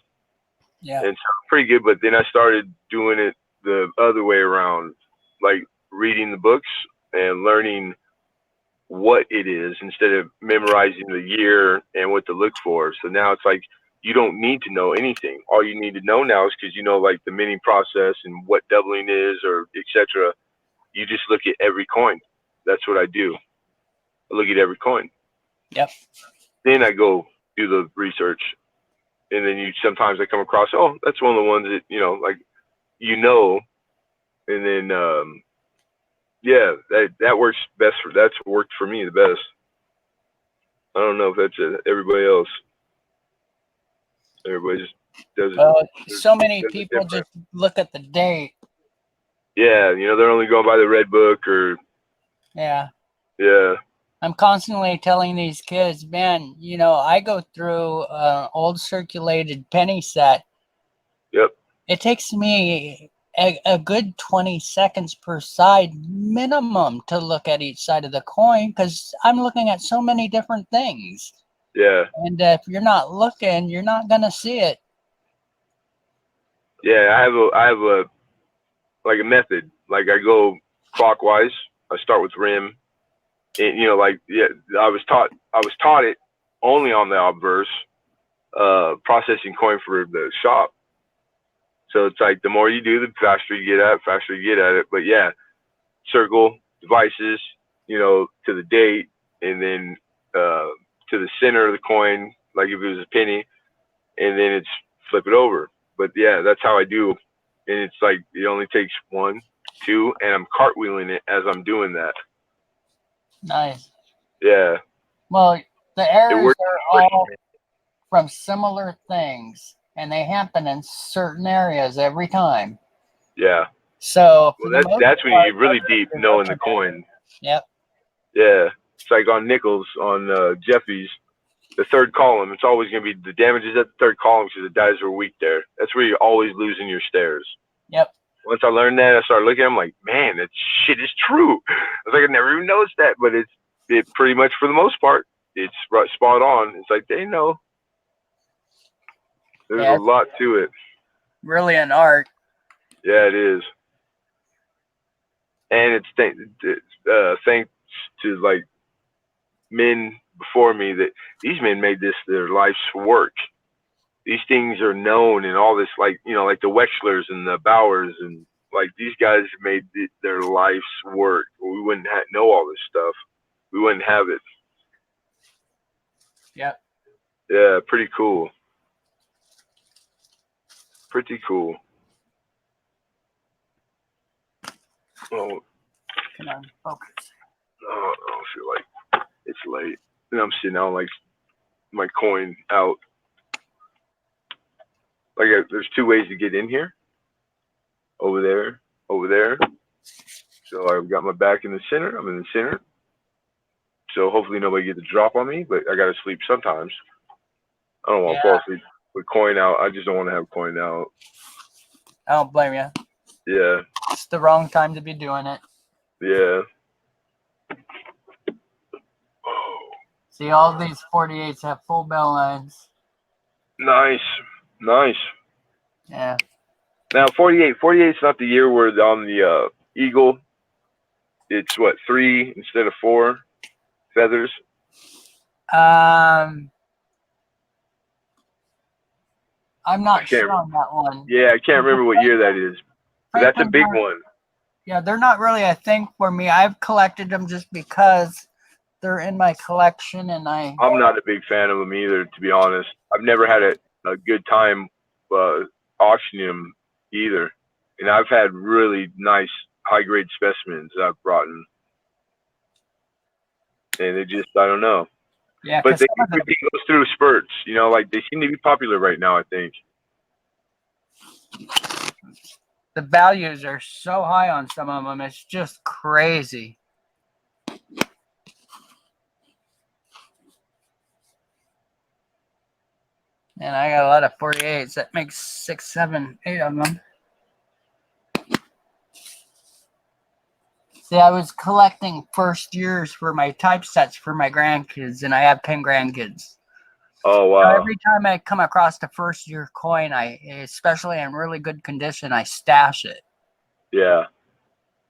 Yeah. And so pretty good. But then I started doing it the other way around, like reading the books and learning what it is instead of memorizing the year and what to look for. So now it's like you don't need to know anything. All you need to know now is because you know like the minting process and what doubling is or etc. You just look at every coin. That's what I do. I look at every coin. Yep. Then I go do the research. And then sometimes I come across, oh, that's one of the ones that, and then, yeah, that works best that's worked for me the best. I don't know if that's everybody else. Everybody just does it. Well, so many people just look at the date. Yeah, they're only going by the red book or. Yeah. Yeah. I'm constantly telling these kids, man, I go through an old circulated penny set. Yep. It takes me a good 20 seconds per side minimum to look at each side of the coin because I'm looking at so many different things. Yeah. And if you're not looking, you're not going to see it. Yeah, I have a method. Like I go clockwise. I start with rim. And, I was taught it only on the obverse, processing coin for the shop. So it's like the more you do, the faster you get at it. But yeah, circle, devices, to the date, and then to the center of the coin, like if it was a penny, and then it's flip it over. But yeah, that's how I do. And it's like it only takes 1, 2, and I'm cartwheeling it as I'm doing that. Nice. Yeah, Well, the errors works. are all from similar things, and they happen in certain areas every time. Yeah. So for Well, the most that's when part, you get really deep you're knowing the looking at- coin. Yep. Yeah. It's like on nickels on Jeffy's, the third column. It's always going to be the damage is at the third column because the dice were weak there. That's where you're always losing your stairs. Yep. Once I learned that, I started looking at them like, man, that shit is true. I was like, I never even noticed that, but it pretty much for the most part, it's right, spot on. It's like they know. There's Yeah, a lot to it. really an art. Yeah, it is. And it's thanks to like men before me that these men made this their life's work. These things are known and all this, like like the Wexlers and the Bowers, and like these guys made their life's work. We wouldn't know all this stuff. We wouldn't have it. Yep. Yeah, pretty cool. Pretty cool. Oh, Come on, focus. I don't feel like it's late. And I'm sitting out like my coin out. Like there's 2 ways to get in here. Over there, over there. So I've got my back in the center. I'm in the center. So hopefully nobody gets a drop on me, but I got to sleep sometimes. I don't want to fall asleep with coin out. I just don't want to have coin out. I don't blame you. Yeah. It's the wrong time to be doing it. Yeah. See, all these 48s have full bell lines. Nice. Nice. Yeah. Now 48 is not the year where on the Eagle, it's what, 3 instead of 4 feathers? I'm not sure on that one. Yeah, I can't remember what year that is. But that's a big one. Yeah, they're not really a thing for me. I've collected them just because they're in my collection, and I'm not a big fan of them either, to be honest. I've never had a good time auctioning them either. And I've had really nice high-grade specimens I've brought in. And it just, I don't know. Yeah, but everything goes through spurts, like they seem to be popular right now, I think. The values are so high on some of them, it's just crazy. And I got a lot of 48s. That makes 6, 7, 8 of them. See, I was collecting first years for my typesets for my grandkids, and I have 10 grandkids. Oh, wow. So every time I come across the first year coin, especially in really good condition, I stash it. Yeah.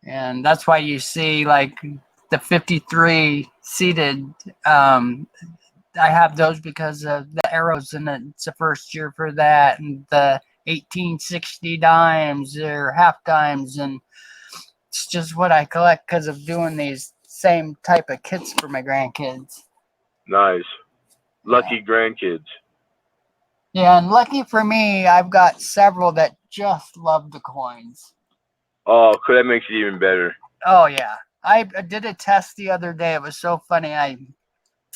And that's why you see like the 53 seated, I have those because of the arrows, and it's the first year for that, and the 1860 dimes or half dimes, and it's just what I collect because of doing these same type of kits for my grandkids. Nice. Lucky grandkids. Yeah, and lucky for me, I've got several that just love the coins. Oh, that makes it even better. Oh, yeah. I did a test the other day. It was so funny. I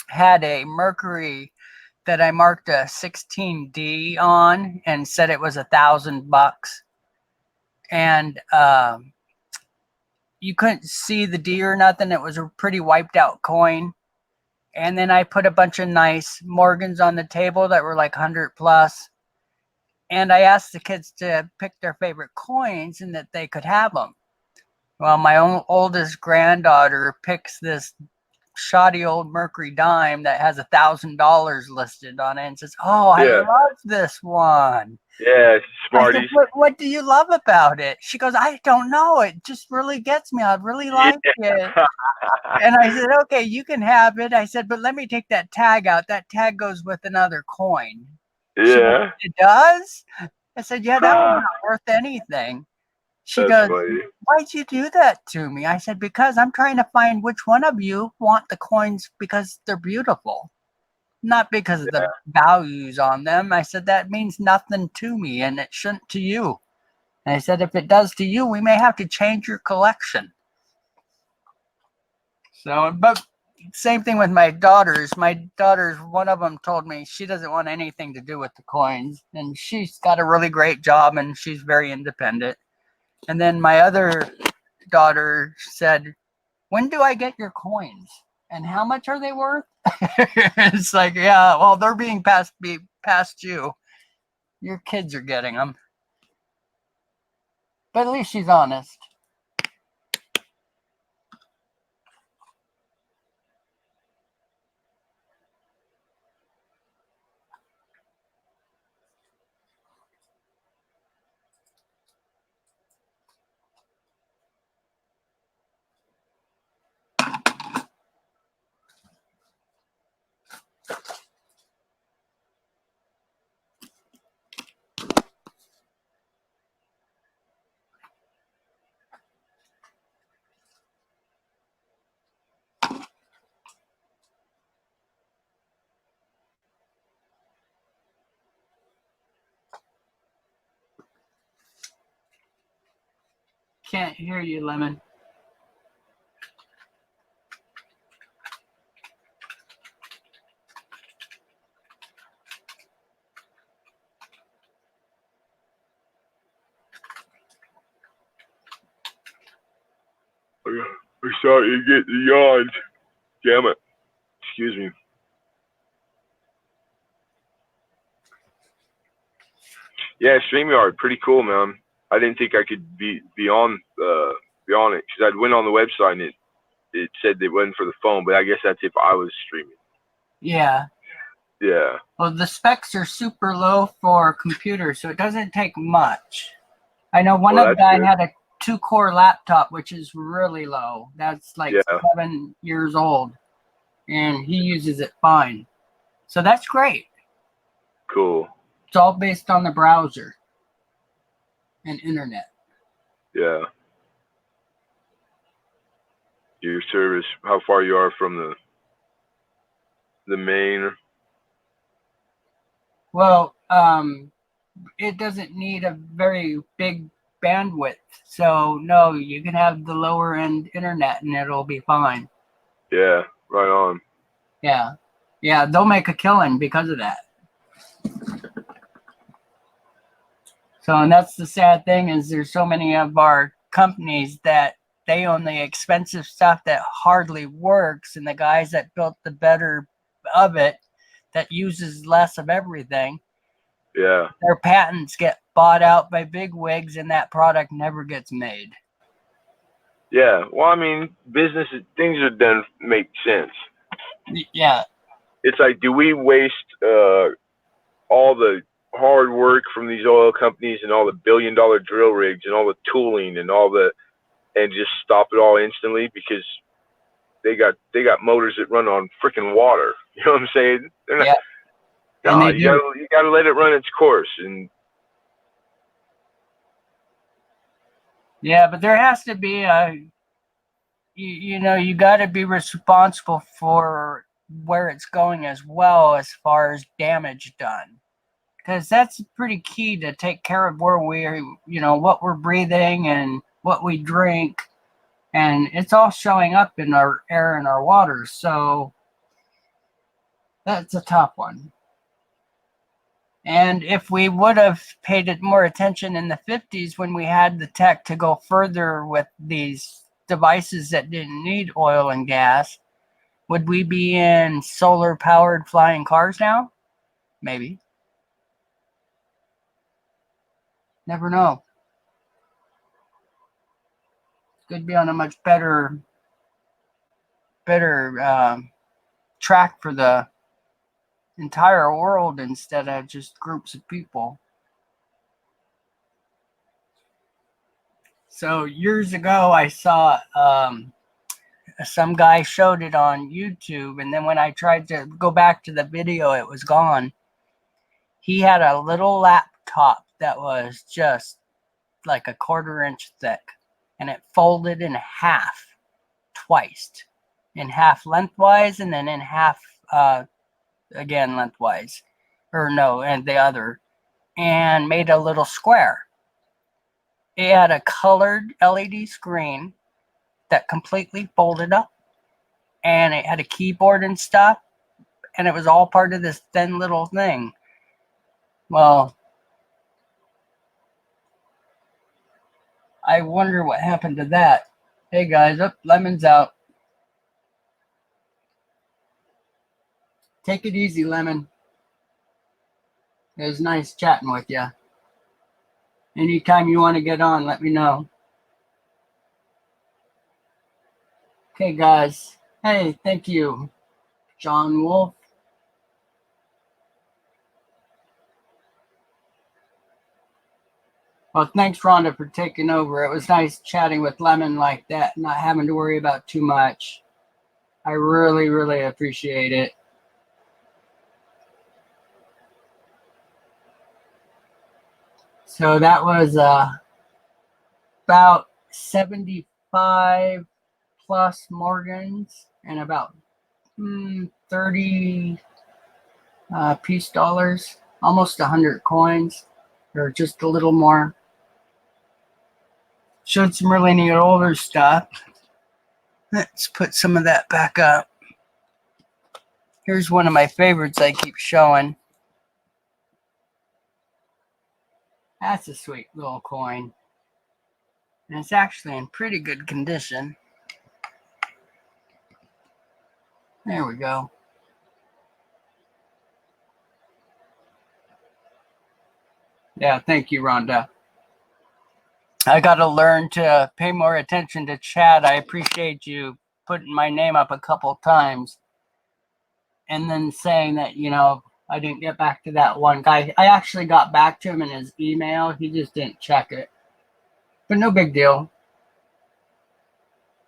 had a Mercury that I marked a 16D on and said it was $1,000. And you couldn't see the D or nothing. It was a pretty wiped out coin. And then I put a bunch of nice Morgans on the table that were like 100 plus. And I asked the kids to pick their favorite coins and that they could have them. Well, my oldest granddaughter picks this shoddy old Mercury dime that has $1,000 listed on it and says, "Oh, I love this one." Yeah, smarties. Said, what do you love about it? She goes, "I don't know. It just really gets me. I really like it." And I said, "Okay, you can have it." I said, "But let me take that tag out. That tag goes with another coin." Yeah. It does? I said, "Yeah, that was not worth anything." She That's goes, funny. "Why'd you do that to me?" I said, "Because I'm trying to find which one of you want the coins because they're beautiful, not because of the values on them." I said, "That means nothing to me and it shouldn't to you." And I said, "If it does to you, we may have to change your collection." So, but same thing with my daughters. My daughters, one of them told me she doesn't want anything to do with the coins, and she's got a really great job and she's very independent. And then my other daughter said, "When do I get your coins? And how much are they worth?" It's like, yeah, well, they're being past you. Your kids are getting them. But at least she's honest. Can't hear you, Lemon. I saw you get the yawns. Damn it. Excuse me. Yeah, StreamYard, pretty cool, man. I didn't think I could be on it because I'd went on the website and it said it wasn't for the phone, but I guess that's if I was streaming. Yeah. Yeah. Well, the specs are super low for computers, so it doesn't take much. I know one Well, of the that's guy good. had a 2-core laptop, which is really low. That's like Yeah. 7 years old, and he uses it fine. So that's great. Cool. It's all based on the browser and internet. Yeah. Your service, how far you are from the main. Well, it doesn't need a very big bandwidth. So no, you can have the lower end internet and it'll be fine. Yeah, right on. Yeah. Yeah, they'll make a killing because of that. So, and that's the sad thing is there's so many of our companies that they own the expensive stuff that hardly works, and the guys that built the better of it that uses less of everything, Yeah. their patents get bought out by big wigs and that product never gets made. Yeah. Well, I mean, business things are done make sense. Yeah. It's like, do we waste all the hard work from these oil companies and all the billion-dollar drill rigs and all the tooling and and just stop it all instantly because they got motors that run on freaking water? You know what I'm saying? They're not, Yeah. And no, they you gotta let it run its course. And yeah, but there has to be you got to be responsible for where it's going as well as far as damage done. Because that's pretty key to take care of where we're, what we're breathing and what we drink. And it's all showing up in our air and our water. So that's a tough one. And if we would have paid it more attention in the 50s when we had the tech to go further with these devices that didn't need oil and gas, would we be in solar-powered flying cars now? Maybe. Never know. Could be on a much better track for the entire world instead of just groups of people. So years ago, I saw some guy showed it on YouTube, and then when I tried to go back to the video, it was gone. He had a little laptop that was just like a 1/4 inch thick, and it folded in half twice, in half lengthwise and then in half again lengthwise, or no, and the other, and made a little square. It had a colored LED screen that completely folded up, and it had a keyboard and stuff, and it was all part of this thin little thing. Well, I wonder what happened to that. Hey guys, up, Lemon's out. Take it easy, Lemon. It was nice chatting with you. Anytime you want to get on, let me know. Okay, guys. Hey, thank you, John Wolf. Well, thanks, Rhonda, for taking over. It was nice chatting with Lemon like that, not having to worry about too much. I really, really appreciate it. So that was about 75 plus Morgans and about 30 peace dollars, almost 100 coins, or just a little more. Showed some really neat older stuff. Let's put some of that back up. Here's one of my favorites I keep showing. That's a sweet little coin. And it's actually in pretty good condition. There we go. Yeah, thank you, Rhonda. I got to learn to pay more attention to chat. I appreciate you putting my name up a couple times and then saying that, you know, I didn't get back to that one guy. I actually got back to him in his email. He just didn't check it. But no big deal.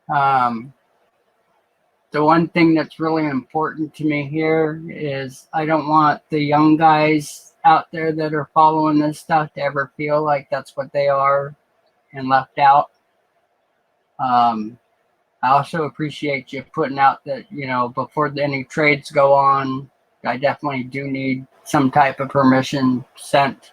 The one thing that's really important to me here is I don't want the young guys out there that are following this stuff to ever feel like that's what they are and left out. I also appreciate you putting out that, you know, before any trades go on, I definitely do need some type of permission sent.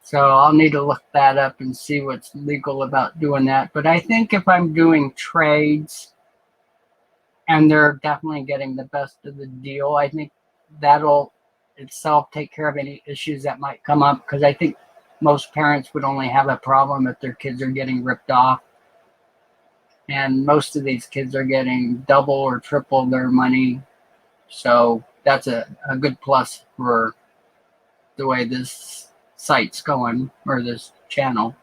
So I'll need to look that up and see what's legal about doing that. But I think if I'm doing trades and they're definitely getting the best of the deal, I think that'll itself take care of any issues that might come up, because I think most parents would only have a problem if their kids are getting ripped off. And most of these kids are getting double or triple their money. So that's a good plus for the way this site's going, or this channel.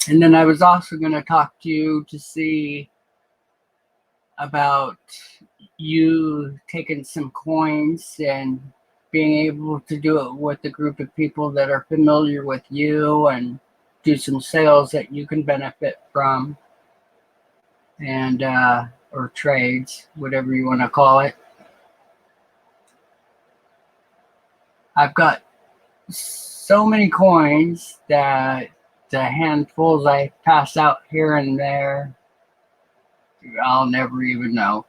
And then I was also going to talk to you to see about you taking some coins and being able to do it with a group of people that are familiar with you and do some sales that you can benefit from, and or trades, whatever you want to call it. I've got so many coins that the handfuls I pass out here and there, I'll never even know.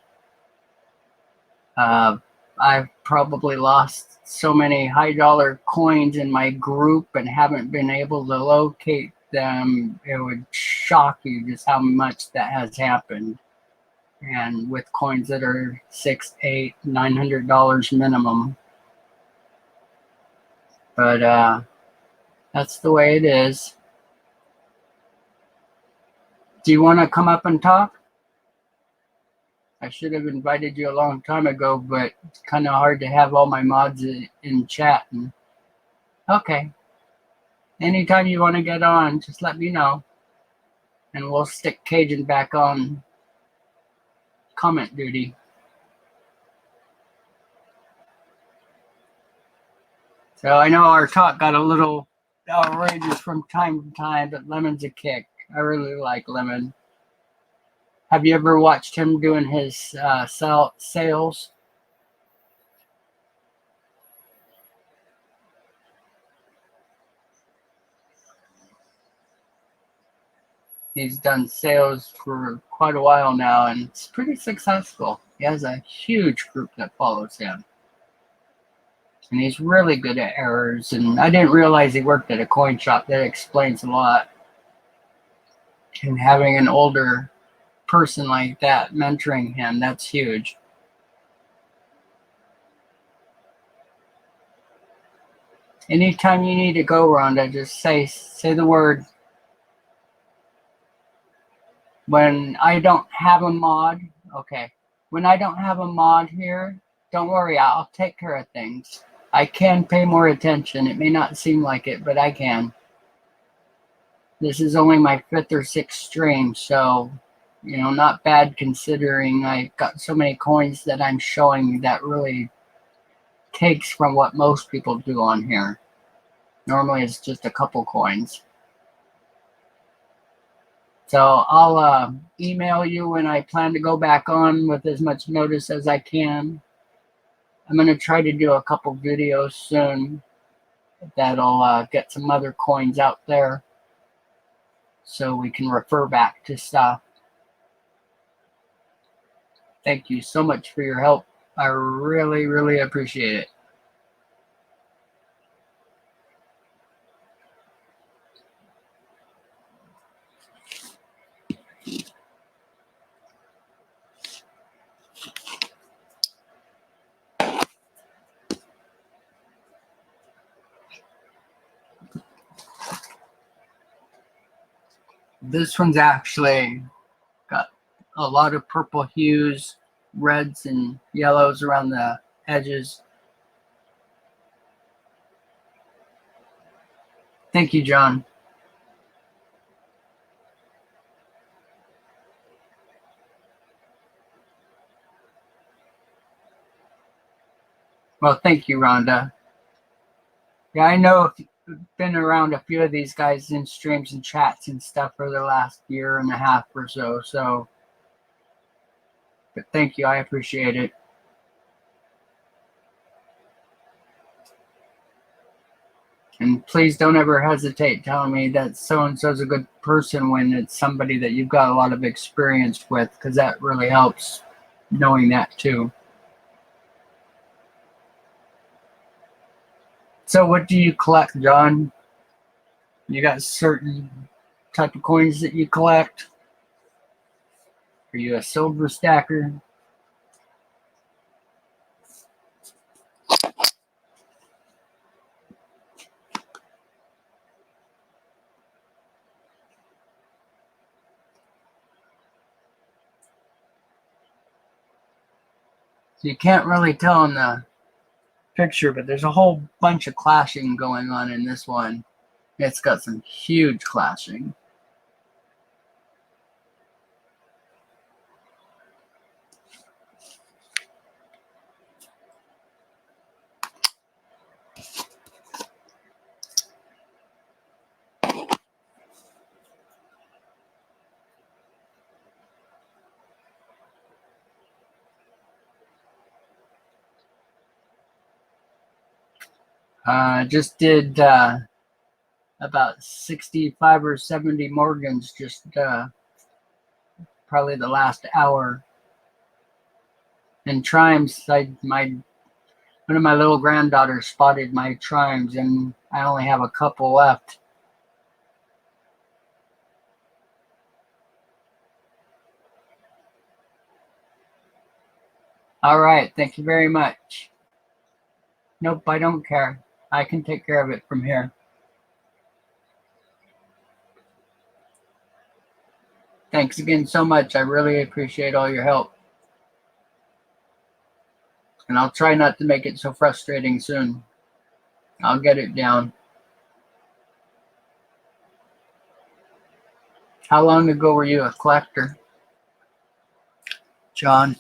I've probably lost so many high dollar coins in my group and haven't been able to locate them. It would shock you just how much that has happened. And with coins that are $600, $800, $900 minimum. But that's the way it is. Do you want to come up and talk? I should have invited you a long time ago, but it's kind of hard to have all my mods in chat. And okay. Anytime you want to get on, just let me know. And we'll stick Cajun back on comment duty. So I know our talk got a little outrageous from time to time, but Lemon's a kick. I really like Lemon. Have you ever watched him doing his sales? He's done sales for quite a while now, and it's pretty successful. He has a huge group that follows him. And he's really good at errors. And I didn't realize he worked at a coin shop. That explains a lot. And having an older person like that mentoring him, that's huge. Anytime you need to go, Rhonda, just say the word. When I don't have a mod, okay. When I don't have a mod here, don't worry, I'll take care of things. I can pay more attention. It may not seem like it, but I can. This is only my 5th or 6th stream, so, you know, not bad considering I got so many coins that I'm showing that really takes from what most people do on here. Normally it's just a couple coins. So I'll email you when I plan to go back on with as much notice as I can. I'm going to try to do a couple videos soon that'll get some other coins out there so we can refer back to stuff. Thank you so much for your help. I really, really appreciate it. This one's actually got a lot of purple hues, reds and yellows around the edges. Thank you, John. Well, thank you, Rhonda. Yeah, I know I've been around a few of these guys in streams and chats and stuff for the last year and a half or so. But thank you, I appreciate it. And please don't ever hesitate telling me that so-and-so's a good person when it's somebody that you've got a lot of experience with, because that really helps knowing that too. So what do you collect, John? You got certain type of coins that you collect? Are you a silver stacker? So you can't really tell in the picture, but there's a whole bunch of clashing going on in this one. It's got some huge clashing. Just did about 65 or 70 Morgans just probably the last hour. And Triumphs, one of my little granddaughters spotted my Triumphs, and I only have a couple left. All right, thank you very much. Nope, I don't care. I can take care of it from here. Thanks again so much. I really appreciate all your help. And I'll try not to make it so frustrating soon. I'll get it down. How long ago were you a collector, John?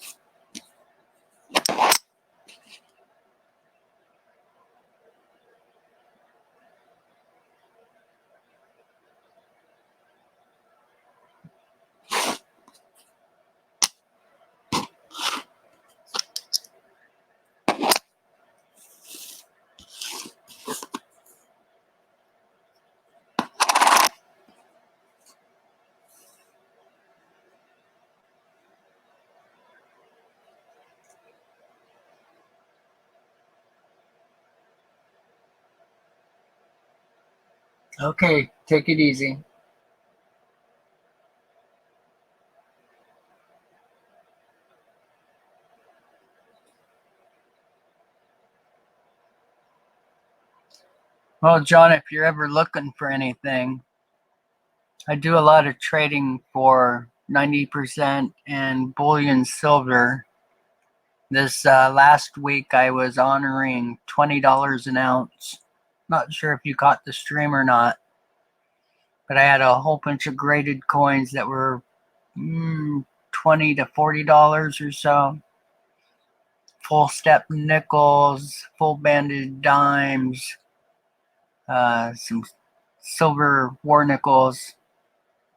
Okay, take it easy. Well, John, if you're ever looking for anything, I do a lot of trading for 90% and bullion silver. This last week, I was honoring $20 an ounce. Not sure if you caught the stream or not, but I had a whole bunch of graded coins that were $20 to $40 or so. Full step nickels, full banded dimes, some silver war nickels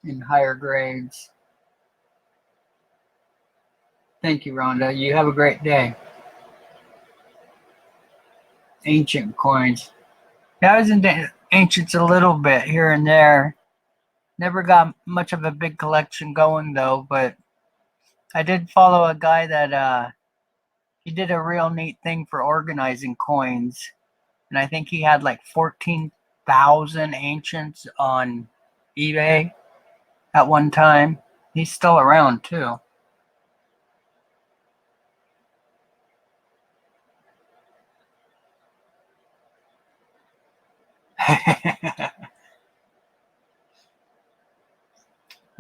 in higher grades. Thank you, Rhonda. You have a great day. Ancient coins. Yeah, I was into ancients a little bit here and there. Never got much of a big collection going though, but I did follow a guy that he did a real neat thing for organizing coins. And I think he had like 14,000 ancients on eBay at one time. He's still around too.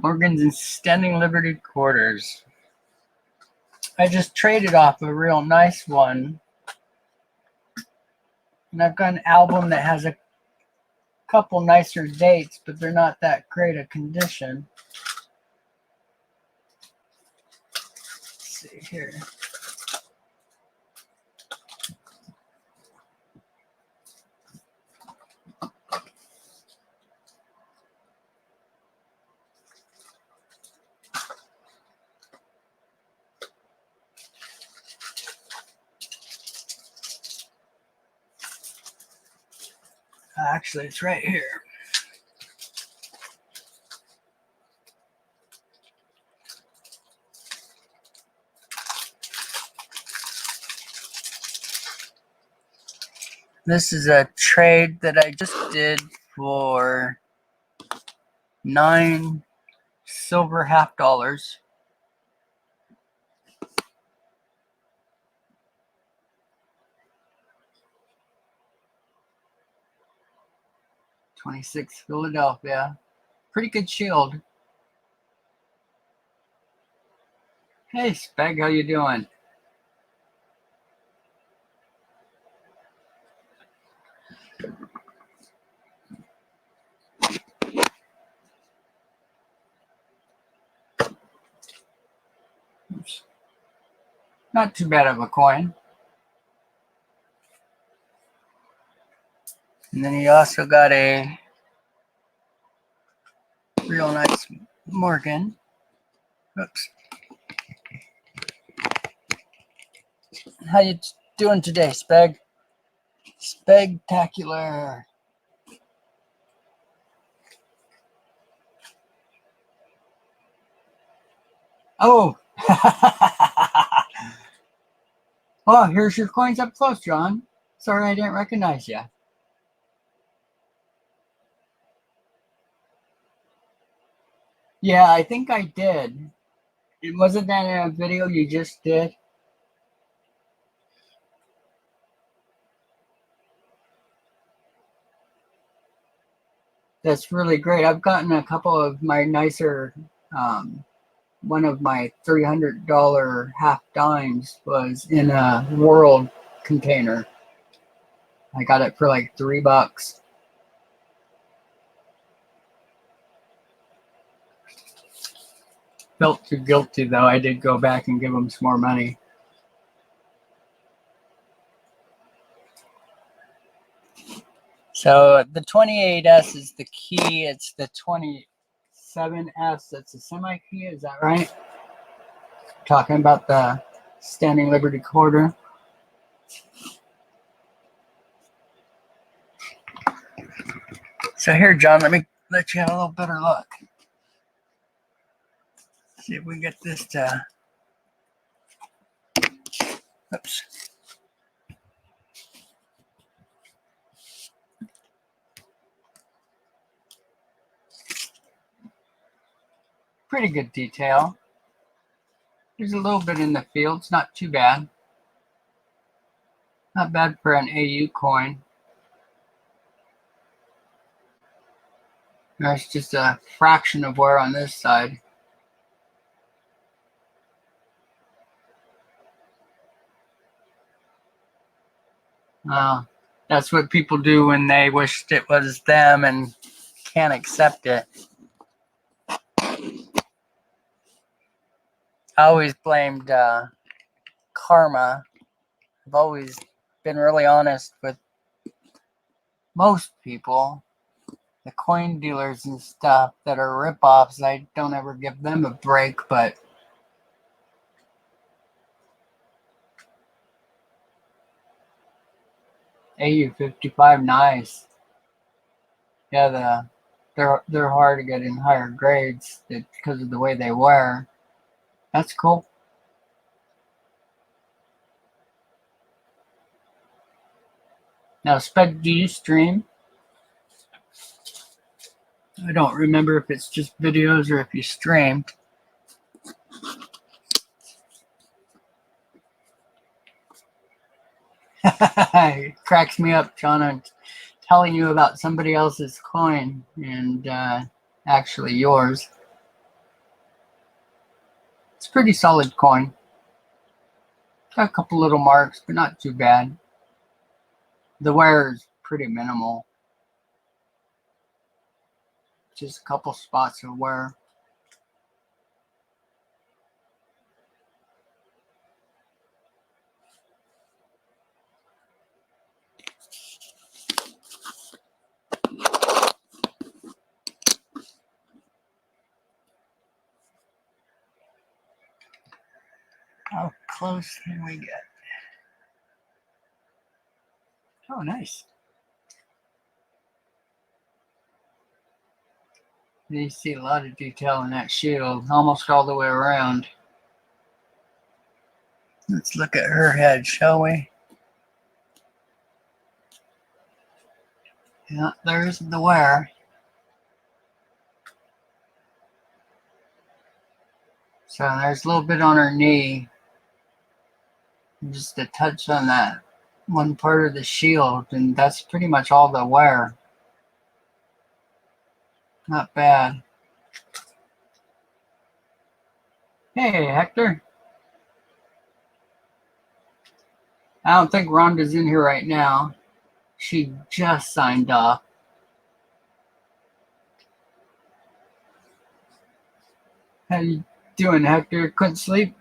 Morgan's in Standing Liberty Quarters. I just traded off a real nice one. And I've got an album that has a couple nicer dates, but they're not that great a condition. Let's see here. Actually, it's right here. This is a trade that I just did for 9 silver half dollars. $26 Philadelphia. Pretty good shield. Hey, Speg, how you doing? Oops. Not too bad of a coin. And then he also got a real nice Morgan. Oops. How you doing today, Speg? Spectacular. Oh. Oh, here's your coins up close, John. Sorry I didn't recognize you. Yeah, I think I did. It wasn't that in a video you just did? That's really great. I've gotten a couple of my nicer, one of my $300 half dimes was in a world container. I got it for like $3. Felt too guilty though. I did go back and give them some more money. So the 28S is the key. It's the 27S that's a semi-key. Is that right? Talking about the Standing Liberty Quarter. So here, John, let me let you have a little better look. See if we can get this to. Oops. pretty good detail. There's a little bit in the field. It's not too bad. Not bad for an AU coin. There's just a fraction of wear on this side. That's what people do when they wished it was them and can't accept it. I always blamed karma. I've always been really honest with most people. The coin dealers and stuff that are ripoffs, I don't ever give them a break, but AU55, nice. Yeah, they're hard to get in higher grades because of the way they wear. That's cool. Now, Sped, do you stream? I don't remember if it's just videos or if you streamed. It cracks me up, John. I'm telling you about somebody else's coin and actually yours. It's a pretty solid coin. Got a couple little marks, but not too bad. The wear is pretty minimal. Just a couple spots of wear. How close can we get? Oh, nice. You see a lot of detail in that shield, almost all the way around. Let's look at her head, shall we? Yeah, there's the wear. So there's a little bit on her knee. Just a touch on that one part of the shield, and that's pretty much all the wear. Not bad. Hey, Hector. I don't think Rhonda's in here right now. She just signed off. How you doing, Hector? Couldn't sleep?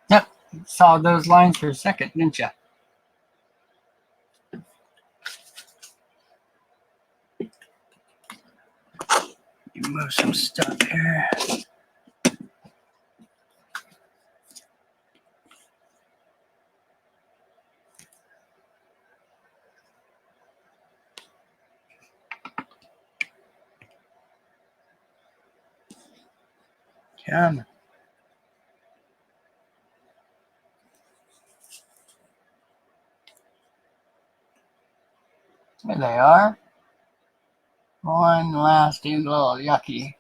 Yep, saw those lines for a second, didn't you? You move some stuff here. Come. There they are. One last little yucky.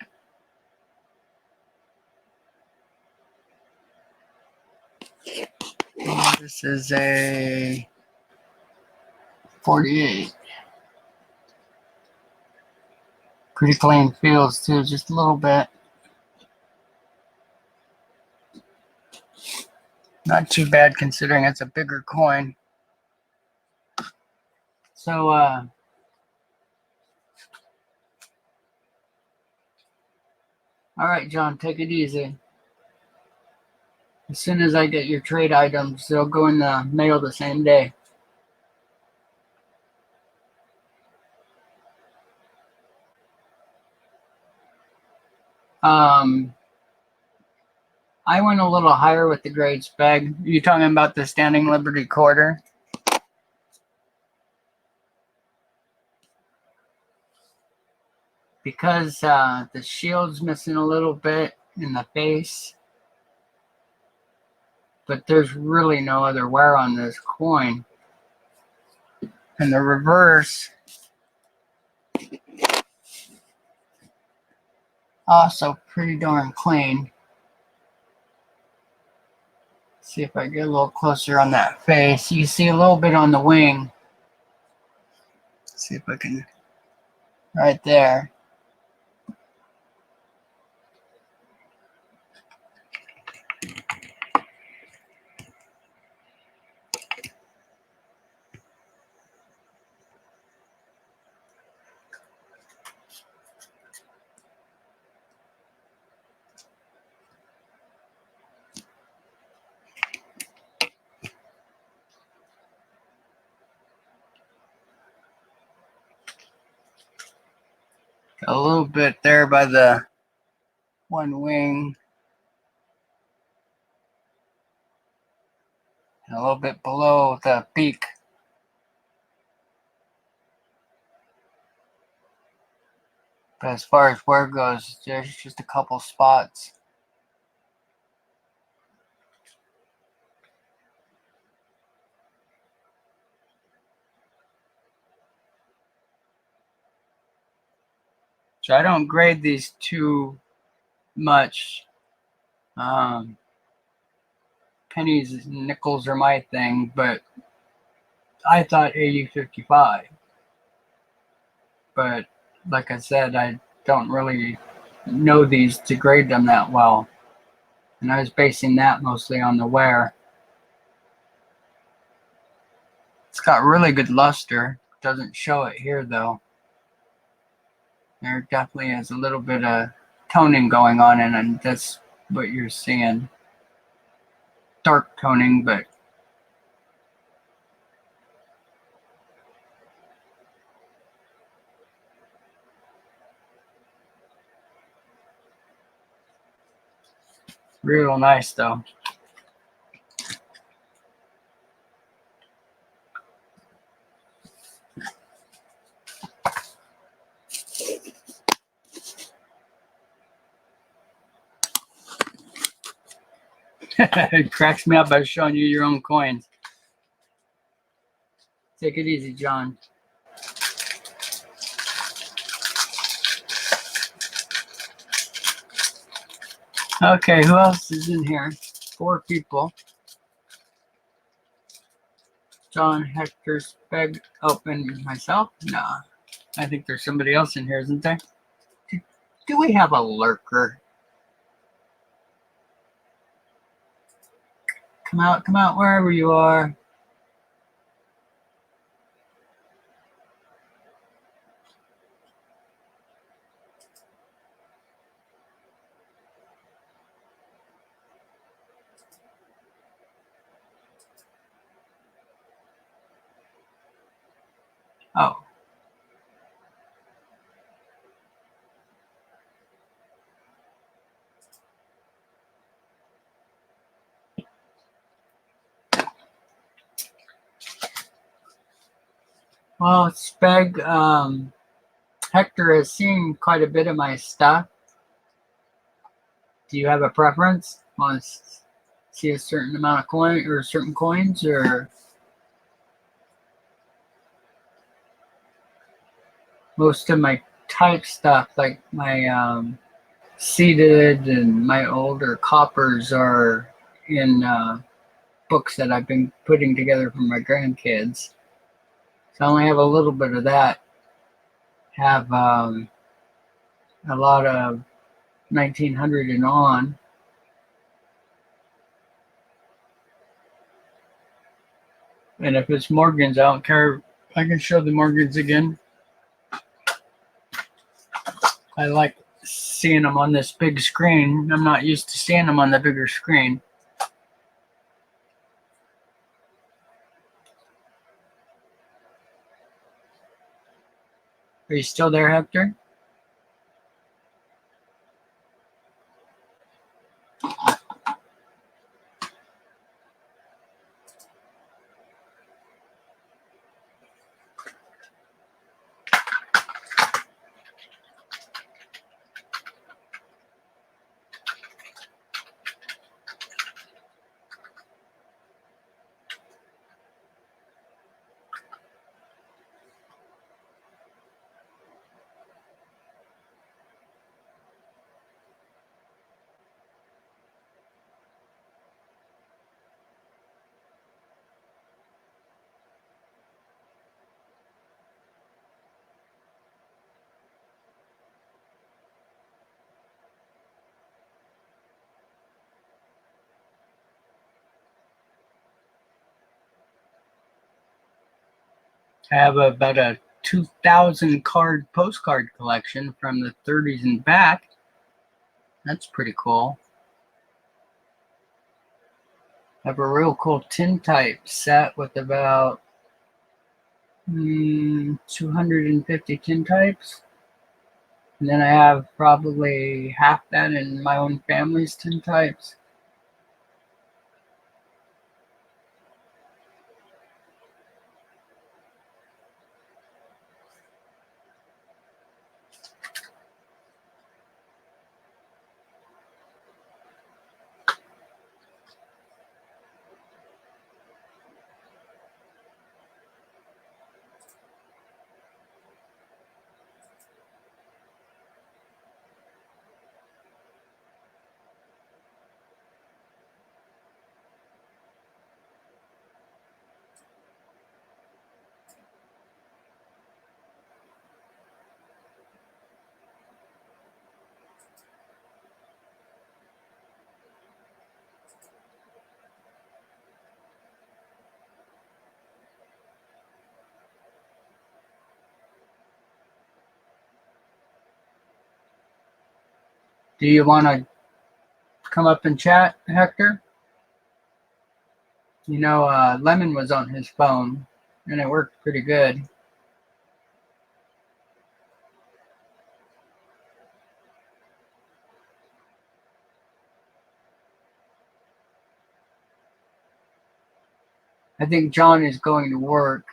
This is a 48. Pretty clean fields too, just a little bit. Not too bad considering it's a bigger coin. So All right, John, take it easy. As soon as I get your trade items, they'll go in the mail the same day. I went a little higher with the grade spec. You talking about the Standing Liberty quarter? Because the shield's missing a little bit in the face, but there's really no other wear on this coin. And the reverse also pretty darn clean. See if I get a little closer on that face. You see a little bit on the wing. See if I can, right there. A little bit there by the one wing. And a little bit below the beak. But as far as wear goes, there's just a couple spots. So I don't grade these too much. Pennies and nickels are my thing, but I thought AU55. But like I said, I don't really know these to grade them that well. And I was basing that mostly on the wear. It's got really good luster. Doesn't show it here though. There definitely is a little bit of toning going on, and that's what you're seeing. Dark toning, but real nice though. It cracks me up by showing you your own coins. Take it easy, John. Okay, who else is in here? 4 people. John, Hector, Speg, and myself? Nah. I think there's somebody else in here, isn't there? Do we have a lurker? Come out, wherever you are. Oh. Well, Speg, Hector has seen quite a bit of my stuff. Do you have a preference? Want to see a certain amount of coin or certain coins, or most of my type stuff, like my seeded and my older coppers, are in books that I've been putting together for my grandkids. So I only have a little bit of that. Have a lot of 1900 and on. And if it's Morgans, I don't care. I can show the Morgans again. I like seeing them on this big screen. I'm not used to seeing them on the bigger screen. Are you still there, Hector? I have about a 2,000 card postcard collection from the 30s and back. That's pretty cool. I have a real cool tintype set with about 250 tintypes. And then I have probably half that in my own family's tintypes. Do you want to come up and chat, Hector? You know, Lemon was on his phone, and it worked pretty good. I think John is going to work.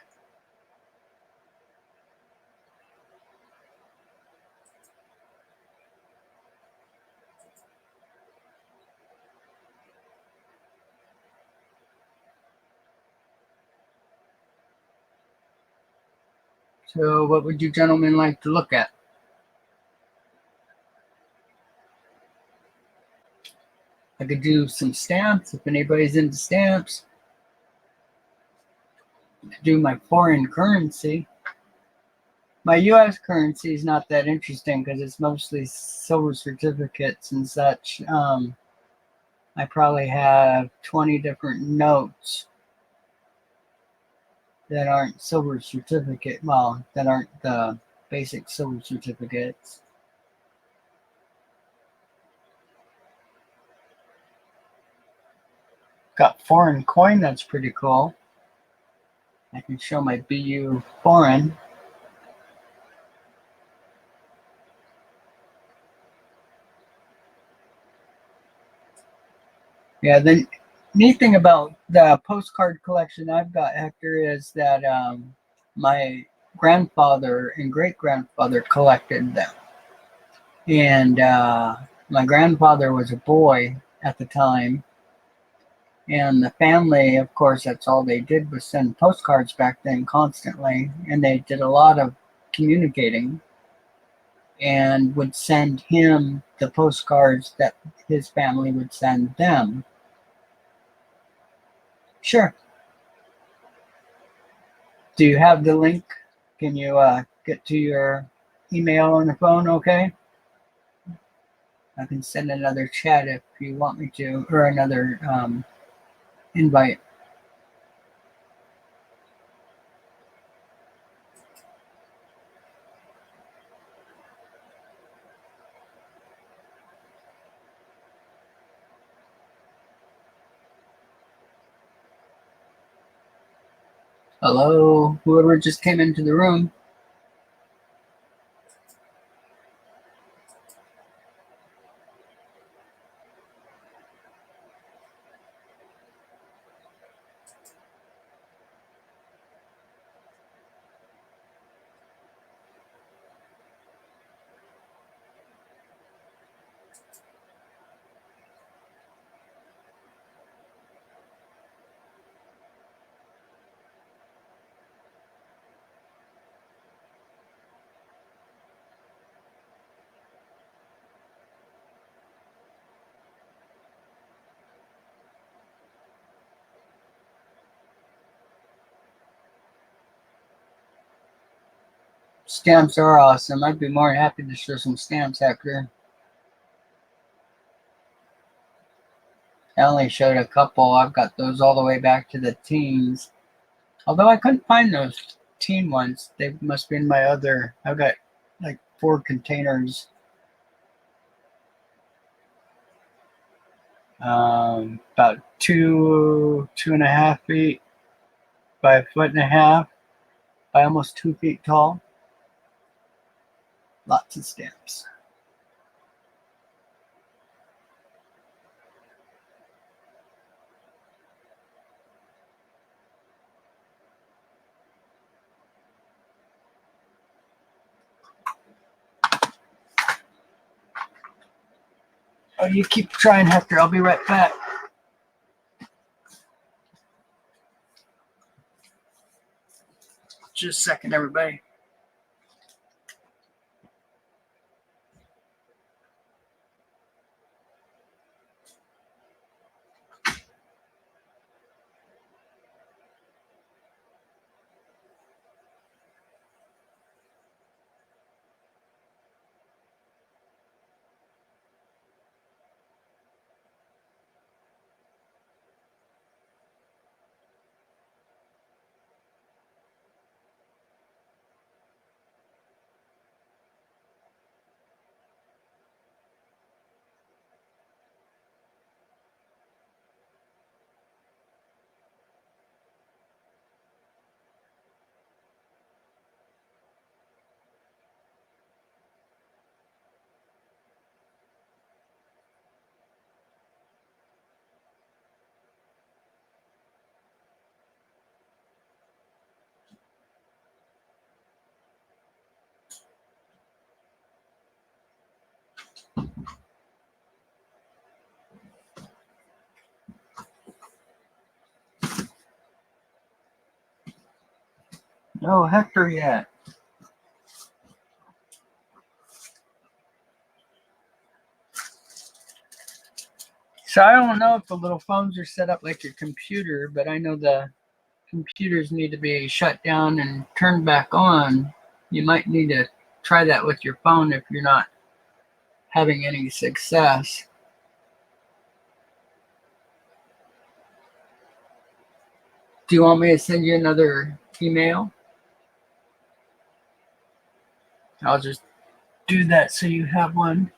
So what would you gentlemen like to look at? I could do some stamps if anybody's into stamps. I could do my foreign currency. My US currency is not that interesting because it's mostly silver certificates and such. I probably have 20 different notes that aren't silver certificate, well, that aren't the basic silver certificates. Got foreign coin, that's pretty cool. I can show my BU foreign. Yeah, the neat thing about the postcard collection I've got, Hector, is that my grandfather and great-grandfather collected them. And my grandfather was a boy at the time. And the family, of course, that's all they did was send postcards back then constantly. And they did a lot of communicating and would send him the postcards that his family would send them. Sure. Do you have the link? Can you get to your email on the phone okay? I can send another chat if you want me to, or another invite. Hello, whoever just came into the room. Stamps are awesome. I'd be more than happy to show some stamps, Hector. I only showed a couple. I've got those all the way back to the teens. Although I couldn't find those teen ones. They must be in my other. I've got like 4 containers. About 2.5 feet by 1.5 feet by almost 2 feet tall. Lots of stamps. Oh, you keep trying, Hector. I'll be right back. Just a second, everybody. No Hector yet. So I don't know if the little phones are set up like your computer, but I know the computers need to be shut down and turned back on. You might need to try that with your phone if you're not having any success. Do you want me to send you another email? I'll just do that so you have one.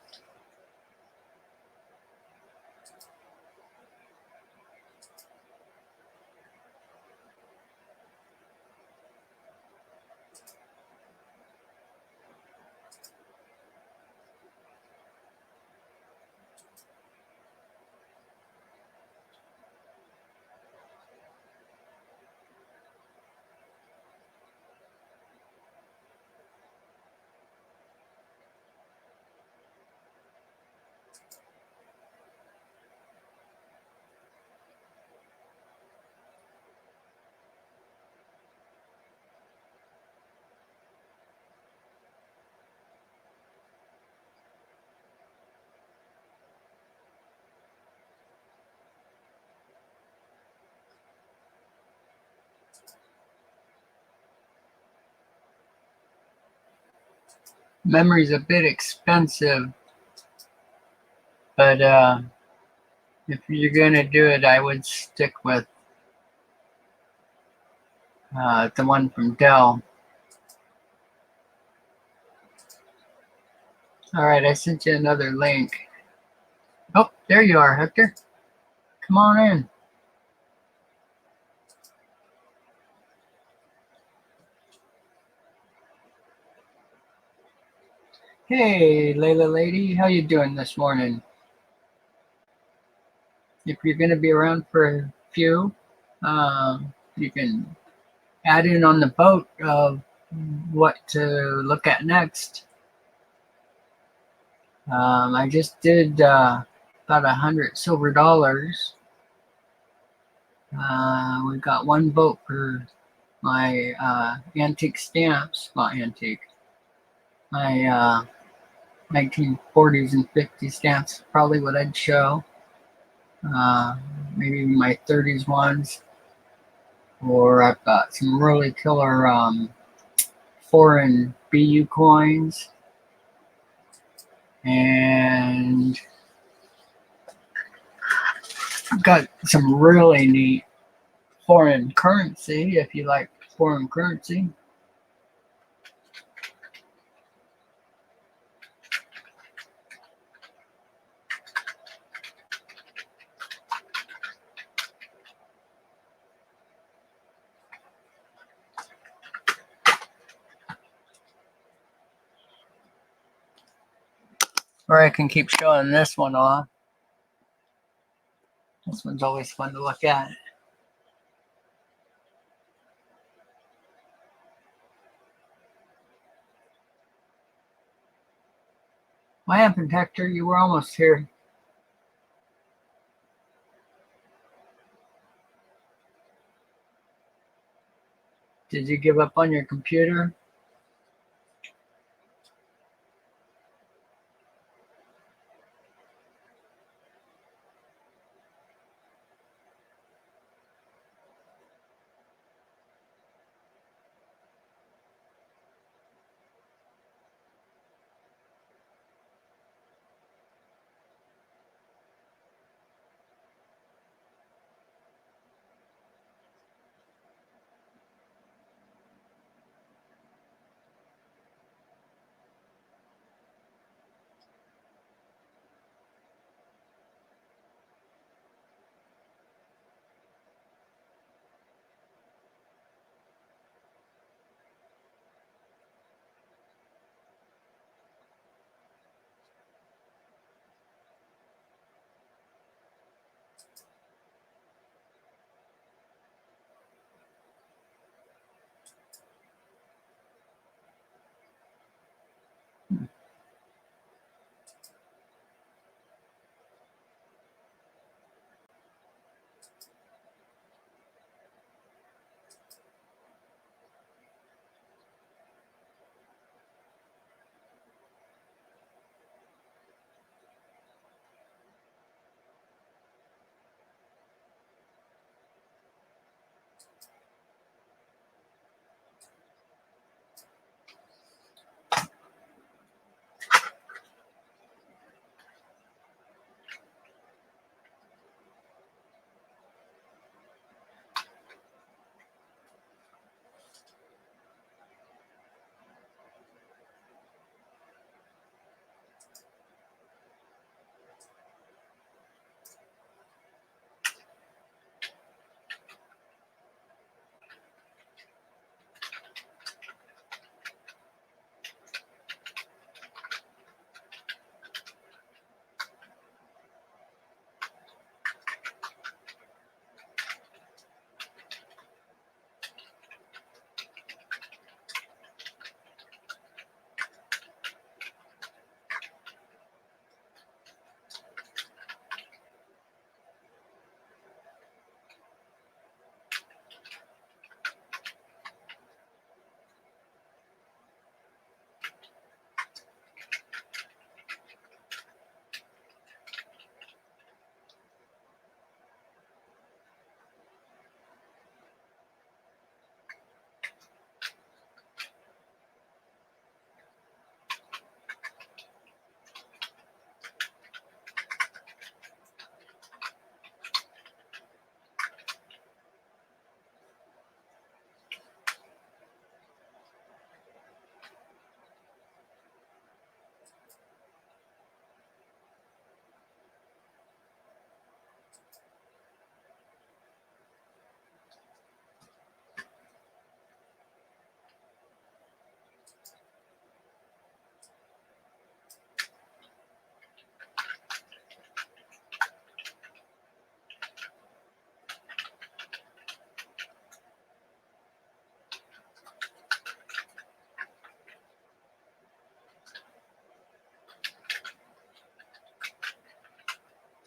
Memory's a bit expensive, but if you're gonna do it, I would stick with the one from Dell. All right, I sent you another link. Oh, there you are, Hector. Come on in. Hey, Layla lady, how you doing this morning? If you're going to be around for a few, you can add in on the boat of what to look at next. I just did about 100 silver dollars. We got one vote for my antique stamps, not antique, my 1940s and 50s stamps, probably what I'd show. Maybe my 30s ones, or I've got some really killer foreign BU coins, and I've got some really neat foreign currency if you like foreign currency. Or I can keep showing this one off. This one's always fun to look at. What happened, Hector? You were almost here. Did you give up on your computer?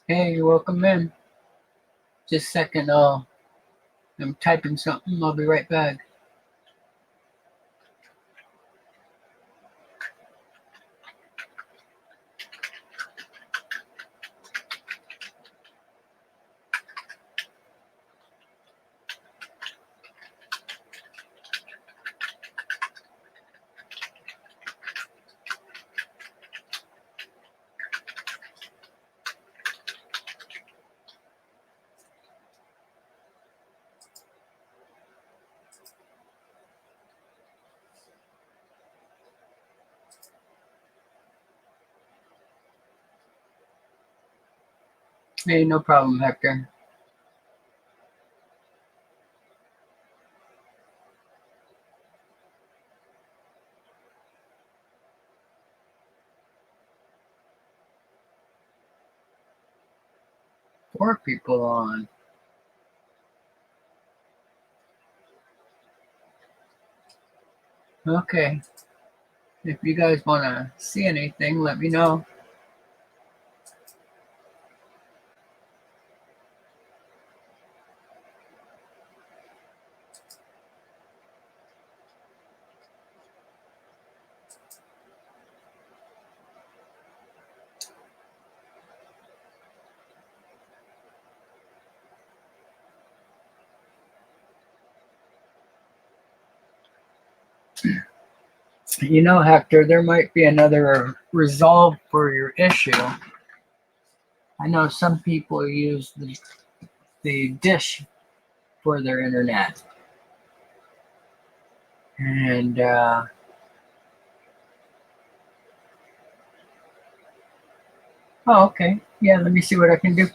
Hey, you're welcome in. Just a second, I'm typing something. I'll be right back. Hey, no problem, Hector. Four people on. Okay. If you guys want to see anything, let me know. You know, Hector, there might be another resolve for your issue. I know some people use the dish for their internet. And oh, okay. Yeah, let me see what I can do.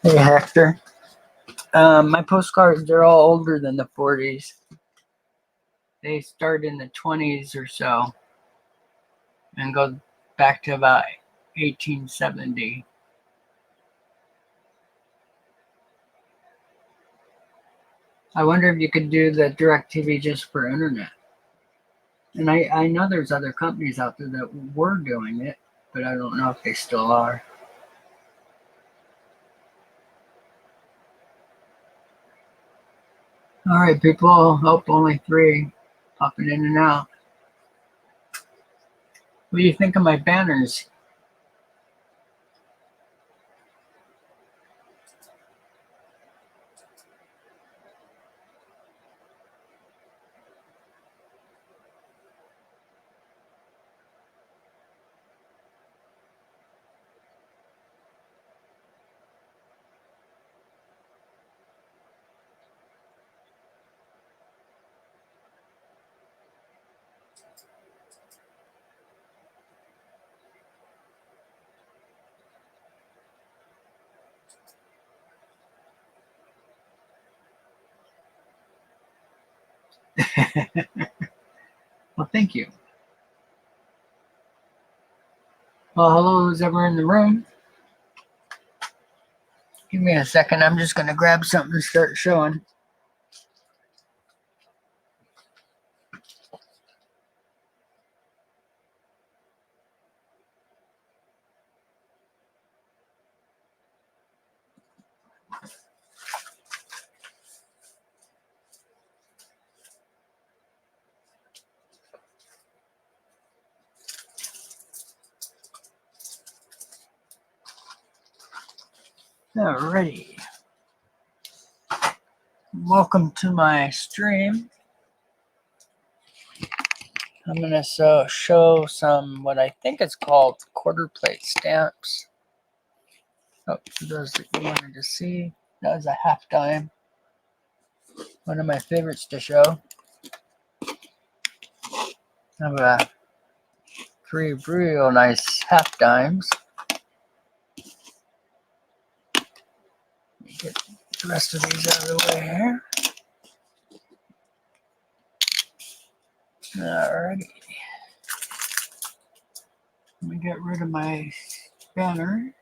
Hey, Hector. My postcards are all older than the 40s. They start in the 20s or so and go back to about 1870. I wonder if you could do the DirecTV just for internet. And I know there's other companies out there that were doing it, but I don't know if they still are. All right, people. Hope only 3 popping in and out. What do you think of my banners? Well, thank you. Well, hello, who's ever in the room? Give me a second. I'm just going to grab something and start showing. Alrighty. Welcome to my stream. I'm going to show some what I think is called quarter plate stamps. Oh, for those that you wanted to see, that was a half dime. One of my favorites to show. I have 3 real nice half dimes. Get the rest of these out of the way here. Alrighty. Let me get rid of my banner.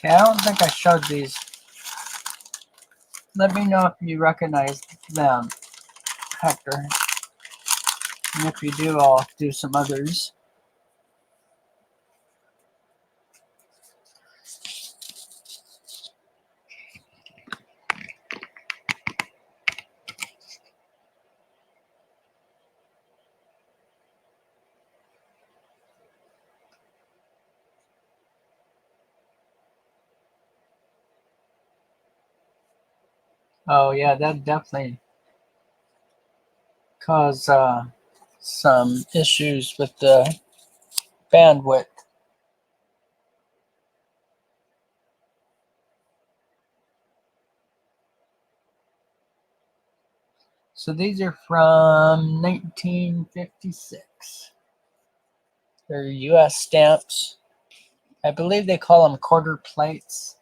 Okay, I don't think I showed these. Let me know if you recognize them, Hector. And if you do, I'll do some others. Oh yeah, that definitely cause some issues with the bandwidth. So these are from 1956. They're US stamps. I believe they call them quarter plates,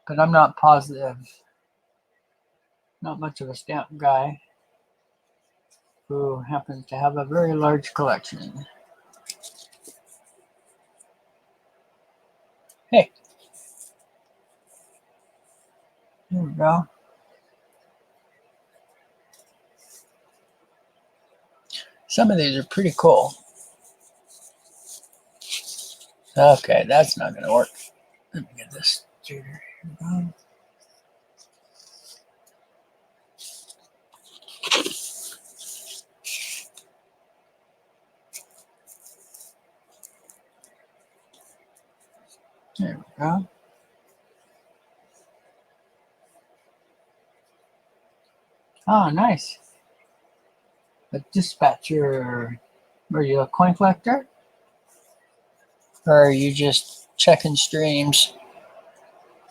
but I'm not positive. Not much of a stamp guy who happens to have a very large collection. Hey, there we go. Some of these are pretty cool. Okay, that's not going to work. Let me get this straighter. Here we go. There we go. Oh, nice. A dispatcher. Are you a coin collector? Or are you just checking streams?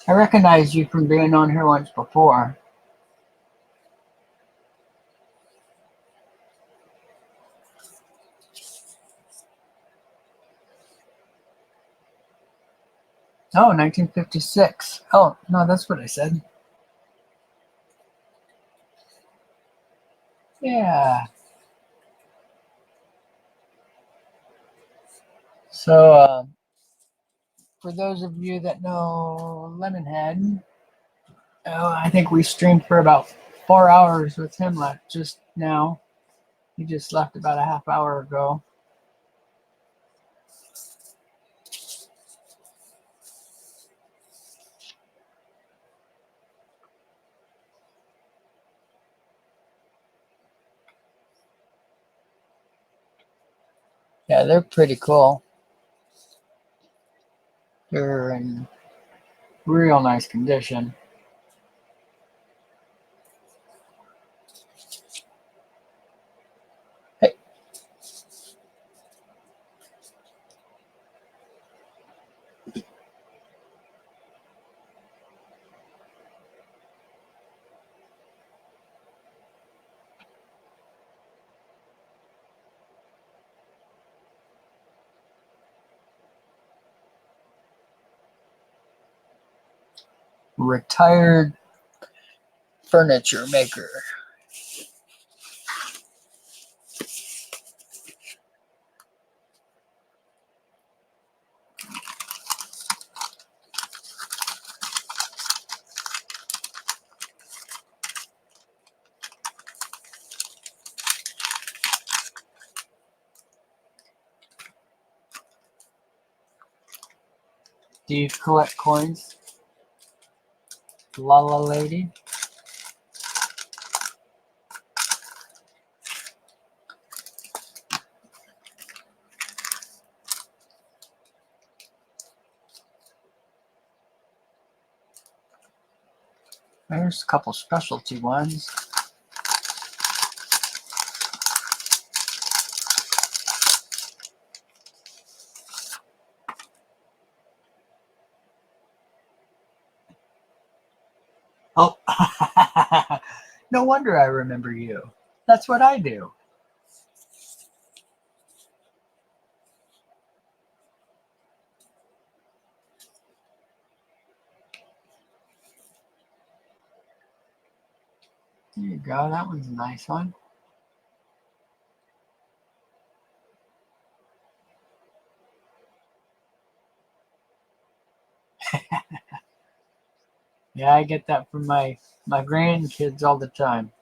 I recognize you from being on here once before. Oh, 1956. Oh, no, that's what I said. Yeah. So, for those of you that know Lemonhead, I think we streamed for about 4 hours with him left just now. He just left about a half hour ago. Yeah, they're pretty cool. They're in real nice condition. Hey. Retired furniture maker. Do you collect coins? Lala lady? There's a couple specialty ones. Oh, no wonder I remember you. That's what I do. There you go. That one's a nice one. Yeah, I get that from my grandkids all the time.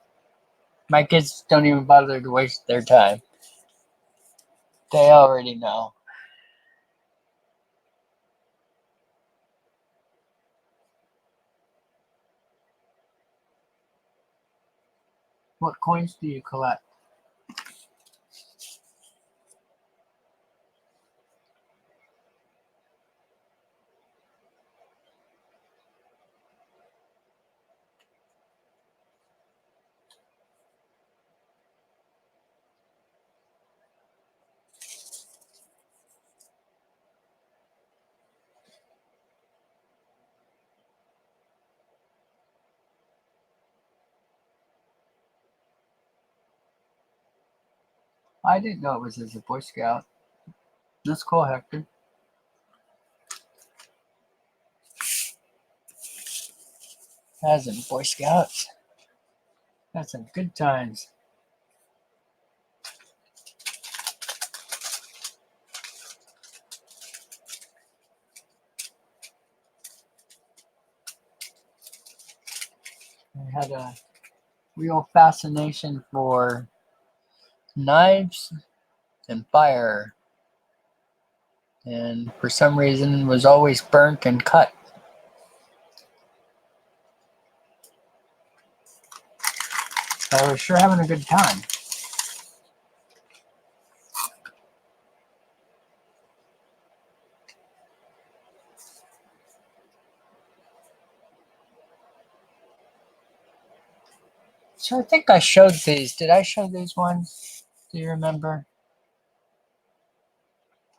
My kids don't even bother to waste their time. They already know. What coins do you collect? I didn't know it was as a Boy Scout. That's cool, Hector. As in Boy Scouts. That's some good times. I had a real fascination for knives and fire, and for some reason was always burnt and cut. I was sure having a good time. So I think I showed these. Did I show these ones? Do you remember?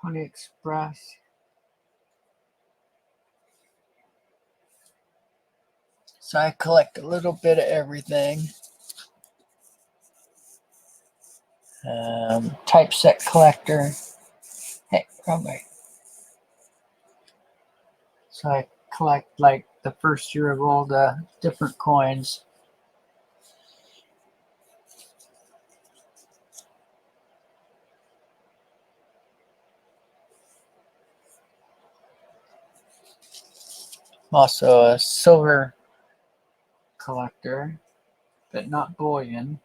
Pony Express. So I collect a little bit of everything. Typeset collector. Hey, wrong way. So I collect like the first year of all the different coins. I'm also a silver collector, but not bullion.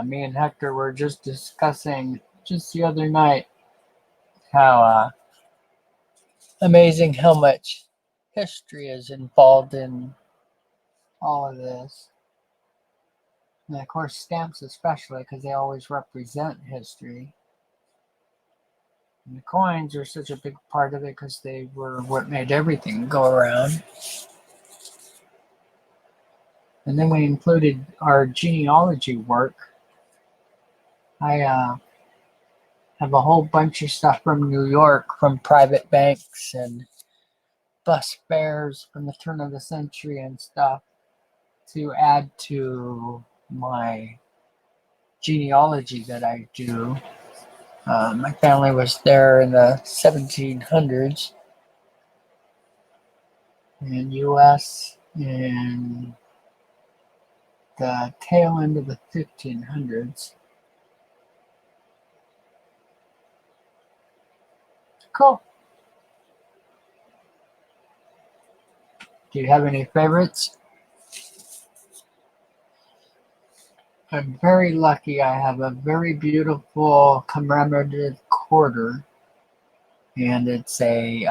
Me and Hector were just discussing just the other night how amazing how much history is involved in all of this. And of course, stamps especially, because they always represent history. And the coins are such a big part of it because they were what made everything go around. And then we included our genealogy work. I have a whole bunch of stuff from New York, from private banks and bus fares from the turn of the century and stuff to add to my genealogy that I do. My family was there in the 1700s in U.S. in the tail end of the 1500s. Cool. Do you have any favorites? I'm very lucky. I have a very beautiful commemorative quarter, and it's a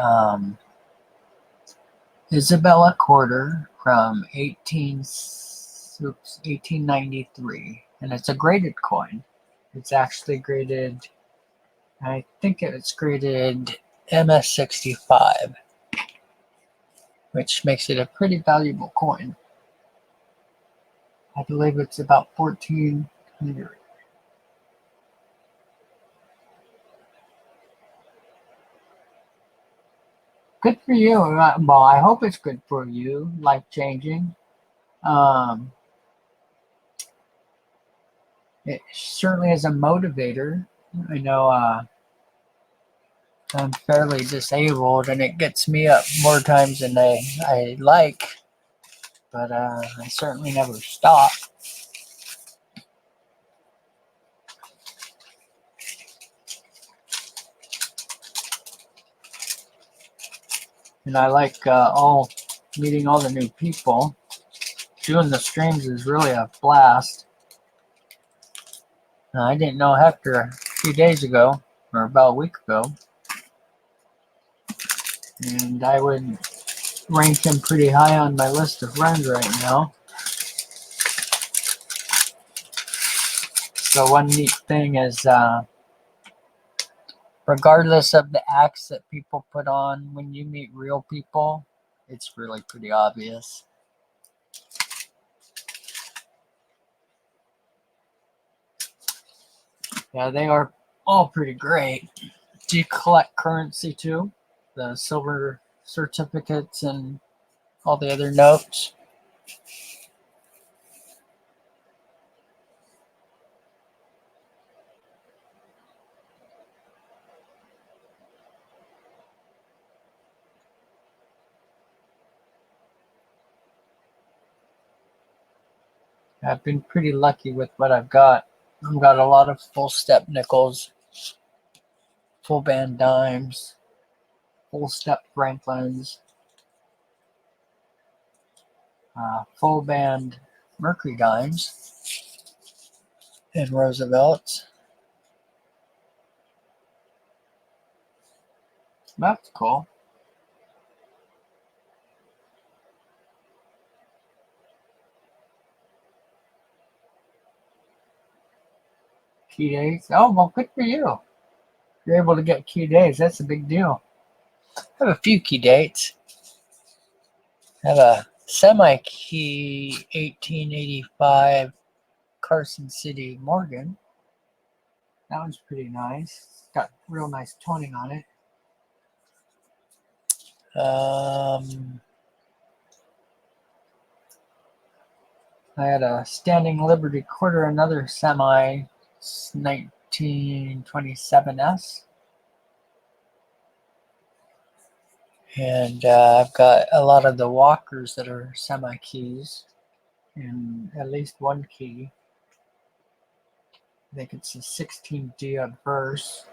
Isabella quarter from 1893, and it's a graded coin. It's actually graded, I think it's graded MS65, which makes it a pretty valuable coin. I believe it's about 1400. Good for you. Well, I hope it's good for you, life changing. Um, it certainly is a motivator. I know I'm fairly disabled, and it gets me up more times than I like, but I certainly never stop. And I like meeting all the new people. Doing the streams is really a blast. I didn't know Hector a few days ago, or about a week ago, and I would rank him pretty high on my list of friends right now. So one neat thing is, regardless of the acts that people put on, when you meet real people, it's really pretty obvious. Yeah, they are all pretty great. Do you collect currency too? The silver certificates and all the other notes? I've been pretty lucky with what I've got. I've got a lot of full step nickels, full band dimes, full step Franklins, full band Mercury dimes, and Roosevelts. That's cool. Key days. Oh, well, good for you. You're able to get key days. That's a big deal. I have a few key dates. I have a semi-key 1885 Carson City Morgan. That one's pretty nice. Got real nice toning on it. I had a Standing Liberty quarter, another semi 1927S. And I've got a lot of the Walkers that are semi keys, and at least one key. I think it's a 16D Adverse.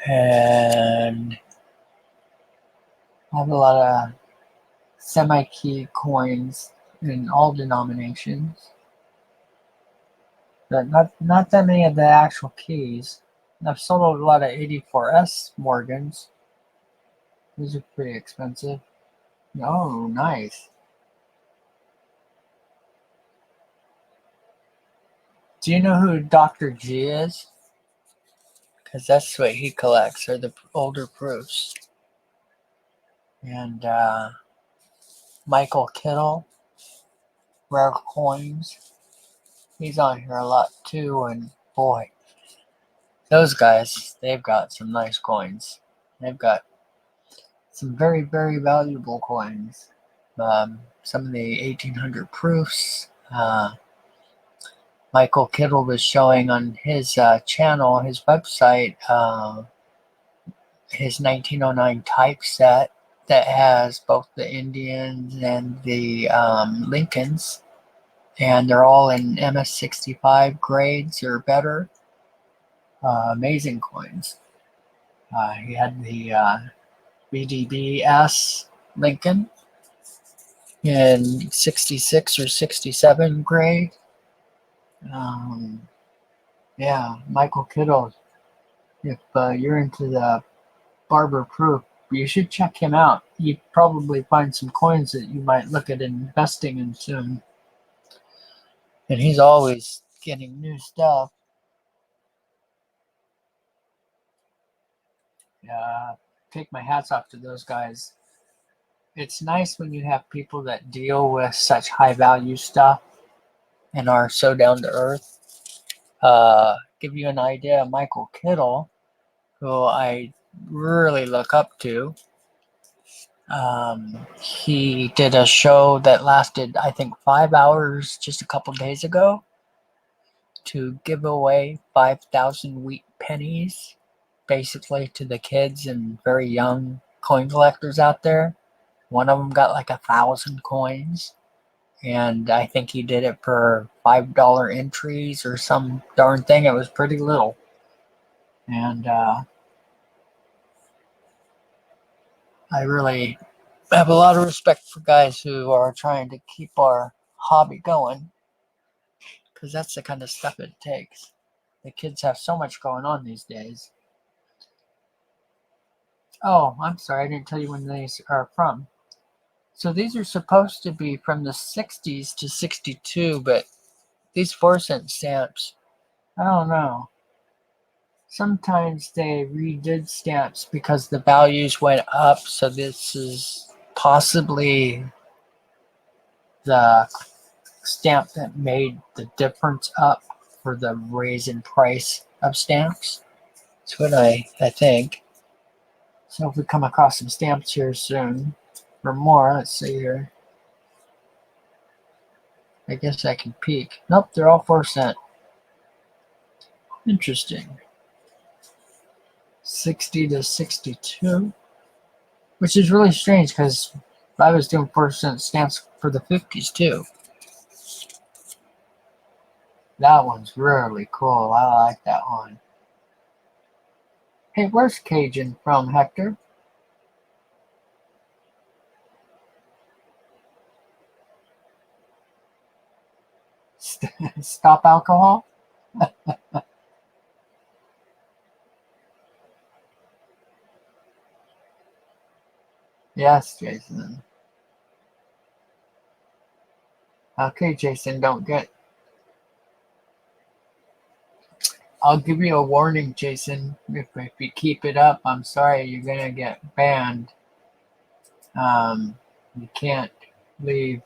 And I have a lot of semi-key coins in all denominations. But not that many of the actual keys. I've sold a lot of 84S Morgans. These are pretty expensive. Oh, nice. Do you know who Dr. G is? Because that's what he collects, are the older proofs. And Michael Kittle, Rare Coins. He's on here a lot too, and boy, those guys, they've got some nice coins. They've got some very, very valuable coins. Some of the 1800 proofs. Michael Kittle was showing on his channel, his website, his 1909 typeset that has both the Indians and the Lincolns, and they're all in MS65 grades or better. Amazing coins. He had the BDBS Lincoln in 66 or 67 grade. Yeah, Michael Kittle. If you're into the Barber Proof, you should check him out. You'd probably find some coins that you might look at investing in soon. And he's always getting new stuff. Take my hats off to those guys. It's nice when you have people that deal with such high value stuff and are so down to earth. Give you an idea, Michael Kittle, who I really look up to. He did a show that lasted, I think, 5 hours just a couple days ago to give away 5,000 wheat pennies, basically to the kids and very young coin collectors out there. One of them got like 1,000 coins, and I think he did it for $5 entries or some darn thing. It was pretty little, and I really have a lot of respect for guys who are trying to keep our hobby going, because that's the kind of stuff it takes. The kids have so much going on these days. Oh, I'm sorry, I didn't tell you when these are from. So these are supposed to be from the 60s to 62, but these 4-cent stamps, I don't know. Sometimes they redid stamps because the values went up, so this is possibly the stamp that made the difference up for the raise in price of stamps. That's what I think. So if we come across some stamps here soon for more, let's see here. I guess I can peek. Nope, they're all 4-cent. Interesting. 60 to 62, which is really strange because I was doing 4-cent stamps for the 50s too. That one's really cool. I like that one. Hey, where's Cajun from, Hector? Stop alcohol? Yes, Jason. Okay, Jason, don't get... I'll give you a warning, Jason. If you keep it up, I'm sorry, you're going to get banned. You can't leave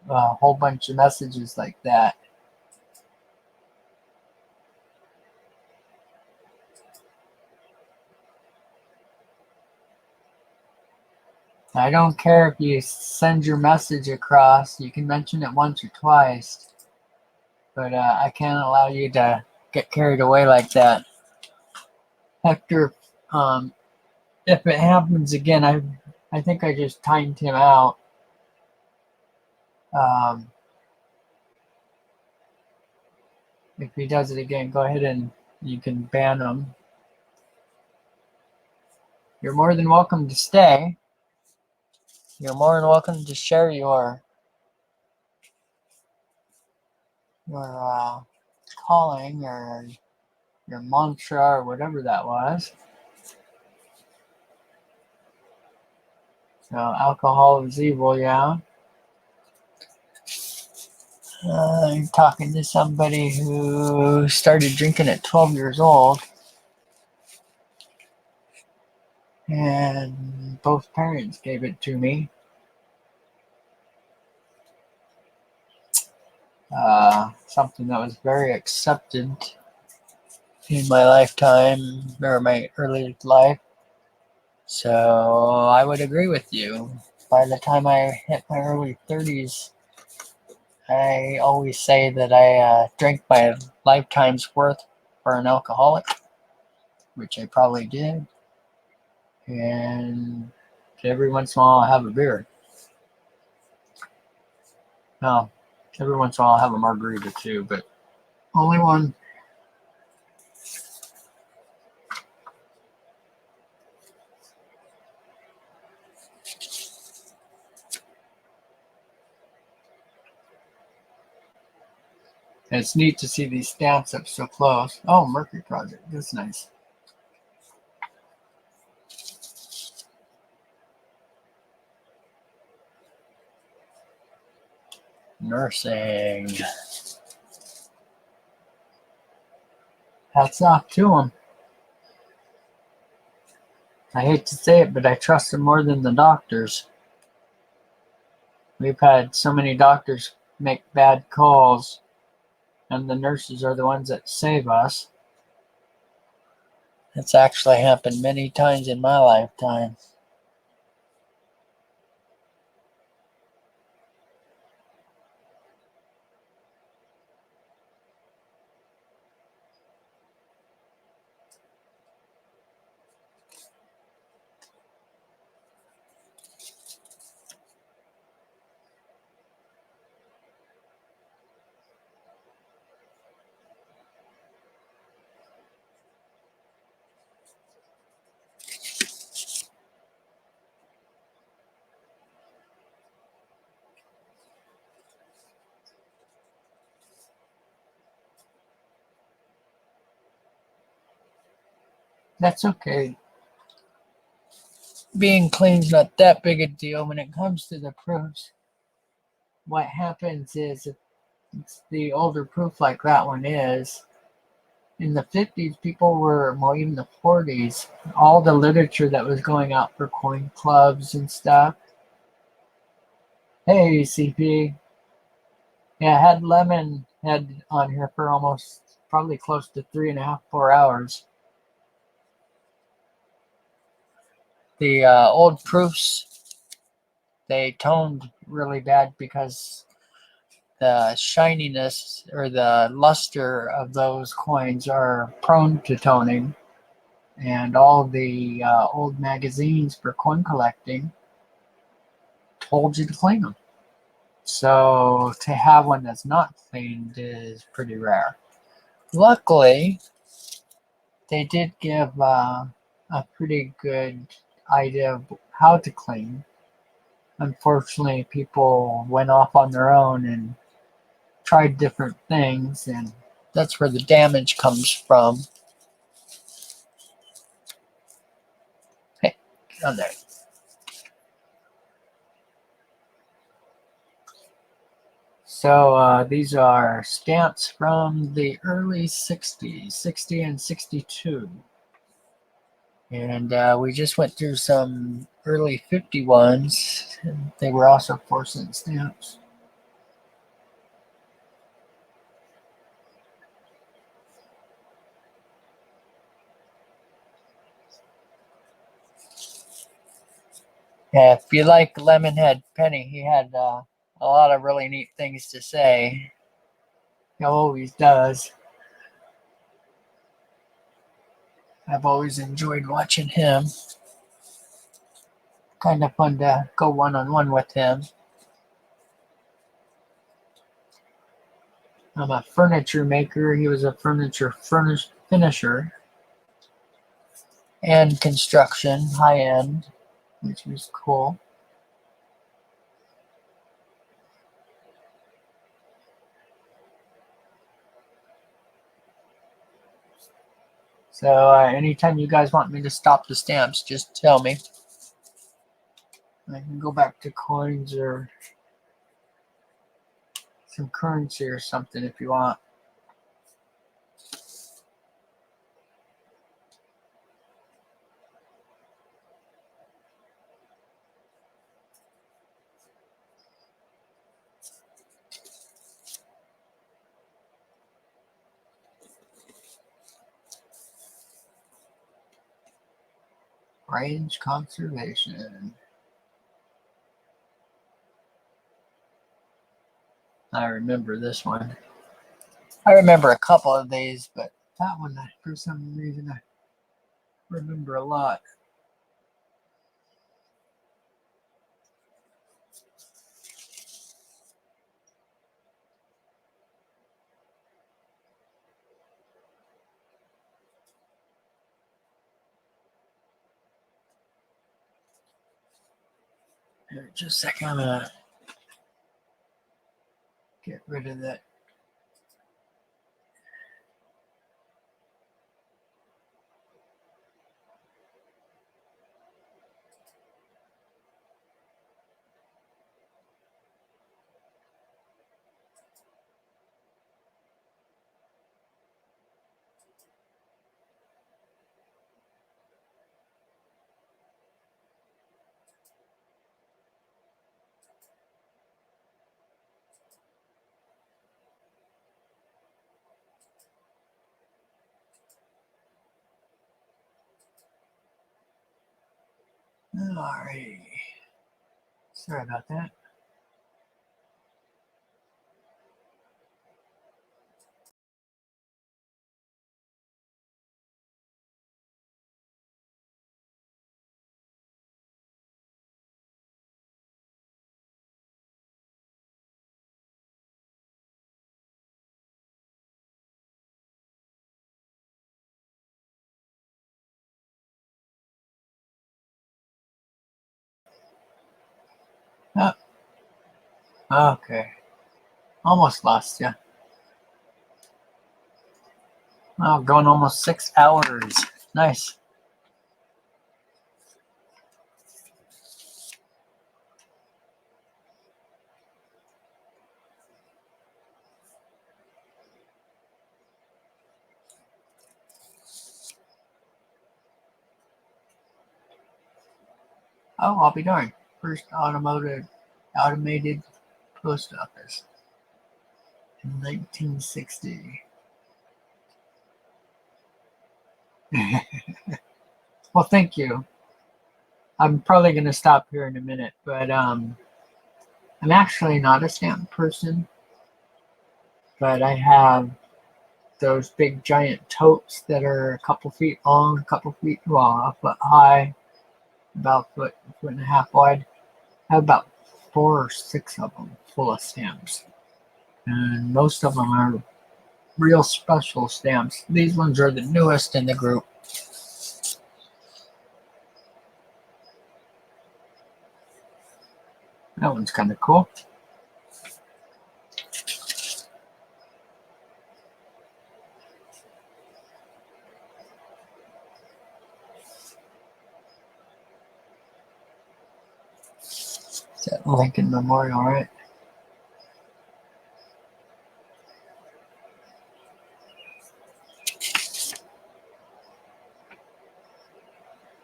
a whole bunch of messages like that. I don't care if you send your message across. You can mention it once or twice. But I can't allow you to get carried away like that. Hector, if it happens again, I think I just timed him out. If he does it again, go ahead and you can ban him. You're more than welcome to stay. You're more than welcome to share your calling or your mantra or whatever that was. So alcohol is evil, yeah. I'm talking to somebody who started drinking at 12 years old, and both parents gave it to me. Something that was very accepted in my lifetime, or my early life. So I would agree with you. By the time I hit my early 30s, I always say that I drank my lifetime's worth for an alcoholic, which I probably did. And every once in a while I'll have a beer. No, every once in a while I'll have a margarita too, but only one. And it's neat to see these stamps up so close. Oh, Mercury Project. That's nice. Nursing. hats off to them. I hate to say it, but I trust them more than the doctors. We've had so many doctors make bad calls, and the nurses are the ones that save us. It's actually happened many times in my lifetime. That's okay. Being clean's not that big a deal when it comes to the proofs. What happens is, if it's the older proof like that one is, in the 50s, people were, well, even the 40s, all the literature that was going out for coin clubs and stuff. Hey, CP. Yeah, I had Lemon had on here for almost, probably close to 3.5, 4 hours. The old proofs, they toned really bad because the shininess or the luster of those coins are prone to toning. And all the old magazines for coin collecting told you to clean them. So to have one that's not cleaned is pretty rare. Luckily, they did give a pretty good idea of how to clean. Unfortunately, people went off on their own and tried different things, and that's where the damage comes from. Hey, get on there. So these are stamps from the early 60s, 60 and 62. And we just went through some early 51s, and they were also 4-cent stamps. Yeah, if you like Lemonhead Penny, he had a lot of really neat things to say. He always does. I've always enjoyed watching him. Kind of fun to go one-on-one with him. I'm a furniture maker. He was a furniture finisher and construction, high-end, which was cool. So anytime you guys want me to stop the stamps, just tell me. I can go back to coins or some currency or something if you want. Range conservation. I remember this one. I remember a couple of these, but that one, for some reason, I remember a lot. Here, just a second, I'm gonna get rid of that. Alrighty. Sorry about that. Oh, okay. Almost lost you. Oh, going almost 6 hours. Nice. Oh, I'll be darned. First automated post office in 1960. Well, thank you. I'm probably going to stop here in a minute, but I'm actually not a stamp person, but I have those big giant totes that are a couple feet long, a couple feet, well, a foot high, about a foot and a half wide. I have about 4 or 6 of them full of stamps, and most of them are real special stamps. These ones are the newest in the group. That one's kind of cool. Is that Lincoln Memorial, right?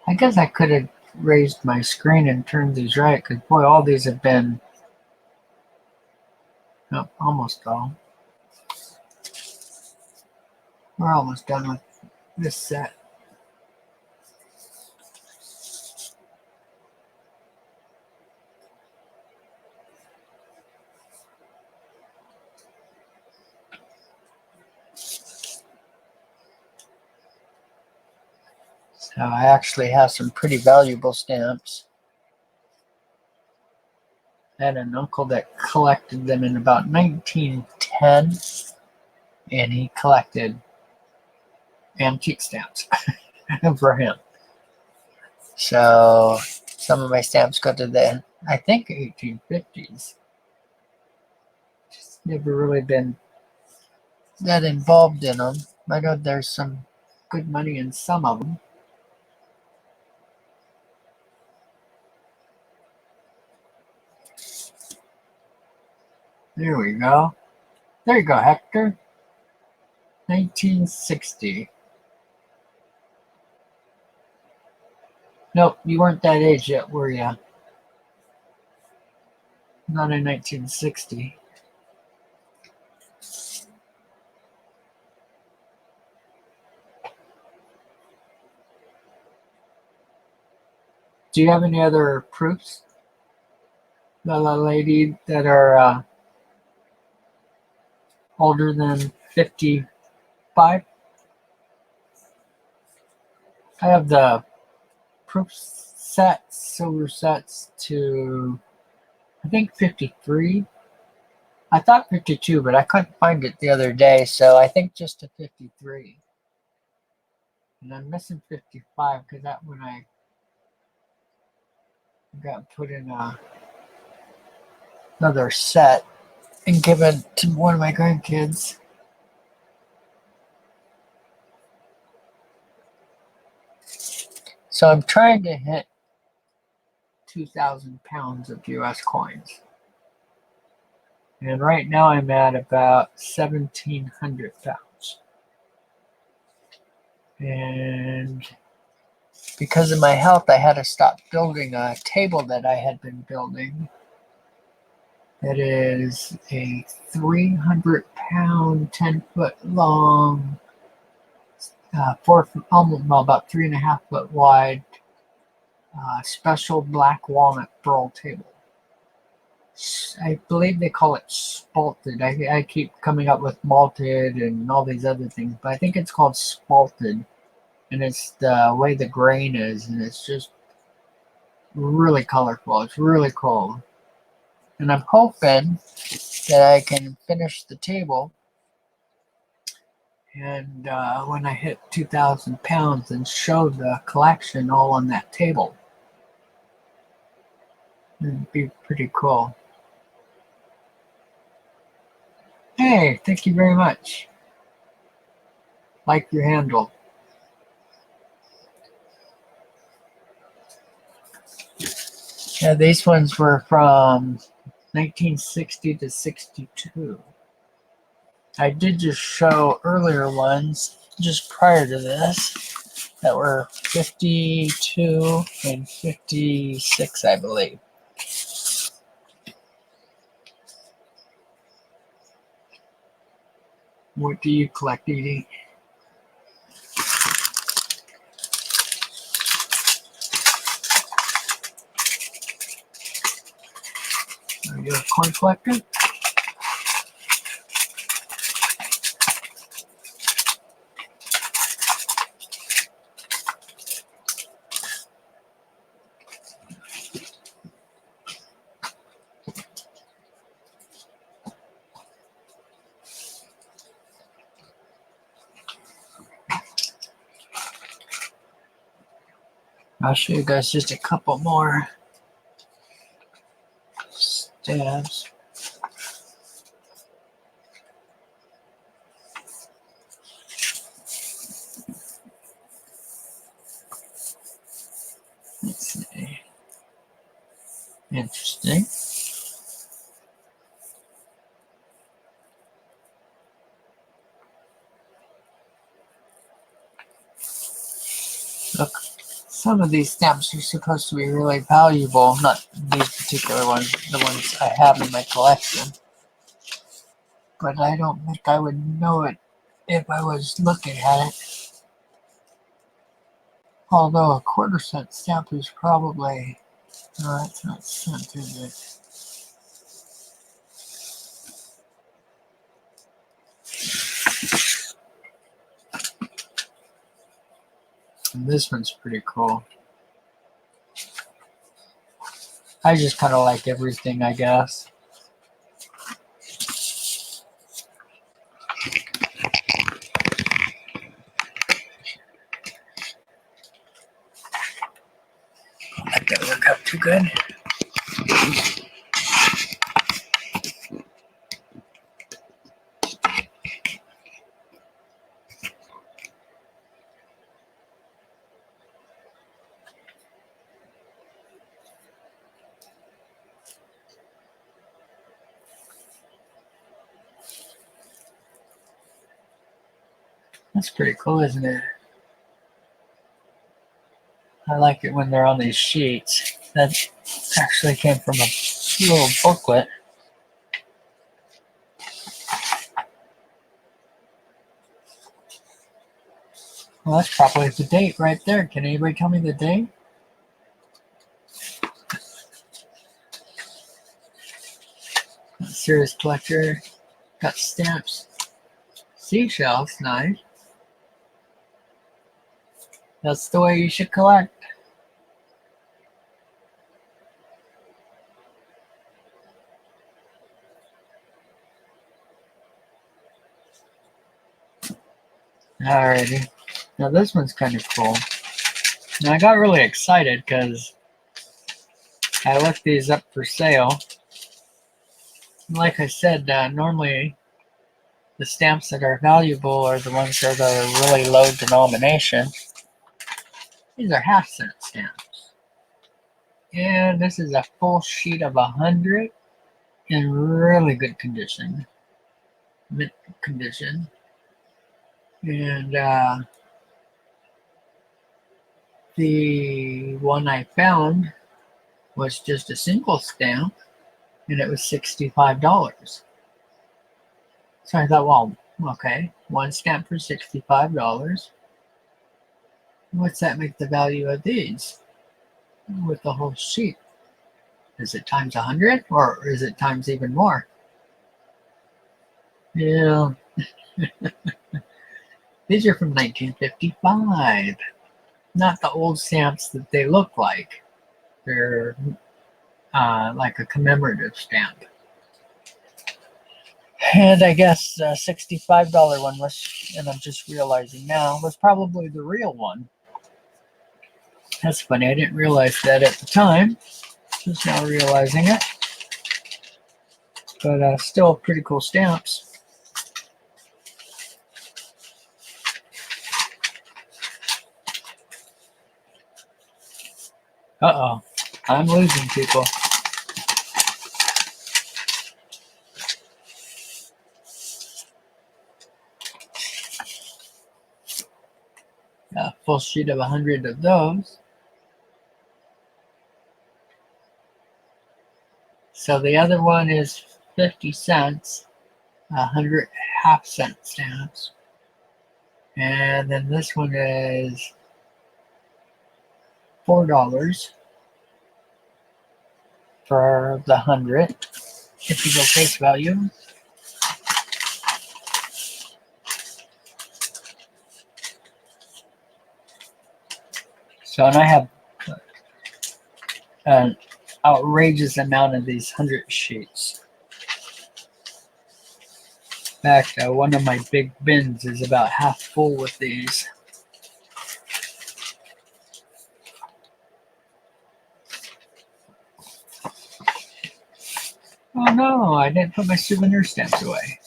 I guess I could have raised my screen and turned these right, because boy, all these have been almost all. We're almost done with this set. So I actually have some pretty valuable stamps. I had an uncle that collected them in about 1910, and he collected antique stamps for him. So some of my stamps go to the, I think, 1850s. Just never really been that involved in them. I know there's some good money in some of them. There we go. There you go, Hector. 1960. Nope, you weren't that age yet, were you? Not in 1960. Do you have any other proofs, Lala lady, that are older than 55? I have the proof sets, silver sets to, I think, 53. I thought 52, but I couldn't find it the other day, so I think just to 53. And I'm missing 55 because that one I got put in another set and given to one of my grandkids. So I'm trying to hit 2,000 pounds of US coins. And right now I'm at about 1,700 pounds. And because of my health, I had to stop building a table that I had been building. It is a 300-pound, 10-foot long, 4 foot, almost, well, about 3.5 foot wide special black walnut pearl table. I believe they call it spalted. I keep coming up with malted and all these other things, but I think it's called spalted. And it's the way the grain is, and it's just really colorful. It's really cool. And I'm hoping that I can finish the table. And when I hit 2,000 pounds and show the collection all on that table, it'd be pretty cool. Hey, thank you very much. Like your handle. Yeah, these ones were from 1960 to 62. I did just show earlier ones just prior to this that were 52 and 56, I believe. What do you collect, Edie? Are you a coin collector? I'll show you guys just a couple more stabs. Let's see. Interesting. Look, some of these stamps are supposed to be really valuable. Not these particular ones, the ones I have in my collection. But I don't think I would know it if I was looking at it. Although a quarter-cent stamp is probably... No, that's not cent, is it? And this one's pretty cool. I just kind of like everything, I guess. That didn't work out too good. That's pretty cool, isn't it? I like it when they're on these sheets. That actually came from a little booklet. Well, that's probably the date right there. Can anybody tell me the date? Serious collector. Got stamps. Seashells, nice. That's the way you should collect. Alrighty. Now this one's kind of cool. Now I got really excited because I looked these up for sale. Like I said, normally the stamps that are valuable are the ones that are really low denomination. These are half-cent stamps. And this is a full sheet of 100 in really good condition. Mint condition. And the one I found was just a single stamp, and it was $65. So I thought, well, okay, one stamp for $65. What's that make the value of these? with the whole sheet. Is it times 100 or is it times even more? Yeah. These are from 1955, not the old stamps that they look like. They're like a commemorative stamp. And I guess the $65 one was, and I'm just realizing now, was probably the real one. That's funny. I didn't realize that at the time. Just now realizing it. But still pretty cool stamps. Uh-oh. I'm losing people. A full sheet of 100 of those. So the other one is 50 cents, 100 half-cent stamps. And then this one is $4 for the 100, if you go face value. So, and I have an outrageous amount of these 100 sheets. In fact, one of my big bins is about half full with these. Oh no, I didn't put my souvenir stamps away.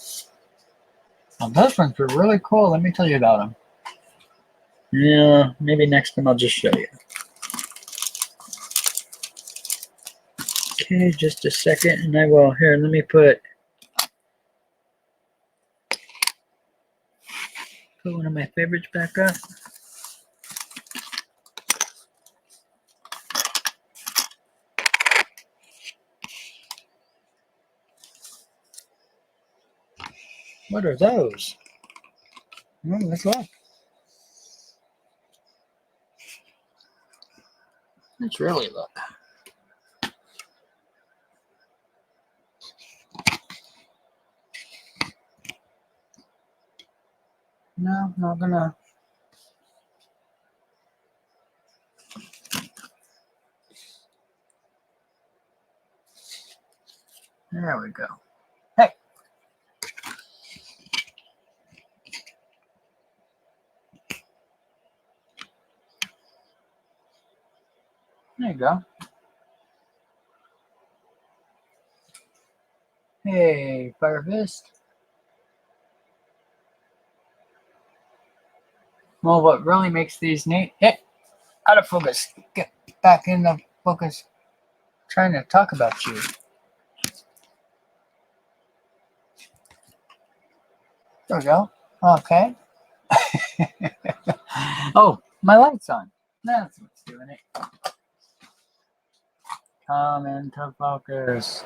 Well, those ones were really cool. Let me tell you about them. Yeah, maybe next time I'll just show you. Okay, just a second, and I will. Here, let me put one of my favorites back up. What are those? Oh, let's look. Let's really look. No, not gonna. There we go. Hey. There you go. Hey, Fire Fist. Well, what really makes these neat? Hey, out of focus. Get back in the focus. I'm trying to talk about you. There we go. Okay. Oh, my light's on. That's what's doing it. Come into focus.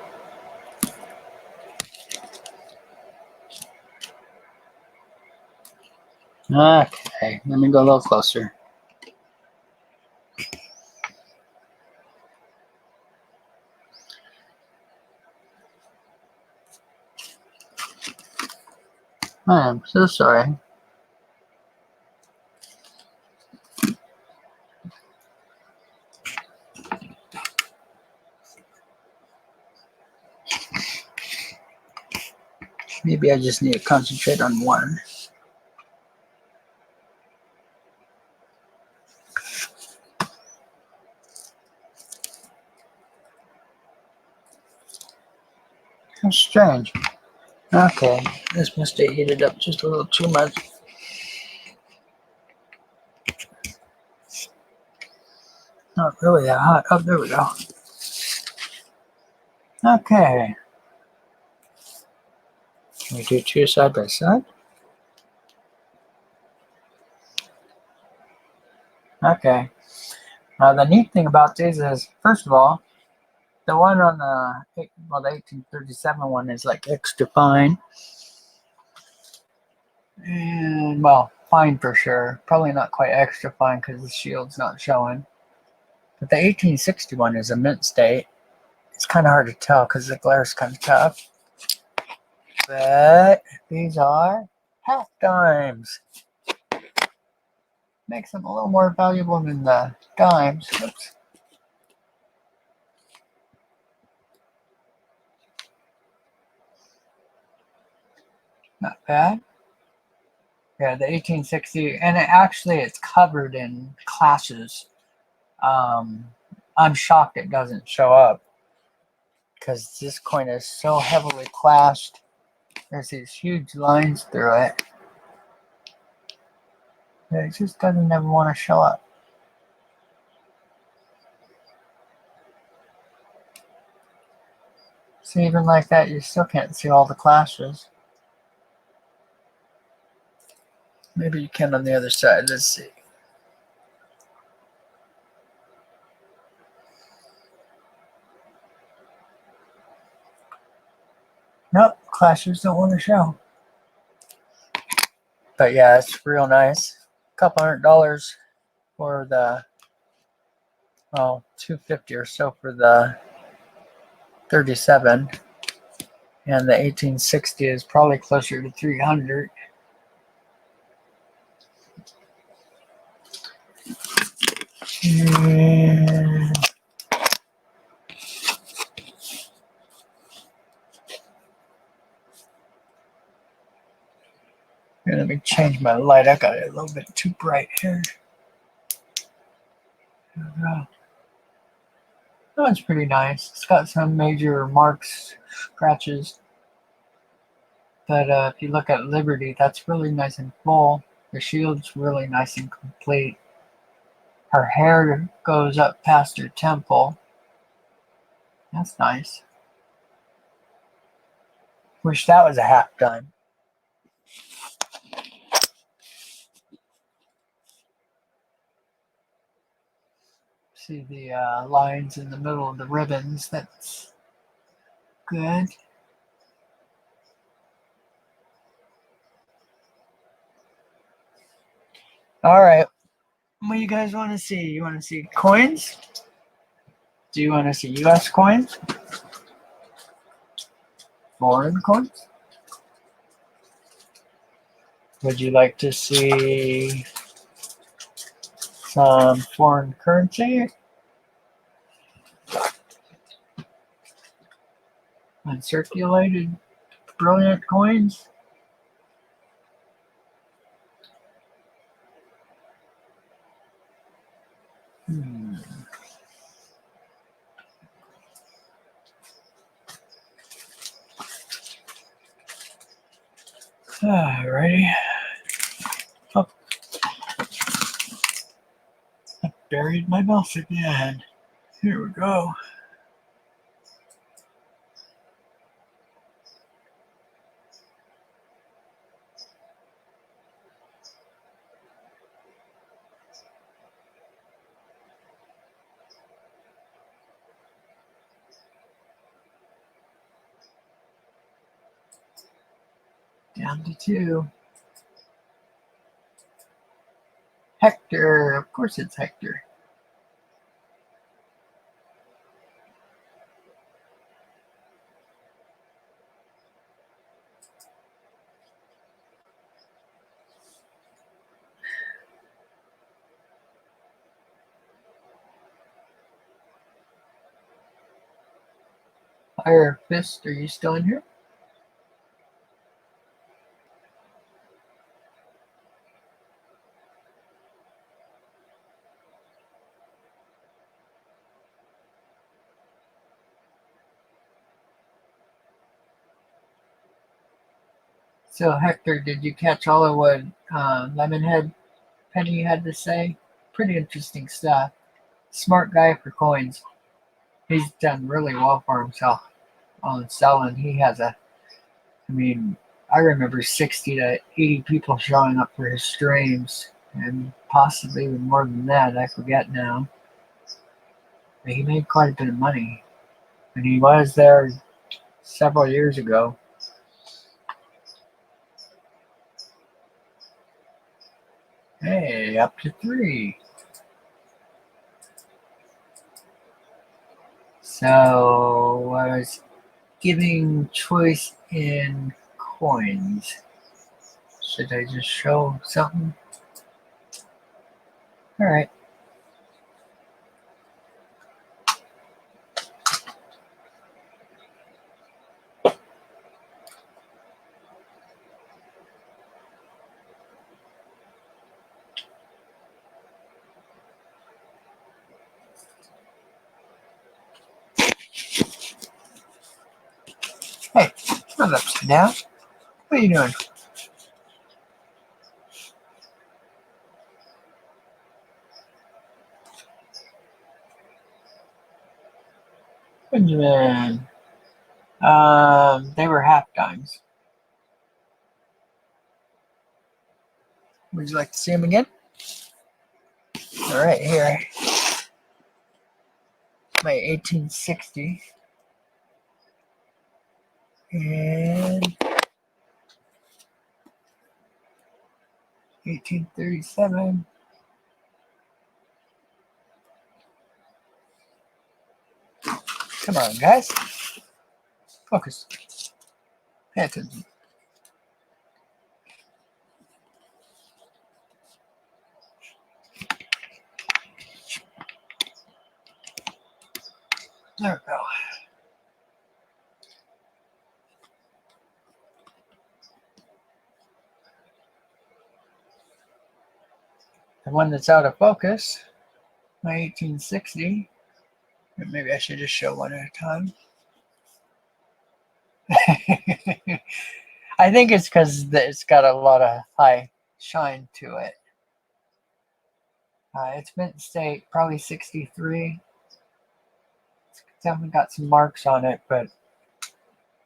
Okay, let me go a little closer. I am so sorry. Maybe I just need to concentrate on one. How strange. Okay, this must have heated up just a little too much. Not really that hot. Oh, there we go. Okay. Can we do two side by side? Okay. Now the neat thing about these is, first of all, the one on the 1837 one is like extra fine. And, well, fine for sure. Probably not quite extra fine because the shield's not showing. But the 1861 is a mint state. It's kind of hard to tell because the glare is kind of tough. But these are half dimes. Makes them a little more valuable than the dimes. Oops. Not bad. Yeah, the 1860, and it's covered in clashes. I'm shocked it doesn't show up because this coin is so heavily clashed. There's these huge lines through it. It just doesn't ever want to show up. So even like that, you still can't see all the clashes. Maybe you can on the other side. Let's see. Nope, clashes don't want to show. But yeah, it's real nice. Couple $100 for the, well, $250 or so for the 37, and the 1860 is probably closer to 300. And here, let me change my light. I got it a little bit too bright here. There we go. Oh, it's pretty nice. It's got some major marks, scratches. But if you look at Liberty, that's really nice and full. The shield's really nice and complete. Her hair goes up past her temple. That's nice. Wish that was a half dime. See the lines in the middle of the ribbons. That's good. All right. What do you guys want to see? You want to see coins? Do you want to see U.S. coins? Foreign coins? Would you like to see some foreign currency? Uncirculated brilliant coins? Alrighty. Oh, I buried my mouse again. Here we go. Down to 2. Hector. Of course it's Hector. Fire Fist, are you still in here? So Hector, did you catch all of what Lemonhead Penny had to say? Pretty interesting stuff. Smart guy for coins. He's done really well for himself on selling. He has I remember 60 to 80 people showing up for his streams, and possibly even more than that. I forget now. But he made quite a bit of money. And he was there several years ago. Hey, up to 3. So I was giving choice in coins. Should I just show something? All right. Hey, not upside down. What are you doing? Benjamin. They were half dimes. Would you like to see them again? All right, here. My 1860 and 1837. Come on, guys. Focus. Pay attention. There we go. The one that's out of focus, my 1860. Maybe I should just show one at a time. I think it's because it's got a lot of high shine to it. It's mint state, probably 63. It's definitely got some marks on it, but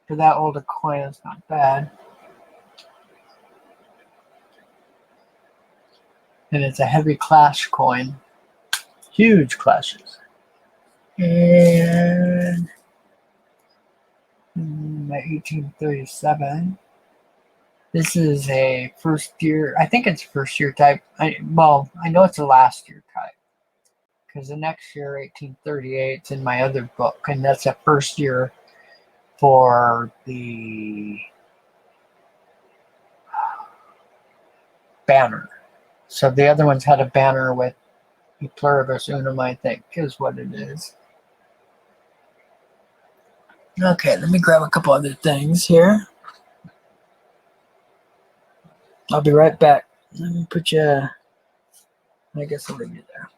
for that old a coin, it's not bad. And it's a heavy clash coin. Huge clashes. And my 1837. This is a first year, I think it's first year type. I know it's a last year type. Because the next year, 1838, is in my other book. And that's a first year for the banner. So the other ones had a banner with E pluribus unum, I think, is what it is. Okay, let me grab a couple other things here. I'll be right back. Let me put you, I guess I'll leave you there.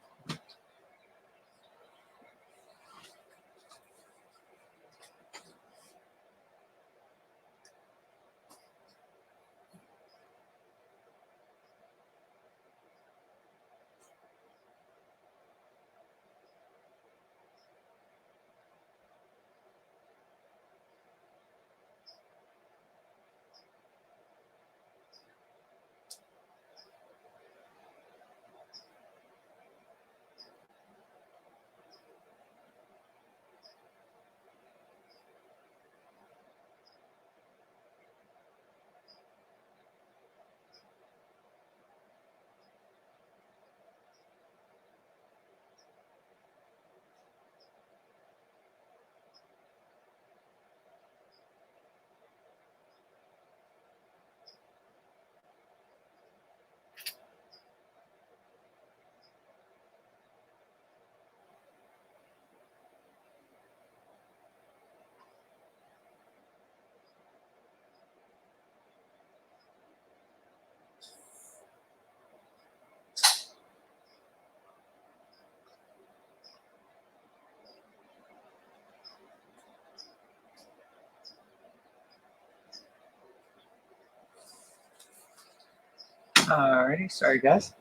Alrighty, sorry guys.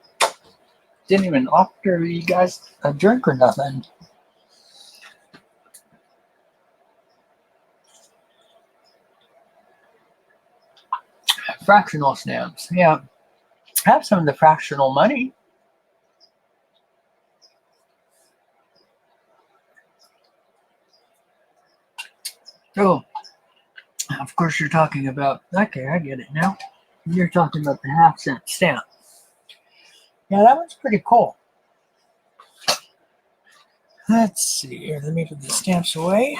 Didn't even offer you guys a drink or nothing. Fractional stamps, yeah. I have some of the fractional money. Oh, of course you're talking about, okay, I get it now. You're talking about the half-cent stamp. Yeah, that one's pretty cool. Let's see here. Let me put the stamps away.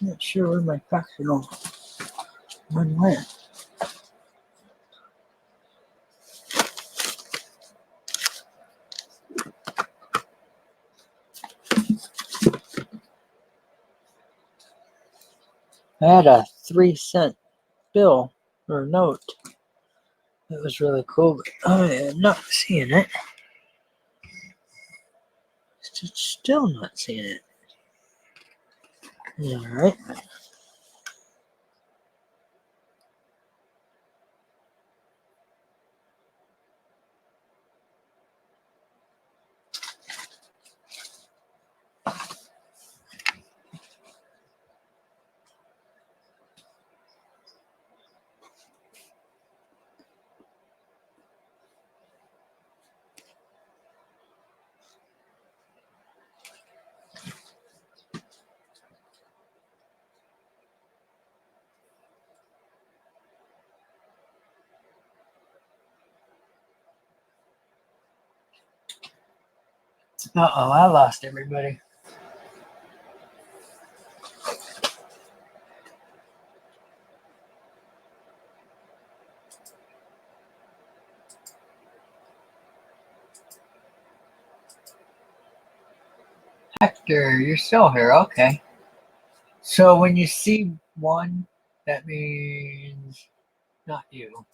Not sure where my fractional one went. I had a 3-cent bill or note. That was really cool, but I am not seeing it. Still not seeing it. All right. Uh-oh, I lost everybody. Hector, you're still here. Okay. So when you see one, that means not you.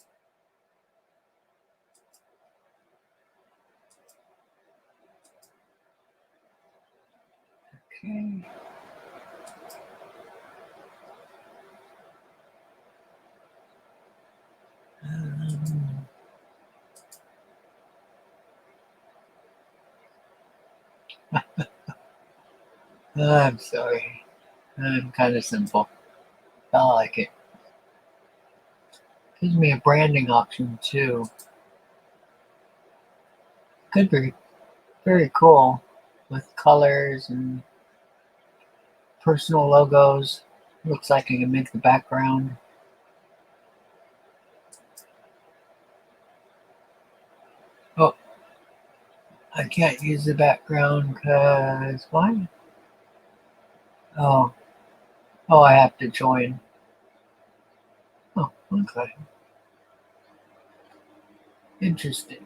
Okay. Um, I'm sorry. I'm kind of simple. I like it. Gives me a branding option too. Could be very cool with colors and personal logos. Looks like I can make the background. Oh, I can't use the background because why? Oh, I have to join. Oh, okay. Interesting.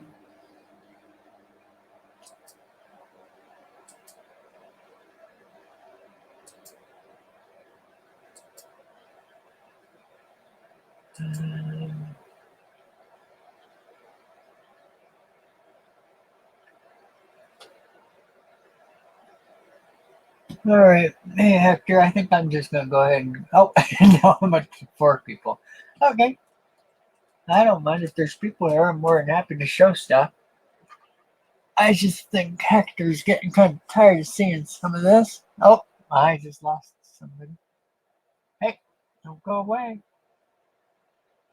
All right. Hey, Hector, I think I'm just going to go ahead and. Oh, no, I'm at 4 people. Okay. I don't mind if there's people there. I'm more than happy to show stuff. I just think Hector's getting kind of tired of seeing some of this. Oh, I just lost somebody. Hey, don't go away.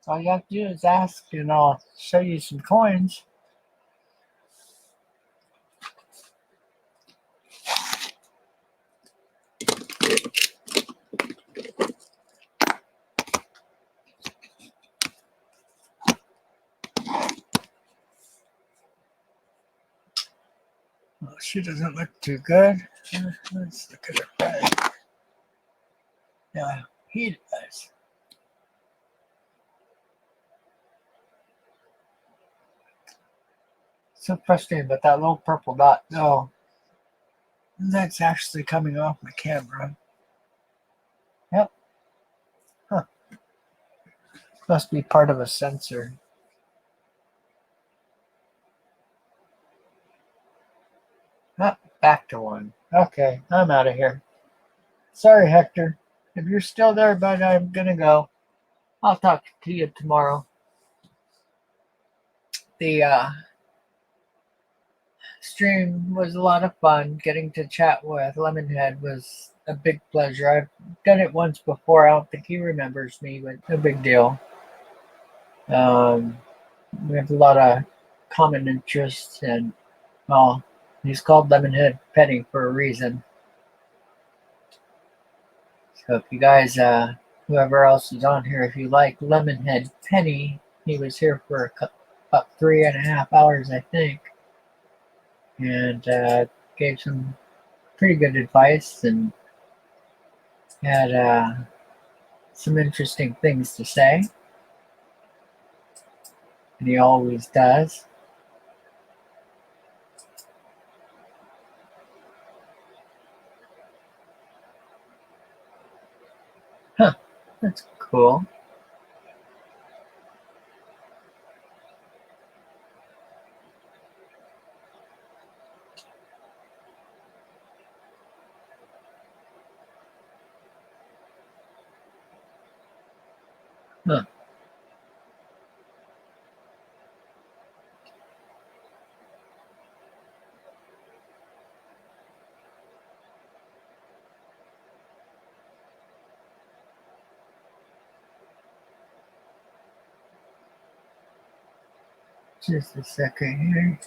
All you have to do is ask, and I'll show you some coins. Well, she doesn't look too good. Let's look at her bag. Yeah, he does. So frustrating, but that little purple dot, no, that's actually coming off my camera. Yep. Huh. Must be part of a sensor. Ah, back to 1. Okay, I'm out of here. Sorry, Hector. If you're still there, bud, I'm gonna go. I'll talk to you tomorrow. The stream was a lot of fun. Getting to chat with Lemonhead was a big pleasure. I've done it once before. I don't think he remembers me, but no big deal. We have a lot of common interests, and well, he's called Lemonhead Penny for a reason. So if you guys, whoever else is on here, if you like Lemonhead Penny, he was here for about 3.5 hours, I think, and gave some pretty good advice and had some interesting things to say, and he always does. Huh, that's cool. Huh. Just a second here.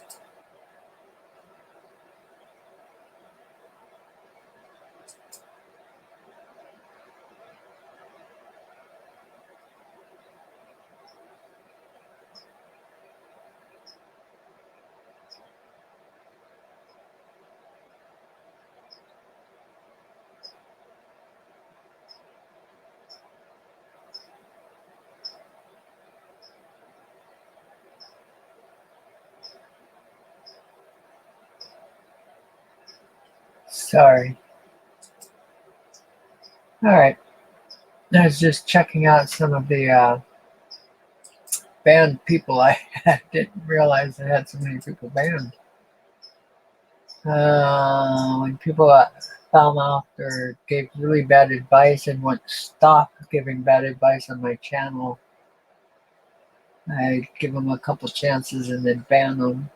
Sorry. All right. I was just checking out some of the banned people. I didn't realize I had so many people banned. When people foul mouthed or gave really bad advice and wouldn't stop giving bad advice on my channel, I give them a couple chances and then ban them.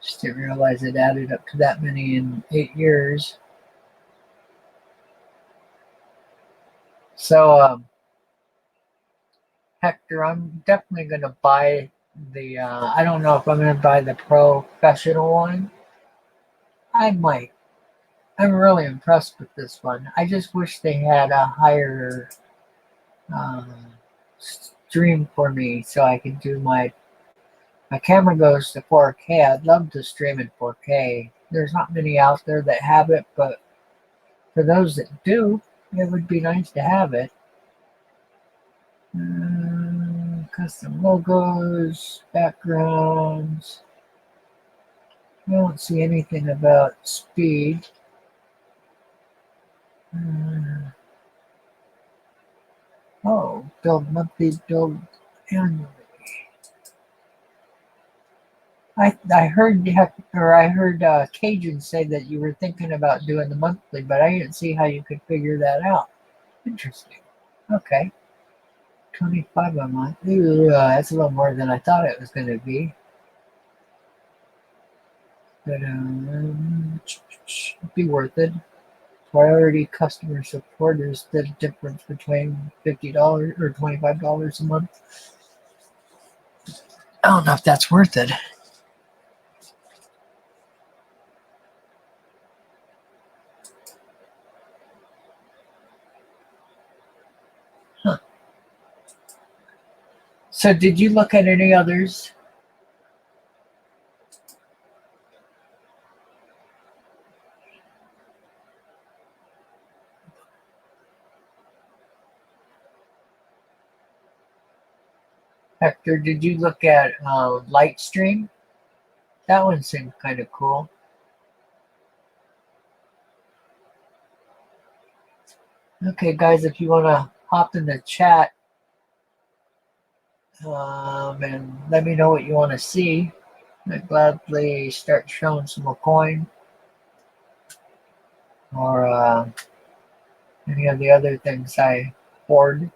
Just didn't realize it added up to that many in 8 years. So, Hector, I'm definitely going to buy the, I don't know if I'm going to buy the professional one. I might. I'm really impressed with this one. I just wish they had a higher stream for me so I could do my camera goes to 4K. I'd love to stream in 4K. There's not many out there that have it, but for those that do, it would be nice to have it. Custom logos, backgrounds. I don't see anything about speed. Oh, build monthly, build annually. I heard Cajun say that you were thinking about doing the monthly, but I didn't see how you could figure that out. Interesting. Okay. 25 a month. Ooh, that's a little more than I thought it was going to be. But it'd be worth it. Priority customer support is the difference between $50 or $25 a month. I don't know if that's worth it. Huh. So did you look at any others? Hector, did you look at Lightstream? That one seemed kind of cool. Okay, guys, if you want to hop in the chat and let me know what you want to see, I'd gladly start showing some more coin or any of the other things I hoard.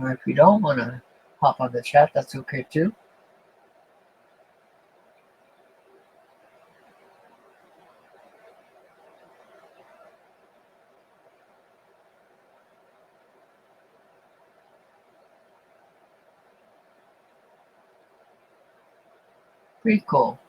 Or if you don't want to hop on the chat, that's okay too. Pretty cool.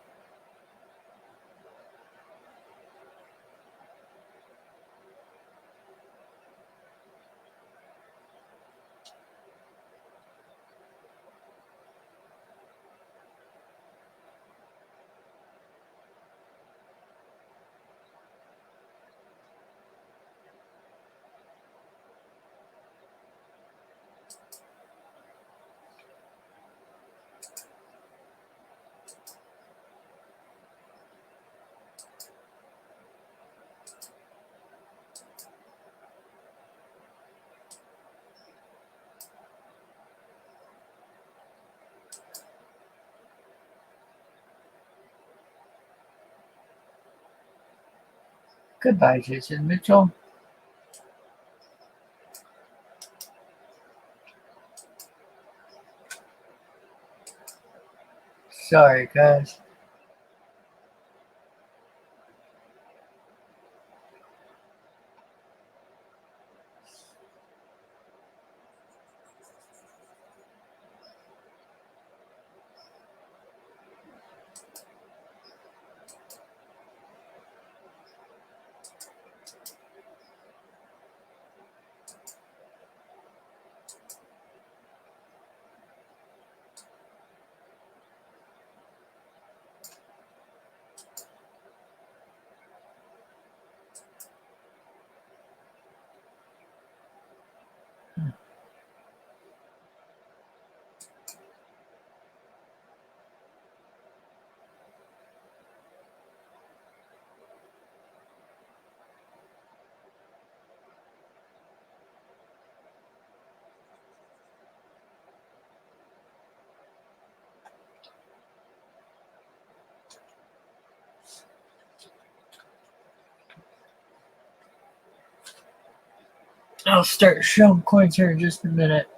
Goodbye, Jason Mitchell. Sorry, guys. I'll start showing coins here in just a minute.